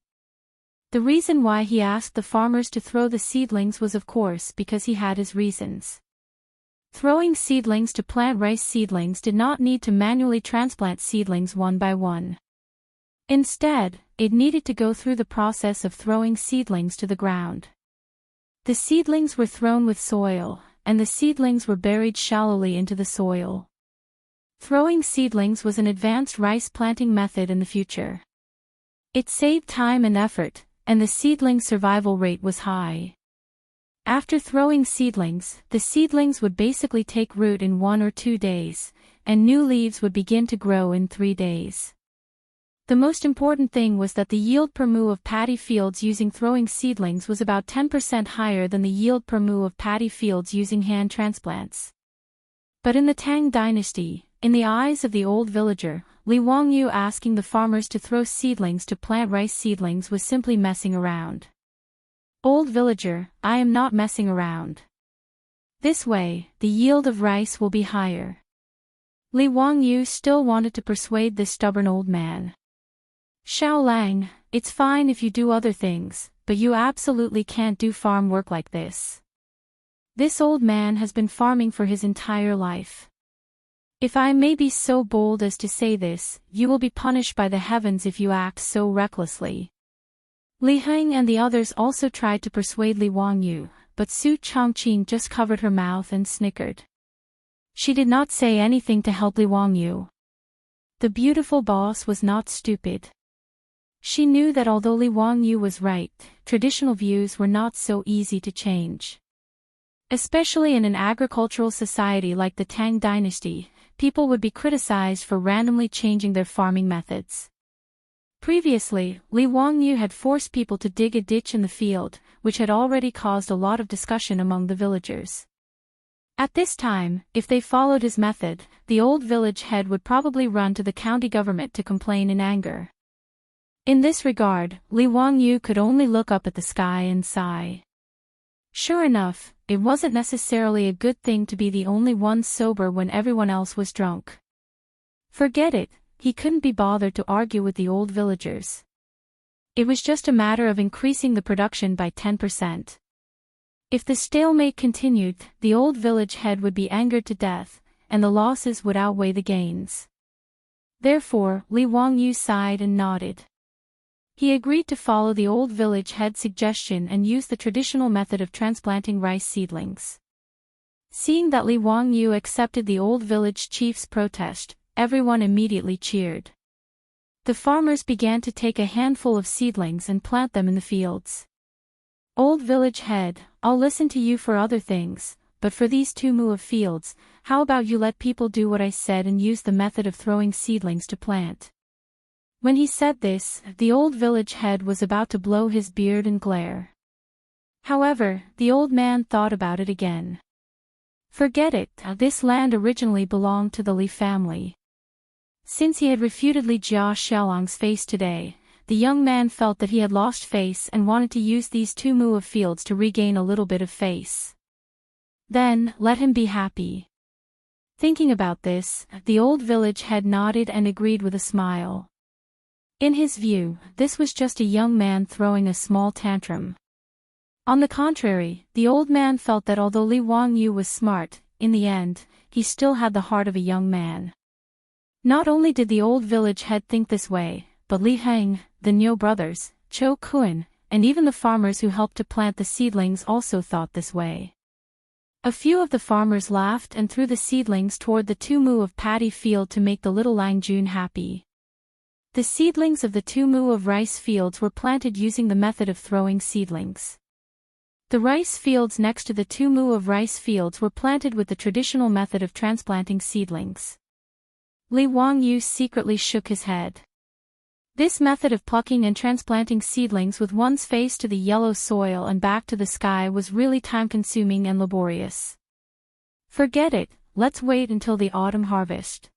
The reason why he asked the farmers to throw the seedlings was of course because he had his reasons. Throwing seedlings to plant rice seedlings did not need to manually transplant seedlings one by one. Instead, it needed to go through the process of throwing seedlings to the ground. The seedlings were thrown with soil, and the seedlings were buried shallowly into the soil. Throwing seedlings was an advanced rice planting method in the future. It saved time and effort, and the seedling survival rate was high. After throwing seedlings, the seedlings would basically take root in 1 or 2 days, and new leaves would begin to grow in 3 days. The most important thing was that the yield per mu of paddy fields using throwing seedlings was about 10% higher than the yield per mu of paddy fields using hand transplants. But in the Tang dynasty, in the eyes of the old villager, Li Wangyu asking the farmers to throw seedlings to plant rice seedlings was simply messing around. Old villager, I am not messing around. This way, the yield of rice will be higher. Li Wangyu still wanted to persuade this stubborn old man. Xiao Lang, it's fine if you do other things, but you absolutely can't do farm work like this. This old man has been farming for his entire life. If I may be so bold as to say this, you will be punished by the heavens if you act so recklessly. Li Heng and the others also tried to persuade Li Wangyu, but Su Chongqing just covered her mouth and snickered. She did not say anything to help Li Wangyu. The beautiful boss was not stupid. She knew that although Li Wangyu was right, traditional views were not so easy to change. Especially in an agricultural society like the Tang dynasty, people would be criticized for randomly changing their farming methods. Previously, Li Wangyu had forced people to dig a ditch in the field, which had already caused a lot of discussion among the villagers. At this time, if they followed his method, the old village head would probably run to the county government to complain in anger. In this regard, Li Wangyu could only look up at the sky and sigh. Sure enough, it wasn't necessarily a good thing to be the only one sober when everyone else was drunk. Forget it, he couldn't be bothered to argue with the old villagers. It was just a matter of increasing the production by 10%. If the stalemate continued, the old village head would be angered to death, and the losses would outweigh the gains. Therefore, Li Wangyu sighed and nodded. He agreed to follow the old village head's suggestion and use the traditional method of transplanting rice seedlings. Seeing that Li Wangyu accepted the old village chief's protest, everyone immediately cheered. The farmers began to take a handful of seedlings and plant them in the fields. Old village head, I'll listen to you for other things, but for these 2 mu of fields, how about you let people do what I said and use the method of throwing seedlings to plant? When he said this, the old village head was about to blow his beard and glare. However, the old man thought about it again. Forget it, this land originally belonged to the Li family. Since he had refuted Li Jia Xiaolong's face today, the young man felt that he had lost face and wanted to use these 2 mu of fields to regain a little bit of face. Then, let him be happy. Thinking about this, the old village head nodded and agreed with a smile. In his view, this was just a young man throwing a small tantrum. On the contrary, the old man felt that although Li Wangyu was smart, in the end, he still had the heart of a young man. Not only did the old village head think this way, but Li Heng, the Niu brothers, Chou Kun, and even the farmers who helped to plant the seedlings also thought this way. A few of the farmers laughed and threw the seedlings toward the 2 mu of paddy field to make the little Lang Jun happy. The seedlings of the 2 mu of rice fields were planted using the method of throwing seedlings. The rice fields next to the 2 mu of rice fields were planted with the traditional method of transplanting seedlings. Li Wangyu secretly shook his head. This method of plucking and transplanting seedlings with one's face to the yellow soil and back to the sky was really time-consuming and laborious. Forget it, let's wait until the autumn harvest.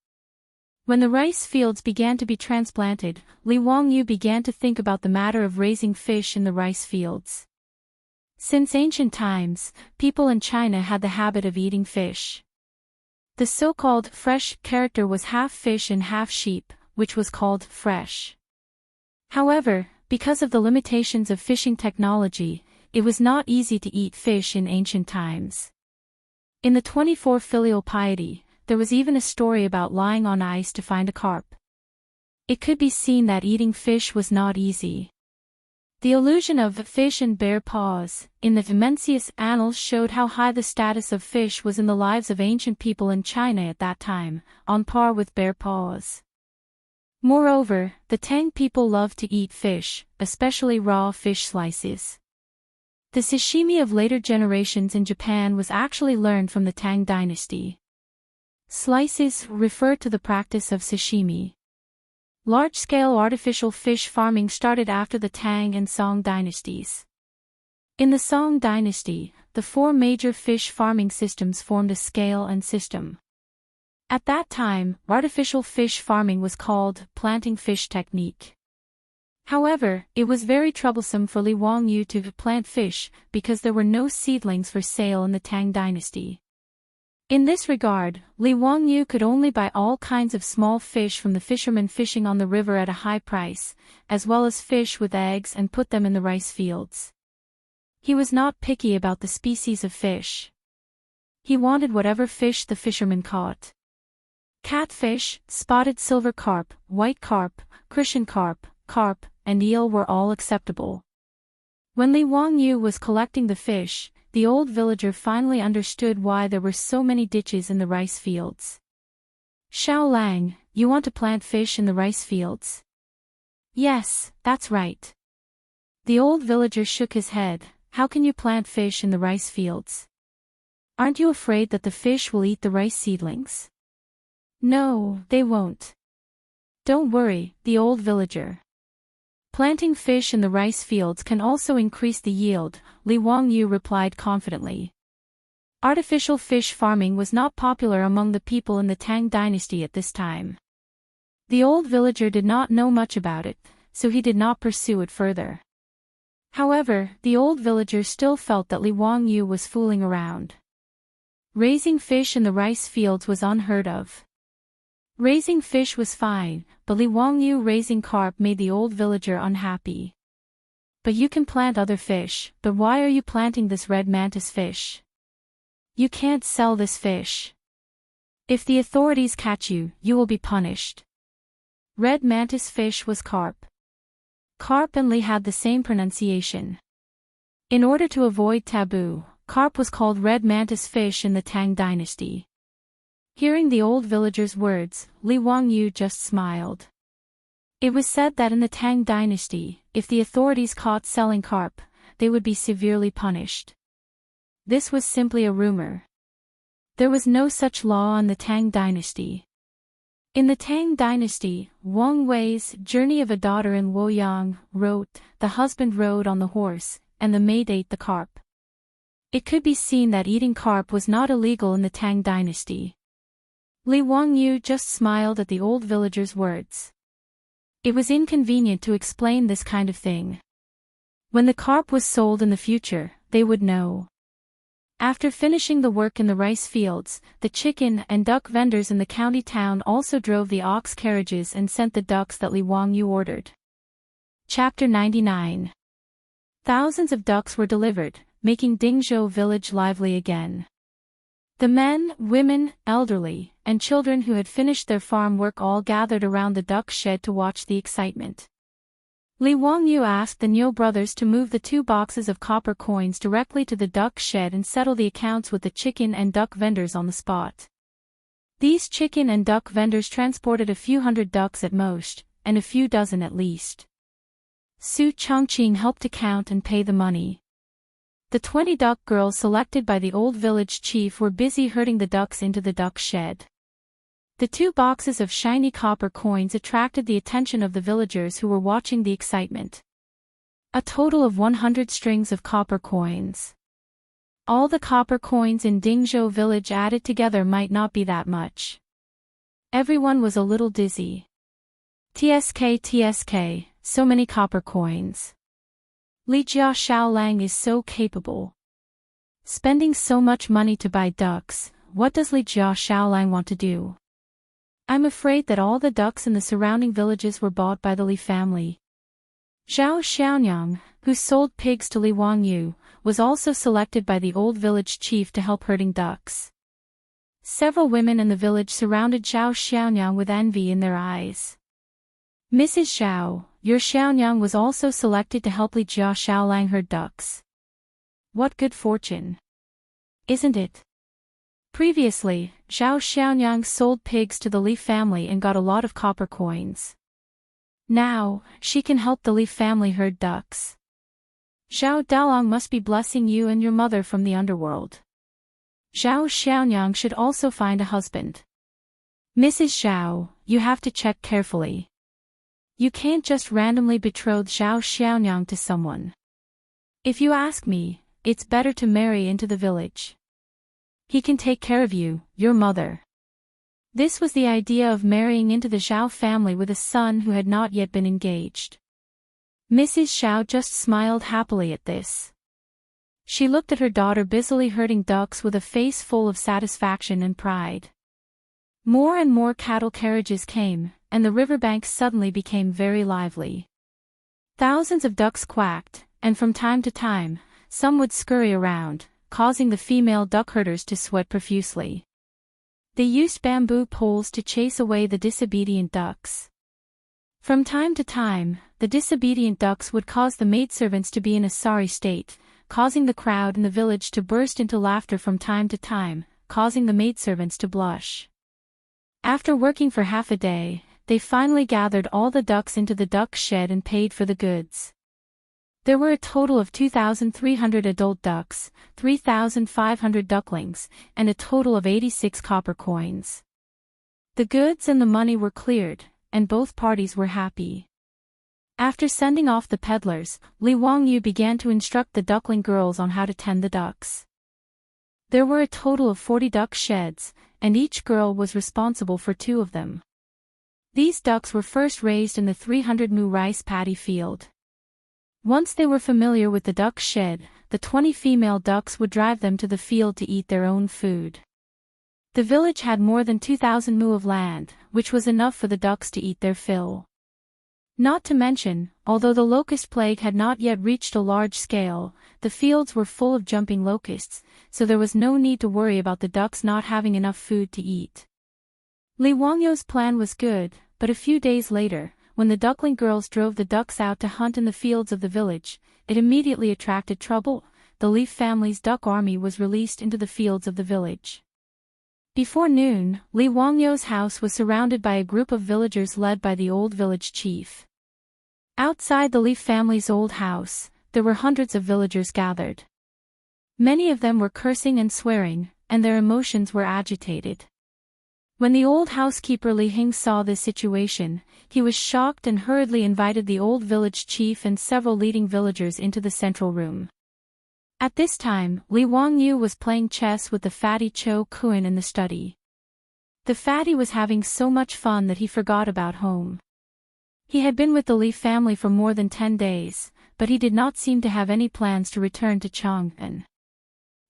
When the rice fields began to be transplanted, Li Wangyu began to think about the matter of raising fish in the rice fields. Since ancient times, people in China had the habit of eating fish. The so-called fresh character was half fish and half sheep, which was called fresh. However, because of the limitations of fishing technology, it was not easy to eat fish in ancient times. In the 24 Filial Piety, there was even a story about lying on ice to find a carp. It could be seen that eating fish was not easy. The illusion of fish and bear paws in the Mencius Annals showed how high the status of fish was in the lives of ancient people in China at that time, on par with bear paws. Moreover, the Tang people loved to eat fish, especially raw fish slices. The sashimi of later generations in Japan was actually learned from the Tang dynasty. Slices refer to the practice of sashimi. Large-scale artificial fish farming started after the Tang and Song dynasties. In the Song dynasty, the 4 major fish farming systems formed a scale and system. At that time, artificial fish farming was called planting fish technique. However, it was very troublesome for Li Wangyu to plant fish because there were no seedlings for sale in the Tang dynasty. In this regard, Li Wangyu could only buy all kinds of small fish from the fishermen fishing on the river at a high price, as well as fish with eggs, and put them in the rice fields. He was not picky about the species of fish. He wanted whatever fish the fishermen caught. Catfish, spotted silver carp, white carp, Christian carp, and eel were all acceptable. When Li Wangyu was collecting the fish, the old villager finally understood why there were so many ditches in the rice fields. Xiao Lang, you want to plant fish in the rice fields? Yes, that's right. The old villager shook his head. How can you plant fish in the rice fields? Aren't you afraid that the fish will eat the rice seedlings? No, they won't. Don't worry, the old villager. Planting fish in the rice fields can also increase the yield, Li Wangyu replied confidently. Artificial fish farming was not popular among the people in the Tang dynasty at this time. The old villager did not know much about it, so he did not pursue it further. However, the old villager still felt that Li Wangyu was fooling around. Raising fish in the rice fields was unheard of. Raising fish was fine, but Li Wangyu raising carp made the old villager unhappy. But you can plant other fish, but why are you planting this red mantis fish? You can't sell this fish. If the authorities catch you, you will be punished. Red mantis fish was carp. Carp and Li had the same pronunciation. In order to avoid taboo, carp was called red mantis fish in the Tang dynasty. Hearing the old villager's words, Li Wangyu just smiled. It was said that in the Tang dynasty, if the authorities caught selling carp, they would be severely punished. This was simply a rumor. There was no such law in the Tang dynasty. In the Tang dynasty, Wang Wei's Journey of a Daughter in Luoyang wrote, the husband rode on the horse, and the maid ate the carp. It could be seen that eating carp was not illegal in the Tang dynasty. Li Wangyu just smiled at the old villager's words. It was inconvenient to explain this kind of thing. When the carp was sold in the future, they would know. After finishing the work in the rice fields, the chicken and duck vendors in the county town also drove the ox carriages and sent the ducks that Li Wangyu ordered. Chapter 99. Thousands of ducks were delivered, making Dingzhou village lively again. The men, women, elderly, and children who had finished their farm work all gathered around the duck shed to watch the excitement. Li Wangyu asked the Niu brothers to move the 2 boxes of copper coins directly to the duck shed and settle the accounts with the chicken and duck vendors on the spot. These chicken and duck vendors transported a few hundred ducks at most, and a few dozen at least. Su Chongqing helped to count and pay the money. The 20 duck girls selected by the old village chief were busy herding the ducks into the duck shed. The 2 boxes of shiny copper coins attracted the attention of the villagers who were watching the excitement. A total of 100 strings of copper coins. All the copper coins in Dingzhou village added together might not be that much. Everyone was a little dizzy. TSK, so many copper coins. Li Jia Xiaolang is so capable. Spending so much money to buy ducks, what does Li Jia Xiaolang want to do? I'm afraid that all the ducks in the surrounding villages were bought by the Li family. Zhao Xiaonyang, who sold pigs to Li Wangyu, was also selected by the old village chief to help herding ducks. Several women in the village surrounded Zhao Xiaonyang with envy in their eyes. Mrs. Zhao, your Xiaonyang was also selected to help Li Jia Xiaolang herd ducks. What good fortune. Isn't it? Previously, Zhao Xiaonyang sold pigs to the Li family and got a lot of copper coins. Now, she can help the Li family herd ducks. Zhao Daolong must be blessing you and your mother from the underworld. Zhao Xiaonyang should also find a husband. Mrs. Zhao, you have to check carefully. You can't just randomly betroth Zhao Xiaonyang to someone. If you ask me, it's better to marry into the village. He can take care of you, your mother. This was the idea of marrying into the Zhao family with a son who had not yet been engaged. Mrs. Zhao just smiled happily at this. She looked at her daughter busily herding ducks with a face full of satisfaction and pride. More and more cattle carriages came, and the riverbank suddenly became very lively. Thousands of ducks quacked, and from time to time, some would scurry around, causing the female duck herders to sweat profusely. They used bamboo poles to chase away the disobedient ducks. From time to time, the disobedient ducks would cause the maidservants to be in a sorry state, causing the crowd in the village to burst into laughter from time to time, causing the maidservants to blush. After working for half a day, they finally gathered all the ducks into the duck shed and paid for the goods. There were a total of 2,300 adult ducks, 3,500 ducklings, and a total of 86 copper coins. The goods and the money were cleared, and both parties were happy. After sending off the peddlers, Li Wangyu began to instruct the duckling girls on how to tend the ducks. There were a total of 40 duck sheds, and each girl was responsible for 2 of them. These ducks were first raised in the 300 mu rice paddy field. Once they were familiar with the duck shed, the 20 female ducks would drive them to the field to eat their own food. The village had more than 2,000 mu of land, which was enough for the ducks to eat their fill. Not to mention, although the locust plague had not yet reached a large scale, the fields were full of jumping locusts, so there was no need to worry about the ducks not having enough food to eat. Li Wangyu's plan was good, but a few days later, when the duckling girls drove the ducks out to hunt in the fields of the village, it immediately attracted trouble. The Li family's duck army was released into the fields of the village. Before noon, Li Wangyu's house was surrounded by a group of villagers led by the old village chief. Outside the Li family's old house, there were hundreds of villagers gathered. Many of them were cursing and swearing, and their emotions were agitated. When the old housekeeper Li Hing saw this situation, he was shocked and hurriedly invited the old village chief and several leading villagers into the central room. At this time, Li Wangyu was playing chess with the fatty Cho Kun in the study. The The fatty was having so much fun that he forgot about home. He had been with the Leaf family for more than 10 days, but he did not seem to have any plans to return to Chang'an.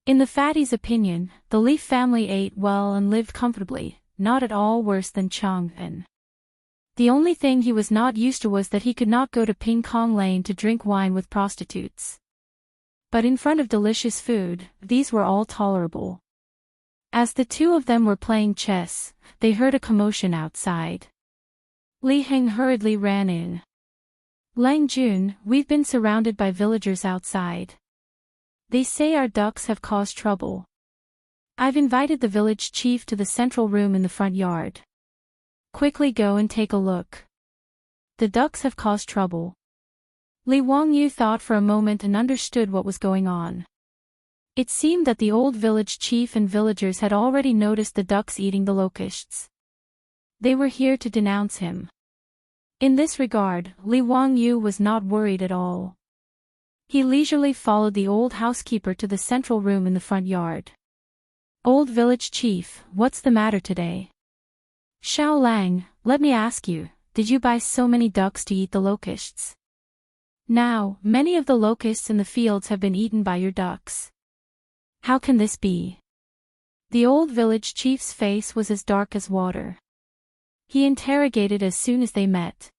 In the fatty's opinion, the Leaf family ate well and lived comfortably, not at all worse than Chang'an. The only thing he was not used to was that he could not go to Ping Kong Lane to drink wine with prostitutes. But in front of delicious food, these were all tolerable. As the two of them were playing chess, they heard a commotion outside. Li Heng hurriedly ran in. Lang Jun, we've been surrounded by villagers outside. They say our ducks have caused trouble. I've invited the village chief to the central room in the front yard. Quickly go and take a look. The ducks have caused trouble. Li Wangyu thought for a moment and understood what was going on. It seemed that the old village chief and villagers had already noticed the ducks eating the locusts. They were here to denounce him. In this regard, Li Wangyu was not worried at all. He leisurely followed the old housekeeper to the central room in the front yard. Old village chief, what's the matter today? Xiao Lang, let me ask you, did you buy so many ducks to eat the locusts? Now, many of the locusts in the fields have been eaten by your ducks. How can this be? The old village chief's face was as dark as water. He interrogated as soon as they met.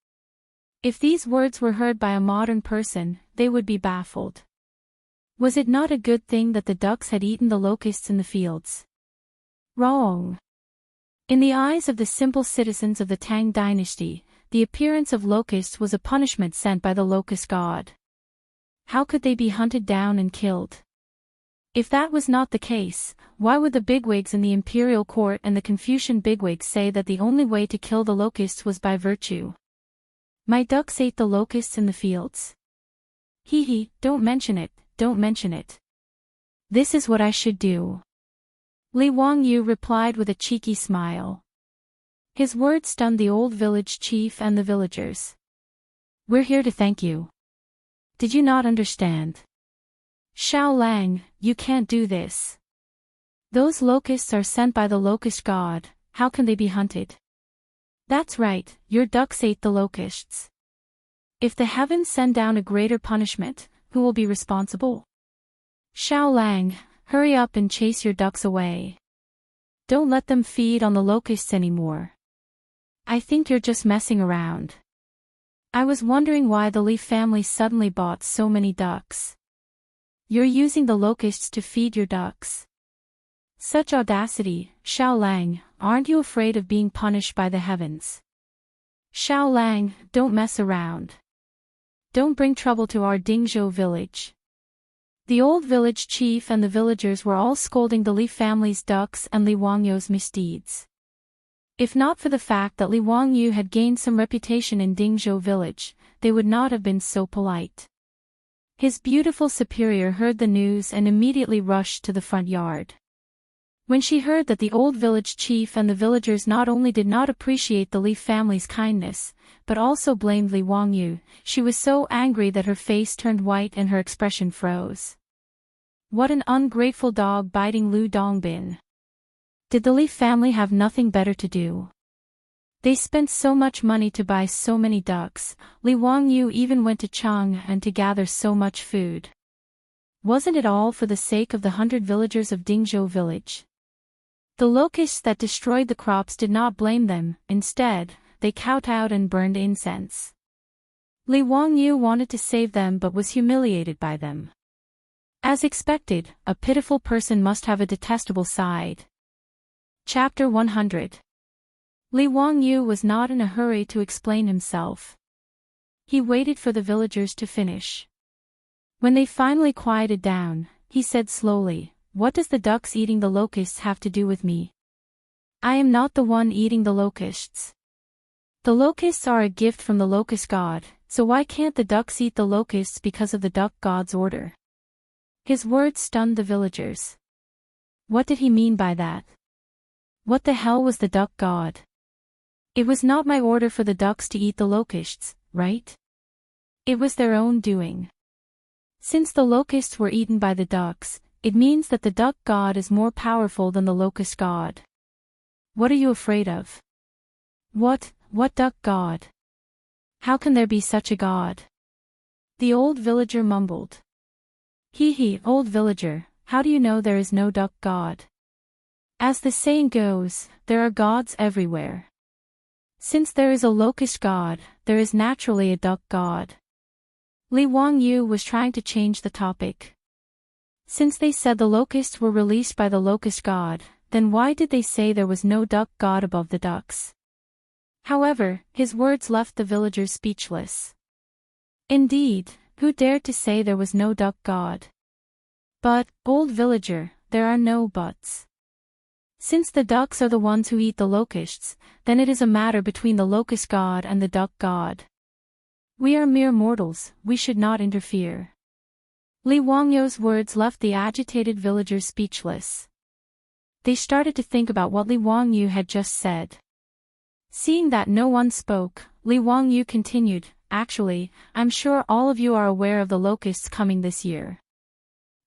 If these words were heard by a modern person, they would be baffled. Was it not a good thing that the ducks had eaten the locusts in the fields? Wrong. In the eyes of the simple citizens of the Tang dynasty, the appearance of locusts was a punishment sent by the locust god. How could they be hunted down and killed? If that was not the case, why would the bigwigs in the imperial court and the Confucian bigwigs say that the only way to kill the locusts was by virtue? My ducks ate the locusts in the fields. Hee, don't mention it, don't mention it. This is what I should do. Li Wangyu replied with a cheeky smile. His words stunned the old village chief and the villagers. We're here to thank you. Did you not understand? Xiao Lang, you can't do this. Those locusts are sent by the locust god, how can they be hunted? That's right, your ducks ate the locusts. If the heavens send down a greater punishment, who will be responsible? Xiao Lang, hurry up and chase your ducks away. Don't let them feed on the locusts anymore. I think you're just messing around. I was wondering why the Li family suddenly bought so many ducks. You're using the locusts to feed your ducks. Such audacity, Xiao Lang, aren't you afraid of being punished by the heavens? Xiao Lang, don't mess around. Don't bring trouble to our Dingzhou village. The old village chief and the villagers were all scolding the Li family's ducks and Li Wangyu's misdeeds. If not for the fact that Li Wangyu had gained some reputation in Dingzhou village, they would not have been so polite. His beautiful superior heard the news and immediately rushed to the front yard. When she heard that the old village chief and the villagers not only did not appreciate the Li family's kindness, but also blamed Li Wangyu, she was so angry that her face turned white and her expression froze. What an ungrateful dog biting Lu Dongbin. Did the Li family have nothing better to do? They spent so much money to buy so many ducks, Li Wangyu even went to Chang'an to gather so much food. Wasn't it all for the sake of the 100 villagers of Dingzhou village? The locusts that destroyed the crops did not blame them, instead, they kowtowed and burned incense. Li Wangyu wanted to save them but was humiliated by them. As expected, a pitiful person must have a detestable side. Chapter 100. Li Wangyu was not in a hurry to explain himself. He waited for the villagers to finish. When they finally quieted down, he said slowly, "What does the ducks eating the locusts have to do with me? I am not the one eating the locusts. The locusts are a gift from the locust god, so why can't the ducks eat the locusts because of the duck god's order?" His words stunned the villagers. What did he mean by that? What the hell was the duck god? It was not my order for the ducks to eat the locusts, right? It was their own doing. Since the locusts were eaten by the ducks, it means that the duck god is more powerful than the locust god. What are you afraid of? What duck god? How can there be such a god? The old villager mumbled. Hee, old villager, how do you know there is no duck god? As the saying goes, there are gods everywhere. Since there is a locust god, there is naturally a duck god. Li Wangyu was trying to change the topic. Since they said the locusts were released by the locust god, then why did they say there was no duck god above the ducks? However, his words left the villagers speechless. Indeed, who dared to say there was no duck god? But, old villager, there are no buts. Since the ducks are the ones who eat the locusts, then it is a matter between the locust god and the duck god. We are mere mortals, we should not interfere. Li Wangyu's words left the agitated villagers speechless. They started to think about what Li Wangyu had just said. Seeing that no one spoke, Li Wangyu continued, actually, I'm sure all of you are aware of the locusts coming this year.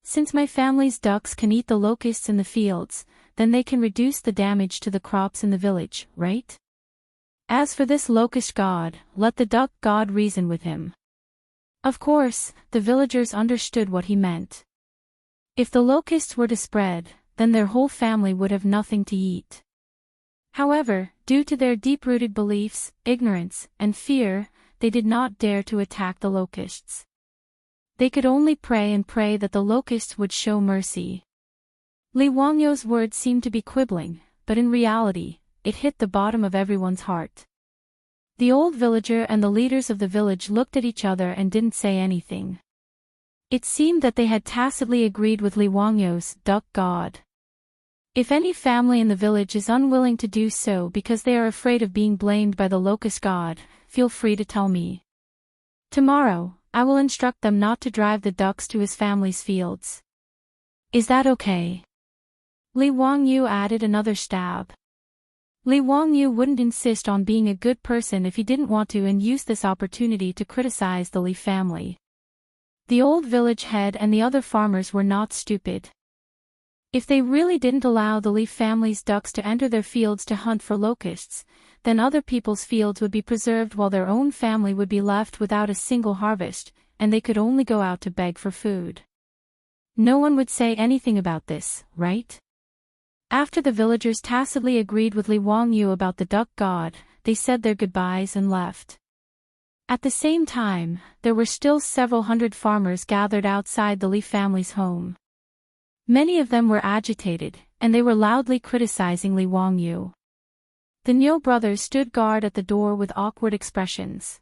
Since my family's ducks can eat the locusts in the fields, then they can reduce the damage to the crops in the village, right? As for this locust god, let the duck god reason with him. Of course, the villagers understood what he meant. If the locusts were to spread, then their whole family would have nothing to eat. However, due to their deep-rooted beliefs, ignorance, and fear, they did not dare to attack the locusts. They could only pray and pray that the locusts would show mercy. Li Wangyu's words seemed to be quibbling, but in reality, it hit the bottom of everyone's heart. The old villager and the leaders of the village looked at each other and didn't say anything. It seemed that they had tacitly agreed with Li Wangyu's duck god. If any family in the village is unwilling to do so because they are afraid of being blamed by the locust god, feel free to tell me. Tomorrow, I will instruct them not to drive the ducks to his family's fields. Is that okay? Li Wangyu added another stab. Li Wangyu wouldn't insist on being a good person if he didn't want to and use this opportunity to criticize the Li family. The old village head and the other farmers were not stupid. If they really didn't allow the Li family's ducks to enter their fields to hunt for locusts, then other people's fields would be preserved while their own family would be left without a single harvest, and they could only go out to beg for food. No one would say anything about this, right? After the villagers tacitly agreed with Li Wangyu about the duck god, they said their goodbyes and left. At the same time, there were still several hundred farmers gathered outside the Li family's home. Many of them were agitated, and they were loudly criticizing Li Wangyu. The Niu brothers stood guard at the door with awkward expressions.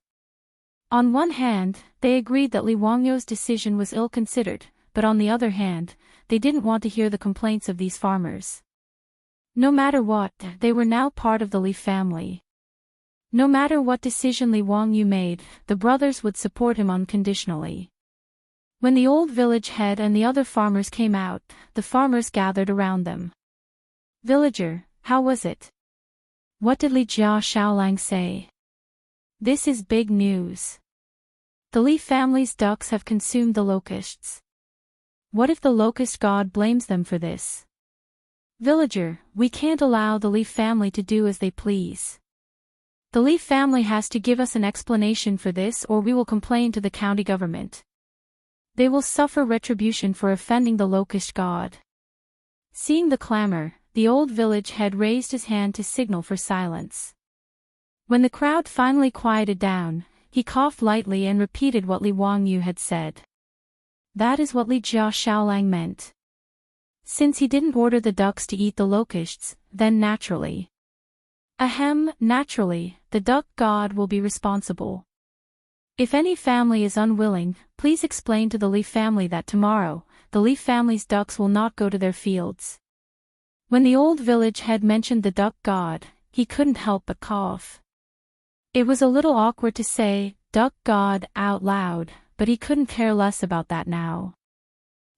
On one hand, they agreed that Li Wangyu's decision was ill-considered, but on the other hand, they didn't want to hear the complaints of these farmers. No matter what, they were now part of the Li family. No matter what decision Li Wangyu made, the brothers would support him unconditionally. When the old village head and the other farmers came out, the farmers gathered around them. Villager, how was it? What did Li Jia Shaolang say? This is big news. The Li family's ducks have consumed the locusts. What if the locust god blames them for this? Villager, we can't allow the Li family to do as they please. The Li family has to give us an explanation for this or we will complain to the county government. They will suffer retribution for offending the locust god. Seeing the clamor, the old village head raised his hand to signal for silence. When the crowd finally quieted down, he coughed lightly and repeated what Li Wangyu had said. That is what Li Jia Shaolang meant. Since he didn't order the ducks to eat the locusts, then naturally. Naturally, the duck god will be responsible. If any family is unwilling, please explain to the Li family that tomorrow, the Li family's ducks will not go to their fields. When the old village head mentioned the duck god, he couldn't help but cough. It was a little awkward to say, duck god, out loud, but he couldn't care less about that now.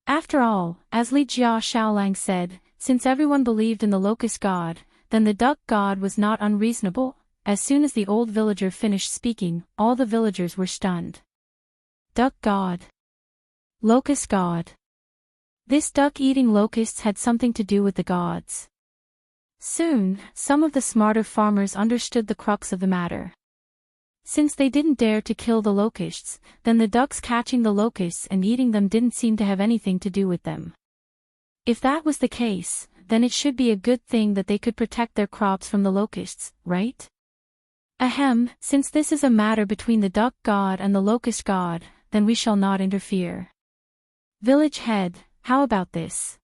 After all, as Li Jia Shaolang said, since everyone believed in the locust god, then the duck god was not unreasonable. As soon as the old villager finished speaking, all the villagers were stunned. Duck god. Locust god. This duck eating locusts had something to do with the gods. Soon, some of the smarter farmers understood the crux of the matter. Since they didn't dare to kill the locusts, then the ducks catching the locusts and eating them didn't seem to have anything to do with them. If that was the case, then it should be a good thing that they could protect their crops from the locusts, right? Ahem, since this is a matter between the duck god and the locust god, then we shall not interfere. Village head, how about this?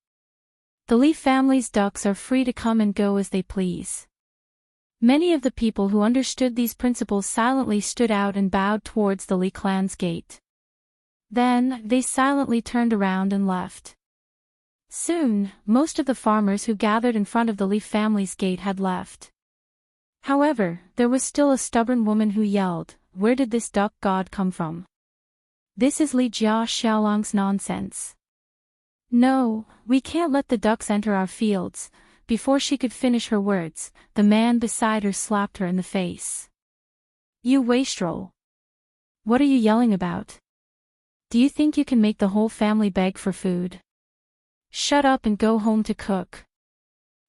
The Lee family's ducks are free to come and go as they please. Many of the people who understood these principles silently stood out and bowed towards the Lee clan's gate. Then, they silently turned around and left. Soon, most of the farmers who gathered in front of the Lee family's gate had left. However, there was still a stubborn woman who yelled, "Where did this duck god come from? This is Li Jia Xiaolong's nonsense. No, we can't let the ducks enter our fields." Before she could finish her words, the man beside her slapped her in the face. "You wastrel! What are you yelling about? Do you think you can make the whole family beg for food? Shut up and go home to cook."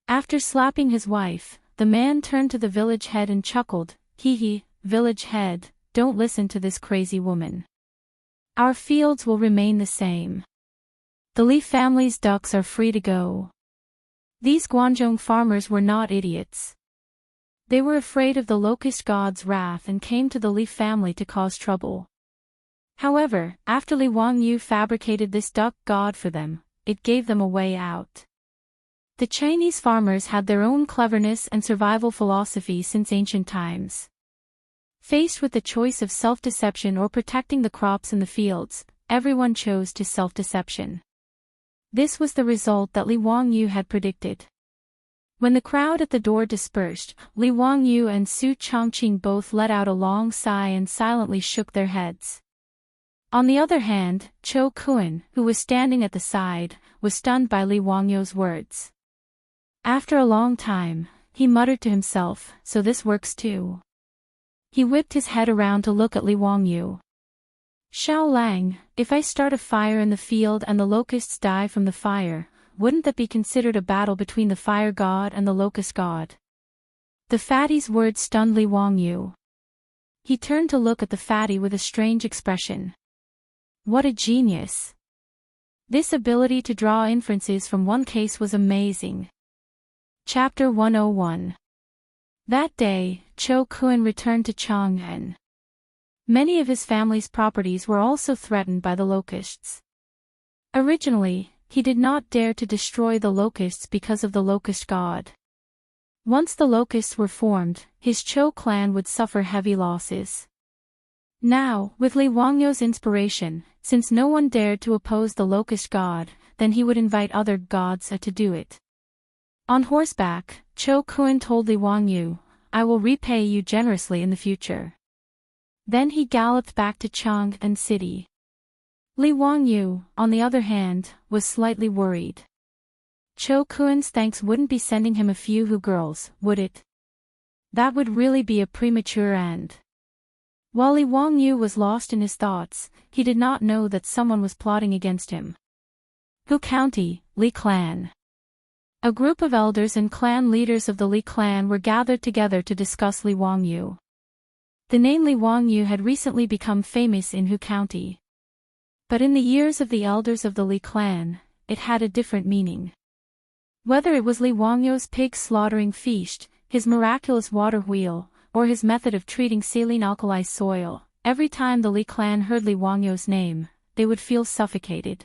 After slapping his wife, the man turned to the village head and chuckled, "Hee hee, village head, don't listen to this crazy woman. Our fields will remain the same. The Lee family's ducks are free to go." These Guangzhou farmers were not idiots. They were afraid of the locust god's wrath and came to the Li family to cause trouble. However, after Li Wangyu fabricated this duck god for them, it gave them a way out. The Chinese farmers had their own cleverness and survival philosophy since ancient times. Faced with the choice of self-deception or protecting the crops in the fields, everyone chose to self-deception. This was the result that Li Wangyu had predicted. When the crowd at the door dispersed, Li Wangyu and Su Chongqing both let out a long sigh and silently shook their heads. On the other hand, Cho Kuan, who was standing at the side, was stunned by Li Wangyu's words. After a long time, he muttered to himself, "So this works too." He whipped his head around to look at Li Wangyu. "Xiao Lang, if I start a fire in the field and the locusts die from the fire, wouldn't that be considered a battle between the fire god and the locust god?" The fatty's words stunned Li Wangyu. He turned to look at the fatty with a strange expression. What a genius! This ability to draw inferences from one case was amazing. Chapter 101. That day, Cho Kuan returned to Chang'an. Many of his family's properties were also threatened by the locusts. Originally, he did not dare to destroy the locusts because of the locust god. Once the locusts were formed, his Cho clan would suffer heavy losses. Now, with Li Wangyu's inspiration, since no one dared to oppose the locust god, then he would invite other gods to do it. On horseback, Cho Kuan told Li Wangyu, "I will repay you generously in the future." Then he galloped back to Chang'an city. Li Wangyu, on the other hand, was slightly worried. Cho Kuan's thanks wouldn't be sending him a few girls, would it? That would really be a premature end. While Li Wangyu was lost in his thoughts, he did not know that someone was plotting against him. Hu County, Li Clan. A group of elders and clan leaders of the Li clan were gathered together to discuss Li Wangyu. The name Li Wangyu had recently become famous in Hu County. But in the years of the elders of the Li clan, it had a different meaning. Whether it was Li Wangyu's pig slaughtering feast, his miraculous water wheel, or his method of treating saline alkali soil, every time the Li clan heard Li Wangyu's name, they would feel suffocated.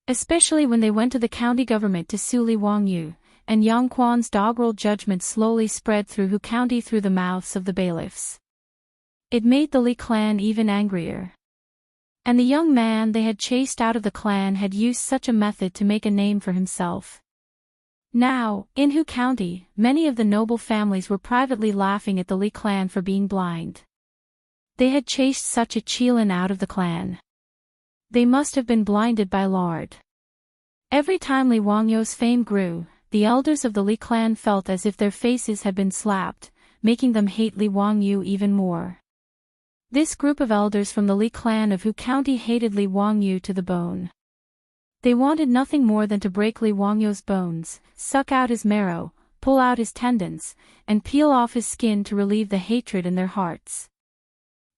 Especially when they went to the county government to sue Li Wangyu, and Yang Quan's doggerel judgment slowly spread through Hu County through the mouths of the bailiffs. It made the Li clan even angrier. And the young man they had chased out of the clan had used such a method to make a name for himself. Now, in Hu County, many of the noble families were privately laughing at the Li clan for being blind. They had chased such a Qilin out of the clan. They must have been blinded by lard. Every time Li Wangyu's fame grew, the elders of the Li clan felt as if their faces had been slapped, making them hate Li Wangyu even more. This group of elders from the Li clan of Hu County hated Li Wangyu to the bone. They wanted nothing more than to break Li Wangyu's bones, suck out his marrow, pull out his tendons, and peel off his skin to relieve the hatred in their hearts.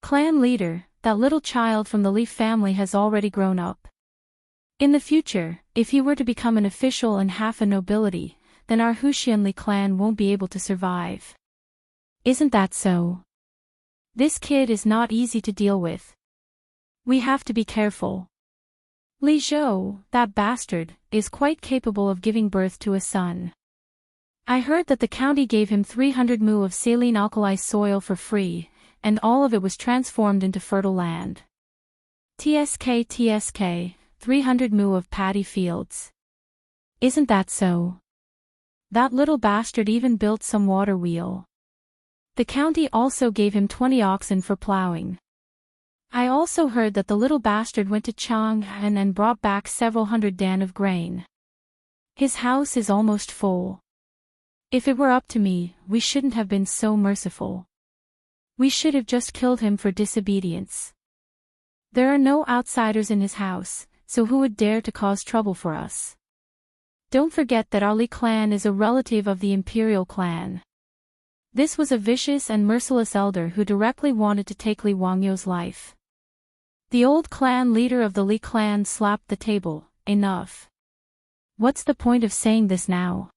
Clan leader, that little child from the Li family has already grown up. In the future, if he were to become an official and half a nobility, then our Huxianli clan won't be able to survive. Isn't that so? This kid is not easy to deal with. We have to be careful. Li Zhou, that bastard, is quite capable of giving birth to a son. I heard that the county gave him 300 mu of saline alkali soil for free, and all of it was transformed into fertile land. TSK, 300 mu of paddy fields. Isn't that so? That little bastard even built some water wheel. The county also gave him 20 oxen for plowing. I also heard that the little bastard went to Chang'an and brought back several hundred dan of grain. His house is almost full. If it were up to me, we shouldn't have been so merciful. We should have just killed him for disobedience. There are no outsiders in his house, so who would dare to cause trouble for us? Don't forget that our Li clan is a relative of the imperial clan. This was a vicious and merciless elder who directly wanted to take Li Wangyou's life. The old clan leader of the Li clan slapped the table. Enough. What's the point of saying this now?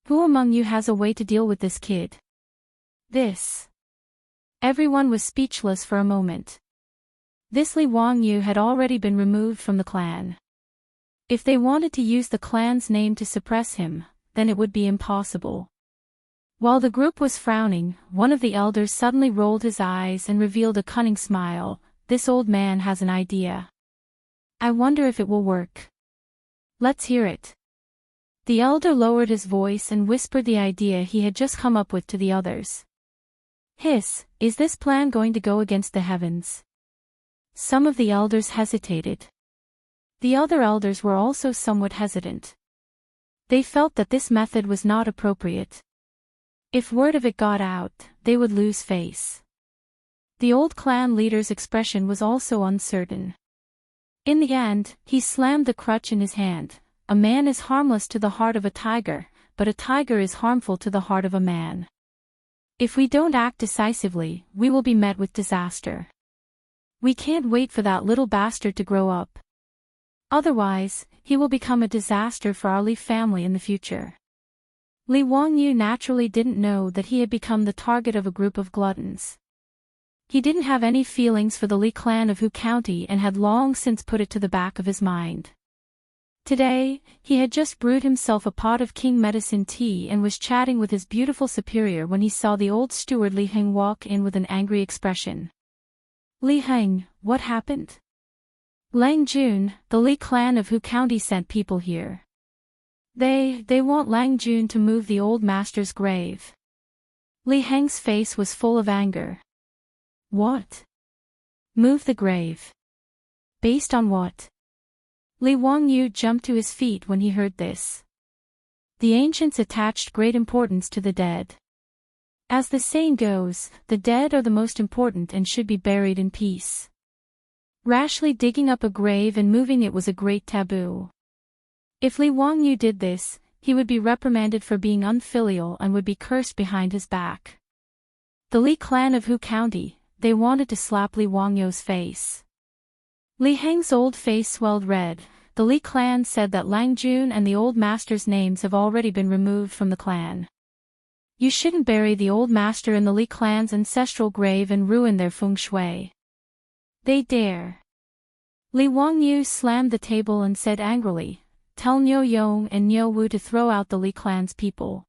Who among you has a way to deal with this kid? This. Everyone was speechless for a moment. This Li Wangyou had already been removed from the clan. If they wanted to use the clan's name to suppress him, then it would be impossible. While the group was frowning, one of the elders suddenly rolled his eyes and revealed a cunning smile. This old man has an idea. I wonder if it will work. Let's hear it. The elder lowered his voice and whispered the idea he had just come up with to the others. Hiss, is this plan going to go against the heavens? Some of the elders hesitated. The other elders were also somewhat hesitant. They felt that this method was not appropriate. If word of it got out, they would lose face. The old clan leader's expression was also uncertain. In the end, he slammed the crutch in his hand. A man is harmless to the heart of a tiger, but a tiger is harmful to the heart of a man. If we don't act decisively, we will be met with disaster. We can't wait for that little bastard to grow up. Otherwise, he will become a disaster for our Li family in the future. Li Wangyou naturally didn't know that he had become the target of a group of gluttons. He didn't have any feelings for the Li clan of Hu County and had long since put it to the back of his mind. Today, he had just brewed himself a pot of king medicine tea and was chatting with his beautiful superior when he saw the old steward Li Heng walk in with an angry expression. Li Heng, what happened? Lang Jun, the Li clan of Hu County sent people here. They want Lang Jun to move the old master's grave. Li Heng's face was full of anger. What? Move the grave? Based on what? Li Wangyou jumped to his feet when he heard this. The ancients attached great importance to the dead. As the saying goes, the dead are the most important and should be buried in peace. Rashly digging up a grave and moving it was a great taboo. If Li Wangyou did this, he would be reprimanded for being unfilial and would be cursed behind his back. The Li clan of Hu County, they wanted to slap Li Wangyou's face. Li Heng's old face swelled red. The Li clan said that Lang Jun and the old master's names have already been removed from the clan. You shouldn't bury the old master in the Li clan's ancestral grave and ruin their feng shui. They dare. Li Wangyou slammed the table and said angrily, Tell Niu Yong and Niu Wu to throw out the Li clan's people.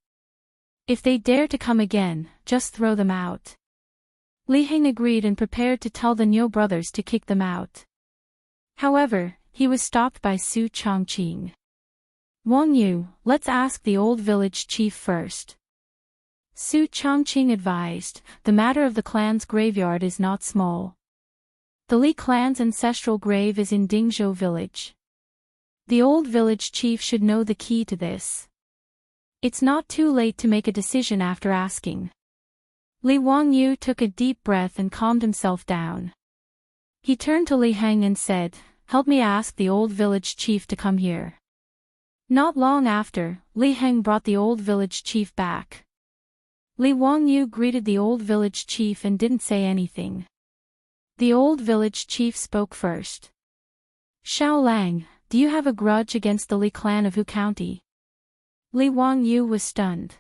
If they dare to come again, just throw them out. Li Heng agreed and prepared to tell the Niu brothers to kick them out. However, he was stopped by Su Chongqing. Wangyou, let's ask the old village chief first. Su Chongqing advised, the matter of the clan's graveyard is not small. The Li clan's ancestral grave is in Dingzhou village. The old village chief should know the key to this. It's not too late to make a decision after asking. Li Wangyou took a deep breath and calmed himself down. He turned to Li Heng and said, Help me ask the old village chief to come here. Not long after, Li Heng brought the old village chief back. Li Wangyu greeted the old village chief and didn't say anything. The old village chief spoke first. Xiao Lang, do you have a grudge against the Li clan of Hu County? Li Wangyu was stunned.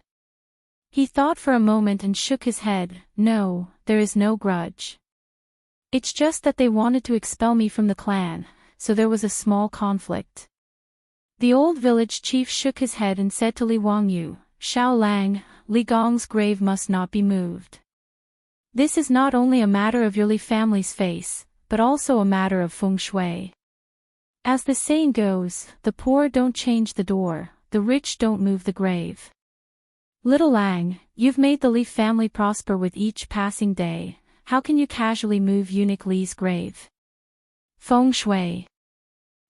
He thought for a moment and shook his head. No, there is no grudge. It's just that they wanted to expel me from the clan, so there was a small conflict. The old village chief shook his head and said to Li Wangyu, Xiao Lang, Li Gong's grave must not be moved. This is not only a matter of your Li family's face, but also a matter of feng shui. As the saying goes, the poor don't change the door, the rich don't move the grave. Little Lang, you've made the Li family prosper with each passing day. How can you casually move eunuch Li's grave? Feng shui.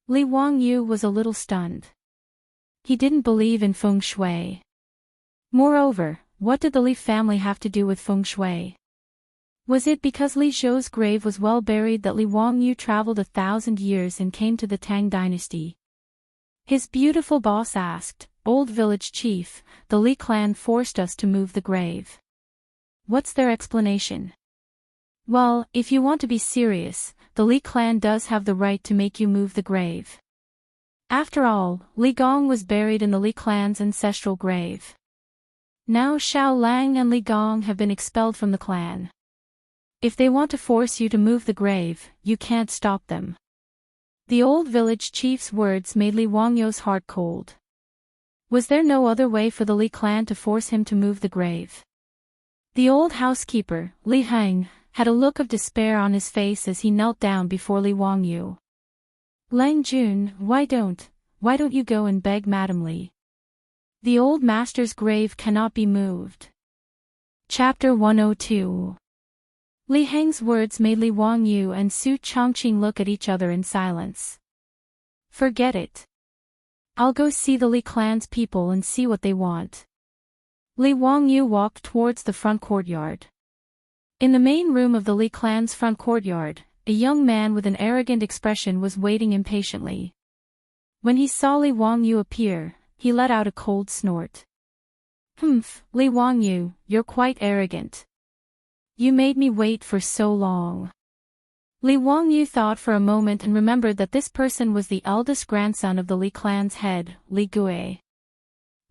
Li Wangyu was a little stunned. He didn't believe in feng shui. Moreover, what did the Li family have to do with feng shui? Was it because Li Zhou's grave was well buried that Li Wangyu traveled 1,000 years and came to the Tang dynasty? His beautiful boss asked, Old village chief, the Li clan forced us to move the grave. What's their explanation? Well, if you want to be serious, the Li clan does have the right to make you move the grave. After all, Li Gong was buried in the Li clan's ancestral grave. Now Xiao Lang and Li Gong have been expelled from the clan. If they want to force you to move the grave, you can't stop them. The old village chief's words made Li Wangyu's heart cold. Was there no other way for the Li clan to force him to move the grave? The old housekeeper, Li Heng, had a look of despair on his face as he knelt down before Li Wangyu. Lang Jun, why don't you go and beg Madam Li? The old master's grave cannot be moved. Chapter 102. Li Heng's words made Li Wangyu and Su Chongqing look at each other in silence. Forget it. I'll go see the Li clan's people and see what they want. Li Wangyu walked towards the front courtyard. In the main room of the Li clan's front courtyard, a young man with an arrogant expression was waiting impatiently. When he saw Li Wangyu appear, he let out a cold snort. Humph, Li Wangyu, you're quite arrogant. You made me wait for so long. Li Wangyu thought for a moment and remembered that this person was the eldest grandson of the Li clan's head, Li Gui.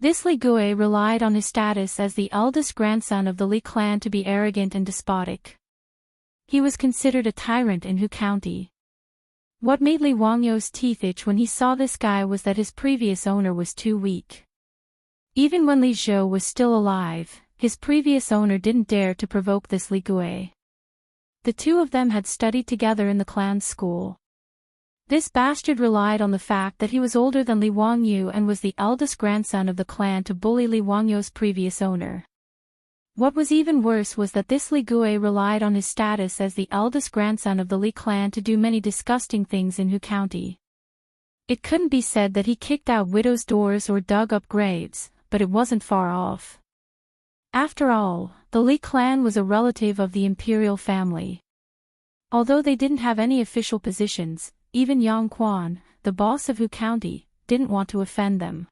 This Li Gui relied on his status as the eldest grandson of the Li clan to be arrogant and despotic. He was considered a tyrant in Hu County. What made Li Wangyu's teeth itch when he saw this guy was that his previous owner was too weak. Even when Li Zhou was still alive, his previous owner didn't dare to provoke this Li Gui. The two of them had studied together in the clan's school. This bastard relied on the fact that he was older than Li Wangyu and was the eldest grandson of the clan to bully Li Wangyu's previous owner. What was even worse was that this Li Gui relied on his status as the eldest grandson of the Li clan to do many disgusting things in Hu County. It couldn't be said that he kicked out widows' doors or dug up graves, but it wasn't far off. After all, the Li clan was a relative of the imperial family. Although they didn't have any official positions, even Yang Quan, the boss of Hu County, didn't want to offend them.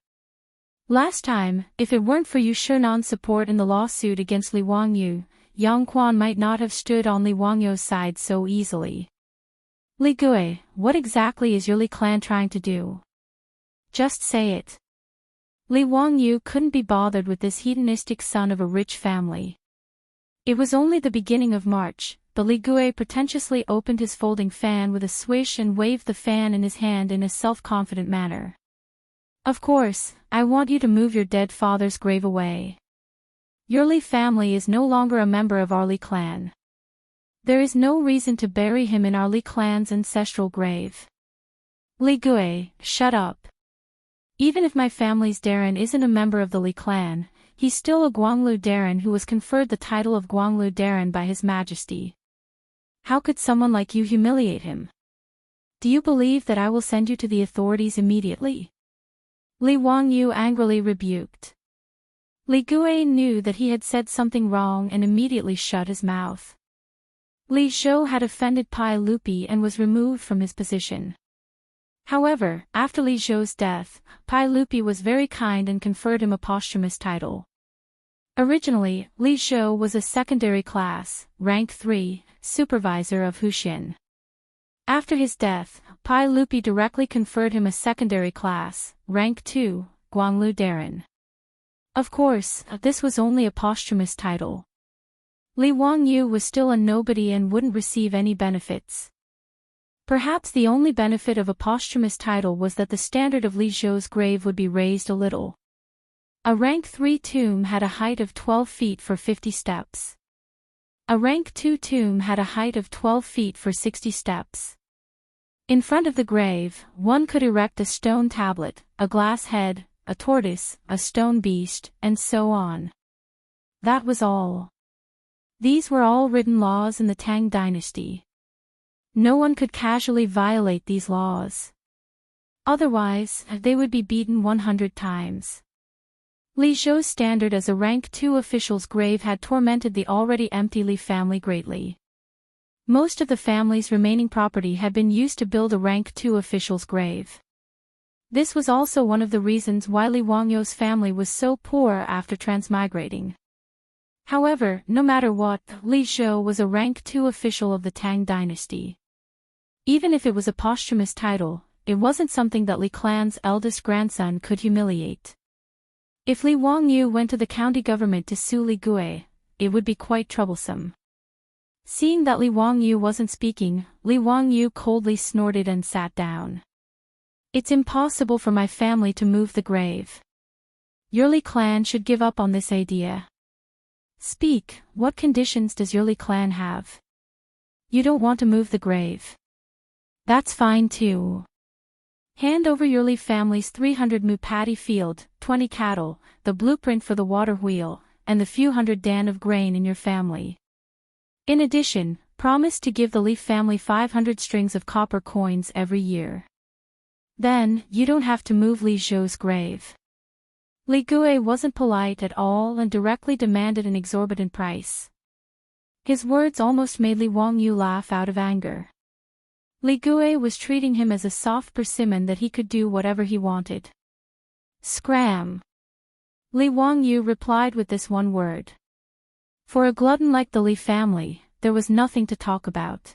Last time, if it weren't for Yu Shernan's support in the lawsuit against Li Wangyu, Yang Quan might not have stood on Li Wangyu's side so easily. Li Gui, what exactly is your Li clan trying to do? Just say it. Li Wangyu couldn't be bothered with this hedonistic son of a rich family. It was only the beginning of March, but Li Gui pretentiously opened his folding fan with a swish and waved the fan in his hand in a self-confident manner. Of course, I want you to move your dead father's grave away. Your Li family is no longer a member of our Li clan. There is no reason to bury him in our Li clan's ancestral grave. Li Gui, shut up. Even if my family's Darren isn't a member of the Li clan, he's still a Guanglu Darren who was conferred the title of Guanglu Darren by His Majesty. How could someone like you humiliate him? Do you believe that I will send you to the authorities immediately? Li Wangyu angrily rebuked. Li Gui knew that he had said something wrong and immediately shut his mouth. Li Zhou had offended Pai Lupi and was removed from his position. However, after Li Zhou's death, Pai Lupi was very kind and conferred him a posthumous title. Originally, Li Zhou was a secondary class, rank 3, supervisor of Huxian. After his death, Pai Lupi directly conferred him a secondary class, rank 2, Guanglu Daren. Of course, this was only a posthumous title. Li Wangyu was still a nobody and wouldn't receive any benefits. Perhaps the only benefit of a posthumous title was that the standard of Li Zhou's grave would be raised a little. A rank 3 tomb had a height of 12 feet for 50 steps. A rank 2 tomb had a height of 12 feet for 60 steps. In front of the grave, one could erect a stone tablet, a glass head, a tortoise, a stone beast, and so on. That was all. These were all written laws in the Tang dynasty. No one could casually violate these laws. Otherwise, they would be beaten 100 times. Li Zhou's standard as a rank 2 official's grave had tormented the already empty Li family greatly. Most of the family's remaining property had been used to build a rank 2 official's grave. This was also one of the reasons why Li Wangyou's family was so poor after transmigrating. However, no matter what, Li Zhou was a rank 2 official of the Tang dynasty. Even if it was a posthumous title, it wasn't something that Li clan's eldest grandson could humiliate. If Li Wangyu went to the county government to sue Li Gui, it would be quite troublesome. Seeing that Li Wangyu wasn't speaking, Li Wangyu coldly snorted and sat down. It's impossible for my family to move the grave. Your Li clan should give up on this idea. Speak, what conditions does your Li clan have? You don't want to move the grave. That's fine too. Hand over your Li family's 300 mu paddy field, 20 cattle, the blueprint for the water wheel, and the few hundred dan of grain in your family. In addition, promise to give the Li family 500 strings of copper coins every year. Then, you don't have to move Li Zhou's grave. Li Gui wasn't polite at all and directly demanded an exorbitant price. His words almost made Li Wangyu laugh out of anger. Li Gui was treating him as a soft persimmon that he could do whatever he wanted. Scram! Li Wangyu replied with this one word. For a glutton like the Li family, there was nothing to talk about.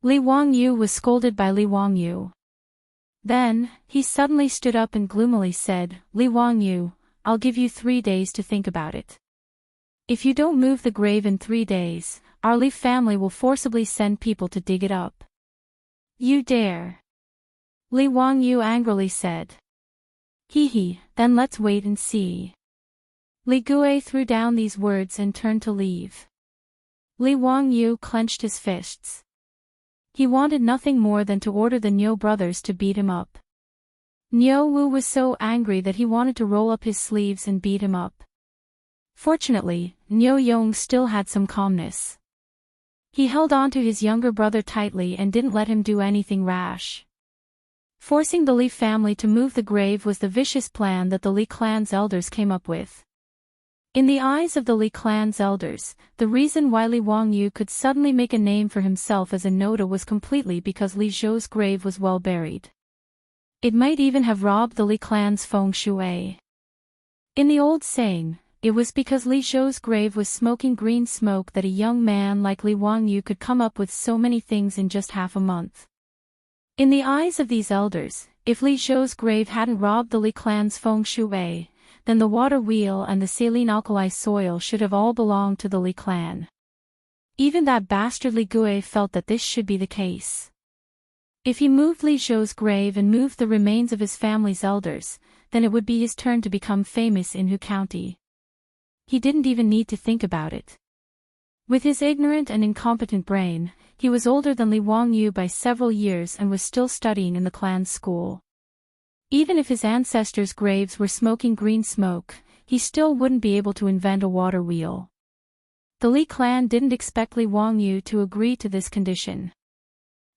Li Wangyu was scolded by Li Wangyu. Then, he suddenly stood up and gloomily said, Li Wangyu, I'll give you 3 days to think about it. If you don't move the grave in 3 days, our Li family will forcibly send people to dig it up. You dare? Li Wangyu angrily said. Hee, then let's wait and see. Li Gui threw down these words and turned to leave. Li Wangyu clenched his fists. He wanted nothing more than to order the Niu brothers to beat him up. Niu Wu was so angry that he wanted to roll up his sleeves and beat him up. Fortunately, Niu Yong still had some calmness. He held on to his younger brother tightly and didn't let him do anything rash. Forcing the Li family to move the grave was the vicious plan that the Li clan's elders came up with. In the eyes of the Li clan's elders, the reason why Li Wangyu could suddenly make a name for himself as a Noda was completely because Li Zhou's grave was well buried. It might even have robbed the Li clan's feng shui. In the old saying, it was because Li Zhou's grave was smoking green smoke that a young man like Li Wangyu could come up with so many things in just half a month. In the eyes of these elders, if Li Zhou's grave hadn't robbed the Li clan's feng shui, then the water wheel and the saline alkali soil should have all belonged to the Li clan. Even that bastard Li Gui felt that this should be the case. If he moved Li Zhou's grave and moved the remains of his family's elders, then it would be his turn to become famous in Hu County. He didn't even need to think about it. With his ignorant and incompetent brain, he was older than Li Wangyu by several years and was still studying in the clan's school. Even if his ancestors' graves were smoking green smoke, he still wouldn't be able to invent a water wheel. The Li clan didn't expect Li Wangyu to agree to this condition.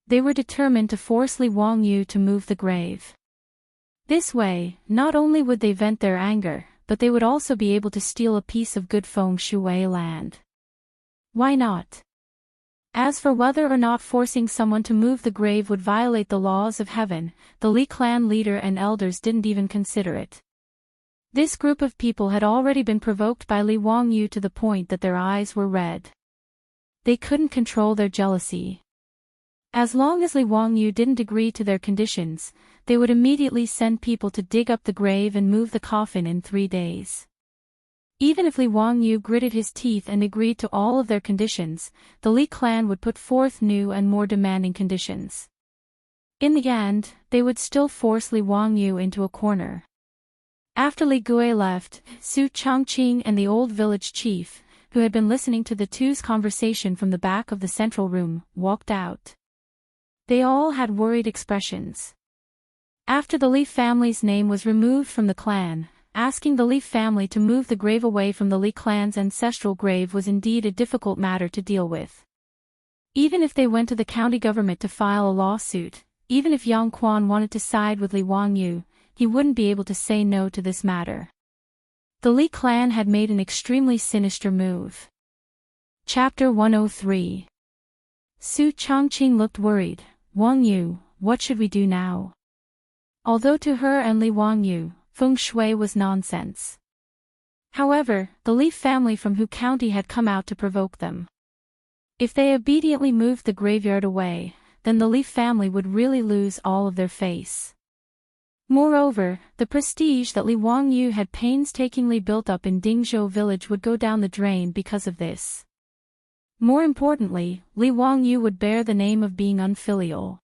They were determined to force Li Wangyu to move the grave. This way, not only would they vent their anger, but they would also be able to steal a piece of good feng shui land. Why not? As for whether or not forcing someone to move the grave would violate the laws of heaven, the Li clan leader and elders didn't even consider it. This group of people had already been provoked by Li Wangyu to the point that their eyes were red. They couldn't control their jealousy. As long as Li Wangyu didn't agree to their conditions, they would immediately send people to dig up the grave and move the coffin in 3 days. Even if Li Wangyu gritted his teeth and agreed to all of their conditions, the Li clan would put forth new and more demanding conditions. In the end, they would still force Li Wangyu into a corner. After Li Gui left, Su Changqing and the old village chief, who had been listening to the two's conversation from the back of the central room, walked out. They all had worried expressions. After the Li family's name was removed from the clan, asking the Li family to move the grave away from the Li clan's ancestral grave was indeed a difficult matter to deal with. Even if they went to the county government to file a lawsuit, even if Yang Quan wanted to side with Li Wangyu, he wouldn't be able to say no to this matter. The Li clan had made an extremely sinister move. Chapter 103. Su Changqing looked worried. Wangyu, what should we do now? Although to her and Li Wangyu, feng shui was nonsense. However, the Li family from Hu County had come out to provoke them. If they obediently moved the graveyard away, then the Li family would really lose all of their face. Moreover, the prestige that Li Wangyu had painstakingly built up in Dingzhou village would go down the drain because of this. More importantly, Li Wangyu would bear the name of being unfilial.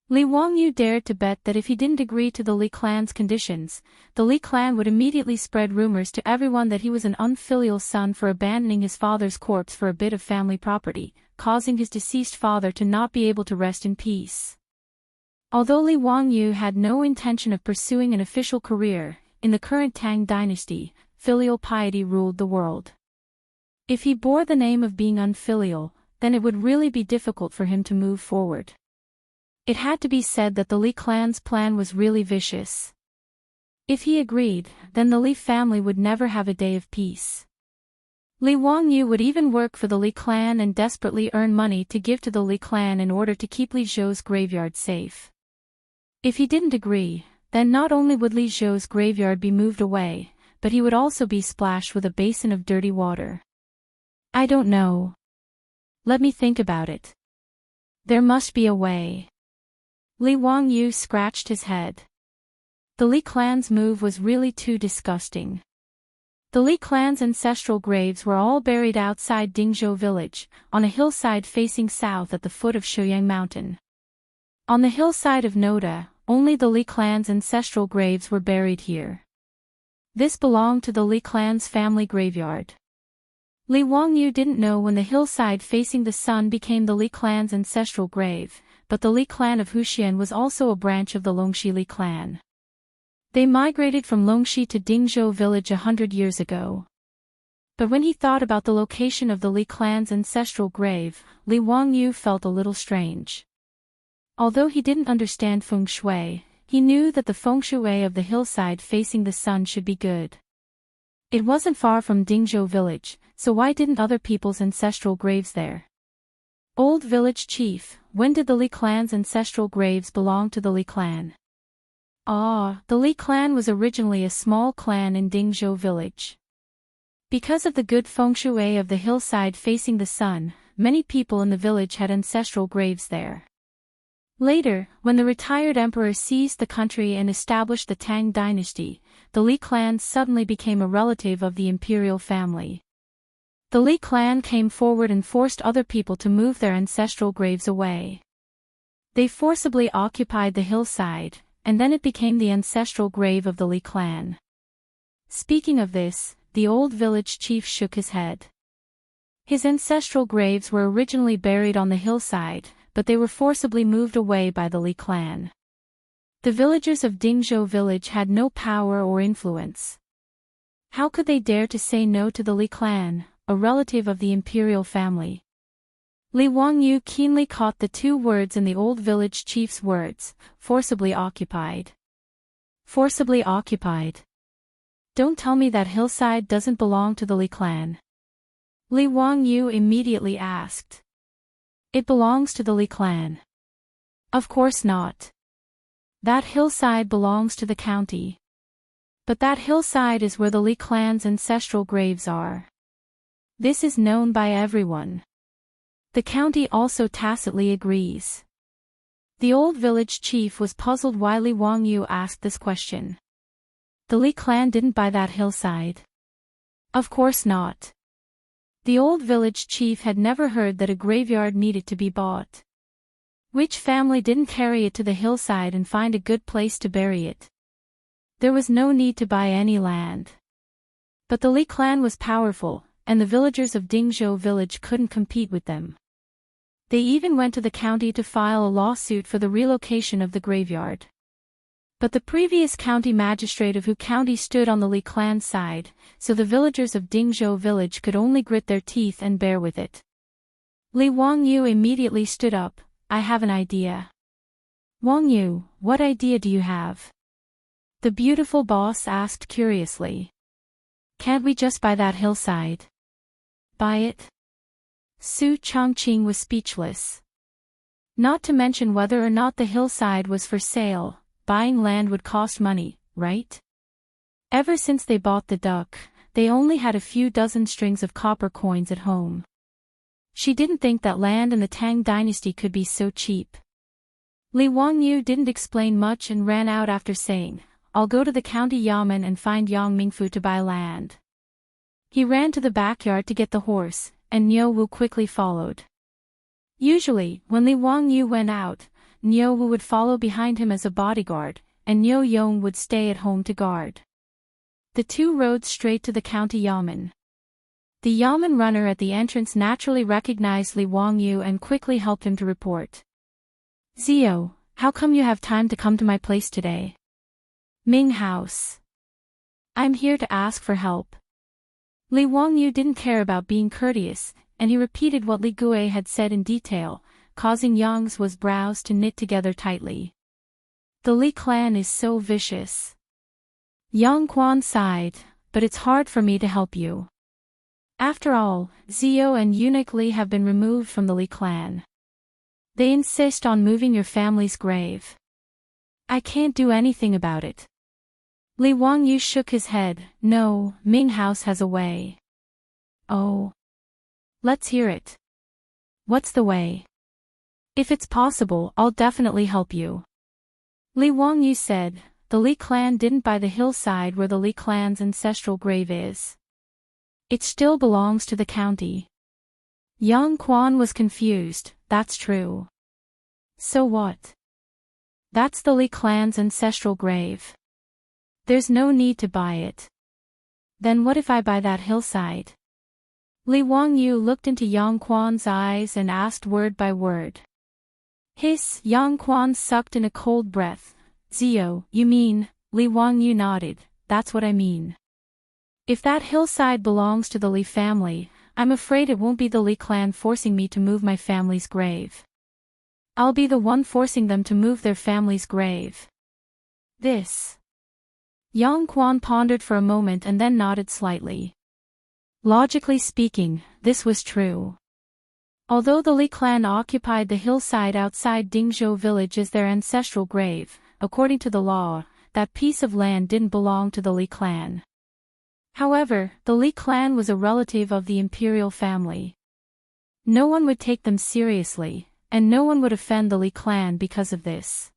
Li Wangyu dared to bet that if he didn't agree to the Li clan's conditions, the Li clan would immediately spread rumors to everyone that he was an unfilial son for abandoning his father's corpse for a bit of family property, causing his deceased father to not be able to rest in peace. Although Li Wangyu had no intention of pursuing an official career, in the current Tang dynasty, filial piety ruled the world. If he bore the name of being unfilial, then it would really be difficult for him to move forward. It had to be said that the Li clan's plan was really vicious. If he agreed, then the Li family would never have a day of peace. Li Wangyu would even work for the Li clan and desperately earn money to give to the Li clan in order to keep Li Zhou's graveyard safe. If he didn't agree, then not only would Li Zhou's graveyard be moved away, but he would also be splashed with a basin of dirty water. I don't know. Let me think about it. There must be a way. Li Wangyu scratched his head. The Li clan's move was really too disgusting. The Li clan's ancestral graves were all buried outside Dingzhou village, on a hillside facing south at the foot of Shuyang Mountain. On the hillside of Noda, only the Li clan's ancestral graves were buried here. This belonged to the Li clan's family graveyard. Li Wangyu didn't know when the hillside facing the sun became the Li clan's ancestral grave, but the Li clan of Huxian was also a branch of the Longxi Li clan. They migrated from Longxi to Dingzhou village 100 years ago. But when he thought about the location of the Li clan's ancestral grave, Li Wangyu felt a little strange. Although he didn't understand feng shui, he knew that the feng shui of the hillside facing the sun should be good. It wasn't far from Dingzhou village, so why didn't other people's ancestral graves there? Old village chief, when did the Li clan's ancestral graves belong to the Li clan? The Li clan was originally a small clan in Dingzhou village. Because of the good feng shui of the hillside facing the sun, many people in the village had ancestral graves there. Later, when the retired emperor seized the country and established the Tang dynasty, the Li clan suddenly became a relative of the imperial family. The Li clan came forward and forced other people to move their ancestral graves away. They forcibly occupied the hillside, and then it became the ancestral grave of the Li clan. Speaking of this, the old village chief shook his head. His ancestral graves were originally buried on the hillside, but they were forcibly moved away by the Li clan. The villagers of Dingzhou village had no power or influence. How could they dare to say no to the Li clan, a relative of the imperial family? Li Wangyu keenly caught the two words in the old village chief's words, forcibly occupied. Forcibly occupied. Don't tell me that hillside doesn't belong to the Li clan. Li Wangyu immediately asked. It belongs to the Li clan. Of course not. That hillside belongs to the county. But that hillside is where the Li clan's ancestral graves are. This is known by everyone. The county also tacitly agrees. The old village chief was puzzled why Li Wangyu asked this question. The Li clan didn't buy that hillside. Of course not. The old village chief had never heard that a graveyard needed to be bought. Which family didn't carry it to the hillside and find a good place to bury it? There was no need to buy any land. But the Li clan was powerful, and the villagers of Dingzhou village couldn't compete with them. They even went to the county to file a lawsuit for the relocation of the graveyard. But the previous county magistrate of Hu County stood on the Li clan's side, so the villagers of Dingzhou village could only grit their teeth and bear with it. Li Wangyu immediately stood up. I have an idea. Wangyu, what idea do you have? The beautiful boss asked curiously. Can't we just buy that hillside? Buy it? Su Chongqing was speechless. Not to mention whether or not the hillside was for sale, buying land would cost money, right? Ever since they bought the duck, they only had a few dozen strings of copper coins at home. She didn't think that land in the Tang dynasty could be so cheap. Li Wangyu didn't explain much and ran out after saying, I'll go to the county yamen and find Yang Mingfu to buy land. He ran to the backyard to get the horse, and Niu Wu quickly followed. Usually, when Li Wangyu went out, Niu Wu would follow behind him as a bodyguard, and Niu Yong would stay at home to guard. The two rode straight to the county yamen. The yamen runner at the entrance naturally recognized Li Wangyu and quickly helped him to report. Zio, how come you have time to come to my place today? Ming House. I'm here to ask for help. Li Wangyu didn't care about being courteous, and he repeated what Li Gui had said in detail, causing Yang Wu's brows to knit together tightly. The Li clan is so vicious. Yang Quan sighed, but it's hard for me to help you. After all, Zio and eunuch Li have been removed from the Li clan. They insist on moving your family's grave. I can't do anything about it. Li Wangyu shook his head. No, Ming House has a way. Oh. Let's hear it. What's the way? If it's possible, I'll definitely help you. Li Wangyu said, the Li clan didn't buy the hillside where the Li clan's ancestral grave is. It still belongs to the county. Yang Quan was confused. That's true. So what? That's the Li clan's ancestral grave. There's no need to buy it. Then what if I buy that hillside? Li Wangyu looked into Yang Quan's eyes and asked word by word. Hiss, Yang Quan sucked in a cold breath. Zio, you mean? Li Wangyu nodded. That's what I mean. If that hillside belongs to the Li family, I'm afraid it won't be the Li clan forcing me to move my family's grave. I'll be the one forcing them to move their family's grave. This. Yang Quan pondered for a moment and then nodded slightly. Logically speaking, this was true. Although the Li clan occupied the hillside outside Dingzhou village as their ancestral grave, according to the law, that piece of land didn't belong to the Li clan. However, the Li clan was a relative of the imperial family. No one would take them seriously, and no one would offend the Li clan because of this.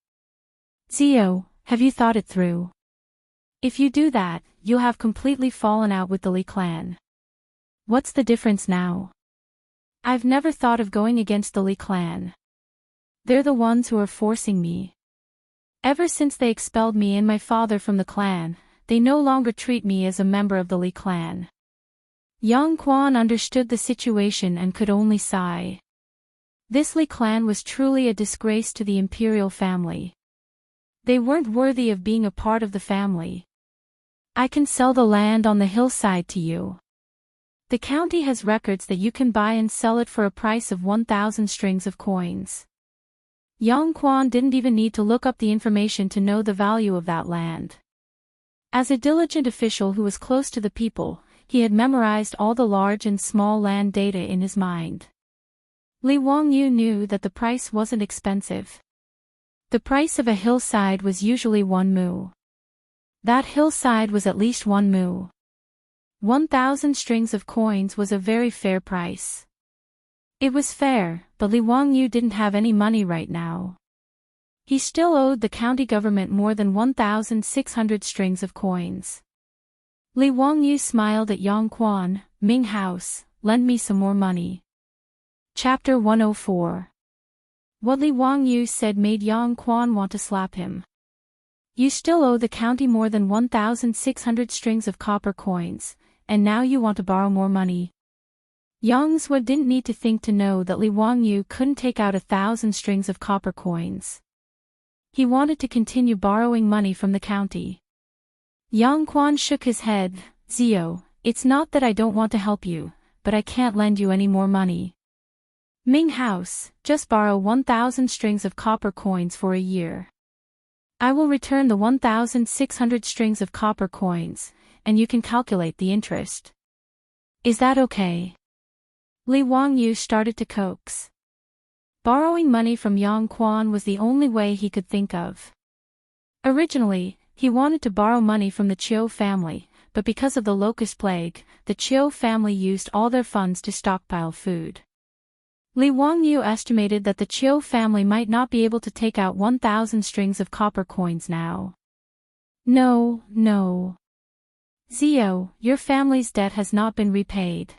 Zio, have you thought it through? If you do that, you'll have completely fallen out with the Li clan. What's the difference now? I've never thought of going against the Li clan. They're the ones who are forcing me. Ever since they expelled me and my father from the clan, they no longer treat me as a member of the Li clan. Yang Quan understood the situation and could only sigh. This Li clan was truly a disgrace to the imperial family. They weren't worthy of being a part of the family. I can sell the land on the hillside to you. The county has records that you can buy and sell it for a price of 1,000 strings of coins. Yang Quan didn't even need to look up the information to know the value of that land. As a diligent official who was close to the people, he had memorized all the large and small land data in his mind. Li Wangyu knew that the price wasn't expensive. The price of a hillside was usually 1 mu. That hillside was at least 1 mu. 1,000 strings of coins was a very fair price. It was fair, but Li Wangyu didn't have any money right now. He still owed the county government more than 1,600 strings of coins. Li Wangyu smiled at Yang Quan. Ming House, lend me some more money. Chapter 104. What Li Wangyu said made Yang Quan want to slap him. You still owe the county more than 1,600 strings of copper coins, and now you want to borrow more money. Yang Zhou didn't need to think to know that Li Wangyu couldn't take out 1,000 strings of copper coins. He wanted to continue borrowing money from the county. Yang Quan shook his head. Zio, it's not that I don't want to help you, but I can't lend you any more money. Ming House, just borrow 1,000 strings of copper coins for a year. I will return the 1,600 strings of copper coins, and you can calculate the interest. Is that okay? Li Wangyu started to coax. Borrowing money from Yang Quan was the only way he could think of. Originally, he wanted to borrow money from the Chiu family, but because of the locust plague, the Chiu family used all their funds to stockpile food. Li Wangyu estimated that the Chiu family might not be able to take out 1,000 strings of copper coins now. No. Zio, your family's debt has not been repaid.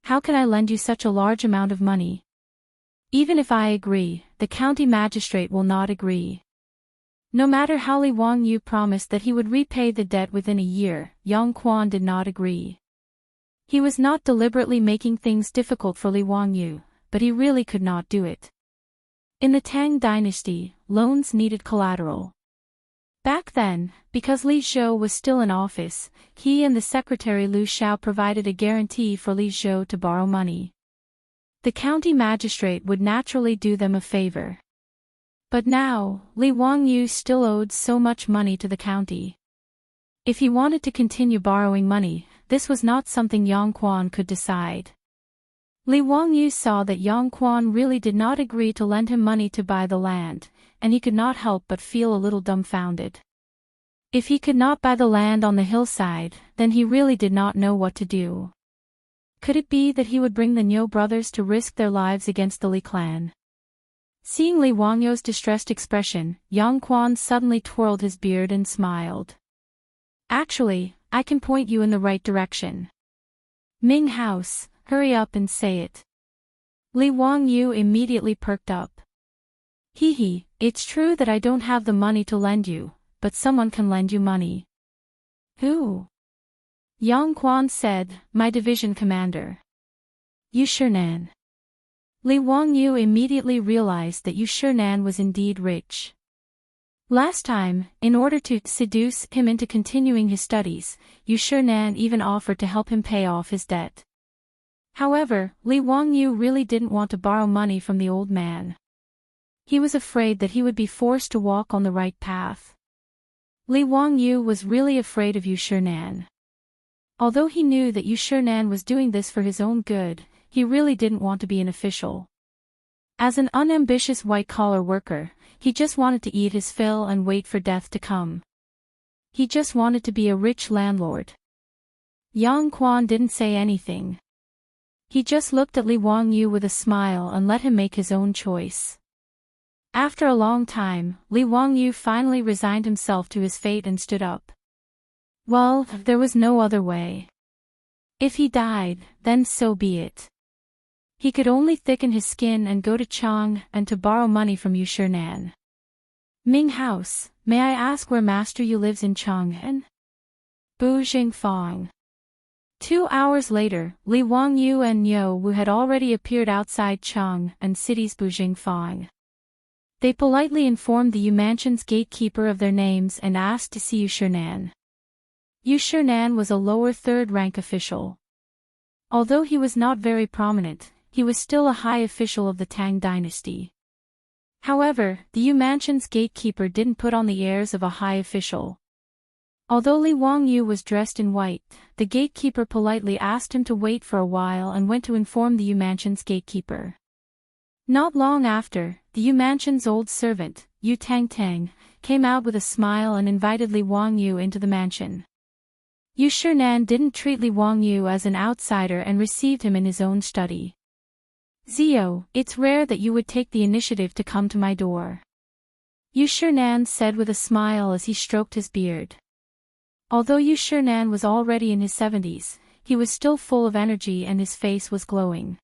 How can I lend you such a large amount of money? Even if I agree, the county magistrate will not agree. No matter how Li Wangyu promised that he would repay the debt within a year, Yang Quan did not agree. He was not deliberately making things difficult for Li Wangyu, but he really could not do it. In the Tang dynasty, loans needed collateral. Back then, because Li Zhou was still in office, he and the secretary Liu Xiao provided a guarantee for Li Zhou to borrow money. The county magistrate would naturally do them a favor. But now, Li Wangyu still owed so much money to the county. If he wanted to continue borrowing money, this was not something Yang Quan could decide. Li Wangyu saw that Yang Quan really did not agree to lend him money to buy the land, and he could not help but feel a little dumbfounded. If he could not buy the land on the hillside, then he really did not know what to do. Could it be that he would bring the Niu brothers to risk their lives against the Li clan? Seeing Li Wangyu's distressed expression, Yang Quan suddenly twirled his beard and smiled. Actually, I can point you in the right direction. Ming House, hurry up and say it. Li Wangyu immediately perked up. Hee, it's true that I don't have the money to lend you, but someone can lend you money. Who? Yang Quan said, my division commander. Yu Shinan. Li Wangyu immediately realized that Yu Shinan was indeed rich. Last time, in order to seduce him into continuing his studies, Yu Shinan even offered to help him pay off his debt. However, Li Wangyu really didn't want to borrow money from the old man. He was afraid that he would be forced to walk on the right path. Li Wangyu was really afraid of Yu Shinan. Although he knew that Yu Shinan was doing this for his own good, he really didn't want to be an official. As an unambitious white-collar worker, he just wanted to eat his fill and wait for death to come. He just wanted to be a rich landlord. Yang Quan didn't say anything. He just looked at Li Wangyu with a smile and let him make his own choice. After a long time, Li Wangyu finally resigned himself to his fate and stood up. Well, there was no other way. If he died, then so be it. He could only thicken his skin and go to Chang'an to borrow money from Yu Shinan. Ming House, may I ask where Master Yu lives in Chang'an? Bu Jingfang. 2 hours later, Li Wangyu and Niu Wu had already appeared outside Chang'an City's Bu Jingfang. They politely informed the Yu Mansion's gatekeeper of their names and asked to see Yu Shinan. Yu Shinan was a lower third-rank official. Although he was not very prominent, he was still a high official of the Tang dynasty. However, the Yu Mansion's gatekeeper didn't put on the airs of a high official. Although Li Wangyu was dressed in white, the gatekeeper politely asked him to wait for a while and went to inform the Yu Mansion's gatekeeper. Not long after, the Yu mansion's old servant, Yu Tang Tang, came out with a smile and invited Li Wangyu into the mansion. Yu Shinan didn't treat Li Wangyu as an outsider and received him in his own study. "Zio, it's rare that you would take the initiative to come to my door," Yu Shinan said with a smile as he stroked his beard. Although Yu Shinan was already in his 70s, he was still full of energy and his face was glowing.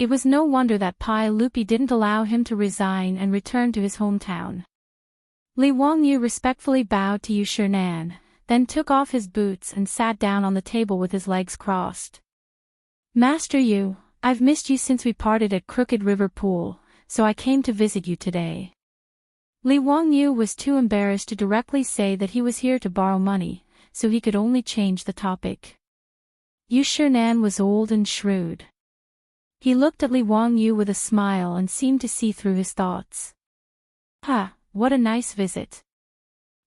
It was no wonder that Pai Lupi didn't allow him to resign and return to his hometown. Li Wangyu respectfully bowed to Yu Shinan, then took off his boots and sat down on the table with his legs crossed. "Master Yu, I've missed you since we parted at Crooked River Pool, so I came to visit you today." Li Wangyu was too embarrassed to directly say that he was here to borrow money, so he could only change the topic. Yu Shinan was old and shrewd. He looked at Li Wangyu with a smile and seemed to see through his thoughts. What a nice visit.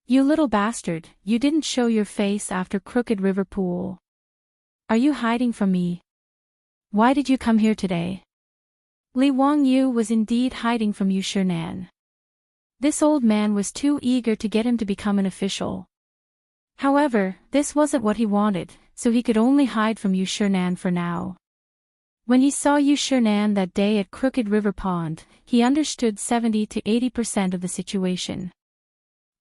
You little bastard, you didn't show your face after Crooked River Pool. Are you hiding from me? Why did you come here today?" Li Wangyu was indeed hiding from Yu Shinan. This old man was too eager to get him to become an official. However, this wasn't what he wanted, so he could only hide from Yu Shinan for now. When he saw Yu Shinan that day at Crooked River Pond, he understood 70 to 80% of the situation.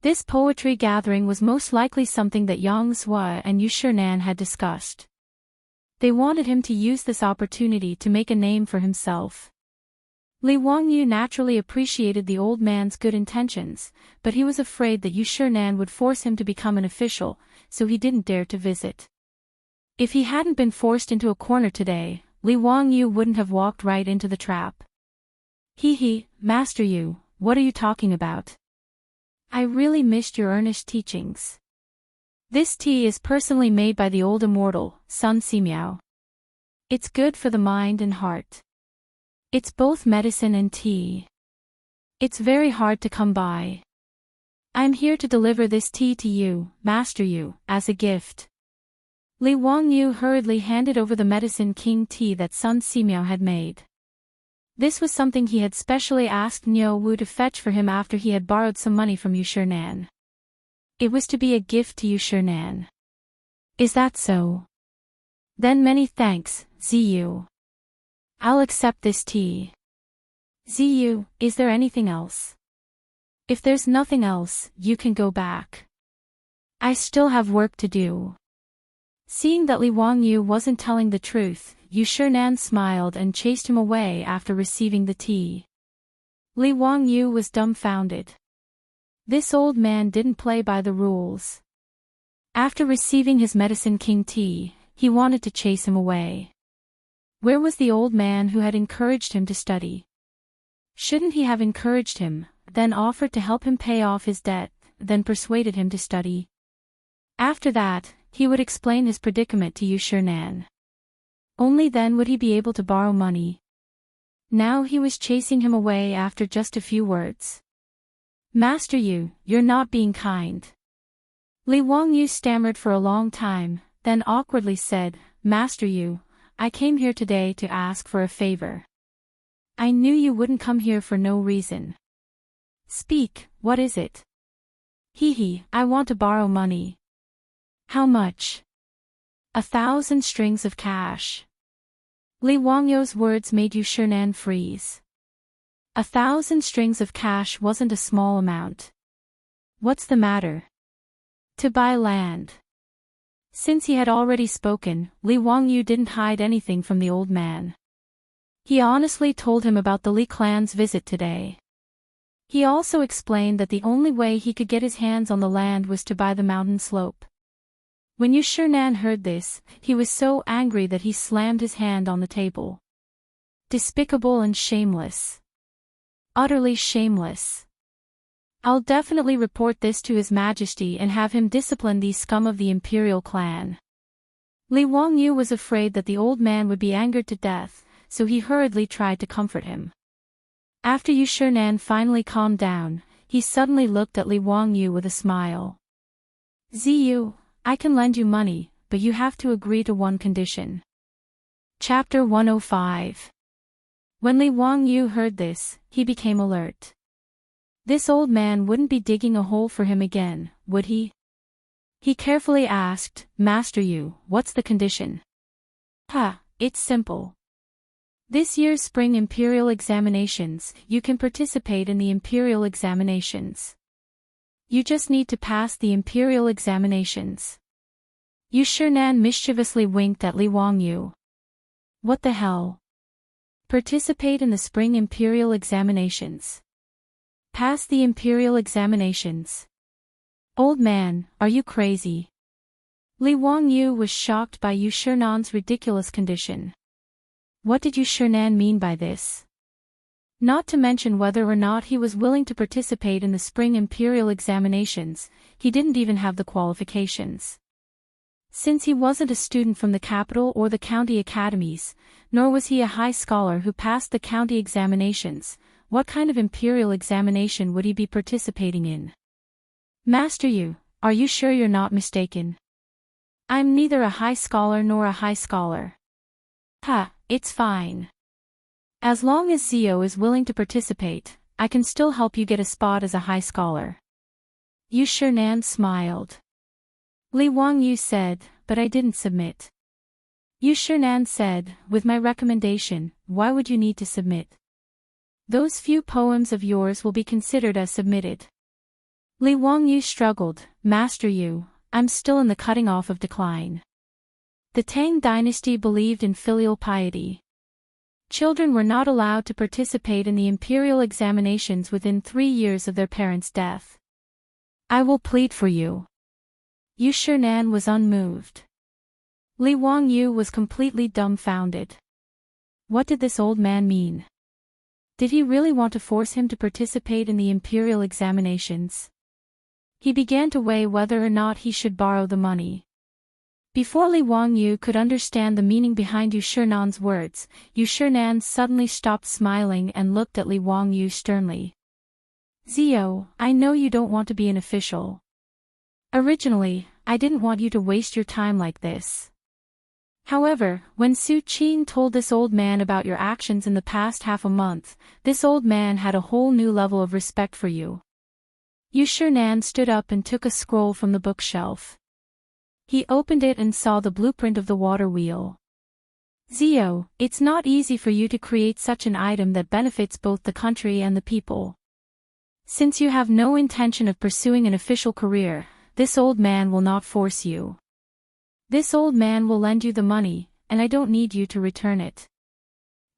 This poetry gathering was most likely something that Yang Zhua and Yu Shinan had discussed. They wanted him to use this opportunity to make a name for himself. Li Wangyu naturally appreciated the old man's good intentions, but he was afraid that Yu Shinan would force him to become an official, so he didn't dare to visit. If he hadn't been forced into a corner today, Li Wangyu wouldn't have walked right into the trap. Master Yu, what are you talking about? I really missed your earnest teachings. This tea is personally made by the old immortal, Sun Simiao. It's good for the mind and heart. It's both medicine and tea. It's very hard to come by. I'm here to deliver this tea to you, Master Yu, as a gift. Li Wangyu hurriedly handed over the Medicine King tea that Sun Simiao had made. This was something he had specially asked Niu Wu to fetch for him after he had borrowed some money from Yu Shinan. It was to be a gift to Yu Shinan. Is that so? Then many thanks, Ziyu. I'll accept this tea. Ziyu, is there anything else? If there's nothing else, you can go back. I still have work to do. Seeing that Li Wangyu wasn't telling the truth, Yu Shinan smiled and chased him away after receiving the tea. Li Wangyu was dumbfounded. This old man didn't play by the rules. After receiving his Medicine King tea, he wanted to chase him away. Where was the old man who had encouraged him to study? Shouldn't he have encouraged him, then offered to help him pay off his debt, then persuaded him to study? After that, he would explain his predicament to Yu Shinan. Only then would he be able to borrow money. Now he was chasing him away after just a few words. Master Yu, you're not being kind. Li Wangyu stammered for a long time, then awkwardly said, Master Yu, I came here today to ask for a favor. I knew you wouldn't come here for no reason. Speak, what is it? I want to borrow money. How much? 1,000 strings of cash. Li Wangyu's words made Yu Shinan freeze. 1,000 strings of cash wasn't a small amount. What's the matter? To buy land. Since he had already spoken, Li Wangyu didn't hide anything from the old man. He honestly told him about the Li clan's visit today. He also explained that the only way he could get his hands on the land was to buy the mountain slope. When Yu Shinan heard this, he was so angry that he slammed his hand on the table. Despicable and shameless. Utterly shameless. I'll definitely report this to His Majesty and have him discipline these scum of the imperial clan. Li Wangyu was afraid that the old man would be angered to death, so he hurriedly tried to comfort him. After Yu Shinan finally calmed down, he suddenly looked at Li Wangyu with a smile. Ziyu, I can lend you money, but you have to agree to one condition. Chapter 105. When Li Wangyu heard this, he became alert. This old man wouldn't be digging a hole for him again, would he? He carefully asked, Master Yu, what's the condition? It's simple. This year's spring imperial examinations, you can participate in the imperial examinations. You just need to pass the imperial examinations. Yu Shinan mischievously winked at Li Wangyu. What the hell? Participate in the spring imperial examinations. Pass the imperial examinations. Old man, are you crazy? Li Wangyu was shocked by Yu Shinan's ridiculous condition. What did Yu Shinan mean by this? Not to mention whether or not he was willing to participate in the spring imperial examinations, he didn't even have the qualifications. Since he wasn't a student from the capital or the county academies, nor was he a high scholar who passed the county examinations, what kind of imperial examination would he be participating in? Master Yu, are you sure you're not mistaken? I'm neither a high scholar nor a high scholar. It's fine. As long as Zio is willing to participate, I can still help you get a spot as a high scholar. Yu Shinan smiled. Li Wangyu said, but I didn't submit. Yu Shinan said, with my recommendation, why would you need to submit? Those few poems of yours will be considered as submitted. Li Wangyu struggled, Master Yu, I'm still in the cutting off of decline. The Tang dynasty believed in filial piety. Children were not allowed to participate in the imperial examinations within 3 years of their parents' death. I will plead for you. Yu Shinan was unmoved. Li Wangyu was completely dumbfounded. What did this old man mean? Did he really want to force him to participate in the imperial examinations? He began to weigh whether or not he should borrow the money. Before Li Wangyu could understand the meaning behind Yu Shinan's words, Yu Shinan suddenly stopped smiling and looked at Li Wangyu sternly. Zio, I know you don't want to be an official. Originally, I didn't want you to waste your time like this. However, when Su Qin told this old man about your actions in the past half a month, this old man had a whole new level of respect for you. Yu Shinan stood up and took a scroll from the bookshelf. He opened it and saw the blueprint of the water wheel. Zio, it's not easy for you to create such an item that benefits both the country and the people. Since you have no intention of pursuing an official career, this old man will not force you. This old man will lend you the money, and I don't need you to return it.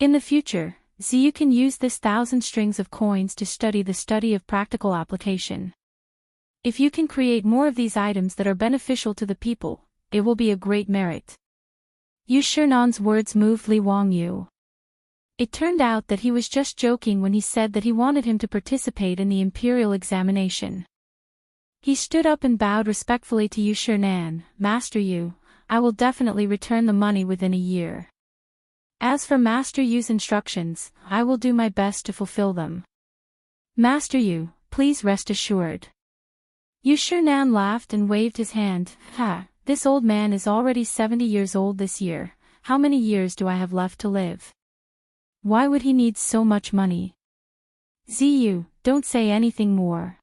In the future, Zio can use this 1,000 strings of coins to study the study of practical application. If you can create more of these items that are beneficial to the people, it will be a great merit. Yu Shinan's words moved Li Wangyu. It turned out that he was just joking when he said that he wanted him to participate in the imperial examination. He stood up and bowed respectfully to Yu Shinan, Master Yu, I will definitely return the money within a year. As for Master Yu's instructions, I will do my best to fulfill them. Master Yu, please rest assured. Yu Shinan laughed and waved his hand. This old man is already 70 years old this year. How many years do I have left to live? Why would he need so much money? Ziyu, don't say anything more.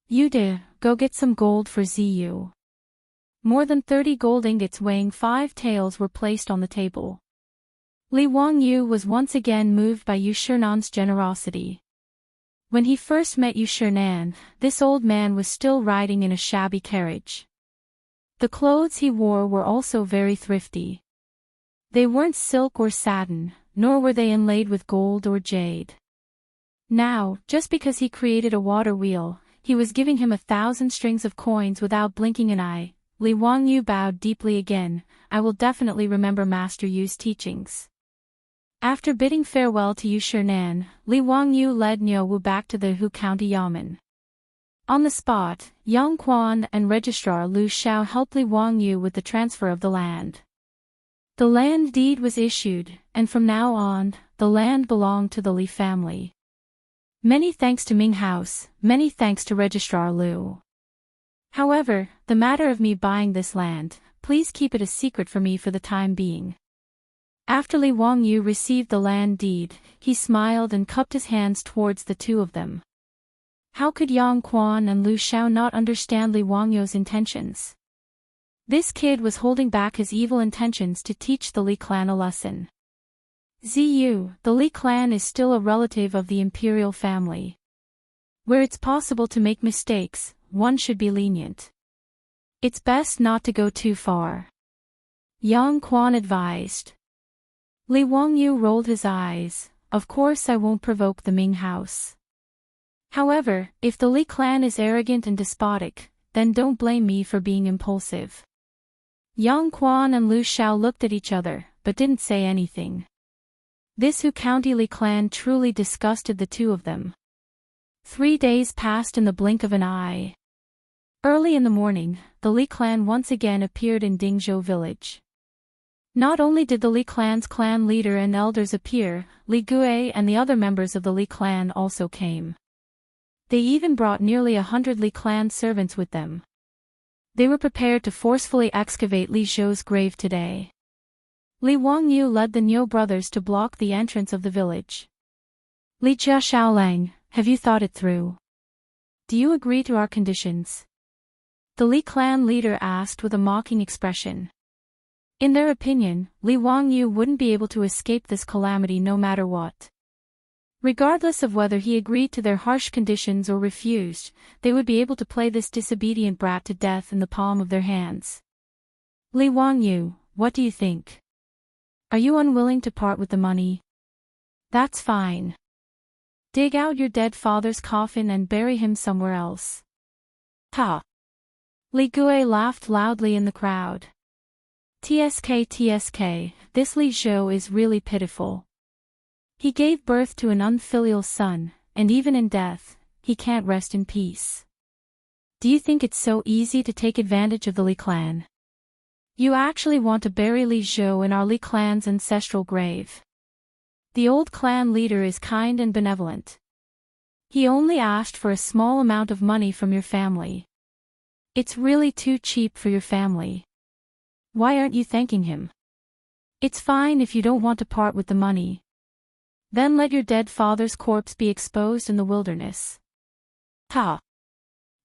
Yude, go get some gold for Ziyu. More than 30 gold ingots weighing 5 taels were placed on the table. Li Wangyu was once again moved by Yu Shinan's generosity. When he first met Yu Shinan, this old man was still riding in a shabby carriage. The clothes he wore were also very thrifty. They weren't silk or satin, nor were they inlaid with gold or jade. Now, just because he created a water wheel, he was giving him 1,000 strings of coins without blinking an eye. Li Wangyu bowed deeply again. I will definitely remember Master Yu's teachings. After bidding farewell to Yu Shinan, Li Wangyu led Niu Wu back to the Hu County Yamen. On the spot, Yang Quan and Registrar Lu Xiao helped Li Wangyu with the transfer of the land. The land deed was issued, and from now on, the land belonged to the Li family. Many thanks to Ming House, many thanks to Registrar Lu. However, the matter of me buying this land, please keep it a secret for me for the time being. After Li Wangyu received the land deed, he smiled and cupped his hands towards the two of them. How could Yang Quan and Lu Xiao not understand Li Wangyu's intentions? This kid was holding back his evil intentions to teach the Li clan a lesson. Ziyu, the Li clan is still a relative of the imperial family. Where it's possible to make mistakes, one should be lenient. It's best not to go too far. Yang Quan advised. Li Wangyu rolled his eyes. Of course I won't provoke the Ming house. However, if the Li clan is arrogant and despotic, then don't blame me for being impulsive. Yang Quan and Lu Xiao looked at each other, but didn't say anything. This Hu County Li clan truly disgusted the two of them. 3 days passed in the blink of an eye. Early in the morning, the Li clan once again appeared in Dingzhou village. Not only did the Li clan's clan leader and elders appear, Li Gui and the other members of the Li clan also came. They even brought nearly 100 Li clan servants with them. They were prepared to forcefully excavate Li Zhou's grave today. Li Wangyu led the Niu brothers to block the entrance of the village. Li Jia Xiaolang, have you thought it through? Do you agree to our conditions? The Li clan leader asked with a mocking expression. In their opinion, Li Wangyu wouldn't be able to escape this calamity no matter what. Regardless of whether he agreed to their harsh conditions or refused, they would be able to play this disobedient brat to death in the palm of their hands. Li Wangyu, what do you think? Are you unwilling to part with the money? That's fine. Dig out your dead father's coffin and bury him somewhere else. Ha! Li Gui laughed loudly in the crowd. TSK, this Li Zhou is really pitiful. He gave birth to an unfilial son, and even in death, he can't rest in peace. Do you think it's so easy to take advantage of the Li clan? You actually want to bury Li Zhou in our Li clan's ancestral grave. The old clan leader is kind and benevolent. He only asked for a small amount of money from your family. It's really too cheap for your family. Why aren't you thanking him? It's fine if you don't want to part with the money. Then let your dead father's corpse be exposed in the wilderness. Ha!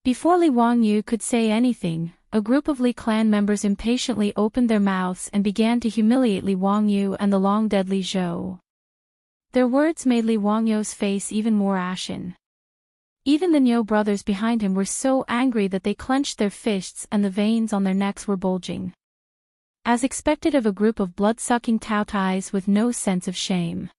Before Li Wangyu could say anything, a group of Li clan members impatiently opened their mouths and began to humiliate Li Wangyu and the long-dead Li Zhou. Their words made Li Wangyu's face even more ashen. Even the Niu brothers behind him were so angry that they clenched their fists and the veins on their necks were bulging. As expected of a group of blood-sucking Taotais with no sense of shame.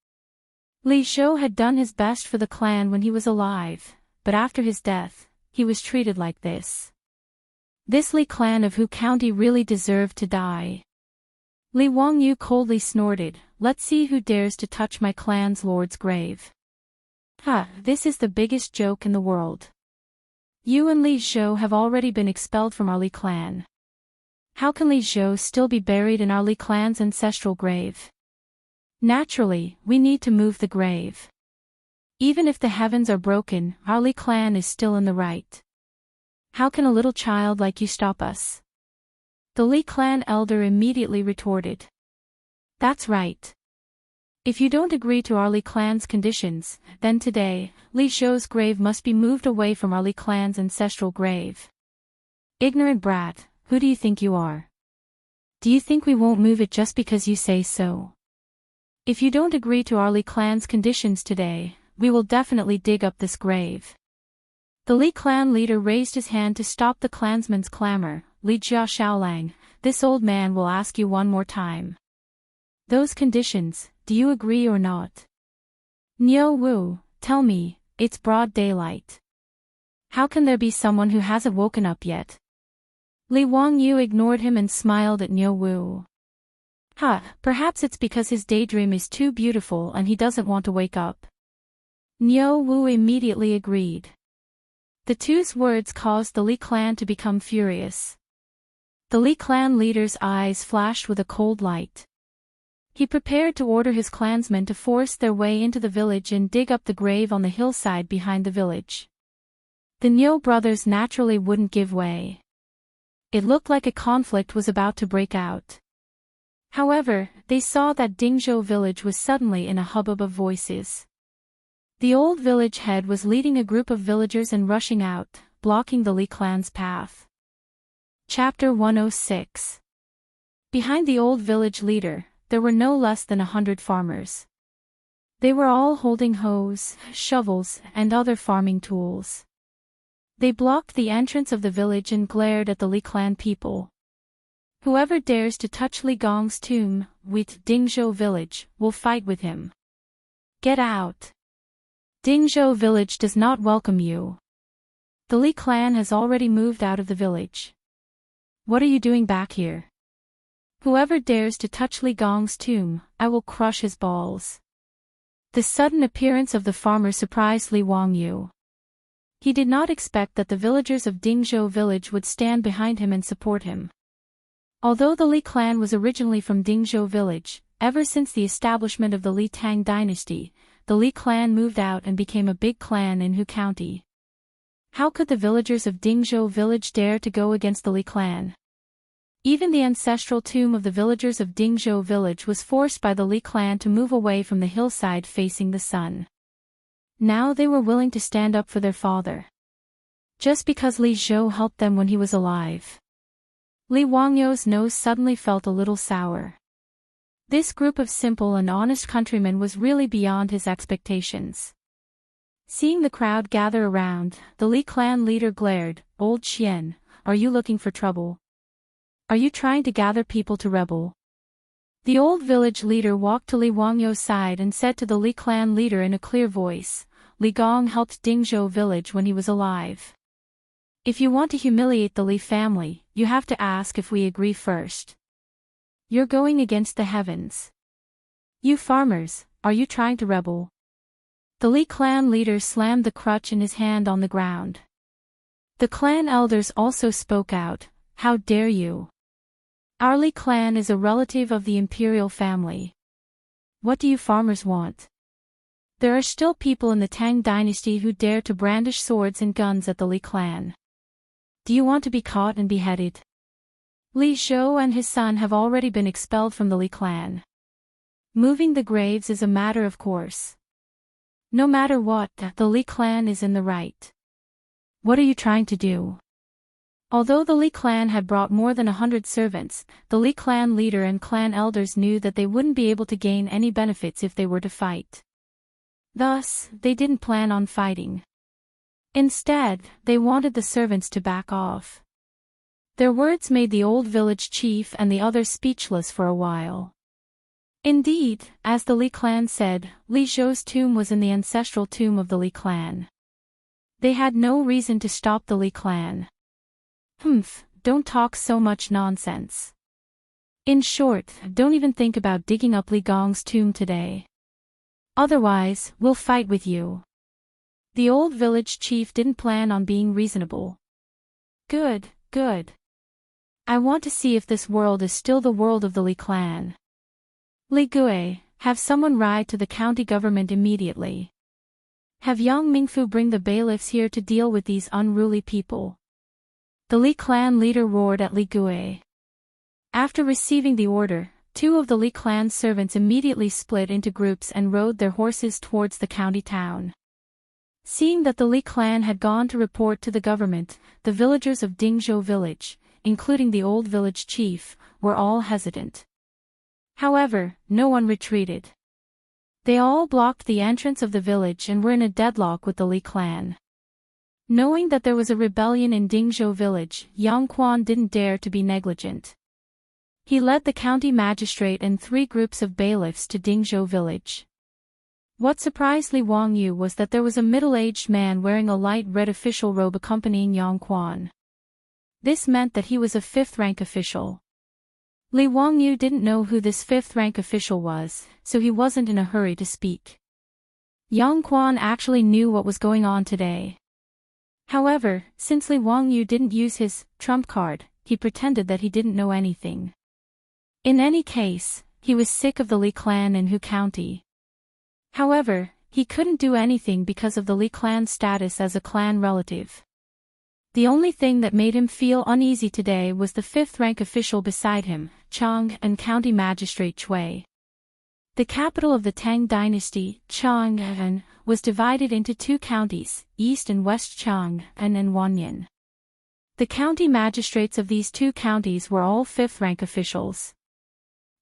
Li Zhou had done his best for the clan when he was alive, but after his death, he was treated like this. This Li clan of Hu County really deserved to die. Li Wangyu coldly snorted, let's see who dares to touch my clan's lord's grave. Ha, this is the biggest joke in the world. You and Li Zhou have already been expelled from our Li clan. How can Li Zhou still be buried in our Li clan's ancestral grave? Naturally, we need to move the grave. Even if the heavens are broken, our Li clan is still in the right. How can a little child like you stop us? The Li clan elder immediately retorted. That's right. If you don't agree to our Li clan's conditions, then today, Li Zhou's grave must be moved away from our Li clan's ancestral grave. Ignorant brat, who do you think you are? Do you think we won't move it just because you say so? If you don't agree to our Li clan's conditions today, we will definitely dig up this grave. The Li clan leader raised his hand to stop the clansman's clamor. Li Jia Xiaolang, this old man will ask you one more time. Those conditions, do you agree or not? Niu Wu, tell me, it's broad daylight. How can there be someone who hasn't woken up yet? Li Wangyu ignored him and smiled at Niu Wu. Perhaps it's because his daydream is too beautiful and he doesn't want to wake up. Niu Wu immediately agreed. The two's words caused the Li clan to become furious. The Li clan leader's eyes flashed with a cold light. He prepared to order his clansmen to force their way into the village and dig up the grave on the hillside behind the village. The Niu brothers naturally wouldn't give way. It looked like a conflict was about to break out. However, they saw that Dingzhou village was suddenly in a hubbub of voices. The old village head was leading a group of villagers and rushing out, blocking the Li clan's path. Chapter 106. Behind the old village leader, there were no less than 100 farmers. They were all holding hoes, shovels, and other farming tools. They blocked the entrance of the village and glared at the Li clan people. Whoever dares to touch Li Gong's tomb, with Dingzhou village, will fight with him. Get out. Dingzhou village does not welcome you. The Li clan has already moved out of the village. What are you doing back here? Whoever dares to touch Li Gong's tomb, I will crush his balls. The sudden appearance of the farmer surprised Li Wangyu. He did not expect that the villagers of Dingzhou village would stand behind him and support him. Although the Li clan was originally from Dingzhou village, ever since the establishment of the Li Tang dynasty, the Li clan moved out and became a big clan in Hu County. How could the villagers of Dingzhou village dare to go against the Li clan? Even the ancestral tomb of the villagers of Dingzhou village was forced by the Li clan to move away from the hillside facing the sun. Now they were willing to stand up for their father. Just because Li Zhou helped them when he was alive. Li Wangyu's nose suddenly felt a little sour. This group of simple and honest countrymen was really beyond his expectations. Seeing the crowd gather around, the Li clan leader glared, "Old Xian, are you looking for trouble? Are you trying to gather people to rebel?" The old village leader walked to Li Wangyu's side and said to the Li clan leader in a clear voice, "Li Gong helped Dingzhou village when he was alive. If you want to humiliate the Li family, you have to ask if we agree first. You're going against the heavens. You farmers, are you trying to rebel?" The Li clan leader slammed the crutch in his hand on the ground. The clan elders also spoke out, "How dare you? Our Li clan is a relative of the imperial family. What do you farmers want? There are still people in the Tang dynasty who dare to brandish swords and guns at the Li clan. Do you want to be caught and beheaded? Li Zhou and his son have already been expelled from the Li clan. Moving the graves is a matter of course. No matter what, the Li clan is in the right. What are you trying to do?" Although the Li clan had brought more than 100 servants, the Li clan leader and clan elders knew that they wouldn't be able to gain any benefits if they were to fight. Thus, they didn't plan on fighting. Instead, they wanted the servants to back off. Their words made the old village chief and the others speechless for a while. Indeed, as the Li clan said, Li Zhou's tomb was in the ancestral tomb of the Li clan. They had no reason to stop the Li clan. Don't talk so much nonsense. In short, don't even think about digging up Li Gong's tomb today. Otherwise, we'll fight with you. The old village chief didn't plan on being reasonable. Good. I want to see if this world is still the world of the Li clan. Li Gui, have someone ride to the county government immediately. Have Yang Mingfu bring the bailiffs here to deal with these unruly people. The Li clan leader roared at Li Gui. After receiving the order, 2 of the Li clan's servants immediately split into groups and rode their horses towards the county town. Seeing that the Li clan had gone to report to the government, the villagers of Dingzhou village, including the old village chief, were all hesitant. However, no one retreated. They all blocked the entrance of the village and were in a deadlock with the Li clan. Knowing that there was a rebellion in Dingzhou village, Yang Quan didn't dare to be negligent. He led the county magistrate and 3 groups of bailiffs to Dingzhou village. What surprised Li Wangyu was that there was a middle-aged man wearing a light red official robe accompanying Yang Quan. This meant that he was a 5th-rank official. Li Wangyu didn't know who this 5th-rank official was, so he wasn't in a hurry to speak. Yang Quan actually knew what was going on today. However, since Li Wangyu didn't use his trump card, he pretended that he didn't know anything. In any case, he was sick of the Li clan in Hu County. However, he couldn't do anything because of the Li clan's status as a clan relative. The only thing that made him feel uneasy today was the fifth-rank official beside him, Chang'an County Magistrate Chui. The capital of the Tang dynasty, Chang'an, was divided into two counties, East and West Chang'an and Wanyan. The county magistrates of these two counties were all fifth-rank officials.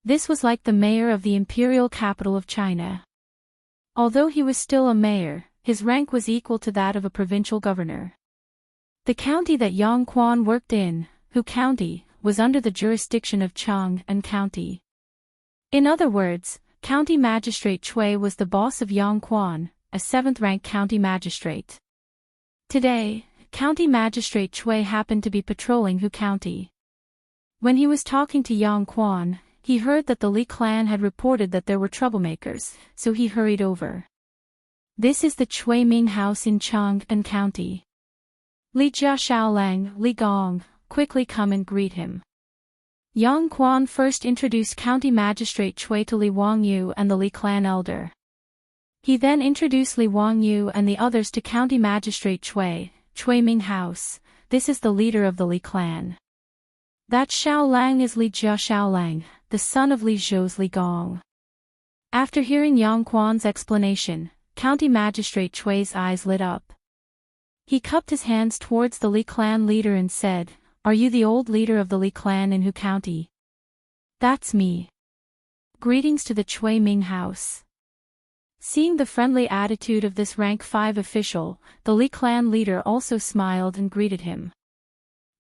This was like the mayor of the imperial capital of China. Although he was still a mayor, his rank was equal to that of a provincial governor. The county that Yang Quan worked in, Hu County, was under the jurisdiction of Chang'an County. In other words, County Magistrate Chui was the boss of Yang Quan, a seventh-rank county magistrate. Today, County Magistrate Chui happened to be patrolling Hu County. When he was talking to Yang Quan, he heard that the Li clan had reported that there were troublemakers, so he hurried over. This is the Chui Ming house in Chang'an County. Li Jia Xiaolang, Li Gong, quickly come and greet him. Yang Quan first introduced County Magistrate Chui to Li Wangyu and the Li clan elder. He then introduced Li Wangyu and the others to County Magistrate Chui Ming house. This is the leader of the Li clan. That Xiaolang is Li Jia Xiaolang, the son of Li Zhou's Li Gong. After hearing Yang Quan's explanation, County Magistrate Chui's eyes lit up. He cupped his hands towards the Li clan leader and said, "Are you the old leader of the Li clan in Hu County?" "That's me. Greetings to the Chui Ming house." Seeing the friendly attitude of this rank 5 official, the Li clan leader also smiled and greeted him.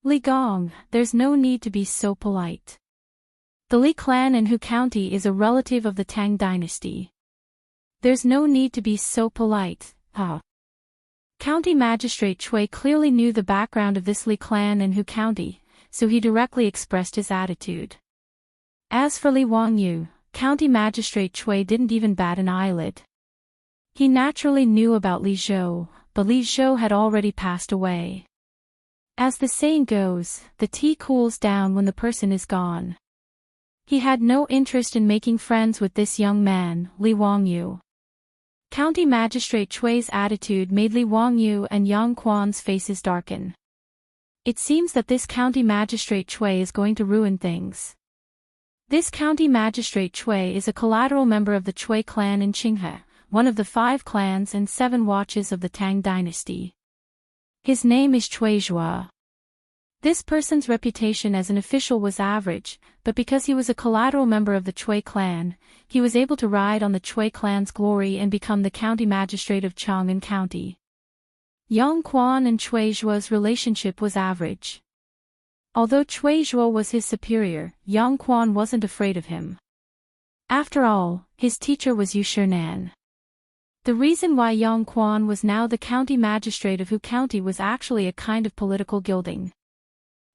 "Li Gong, there's no need to be so polite. The Li clan in Hu County is a relative of the Tang dynasty. There's no need to be so polite, huh?" County Magistrate Chui clearly knew the background of this Li clan in Hu County, so he directly expressed his attitude. As for Li Wangyu, County Magistrate Chui didn't even bat an eyelid. He naturally knew about Li Zhou, but Li Zhou had already passed away. As the saying goes, the tea cools down when the person is gone. He had no interest in making friends with this young man, Li Wangyu. County Magistrate Chui's attitude made Li Wangyu and Yang Quan's faces darken. It seems that this County Magistrate Chui is going to ruin things. This County Magistrate Chui is a collateral member of the Chui clan in Qinghe, one of the 5 clans and 7 watches of the Tang dynasty. His name is Chui Zhua. This person's reputation as an official was average, but because he was a collateral member of the Chui clan, he was able to ride on the Chui clan's glory and become the county magistrate of Chang'an County. Yang Quan and Chui Zhua's relationship was average. Although Chui Zhua was his superior, Yang Quan wasn't afraid of him. After all, his teacher was Yu Shinan. The reason why Yang Quan was now the county magistrate of Hu County was actually a kind of political gilding.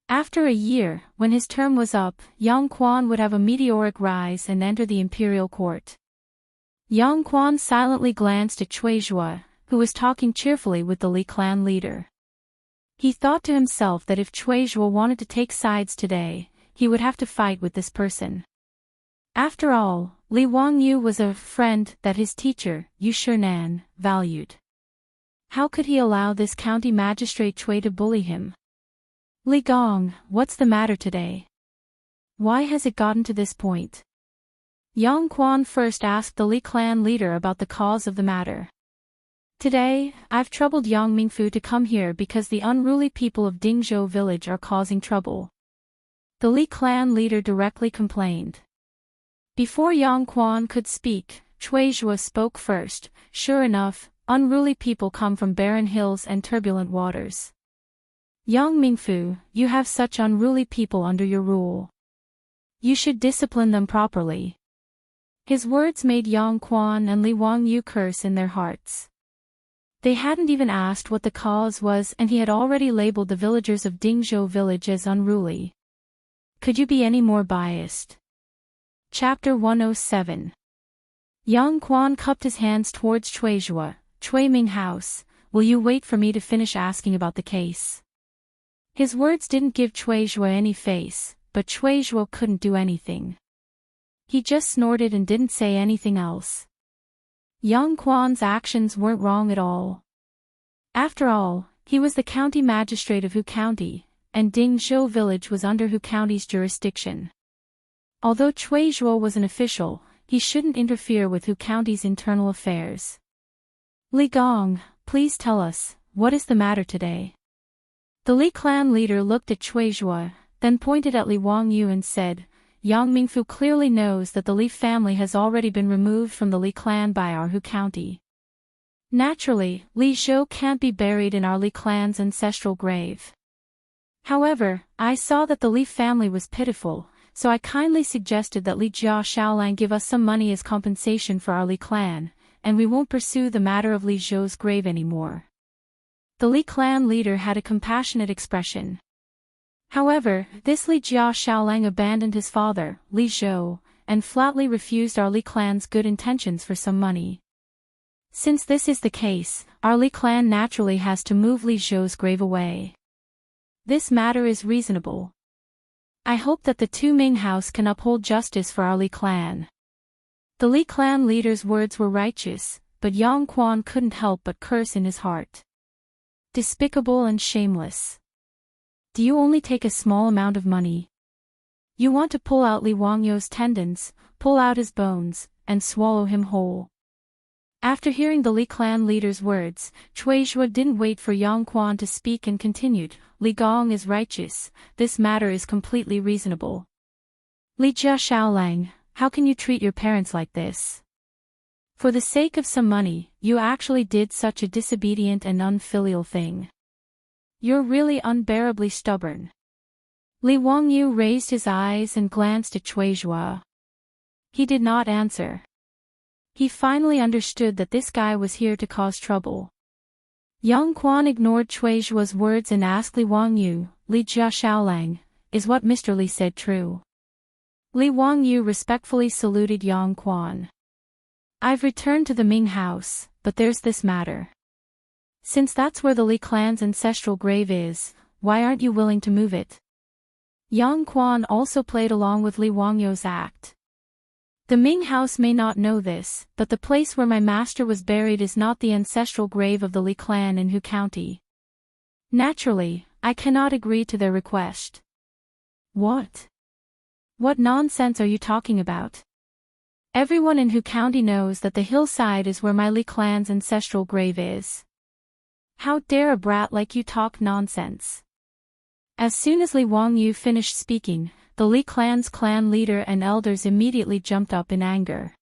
After a year, when his term was up, Yang Quan would have a meteoric rise and enter the imperial court. Yang Quan silently glanced at Chui Zhua, who was talking cheerfully with the Li clan leader. He thought to himself that if Chui Zhua wanted to take sides today, he would have to fight with this person. After all, Li Wangyu was a friend that his teacher, Yu Shinan, valued. How could he allow this county magistrate Chui to bully him? "Li Gong, what's the matter today? Why has it gotten to this point?" Yang Quan first asked the Li clan leader about the cause of the matter. "Today, I've troubled Yang Mingfu to come here because the unruly people of Dingzhou village are causing trouble." The Li clan leader directly complained. Before Yang Quan could speak, Chui Zhua spoke first. "Sure enough, unruly people come from barren hills and turbulent waters. Yang Mingfu, you have such unruly people under your rule. You should discipline them properly." His words made Yang Quan and Li Wangyu curse in their hearts. They hadn't even asked what the cause was and he had already labeled the villagers of Dingzhou village as unruly. Could you be any more biased? Chapter 107. Yang Quan cupped his hands towards Chui Zhua. "Chui Ming house, will you wait for me to finish asking about the case?" His words didn't give Chui Zhua any face, but Chui Zhua couldn't do anything. He just snorted and didn't say anything else. Yang Quan's actions weren't wrong at all. After all, He was the county magistrate of Hu County, and Dingzhou village was under Hu County's jurisdiction. Although Cui Zhuo was an official, he shouldn't interfere with Hu County's internal affairs. Li Gong, please tell us, what is the matter today? The Li clan leader looked at Cui Zhuo, then pointed at Li Wangyu and said, Yang Mingfu clearly knows that the Li family has already been removed from the Li clan by our Hu County. Naturally, Li Zhou can't be buried in our Li clan's ancestral grave. However, I saw that the Li family was pitiful, so I kindly suggested that Li Jia Xiaolang give us some money as compensation for our Li clan, and we won't pursue the matter of Li Zhou's grave anymore. The Li clan leader had a compassionate expression. However, this Li Jia Xiaolang abandoned his father, Li Zhou, and flatly refused our Li clan's good intentions for some money. Since this is the case, our Li clan naturally has to move Li Zhou's grave away. This matter is reasonable. I hope that the Tu Ming house can uphold justice for our Li clan. The Li clan leader's words were righteous, but Yang Quan couldn't help but curse in his heart. Despicable and shameless. Do you only take a small amount of money? You want to pull out Li Wangyu's tendons, pull out his bones, and swallow him whole. After hearing the Li clan leader's words, Cui Zhuo didn't wait for Yang Quan to speak and continued, Li Gong is righteous, this matter is completely reasonable. Li Jia Xiaolang, how can you treat your parents like this? For the sake of some money, you actually did such a disobedient and unfilial thing. You're really unbearably stubborn. Li Wangyu raised his eyes and glanced at Cui Zhuo. He did not answer. He finally understood that this guy was here to cause trouble. Yang Quan ignored Cui Zhuo's words and asked Li Wangyu, Li Jia Xiaolang, is what Mr. Li said true? Li Wangyu respectfully saluted Yang Quan. I've returned to the Ming house, but there's this matter. Since that's where the Li clan's ancestral grave is, why aren't you willing to move it? Yang Quan also played along with Li Wangyu's act. The Ming house may not know this, but the place where my master was buried is not the ancestral grave of the Li clan in Hu County. Naturally, I cannot agree to their request. What? What nonsense are you talking about? Everyone in Hu County knows that the hillside is where my Li clan's ancestral grave is. How dare a brat like you talk nonsense? As soon as Li Wangyu finished speaking, the Li clan's clan leader and elders immediately jumped up in anger.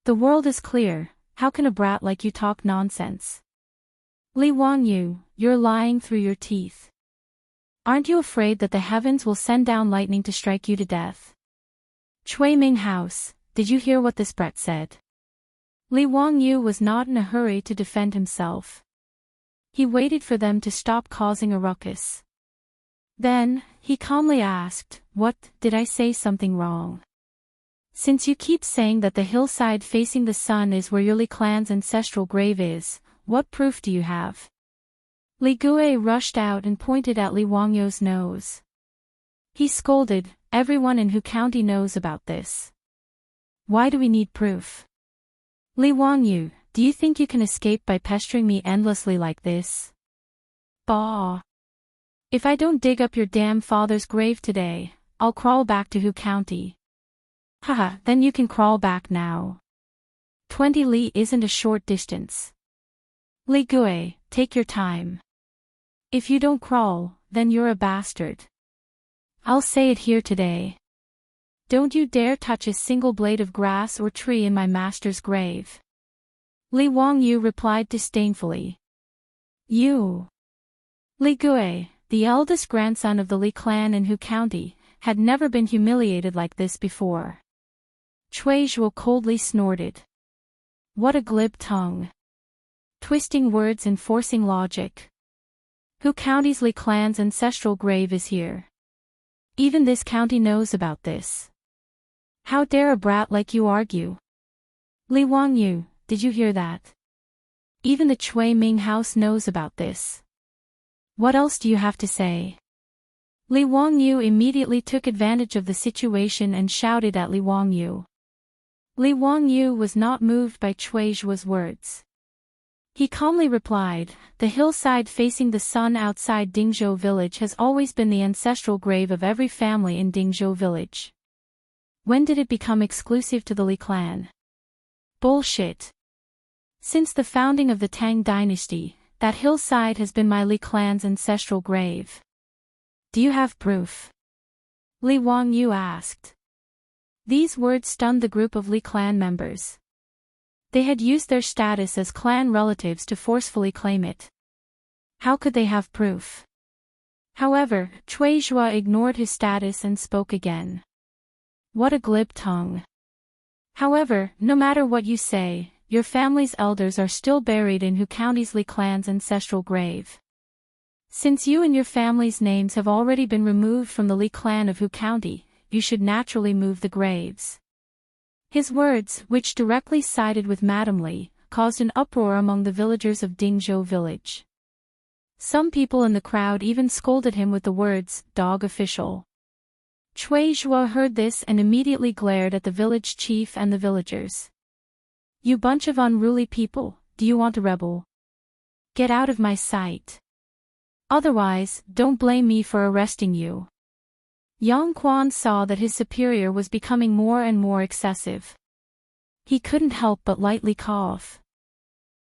The world is clear, how can a brat like you talk nonsense? Li Wangyu, you're lying through your teeth. Aren't you afraid that the heavens will send down lightning to strike you to death? Cui Ming house, did you hear what this brat said? Li Wangyu was not in a hurry to defend himself. He waited for them to stop causing a ruckus. Then, he calmly asked, what, did I say something wrong? Since you keep saying that the hillside facing the sun is where your Li clan's ancestral grave is, what proof do you have? Li Gui rushed out and pointed at Li Wangyu's nose. He scolded, everyone in Hu County knows about this. Why do we need proof? Li Wangyu, do you think you can escape by pestering me endlessly like this? Bah! If I don't dig up your damn father's grave today, I'll crawl back to Hu County. Haha, then you can crawl back now. 20 li isn't a short distance. Li Gui, take your time. If you don't crawl, then you're a bastard. I'll say it here today. Don't you dare touch a single blade of grass or tree in my master's grave. Li Wangyu replied disdainfully. You. Li Gui, the eldest grandson of the Li clan in Hu County, had never been humiliated like this before. Cui Zhuo coldly snorted. What a glib tongue. Twisting words and forcing logic. Hu County's Li clan's ancestral grave is here. Even this county knows about this. How dare a brat like you argue? Li Wangyu, did you hear that? Even the Cui Ming house knows about this. What else do you have to say? Li Wangyu immediately took advantage of the situation and shouted at Li Wangyu. Li Wangyu was not moved by Cui Zhuo's words. He calmly replied, "The hillside facing the sun outside Dingzhou village has always been the ancestral grave of every family in Dingzhou village. When did it become exclusive to the Li clan? Bullshit. Since the founding of the Tang dynasty, that hillside has been my Li clan's ancestral grave. Do you have proof?" Li Wangyu asked. These words stunned the group of Li clan members. They had used their status as clan relatives to forcefully claim it. How could they have proof? However, Cui Zhua ignored his status and spoke again. What a glib tongue. However, no matter what you say, your family's elders are still buried in Hu County's Li clan's ancestral grave. Since you and your family's names have already been removed from the Li clan of Hu County, you should naturally move the graves. His words, which directly sided with Madame Li, caused an uproar among the villagers of Dingzhou village. Some people in the crowd even scolded him with the words, "Dog official." Cui Zhua heard this and immediately glared at the village chief and the villagers. "You bunch of unruly people, do you want to rebel? Get out of my sight. Otherwise, don't blame me for arresting you." Yang Quan saw that his superior was becoming more and more excessive. He couldn't help but lightly cough.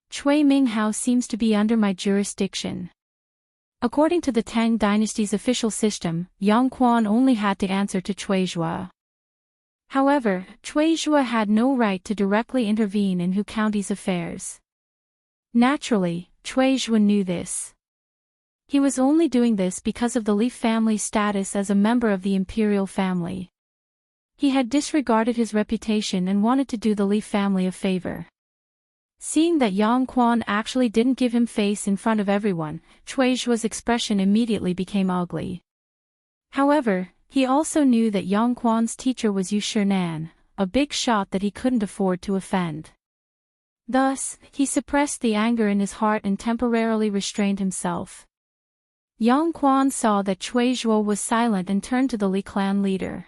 "Cui Minghao seems to be under my jurisdiction." According to the Tang dynasty's official system, Yang Quan only had to answer to Cui Zhua. However, Cui Zhua had no right to directly intervene in Hu County's affairs. Naturally, Cui Zhua knew this. He was only doing this because of the Li family's status as a member of the imperial family. He had disregarded his reputation and wanted to do the Li family a favor. Seeing that Yang Quan actually didn't give him face in front of everyone, Cui Zhua's expression immediately became ugly. However, he also knew that Yang Quan's teacher was Yu Shinan, a big shot that he couldn't afford to offend. Thus, he suppressed the anger in his heart and temporarily restrained himself. Yang Quan saw that Cui Zhua was silent and turned to the Li clan leader.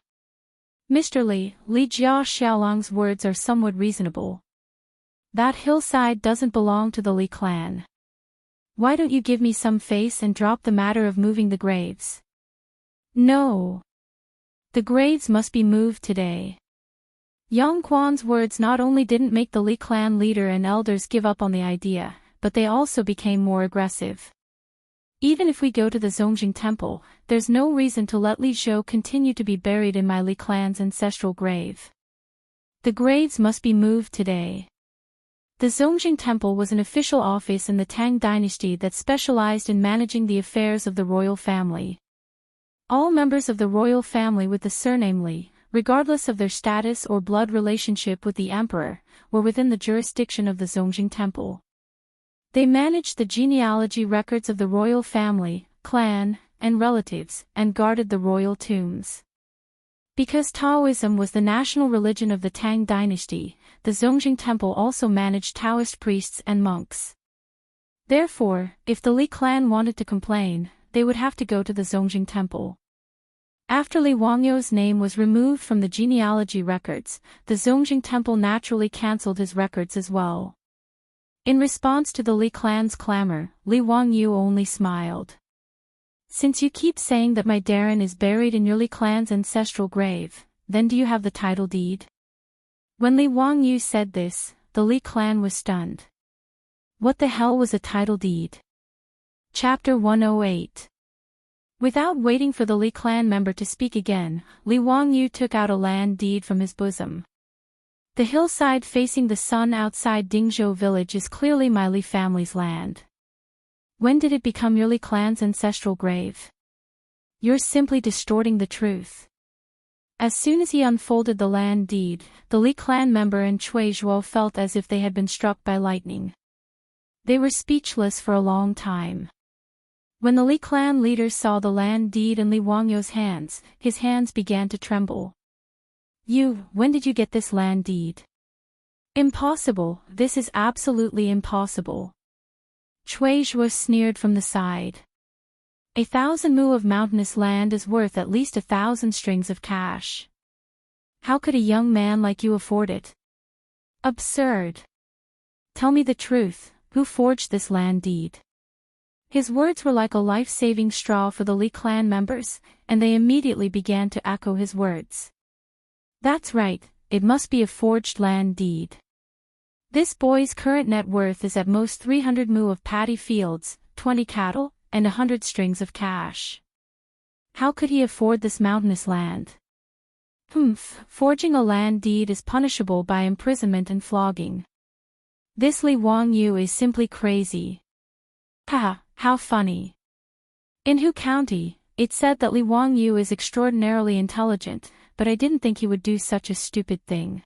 "Mr. Li, Li Jia Xiaolong's words are somewhat reasonable. That hillside doesn't belong to the Li clan. Why don't you give me some face and drop the matter of moving the graves?" "No. The graves must be moved today." Yang Quan's words not only didn't make the Li clan leader and elders give up on the idea, but they also became more aggressive. "Even if we go to the Zongjing temple, there's no reason to let Li Zhou continue to be buried in my Li clan's ancestral grave. The graves must be moved today." The Zongjing temple was an official office in the Tang dynasty that specialized in managing the affairs of the royal family. All members of the royal family with the surname Li, regardless of their status or blood relationship with the emperor, were within the jurisdiction of the Zongjing temple. They managed the genealogy records of the royal family, clan, and relatives, and guarded the royal tombs. Because Taoism was the national religion of the Tang dynasty, the Zongjing temple also managed Taoist priests and monks. Therefore, if the Li clan wanted to complain, they would have to go to the Zongjing temple. After Li Wangyu's name was removed from the genealogy records, the Zongjing temple naturally cancelled his records as well. In response to the Li clan's clamor, Li Wangyu only smiled. "Since you keep saying that my Darren is buried in your Li clan's ancestral grave, then do you have the title deed?" When Li Wangyu said this, the Li clan was stunned. What the hell was a title deed? Chapter 108. Without waiting for the Li clan member to speak again, Li Wangyu took out a land deed from his bosom. "The hillside facing the sun outside Dingzhou village is clearly my Li family's land. When did it become your Li clan's ancestral grave? You're simply distorting the truth." As soon as he unfolded the land deed, the Li clan member and Cui Zhuo felt as if they had been struck by lightning. They were speechless for a long time. When the Li clan leader saw the land deed in Li Wangyu's hands, his hands began to tremble. When did you get this land deed?" "Impossible, this is absolutely impossible." Cui Zhuo sneered from the side. 1,000 mu of mountainous land is worth at least 1,000 strings of cash. How could a young man like you afford it? Absurd. Tell me the truth, Who forged this land deed? His words were like a life-saving straw for the Li clan members, and they immediately began to echo his words. That's right, it must be a forged land deed. This boy's current net worth is at most 300 mu of paddy fields, 20 cattle, and 100 strings of cash. How could he afford this mountainous land? Forging a land deed is punishable by imprisonment and flogging. This Li Wangyu is simply crazy. Haha, how funny. In Hu County, it's said that Li Wangyu is extraordinarily intelligent, but I didn't think he would do such a stupid thing.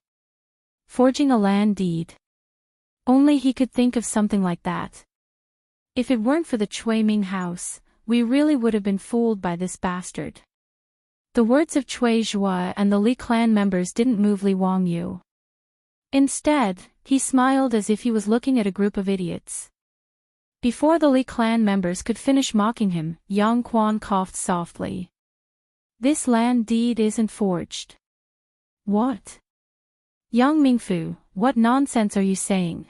Forging a land deed. Only he could think of something like that. If it weren't for the Chui Ming house, we really would have been fooled by this bastard. The words of Cui Zhua and the Li clan members didn't move Li Wangyu. Instead, he smiled as if he was looking at a group of idiots. Before the Li clan members could finish mocking him, Yang Quan coughed softly. This land deed isn't forged. What? Yang Mingfu, what nonsense are you saying?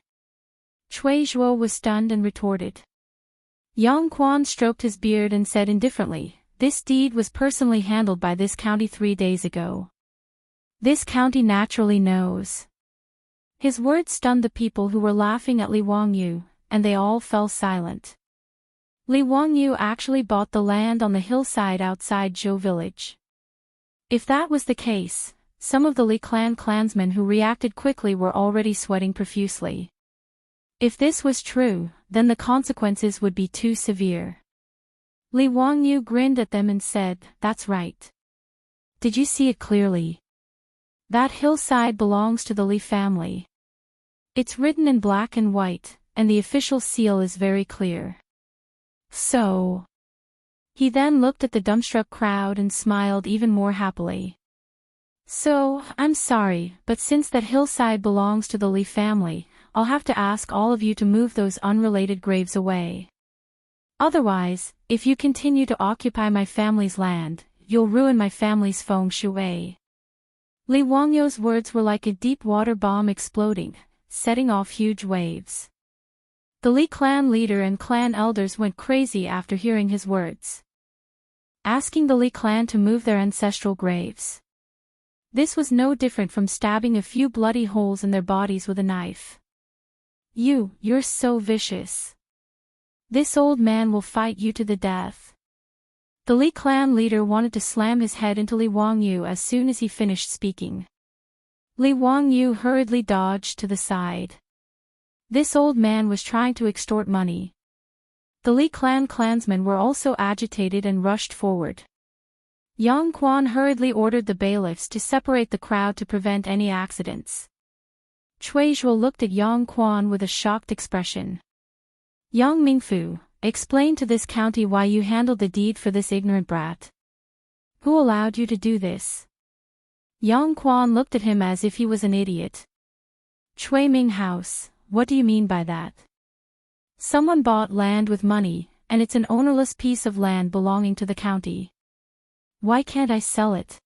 Cui Zhuo was stunned and retorted. Yang Quan stroked his beard and said indifferently, this deed was personally handled by this county 3 days ago. This county naturally knows. His words stunned the people who were laughing at Li Wangyu, and they all fell silent. Li Wangyu actually bought the land on the hillside outside Zhou village. If that was the case, some of the Li clan clansmen who reacted quickly were already sweating profusely. If this was true, then the consequences would be too severe. Li Wangyu grinned at them and said, that's right. Did you see it clearly? That hillside belongs to the Li family. It's written in black and white, and the official seal is very clear. So. He then looked at the dumbstruck crowd and smiled even more happily. So, I'm sorry, but since that hillside belongs to the Li family, I'll have to ask all of you to move those unrelated graves away. Otherwise, if you continue to occupy my family's land, you'll ruin my family's feng shui. Li Wangyu's words were like a deep water bomb exploding, setting off huge waves. The Li clan leader and clan elders went crazy after hearing his words. Asking the Li clan to move their ancestral graves. This was no different from stabbing a few bloody holes in their bodies with a knife. You're so vicious. This old man will fight you to the death. The Li clan leader wanted to slam his head into Li Wangyu as soon as he finished speaking. Li Wangyu hurriedly dodged to the side. This old man was trying to extort money. The Li clan clansmen were also agitated and rushed forward. Yang Quan hurriedly ordered the bailiffs to separate the crowd to prevent any accidents. Cui Zhuo looked at Yang Quan with a shocked expression. Yang Mingfu, explain to this county why you handled the deed for this ignorant brat. Who allowed you to do this? Yang Quan looked at him as if he was an idiot. Chui Ming House, what do you mean by that? Someone bought land with money, and it's an ownerless piece of land belonging to the county. Why can't I sell it?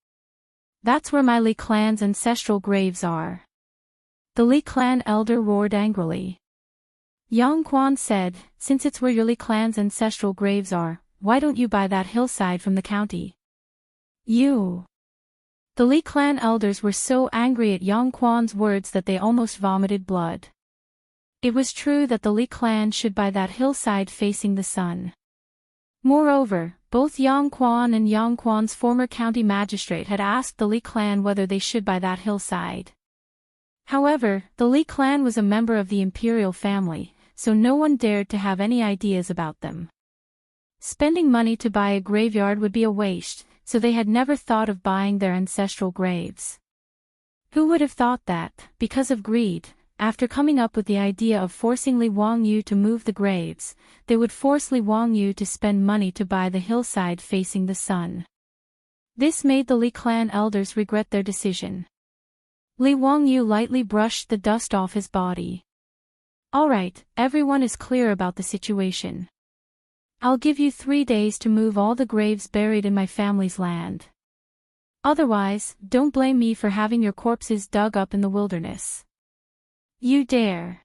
That's where my Li clan's ancestral graves are. The Li clan elder roared angrily. Yang Quan said, since it's where your Li clan's ancestral graves are, why don't you buy that hillside from the county? You. The Li clan elders were so angry at Yang Quan's words that they almost vomited blood. It was true that the Li clan should buy that hillside facing the sun. Moreover, both Yang Quan and Yang Quan's former county magistrate had asked the Li clan whether they should buy that hillside. However, the Li clan was a member of the imperial family, so no one dared to have any ideas about them. Spending money to buy a graveyard would be a waste, so they had never thought of buying their ancestral graves. Who would have thought that, because of greed, after coming up with the idea of forcing Li Wangyu to move the graves, they would force Li Wangyu to spend money to buy the hillside facing the sun. This made the Li clan elders regret their decision. Li Wangyu lightly brushed the dust off his body. Alright, everyone is clear about the situation. I'll give you 3 days to move all the graves buried in my family's land. Otherwise, don't blame me for having your corpses dug up in the wilderness. You dare.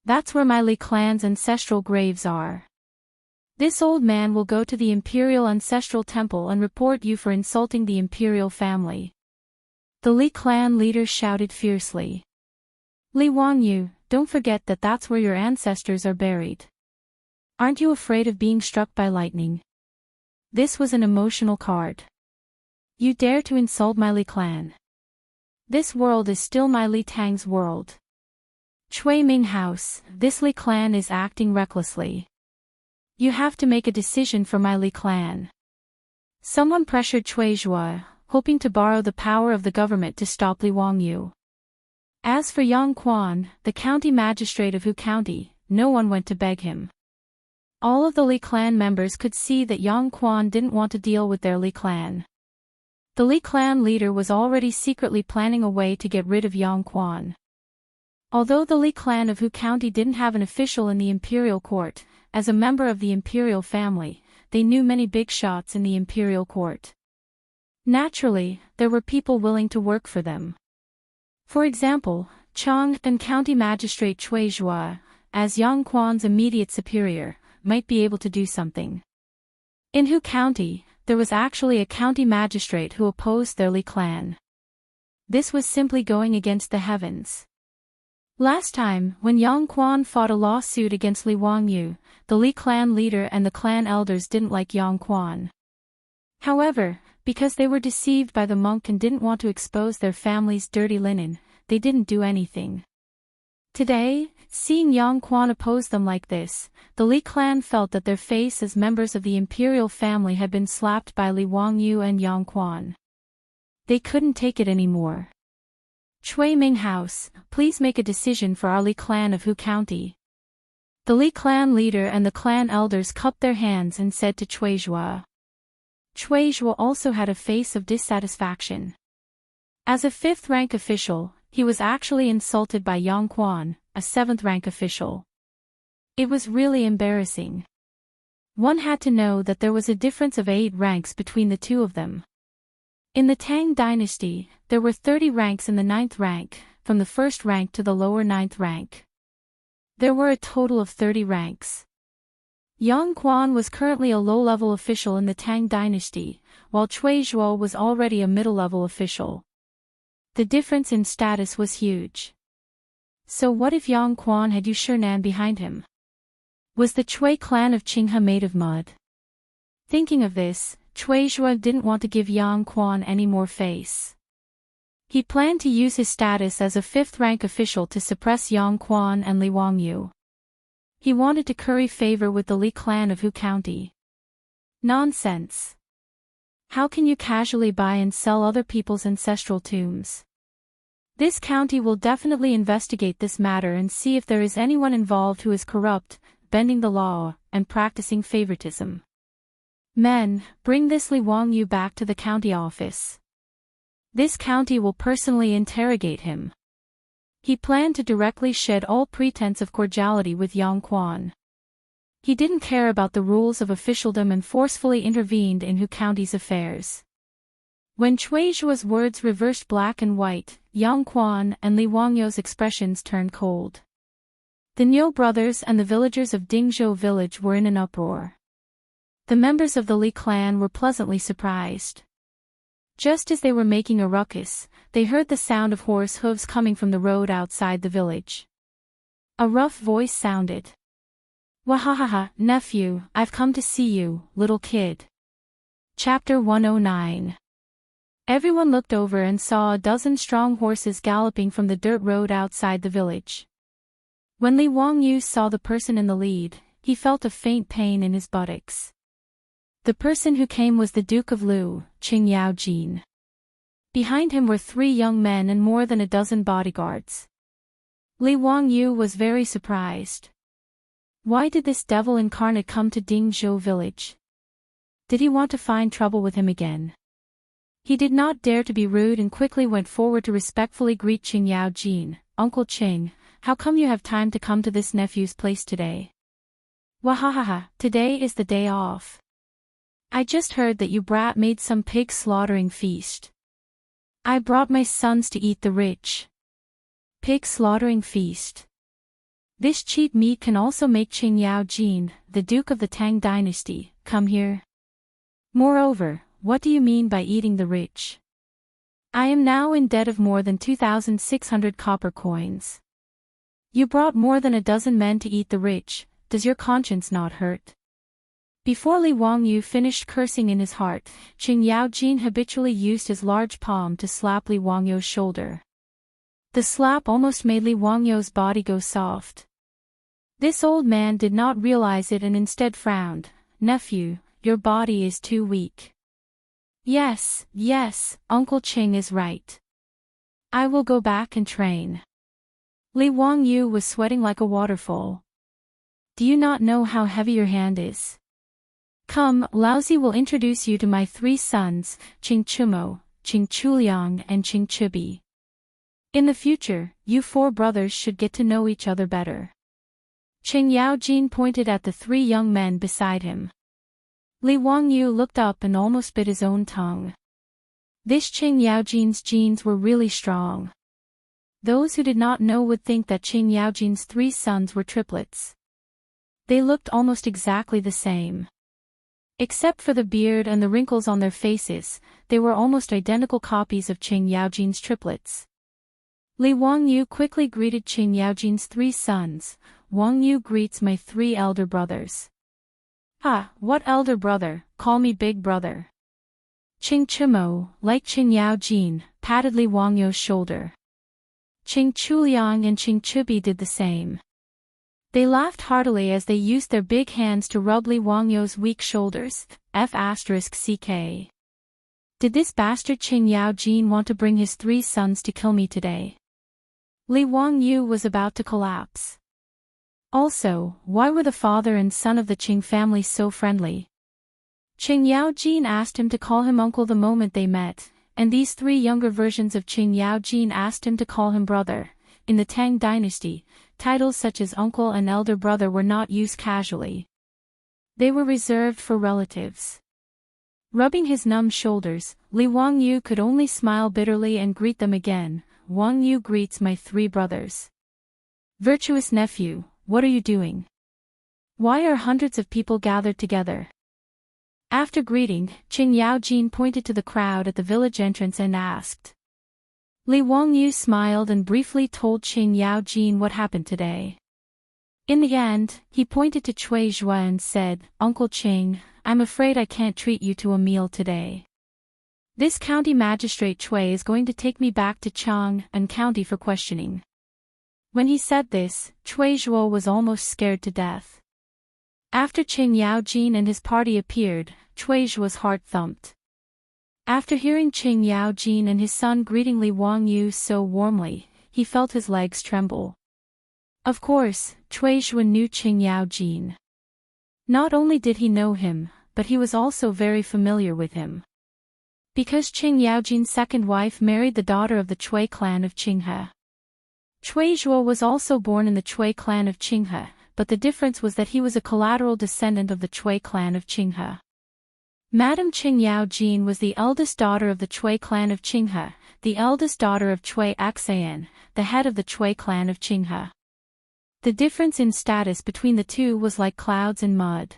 That's where my Li clan's ancestral graves are. This old man will go to the Imperial Ancestral Temple and report you for insulting the Imperial family. The Li clan leader shouted fiercely. Li Wangyu, don't forget that that's where your ancestors are buried. Aren't you afraid of being struck by lightning? This was an emotional card. You dare to insult my Li clan. This world is still my Li Tang's world. Cui Ming House, this Li clan is acting recklessly. You have to make a decision for my Li clan. Someone pressured Cui Zhua, hoping to borrow the power of the government to stop Li Wangyu. As for Yang Quan, the county magistrate of Hu County, no one went to beg him. All of the Li clan members could see that Yang Quan didn't want to deal with their Li clan. The Li clan leader was already secretly planning a way to get rid of Yang Quan. Although the Li clan of Hu County didn't have an official in the imperial court, as a member of the imperial family, they knew many big shots in the imperial court. Naturally, there were people willing to work for them. For example, Chang'an County Magistrate Cui Zhua, as Yang Quan's immediate superior, might be able to do something. In Hu County, there was actually a county magistrate who opposed their Li clan. This was simply going against the heavens. Last time, when Yang Quan fought a lawsuit against Li Wangyu, the Li clan leader and the clan elders didn't like Yang Quan. However, because they were deceived by the monk and didn't want to expose their family's dirty linen, they didn't do anything. Today, seeing Yang Quan oppose them like this, the Li clan felt that their face as members of the imperial family had been slapped by Li Wangyu and Yang Quan. They couldn't take it anymore. Cui Ming House, please make a decision for our Li clan of Hu County. The Li clan leader and the clan elders cupped their hands and said to Cui Zhua. Cui Zhua also had a face of dissatisfaction. As a 5th rank official, he was actually insulted by Yang Quan, a 7th rank official. It was really embarrassing. One had to know that there was a difference of 8 ranks between the two of them. In the Tang dynasty, there were 30 ranks in the 9th rank, from the 1st rank to the lower 9th rank. There were a total of 30 ranks. Yang Quan was currently a low-level official in the Tang dynasty, while Cui Zhua was already a middle-level official. The difference in status was huge. So what if Yang Quan had Yu Shinan behind him? Was the Cui clan of Chang'an made of mud? Thinking of this, Cui Zhua didn't want to give Yang Quan any more face. He planned to use his status as a 5th rank official to suppress Yang Quan and Li Wangyu. He wanted to curry favor with the Li clan of Hu County. Nonsense. How can you casually buy and sell other people's ancestral tombs? This county will definitely investigate this matter and see if there is anyone involved who is corrupt, bending the law, and practicing favoritism. Men, bring this Li Wangyu back to the county office. This county will personally interrogate him. He planned to directly shed all pretense of cordiality with Yang Quan. He didn't care about the rules of officialdom and forcefully intervened in Hu County's affairs. When Cui Zhua's words reversed black and white, Yang Quan and Li Wangyu's expressions turned cold. The Niu brothers and the villagers of Dingzhou village were in an uproar. The members of the Li clan were pleasantly surprised. Just as they were making a ruckus, they heard the sound of horse hooves coming from the road outside the village. A rough voice sounded. Wahahaha, nephew, I've come to see you, little kid. Chapter 109. Everyone looked over and saw a dozen strong horses galloping from the dirt road outside the village. When Li Wangyu saw the person in the lead, he felt a faint pain in his buttocks. The person who came was the Duke of Lu, Qing Yaojin. Behind him were 3 young men and more than a dozen bodyguards. Li Wangyu was very surprised. Why did this devil incarnate come to Dingzhou village? Did he want to find trouble with him again? He did not dare to be rude and quickly went forward to respectfully greet Qing Yaojin. Uncle Qing, how come you have time to come to this nephew's place today? Wahahaha, today is the day off. I just heard that you brat made some pig slaughtering feast. I brought my sons to eat the rich pig slaughtering feast. This cheap meat can also make Qing Jin, the Duke of the Tang dynasty, come here. Moreover, what do you mean by eating the rich? I am now in debt of more than 2,600 copper coins. You brought more than a dozen men to eat the rich, does your conscience not hurt? Before Li Wangyu finished cursing in his heart, Qing Jin habitually used his large palm to slap Li Wangyu's shoulder. The slap almost made Li Wangyu's body go soft. This old man did not realize it and instead frowned. Nephew, your body is too weak. Yes, Uncle Qing is right. I will go back and train. Li Wangyu was sweating like a waterfall. Do you not know how heavy your hand is? Come, Laozi will introduce you to my 3 sons, Qing Chumo, Qing Chuliang and Qing Chibi. In the future, you 4 brothers should get to know each other better. Qing Jin pointed at the 3 young men beside him. Li Wangyu looked up and almost bit his own tongue. This Qing Jin's genes were really strong. Those who did not know would think that Qing Jin's 3 sons were triplets. They looked almost exactly the same. Except for the beard and the wrinkles on their faces, they were almost identical copies of Qing Jin's triplets. Li Wangyu quickly greeted Qing Jin's 3 sons. Wangyu greets my 3 elder brothers. Ah, what elder brother, call me big brother. Qing Chumo, like Qing Jin, patted Li Wangyu's shoulder. Qing Chuliang and Qing Chibi did the same. They laughed heartily as they used their big hands to rub Li Wangyu's weak shoulders. F***ck. Did this bastard Qing Jin want to bring his 3 sons to kill me today? Li Wangyu was about to collapse. Also, why were the father and son of the Qing family so friendly? Qing Jin asked him to call him uncle the moment they met, and these 3 younger versions of Qing Jin asked him to call him brother. In the Tang dynasty, titles such as uncle and elder brother were not used casually. They were reserved for relatives. Rubbing his numb shoulders, Li Wangyu could only smile bitterly and greet them again. Wangyu greets my 3 brothers. Virtuous nephew, what are you doing? Why are hundreds of people gathered together? After greeting, Qing Jin pointed to the crowd at the village entrance and asked. Li Wangyu smiled and briefly told Qing Jin what happened today. In the end, he pointed to Cui Zhua and said, Uncle Qing, I'm afraid I can't treat you to a meal today. This county magistrate Cui is going to take me back to Chang'an County for questioning. When he said this, Cui Zhua was almost scared to death. After Qing Jin and his party appeared, Cui Zhua's heart thumped. After hearing Qing Jin and his son greeting Li Wangyu so warmly, he felt his legs tremble. Of course, Cui Zhua knew Qing Jin. Not only did he know him, but he was also very familiar with him. Because Qing Jin's second wife married the daughter of the Cui clan of Qinghe. Cui Zhua was also born in the Cui clan of Qinghe, but the difference was that he was a collateral descendant of the Cui clan of Qinghe. Madame Qing Jin was the eldest daughter of the Cui clan of Qinghe, the eldest daughter of Cui Axan, the head of the Cui clan of Qinghe. The difference in status between the two was like clouds and mud.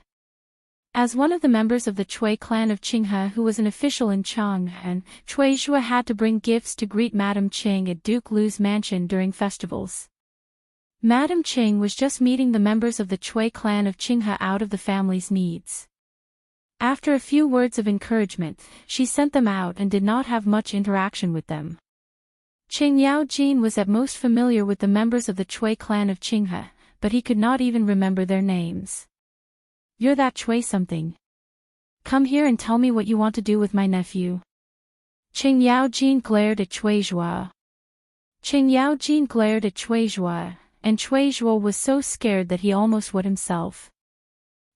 As one of the members of the Cui clan of Qinghe who was an official in Chang'an, Cui Zhua had to bring gifts to greet Madame Qing at Duke Lu's mansion during festivals. Madame Qing was just meeting the members of the Cui clan of Qinghe out of the family's needs. After a few words of encouragement, she sent them out and did not have much interaction with them. Qing Jin was at most familiar with the members of the Cui clan of Qinghe, but he could not even remember their names. You're that Cui something. Come here and tell me what you want to do with my nephew. Qing Jin glared at Cui Zhua. Qing Jin glared at Cui Zhua, and Cui Zhua was so scared that he almost wet himself.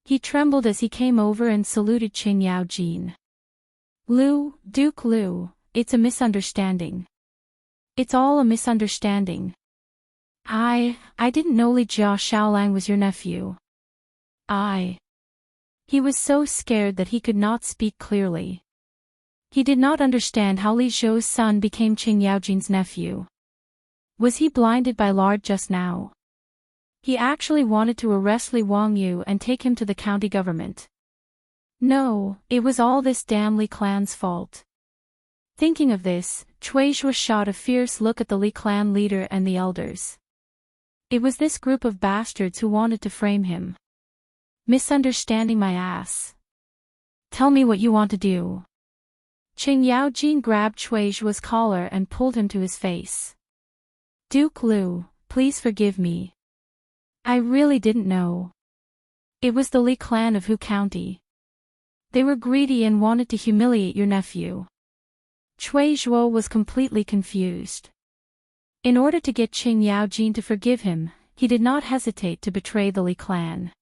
He trembled as he came over and saluted Qing Jin. Duke Lu, it's a misunderstanding. It's all a misunderstanding. I didn't know Li Jia Shaolang was your nephew. He was so scared that he could not speak clearly. He did not understand how Li Zhou's son became Qing Jin's nephew. Was he blinded by lard just now? He actually wanted to arrest Li Wangyu and take him to the county government. No, it was all this damn Li clan's fault. Thinking of this, Cui Zhuo shot a fierce look at the Li clan leader and the elders. It was this group of bastards who wanted to frame him. Misunderstanding my ass. Tell me what you want to do. Qing Yaojin grabbed Cui Zhuo's collar and pulled him to his face. Duke Liu, please forgive me. I really didn't know. It was the Li clan of Hu County. They were greedy and wanted to humiliate your nephew. Cui Zhuo was completely confused. In order to get Qing Yaojin to forgive him, he did not hesitate to betray the Li clan.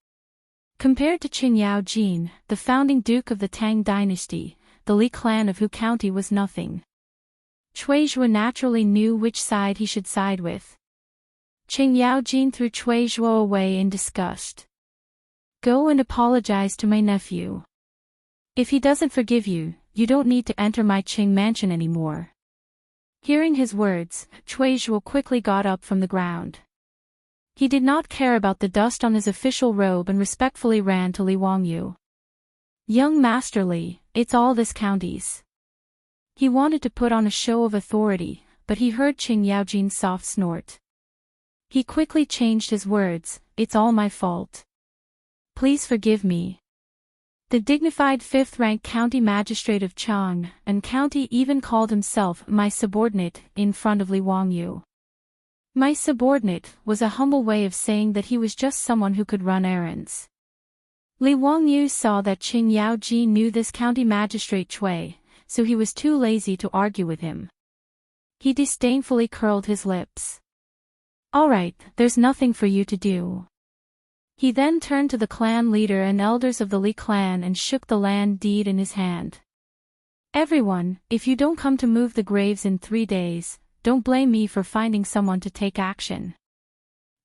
Compared to Qing Yaojin, the founding duke of the Tang dynasty, the Li clan of Hu County was nothing. Cui Zhuo naturally knew which side he should side with. Qing Yaojin threw Cui Zhuo away in disgust. Go and apologize to my nephew. If he doesn't forgive you, you don't need to enter my Qing mansion anymore. Hearing his words, Cui Zhuo quickly got up from the ground. He did not care about the dust on his official robe and respectfully ran to Li Wangyu. Young Master Li, it's all this county's. He wanted to put on a show of authority, but he heard Qing Yaojin's soft snort. He quickly changed his words, it's all my fault. Please forgive me. The dignified fifth-rank county magistrate of Chang'an County even called himself my subordinate in front of Li Wangyu. My subordinate was a humble way of saying that he was just someone who could run errands. Li Wangyu saw that Qing Yaojin knew this county magistrate Cui, so he was too lazy to argue with him. He disdainfully curled his lips. All right, there's nothing for you to do. He then turned to the clan leader and elders of the Li clan and shook the land deed in his hand. Everyone, if you don't come to move the graves in 3 days, don't blame me for finding someone to take action.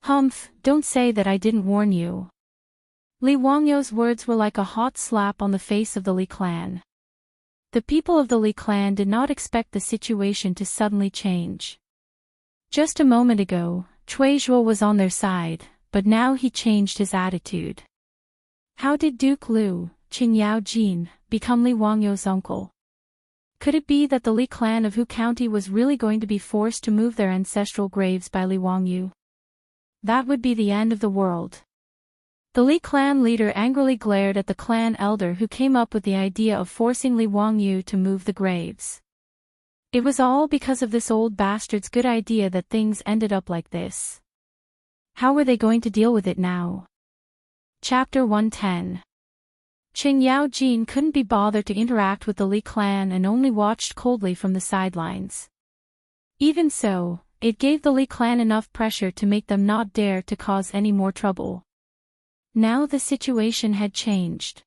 Humph, don't say that I didn't warn you. Li Wangyu's words were like a hot slap on the face of the Li clan. The people of the Li clan did not expect the situation to suddenly change. Just a moment ago, Cui Zhuo was on their side, but now he changed his attitude. How did Duke Liu, Qing Yaojin, become Li Wangyu's uncle? Could it be that the Li clan of Hu County was really going to be forced to move their ancestral graves by Li Wangyu? That would be the end of the world. The Li clan leader angrily glared at the clan elder who came up with the idea of forcing Li Wangyu to move the graves. It was all because of this old bastard's good idea that things ended up like this. How were they going to deal with it now? Chapter 110. Qing Yaojin couldn't be bothered to interact with the Li clan and only watched coldly from the sidelines. Even so, it gave the Li clan enough pressure to make them not dare to cause any more trouble. Now the situation had changed.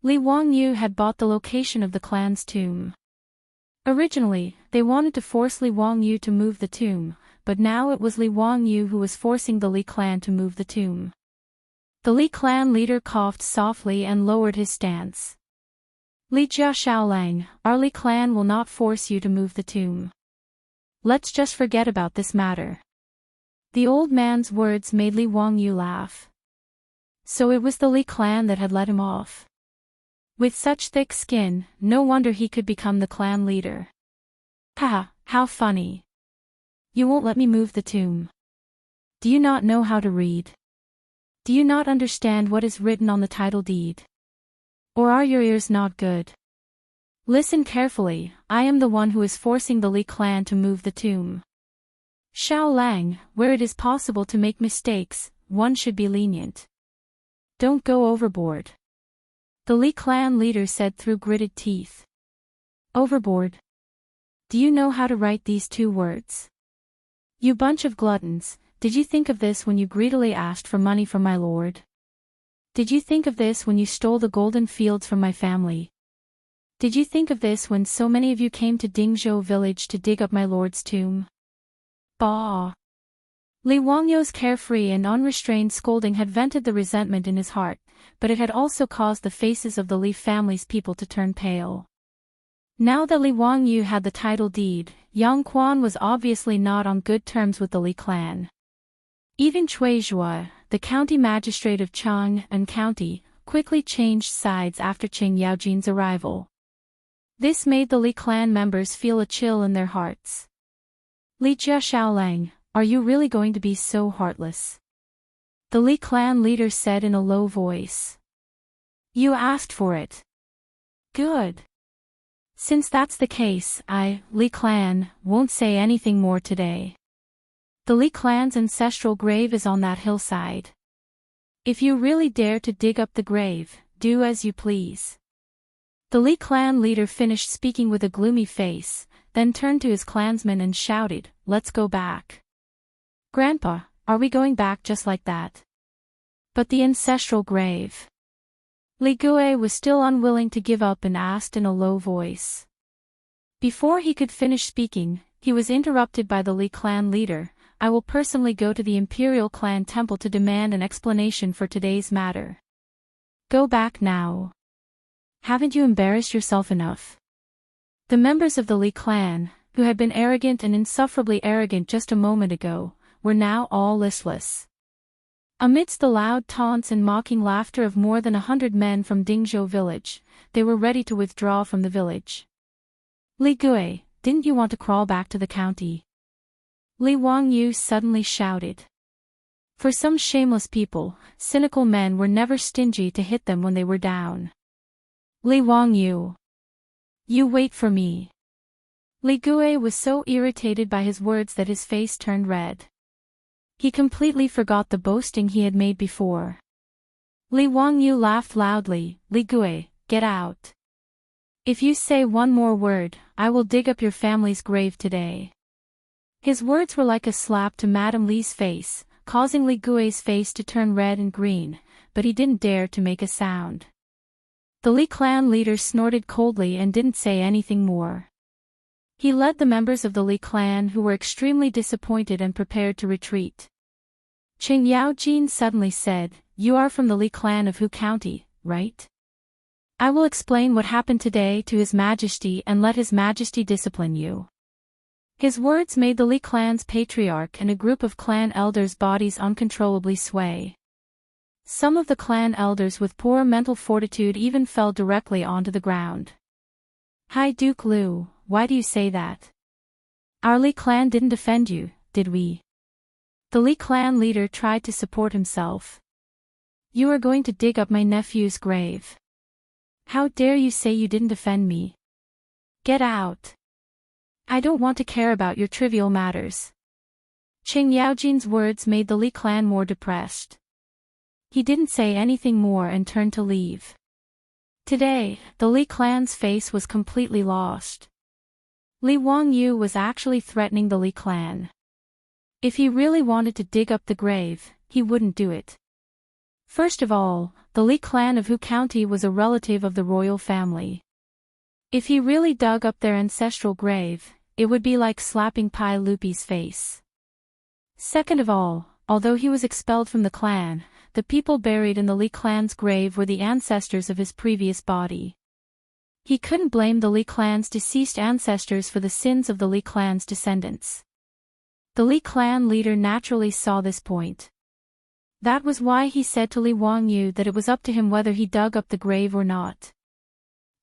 Li Wangyu had bought the location of the clan's tomb. Originally, they wanted to force Li Wangyu to move the tomb, but now it was Li Wangyu who was forcing the Li clan to move the tomb. The Li clan leader coughed softly and lowered his stance. Li Jia Xiaolang, our Li clan will not force you to move the tomb. Let's just forget about this matter. The old man's words made Li Wangyu laugh. So it was the Li clan that had let him off. With such thick skin, no wonder he could become the clan leader. Haha, how funny. You won't let me move the tomb. Do you not know how to read? Do you not understand what is written on the title deed? Or are your ears not good? Listen carefully, I am the one who is forcing the Li clan to move the tomb. Xiao Lang, where it is possible to make mistakes, one should be lenient. Don't go overboard. The Li clan leader said through gritted teeth. Overboard? Do you know how to write these 2 words? You bunch of gluttons, did you think of this when you greedily asked for money from my lord? Did you think of this when you stole the golden fields from my family? Did you think of this when so many of you came to Dingzhou village to dig up my lord's tomb? Bah! Li Wangyu's carefree and unrestrained scolding had vented the resentment in his heart, but it had also caused the faces of the Li family's people to turn pale. Now that Li Wangyu had the title deed, Yang Quan was obviously not on good terms with the Li clan. Even Cui Zhua, the county magistrate of Chang'an County, quickly changed sides after Qing Yaojin's arrival. This made the Li clan members feel a chill in their hearts. Li Jia Xiaolang, are you really going to be so heartless? The Li clan leader said in a low voice. You asked for it. Good. Since that's the case, Li clan, won't say anything more today. The Li clan's ancestral grave is on that hillside. If you really dare to dig up the grave, do as you please. The Li clan leader finished speaking with a gloomy face, then turned to his clansmen and shouted, Let's go back. Grandpa, are we going back just like that? But the ancestral grave. Li Gui was still unwilling to give up and asked in a low voice. Before he could finish speaking, he was interrupted by the Li clan leader. I will personally go to the Imperial Clan Temple to demand an explanation for today's matter. Go back now. Haven't you embarrassed yourself enough? The members of the Li clan, who had been arrogant and insufferably arrogant just a moment ago, were now all listless. Amidst the loud taunts and mocking laughter of more than 100 men from Dingzhou village, they were ready to withdraw from the village. Li Gui, didn't you want to crawl back to the county? Li Wangyu suddenly shouted. For some shameless people, cynical men were never stingy to hit them when they were down. Li Wangyu. You wait for me. Li Gui was so irritated by his words that his face turned red. He completely forgot the boasting he had made before. Li Wangyu laughed loudly. Li Gui, get out. If you say one more word, I will dig up your family's grave today. His words were like a slap to Madame Li's face, causing Li Gui's face to turn red and green, but he didn't dare to make a sound. The Li clan leader snorted coldly and didn't say anything more. He led the members of the Li clan who were extremely disappointed and prepared to retreat. Qing Yaojin suddenly said, You are from the Li clan of Hu County, right? I will explain what happened today to His Majesty and let His Majesty discipline you. His words made the Li clan's patriarch and a group of clan elders' bodies uncontrollably sway. Some of the clan elders with poor mental fortitude even fell directly onto the ground. Hi Duke Liu, why do you say that? Our Li clan didn't defend you, did we? The Li clan leader tried to support himself. You are going to dig up my nephew's grave. How dare you say you didn't defend me? Get out. I don't want to care about your trivial matters. Qing Yaojin's words made the Li clan more depressed. He didn't say anything more and turned to leave. Today, the Li clan's face was completely lost. Li Wangyu was actually threatening the Li clan. If he really wanted to dig up the grave, he wouldn't do it. First of all, the Li clan of Hu County was a relative of the royal family. If he really dug up their ancestral grave, it would be like slapping Pai Lupi's face. Second of all, although he was expelled from the clan, the people buried in the Li clan's grave were the ancestors of his previous body. He couldn't blame the Li clan's deceased ancestors for the sins of the Li clan's descendants. The Li clan leader naturally saw this point. That was why he said to Li Wangyu that it was up to him whether he dug up the grave or not.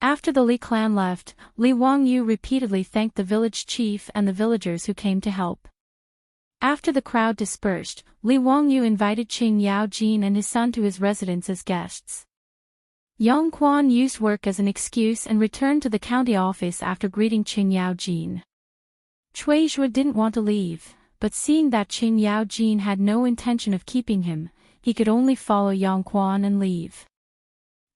After the Li clan left, Li Wangyu repeatedly thanked the village chief and the villagers who came to help. After the crowd dispersed, Li Wangyu invited Qing Yaojin and his son to his residence as guests. Yang Quan used work as an excuse and returned to the county office after greeting Qing Yaojin. Cui Zhua didn't want to leave, but seeing that Qing Yaojin had no intention of keeping him, he could only follow Yang Quan and leave.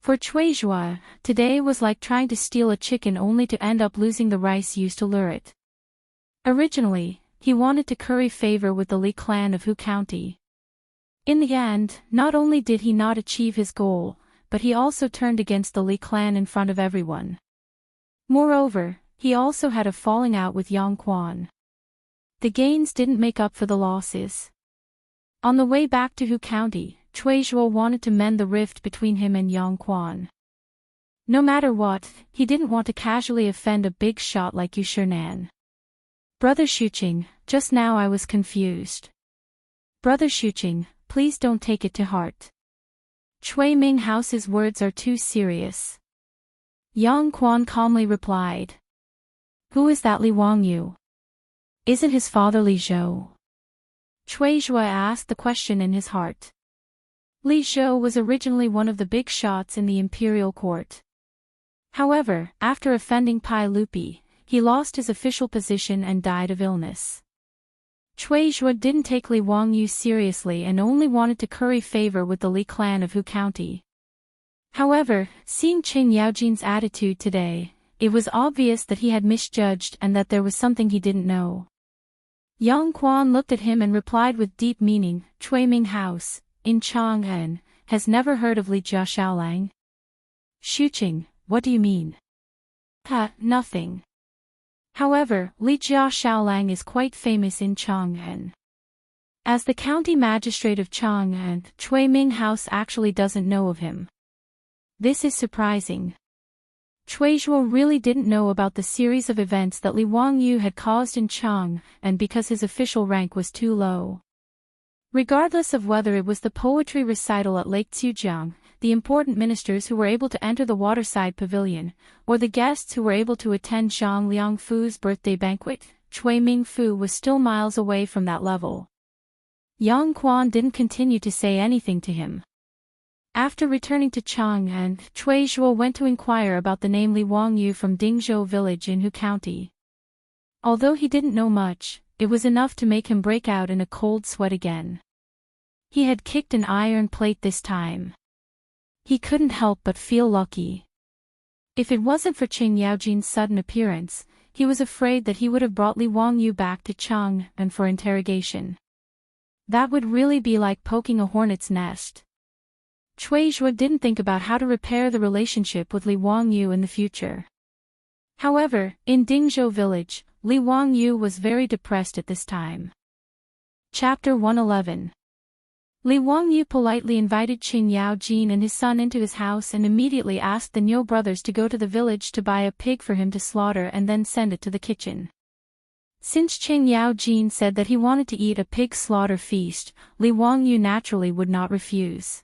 For Cui Zhua, today was like trying to steal a chicken only to end up losing the rice used to lure it. Originally, he wanted to curry favor with the Li clan of Hu County. In the end, not only did he not achieve his goal, but he also turned against the Li clan in front of everyone. Moreover, he also had a falling out with Yang Quan. The gains didn't make up for the losses. On the way back to Hu County, Cui Zhua wanted to mend the rift between him and Yang Quan. No matter what, he didn't want to casually offend a big shot like Yu Shinan. Brother Xuqing, just now I was confused. Brother Shuqing, please don't take it to heart. Chui Ming House's words are too serious. Yang Quan calmly replied. Who is that Li Wangyu? Is it his father Li Zhou? Cui Zhua asked the question in his heart. Li Zhou was originally one of the big shots in the imperial court. However, after offending Pai Lupi, he lost his official position and died of illness. Cui Zhua didn't take Li Wangyu seriously and only wanted to curry favor with the Li clan of Hu County. However, seeing Qing Yaojin's attitude today, it was obvious that he had misjudged and that there was something he didn't know. Yang Quan looked at him and replied with deep meaning, Cui Ming House, in Chang'an, has never heard of Li Jia Xiaolang. Shuqing, what do you mean? Nothing. However, Li Jia Xiaolang is quite famous in Chang'an. As the county magistrate of Chang'an, Cui Ming House actually doesn't know of him. This is surprising. Cui Zhuo really didn't know about the series of events that Li Wangyu had caused in Chang'an, and because his official rank was too low. Regardless of whether it was the poetry recital at Lake Tsujiang, the important ministers who were able to enter the waterside pavilion, or the guests who were able to attend Zhang Liangfu's birthday banquet, Cui Mingfu was still miles away from that level. Yang Quan didn't continue to say anything to him. After returning to Chang'an, Cui Zhuo went to inquire about the name Li Wangyu from Dingzhou village in Hu County. Although he didn't know much, it was enough to make him break out in a cold sweat again. He had kicked an iron plate this time. He couldn't help but feel lucky. If it wasn't for Qing Yaojin's sudden appearance, he was afraid that he would have brought Li Wangyu back to Chang'an for interrogation. That would really be like poking a hornet's nest. Cui Zhuo didn't think about how to repair the relationship with Li Wangyu in the future. However, in Dingzhou village, Li Wangyu was very depressed at this time. Chapter 111. Li Wangyu politely invited Qing Yaojin and his son into his house and immediately asked the Niu brothers to go to the village to buy a pig for him to slaughter and then send it to the kitchen. Since Qing Yaojin said that he wanted to eat a pig slaughter feast, Li Wangyu naturally would not refuse.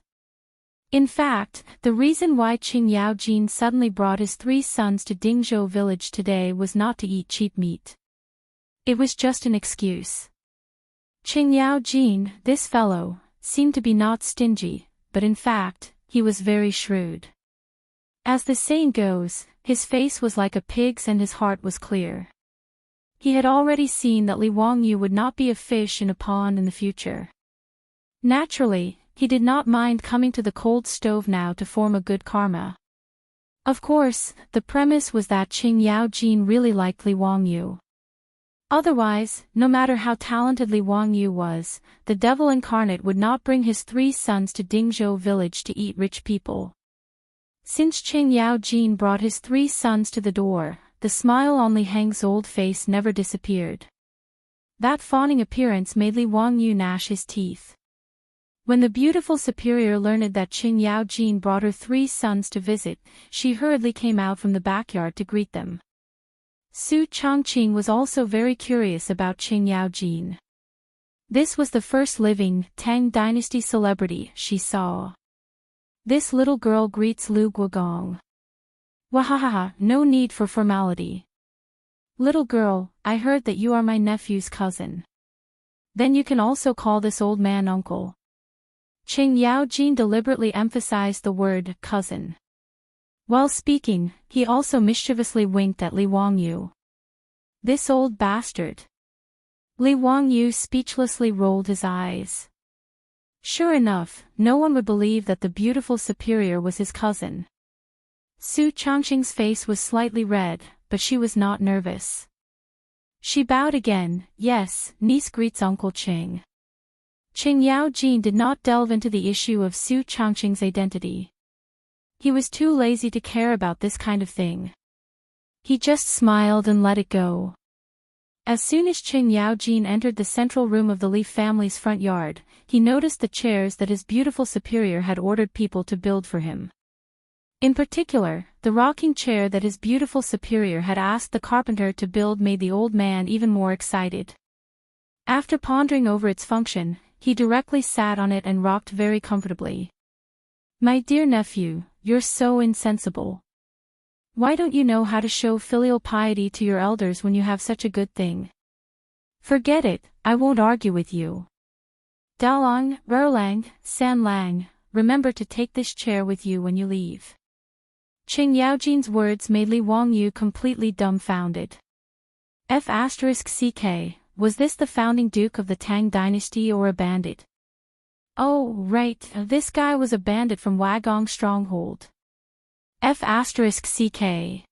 In fact, the reason why Qing Yaojin suddenly brought his 3 sons to Dingzhou village today was not to eat cheap meat. It was just an excuse. Qing Yaojin, this fellow, seemed to be not stingy, but in fact, he was very shrewd. As the saying goes, his face was like a pig's and his heart was clear. He had already seen that Li Wangyu would not be a fish in a pond in the future. Naturally, he did not mind coming to the cold stove now to form a good karma. Of course, the premise was that Qing Yaojin really liked Li Wangyu. Otherwise, no matter how talented Li Wangyu was, the devil incarnate would not bring his 3 sons to Dingzhou village to eat rich people. Since Qing Yaojin brought his 3 sons to the door, the smile on Li Heng's old face never disappeared. That fawning appearance made Li Wangyu gnash his teeth. When the beautiful superior learned that Qing Yaojin brought her 3 sons to visit, she hurriedly came out from the backyard to greet them. Su Changqing was also very curious about Qing Yaojin. This was the first living Tang dynasty celebrity she saw. This little girl greets Lu Guogong. Wahahaha, no need for formality. Little girl, I heard that you are my nephew's cousin. Then you can also call this old man uncle. Qing Yaojin deliberately emphasized the word cousin. While speaking, he also mischievously winked at Li Wangyu. This old bastard. Li Wangyu speechlessly rolled his eyes. Sure enough, no one would believe that the beautiful superior was his cousin. Su Changqing's face was slightly red, but she was not nervous. She bowed again. Yes, niece greets Uncle Qing. Qing Yaojin did not delve into the issue of Su Changqing's identity. He was too lazy to care about this kind of thing. He just smiled and let it go. As soon as Qing Yaojin entered the central room of the Li family's front yard, he noticed the chairs that his beautiful superior had ordered people to build for him. In particular, the rocking chair that his beautiful superior had asked the carpenter to build made the old man even more excited. After pondering over its function, he directly sat on it and rocked very comfortably. My dear nephew, you're so insensible. Why don't you know how to show filial piety to your elders when you have such a good thing? Forget it, I won't argue with you. Dalong, Erlang, Sanlang, remember to take this chair with you when you leave. Qing Yaojin's words made Li Wangyu completely dumbfounded. F***ck, was this the founding duke of the Tang dynasty or a bandit? Oh, right, this guy was a bandit from Wagong stronghold. F***ck.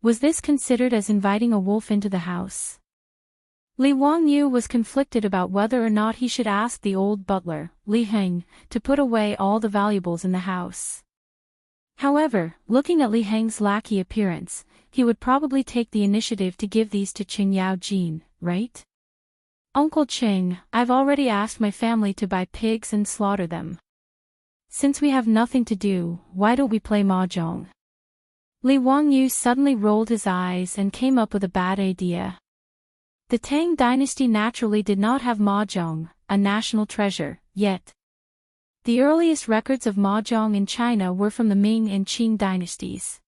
Was this considered as inviting a wolf into the house? Li Wangyu was conflicted about whether or not he should ask the old butler, Li Heng, to put away all the valuables in the house. However, looking at Li Heng's lackey appearance, he would probably take the initiative to give these to Qing Yaojin, right? Uncle Qing, I've already asked my family to buy pigs and slaughter them. Since we have nothing to do, why don't we play mahjong? Li Wangyu suddenly rolled his eyes and came up with a bad idea. The Tang dynasty naturally did not have mahjong, a national treasure, yet. The earliest records of mahjong in China were from the Ming and Qing dynasties.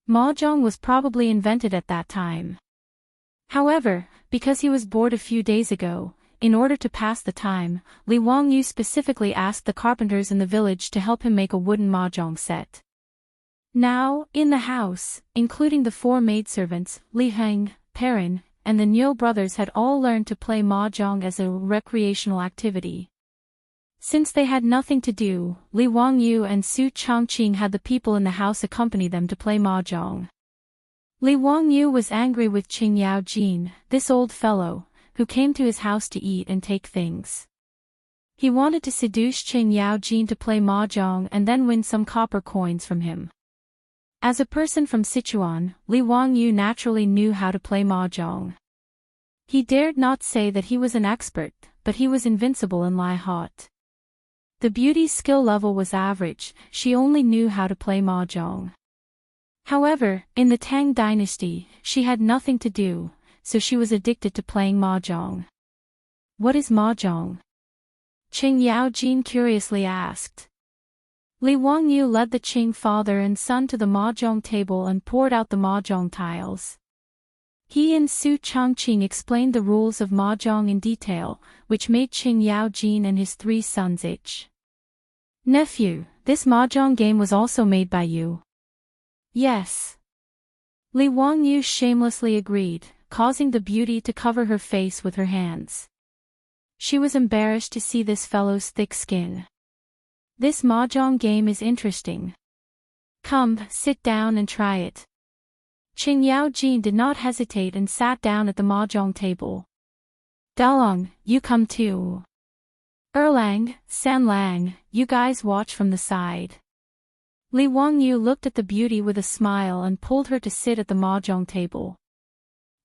Mahjong was probably invented at that time. However, because he was bored a few days ago, in order to pass the time, Li Wangyu specifically asked the carpenters in the village to help him make a wooden mahjong set. Now, in the house, including the 4 maidservants, Li Heng, Perrin, and the Niu brothers had all learned to play mahjong as a recreational activity. Since they had nothing to do, Li Wangyu and Su Chongqing had the people in the house accompany them to play mahjong. Li Wangyu was angry with Qing Yaojin, this old fellow, who came to his house to eat and take things. He wanted to seduce Qing Yaojin to play mahjong and then win some copper coins from him. As a person from Sichuan, Li Wangyu naturally knew how to play mahjong. He dared not say that he was an expert, but he was invincible in Lai Hot. The beauty's skill level was average, she only knew how to play mahjong. However, in the Tang dynasty, she had nothing to do, so she was addicted to playing mahjong. What is mahjong? Qing Yaojin curiously asked. Li Wangyu led the Qing father and son to the mahjong table and poured out the mahjong tiles. He and Su Chongqing explained the rules of mahjong in detail, which made Qing Yaojin and his 3 sons itch. Nephew, this mahjong game was also made by you. Yes. Li Wangyu shamelessly agreed, causing the beauty to cover her face with her hands. She was embarrassed to see this fellow's thick skin. This mahjong game is interesting. Come, sit down and try it. Qing Yaojin did not hesitate and sat down at the mahjong table. Dalong, you come too. Erlang, Sanlang, you guys watch from the side. Li Wangyu looked at the beauty with a smile and pulled her to sit at the mahjong table.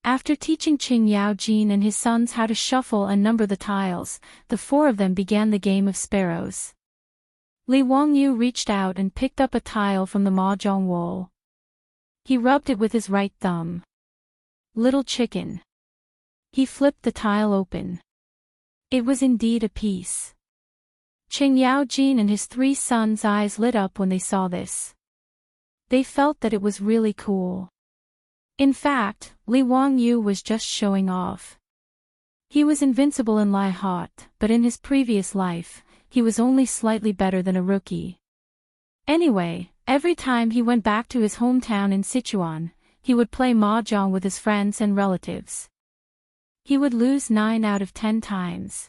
After teaching Qing Yaojin and his sons how to shuffle and number the tiles, the 4 of them began the game of sparrows. Li Wangyu reached out and picked up a tile from the mahjong wall. He rubbed it with his right thumb. Little chicken. He flipped the tile open. It was indeed a piece. Qing Yaojin and his 3 sons' eyes lit up when they saw this. They felt that it was really cool. In fact, Li Wangyu was just showing off. He was invincible in Lai Hot, but in his previous life, he was only slightly better than a rookie. Anyway, every time he went back to his hometown in Sichuan, he would play mahjong with his friends and relatives. He would lose 9 out of 10 times.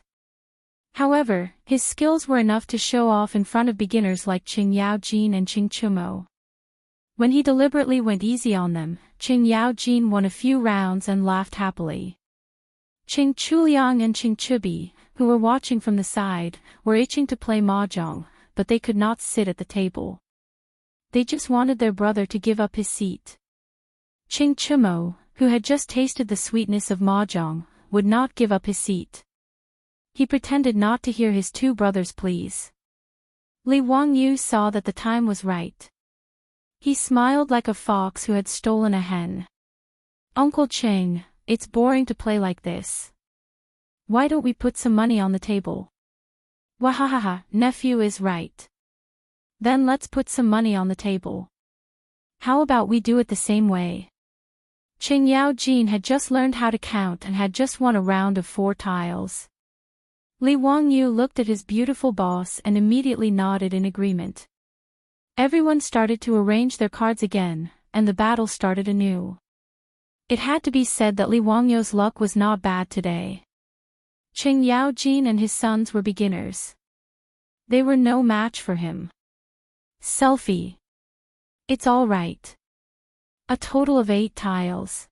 However, his skills were enough to show off in front of beginners like Qing Yaojin and Qing Chumo. When he deliberately went easy on them, Qing Yaojin won a few rounds and laughed happily. Qing Chuliang and Qing Chubi, who were watching from the side, were itching to play mahjong, but they could not sit at the table. They just wanted their brother to give up his seat. Qing Chumo, who had just tasted the sweetness of mahjong, would not give up his seat. He pretended not to hear his 2 brothers' pleas. Li Wangyu saw that the time was right. He smiled like a fox who had stolen a hen. Uncle Cheng, it's boring to play like this. Why don't we put some money on the table? Wahahaha, nephew is right. Then let's put some money on the table. How about we do it the same way? Chang'an had just learned how to count and had just won a round of 4 tiles. Li Wangyu looked at his beautiful boss and immediately nodded in agreement. Everyone started to arrange their cards again, and the battle started anew. It had to be said that Li Wangyu's luck was not bad today. Chang'an and his sons were beginners. They were no match for him. Selfie. It's all right. A total of 8 tiles.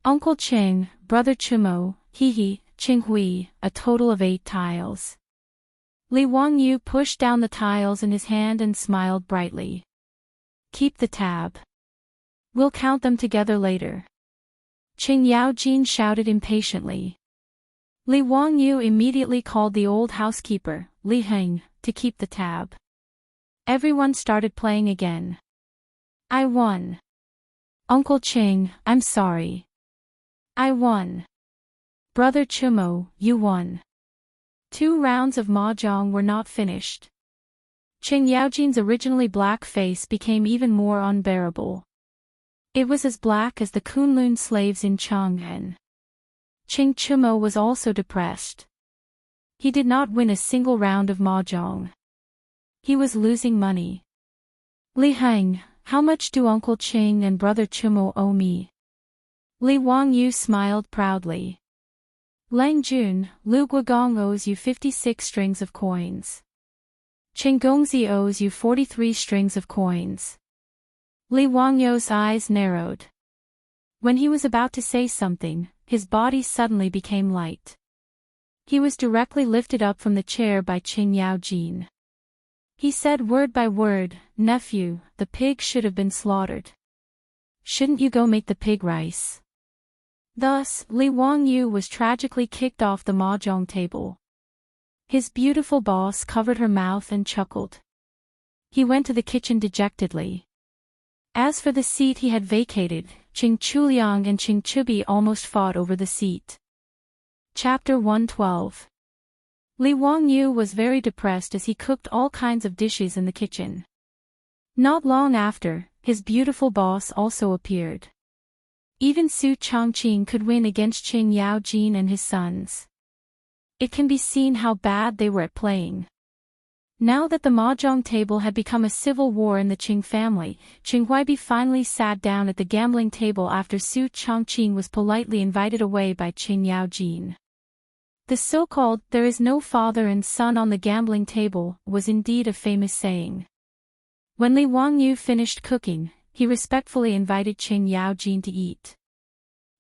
Uncle Ching, Brother Chumo, Hehe, Qinghui, a total of 8 tiles. Li Wangyu pushed down the tiles in his hand and smiled brightly. Keep the tab. We'll count them together later. Chang'an shouted impatiently. Li Wangyu immediately called the old housekeeper, Li Heng, to keep the tab. Everyone started playing again. I won. Uncle Ching, I'm sorry. I won. Brother Chumo, you won. 2 rounds of mahjong were not finished. Chang'an's originally black face became even more unbearable. It was as black as the Kunlun slaves in Chang'an. Ching Chumo was also depressed. He did not win a single round of mahjong. He was losing money. Li Heng, how much do Uncle Ching and Brother Chumo owe me? Li Wangyu smiled proudly. Lang Jun, Lu Guogong owes you 56 strings of coins. Ching Gongzi owes you 43 strings of coins. Li Wangyu's eyes narrowed. When he was about to say something, his body suddenly became light. He was directly lifted up from the chair by Chang'an. He said word by word, nephew, the pig should have been slaughtered. Shouldn't you go make the pig rice? Thus, Li Wangyu was tragically kicked off the mahjong table. His beautiful boss covered her mouth and chuckled. He went to the kitchen dejectedly. As for the seat he had vacated, Ching Chuliang and Ching Chubi almost fought over the seat. Chapter 112. Li Wangyu was very depressed as he cooked all kinds of dishes in the kitchen. Not long after, his beautiful boss also appeared. Even Su Changqing could win against Chang'an and his sons. It can be seen how bad they were at playing. Now that the mahjong table had become a civil war in the Qing family, Qing Huaibi finally sat down at the gambling table after Su Changqing was politely invited away by Chang'an. The so-called "there is no father and son on the gambling table" was indeed a famous saying. When Li Wangyu finished cooking, he respectfully invited Chang'an to eat.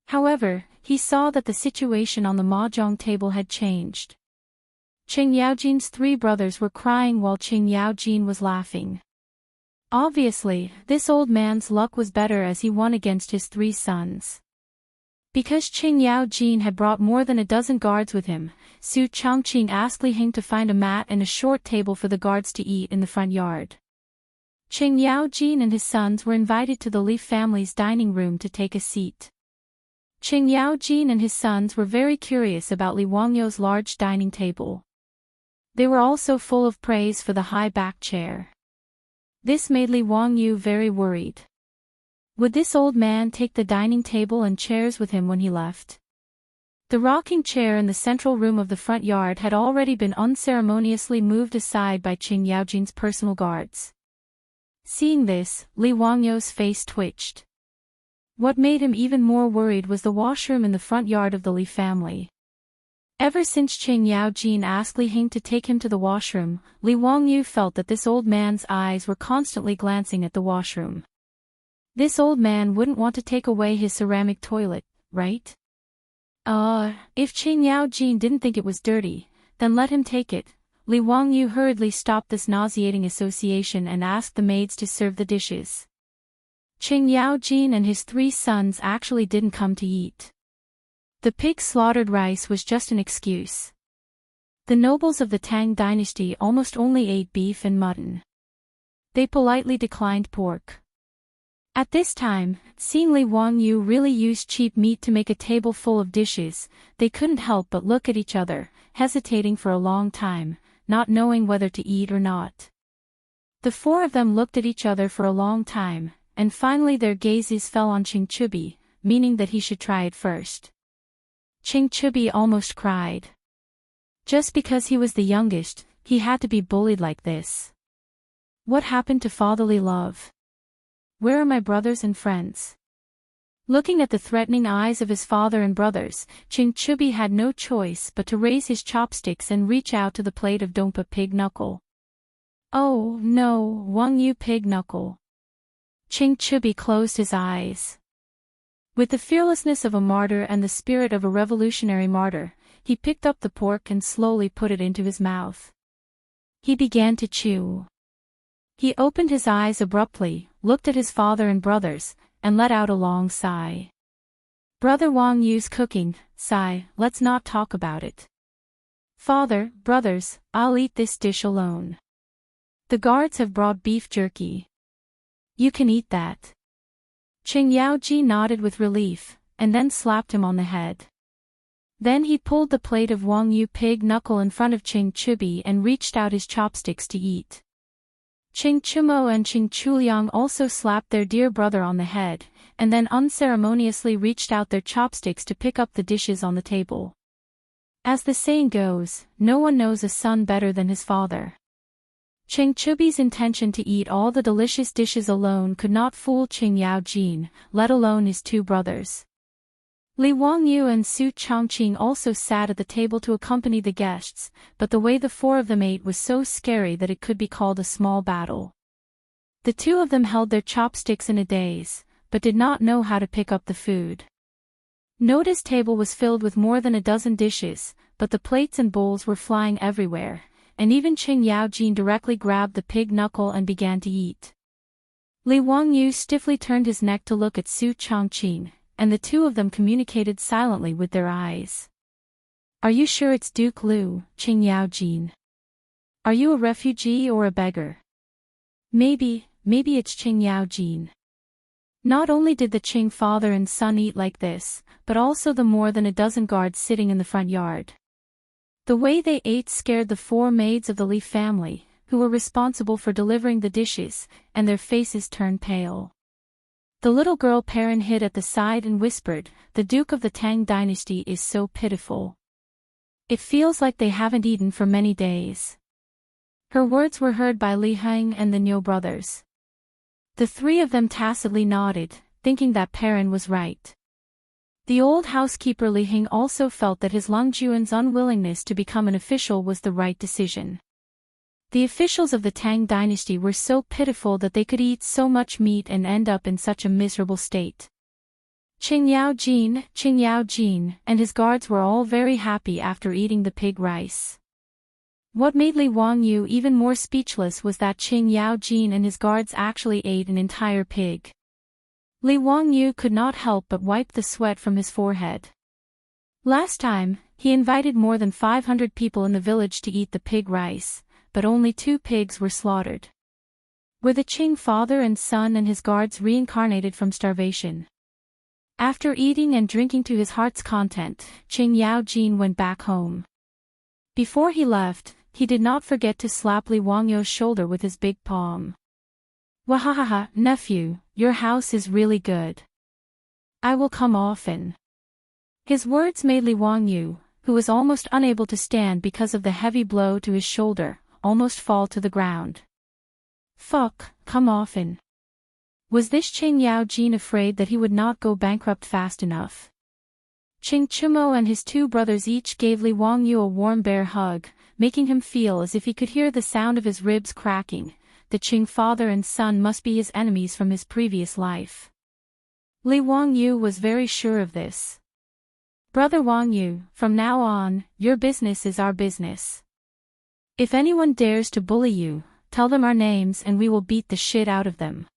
However, he saw that the situation on the mahjong table had changed. Chang'an's 3 brothers were crying while Chang'an was laughing. Obviously, this old man's luck was better as he won against his 3 sons. Because Chang'an had brought more than a dozen guards with him, Su Changqing asked Li Heng to find a mat and a short table for the guards to eat in the front yard. Chang'an and his sons were invited to the Li family's dining room to take a seat. Chang'an and his sons were very curious about Li Wangyu's large dining table. They were also full of praise for the high back chair. This made Li Wangyu very worried. Would this old man take the dining table and chairs with him when he left? The rocking chair in the central room of the front yard had already been unceremoniously moved aside by Chang'an's personal guards. Seeing this, Li Wangyu's face twitched. What made him even more worried was the washroom in the front yard of the Li family. Ever since Chang'an asked Li Heng to take him to the washroom, Li Wangyu felt that this old man's eyes were constantly glancing at the washroom. This old man wouldn't want to take away his ceramic toilet, right? If Chang'an didn't think it was dirty, then let him take it. Li Wangyu hurriedly stopped this nauseating association and asked the maids to serve the dishes. Chang'an and his 3 sons actually didn't come to eat. The pig slaughtered rice was just an excuse. The nobles of the Tang dynasty almost only ate beef and mutton. They politely declined pork. At this time, seeing Li Wangyu really used cheap meat to make a table full of dishes, they couldn't help but look at each other, hesitating for a long time, not knowing whether to eat or not. The four of them looked at each other for a long time, and finally their gazes fell on Changchubi, meaning that he should try it first. Changchubi almost cried. Just because he was the youngest, he had to be bullied like this. What happened to fatherly love? Where are my brothers and friends? Looking at the threatening eyes of his father and brothers, Changchubi had no choice but to raise his chopsticks and reach out to the plate of Dompa pig knuckle. Oh, no, Wangyu pig knuckle. Changchubi closed his eyes. With the fearlessness of a martyr and the spirit of a revolutionary martyr, he picked up the pork and slowly put it into his mouth. He began to chew. He opened his eyes abruptly, looked at his father and brothers, and let out a long sigh. Brother Wangyu's cooking, sigh, let's not talk about it. Father, brothers, I'll eat this dish alone. The guards have brought beef jerky. You can eat that. Ching Yaoji nodded with relief, and then slapped him on the head. Then he pulled the plate of Wangyu pig knuckle in front of Changchubi and reached out his chopsticks to eat. Changchumo and Changchuliang also slapped their dear brother on the head, and then unceremoniously reached out their chopsticks to pick up the dishes on the table. As the saying goes, no one knows a son better than his father. Changchubi's intention to eat all the delicious dishes alone could not fool Ching Yaojin, let alone his two brothers. Li Wangyu and Su Chongqing also sat at the table to accompany the guests, but the way the four of them ate was so scary that it could be called a small battle. The two of them held their chopsticks in a daze, but did not know how to pick up the food. Noda's table was filled with more than a dozen dishes, but the plates and bowls were flying everywhere, and even Ching Yaojin directly grabbed the pig knuckle and began to eat. Li Wangyu stiffly turned his neck to look at Su Chongqing, and the two of them communicated silently with their eyes. Are you sure it's Duke Liu, Ching Yaojin? Are you a refugee or a beggar? Maybe it's Ching Yaojin. Not only did the Ching father and son eat like this, but also the more than a dozen guards sitting in the front yard. The way they ate scared the four maids of the Li family, who were responsible for delivering the dishes, and their faces turned pale. The little girl Perrin hid at the side and whispered, "The Duke of the Tang dynasty is so pitiful. It feels like they haven't eaten for many days." Her words were heard by Li Heng and the Niu brothers. The three of them tacitly nodded, thinking that Perrin was right. The old housekeeper Li Heng also felt that his Longjuan's unwillingness to become an official was the right decision. The officials of the Tang dynasty were so pitiful that they could eat so much meat and end up in such a miserable state. Ching Yaojin, and his guards were all very happy after eating the pig rice. What made Li Wangyu even more speechless was that Ching Yaojin and his guards actually ate an entire pig. Li Wangyu could not help but wipe the sweat from his forehead. Last time, he invited more than 500 people in the village to eat the pig rice, but only 2 pigs were slaughtered. Were the Ching father and son and his guards reincarnated from starvation? After eating and drinking to his heart's content, Ching Yaojin went back home. Before he left, he did not forget to slap Li Wangyu's shoulder with his big palm. "Wahahaha, nephew, your house is really good. I will come often." His words made Li Wangyu, who was almost unable to stand because of the heavy blow to his shoulder, almost fall to the ground. Fuck, come often. Was this Ching Yaojin afraid that he would not go bankrupt fast enough? Ching Chumo and his 2 brothers each gave Li Wangyu a warm bear hug, making him feel as if he could hear the sound of his ribs cracking. The Ching father and son must be his enemies from his previous life. Li Wangyu was very sure of this. "Brother Wangyu, from now on, your business is our business. If anyone dares to bully you, tell them our names and we will beat the shit out of them,"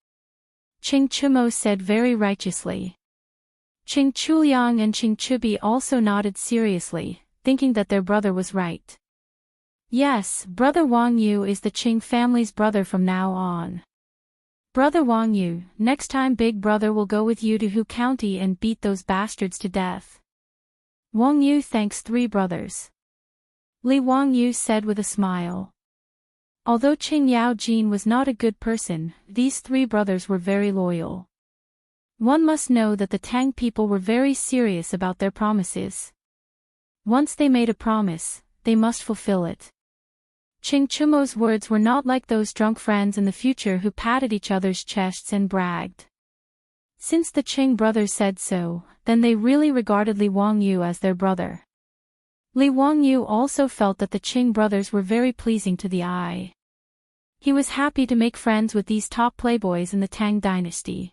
Ching Chumo said very righteously. Ching Chuliang and Ching Chubi also nodded seriously, thinking that their brother was right. Yes, Brother Wangyu is the Ching family's brother from now on. Brother Wang Yu, next time Big Brother will go with you to Hu County and beat those bastards to death. Wang Yu thanks three brothers. Li Wang Yu said with a smile. Although Qing Yao Jin was not a good person, these three brothers were very loyal. One must know that the Tang people were very serious about their promises. Once they made a promise, they must fulfill it. Qing Chumo's words were not like those drunk friends in the future who patted each other's chests and bragged. Since the Qing brothers said so, then they really regarded Li Wang Yu as their brother. Li Wang Yu also felt that the Qing brothers were very pleasing to the eye. He was happy to make friends with these top playboys in the Tang dynasty.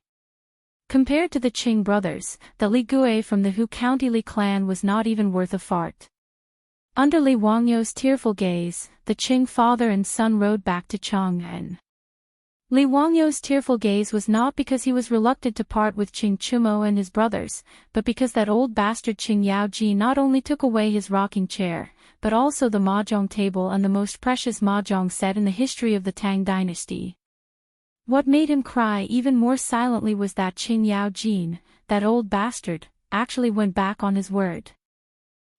Compared to the Qing brothers, the Li Gui from the Hu County Li clan was not even worth a fart. Under Li Wangyu's tearful gaze, the Qing father and son rode back to Chang'an. Li Wangyu's tearful gaze was not because he was reluctant to part with Qing Chumo and his brothers, but because that old bastard Qing Yaoji not only took away his rocking chair, but also the mahjong table and the most precious mahjong set in the history of the Tang dynasty. What made him cry even more silently was that Qing Yaojin, that old bastard, actually went back on his word.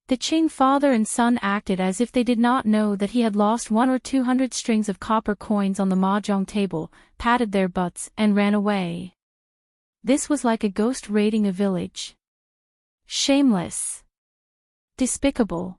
The Qing father and son acted as if they did not know that he had lost 100 or 200 strings of copper coins on the mahjong table, patted their butts, and ran away. This was like a ghost raiding a village. Shameless. Despicable.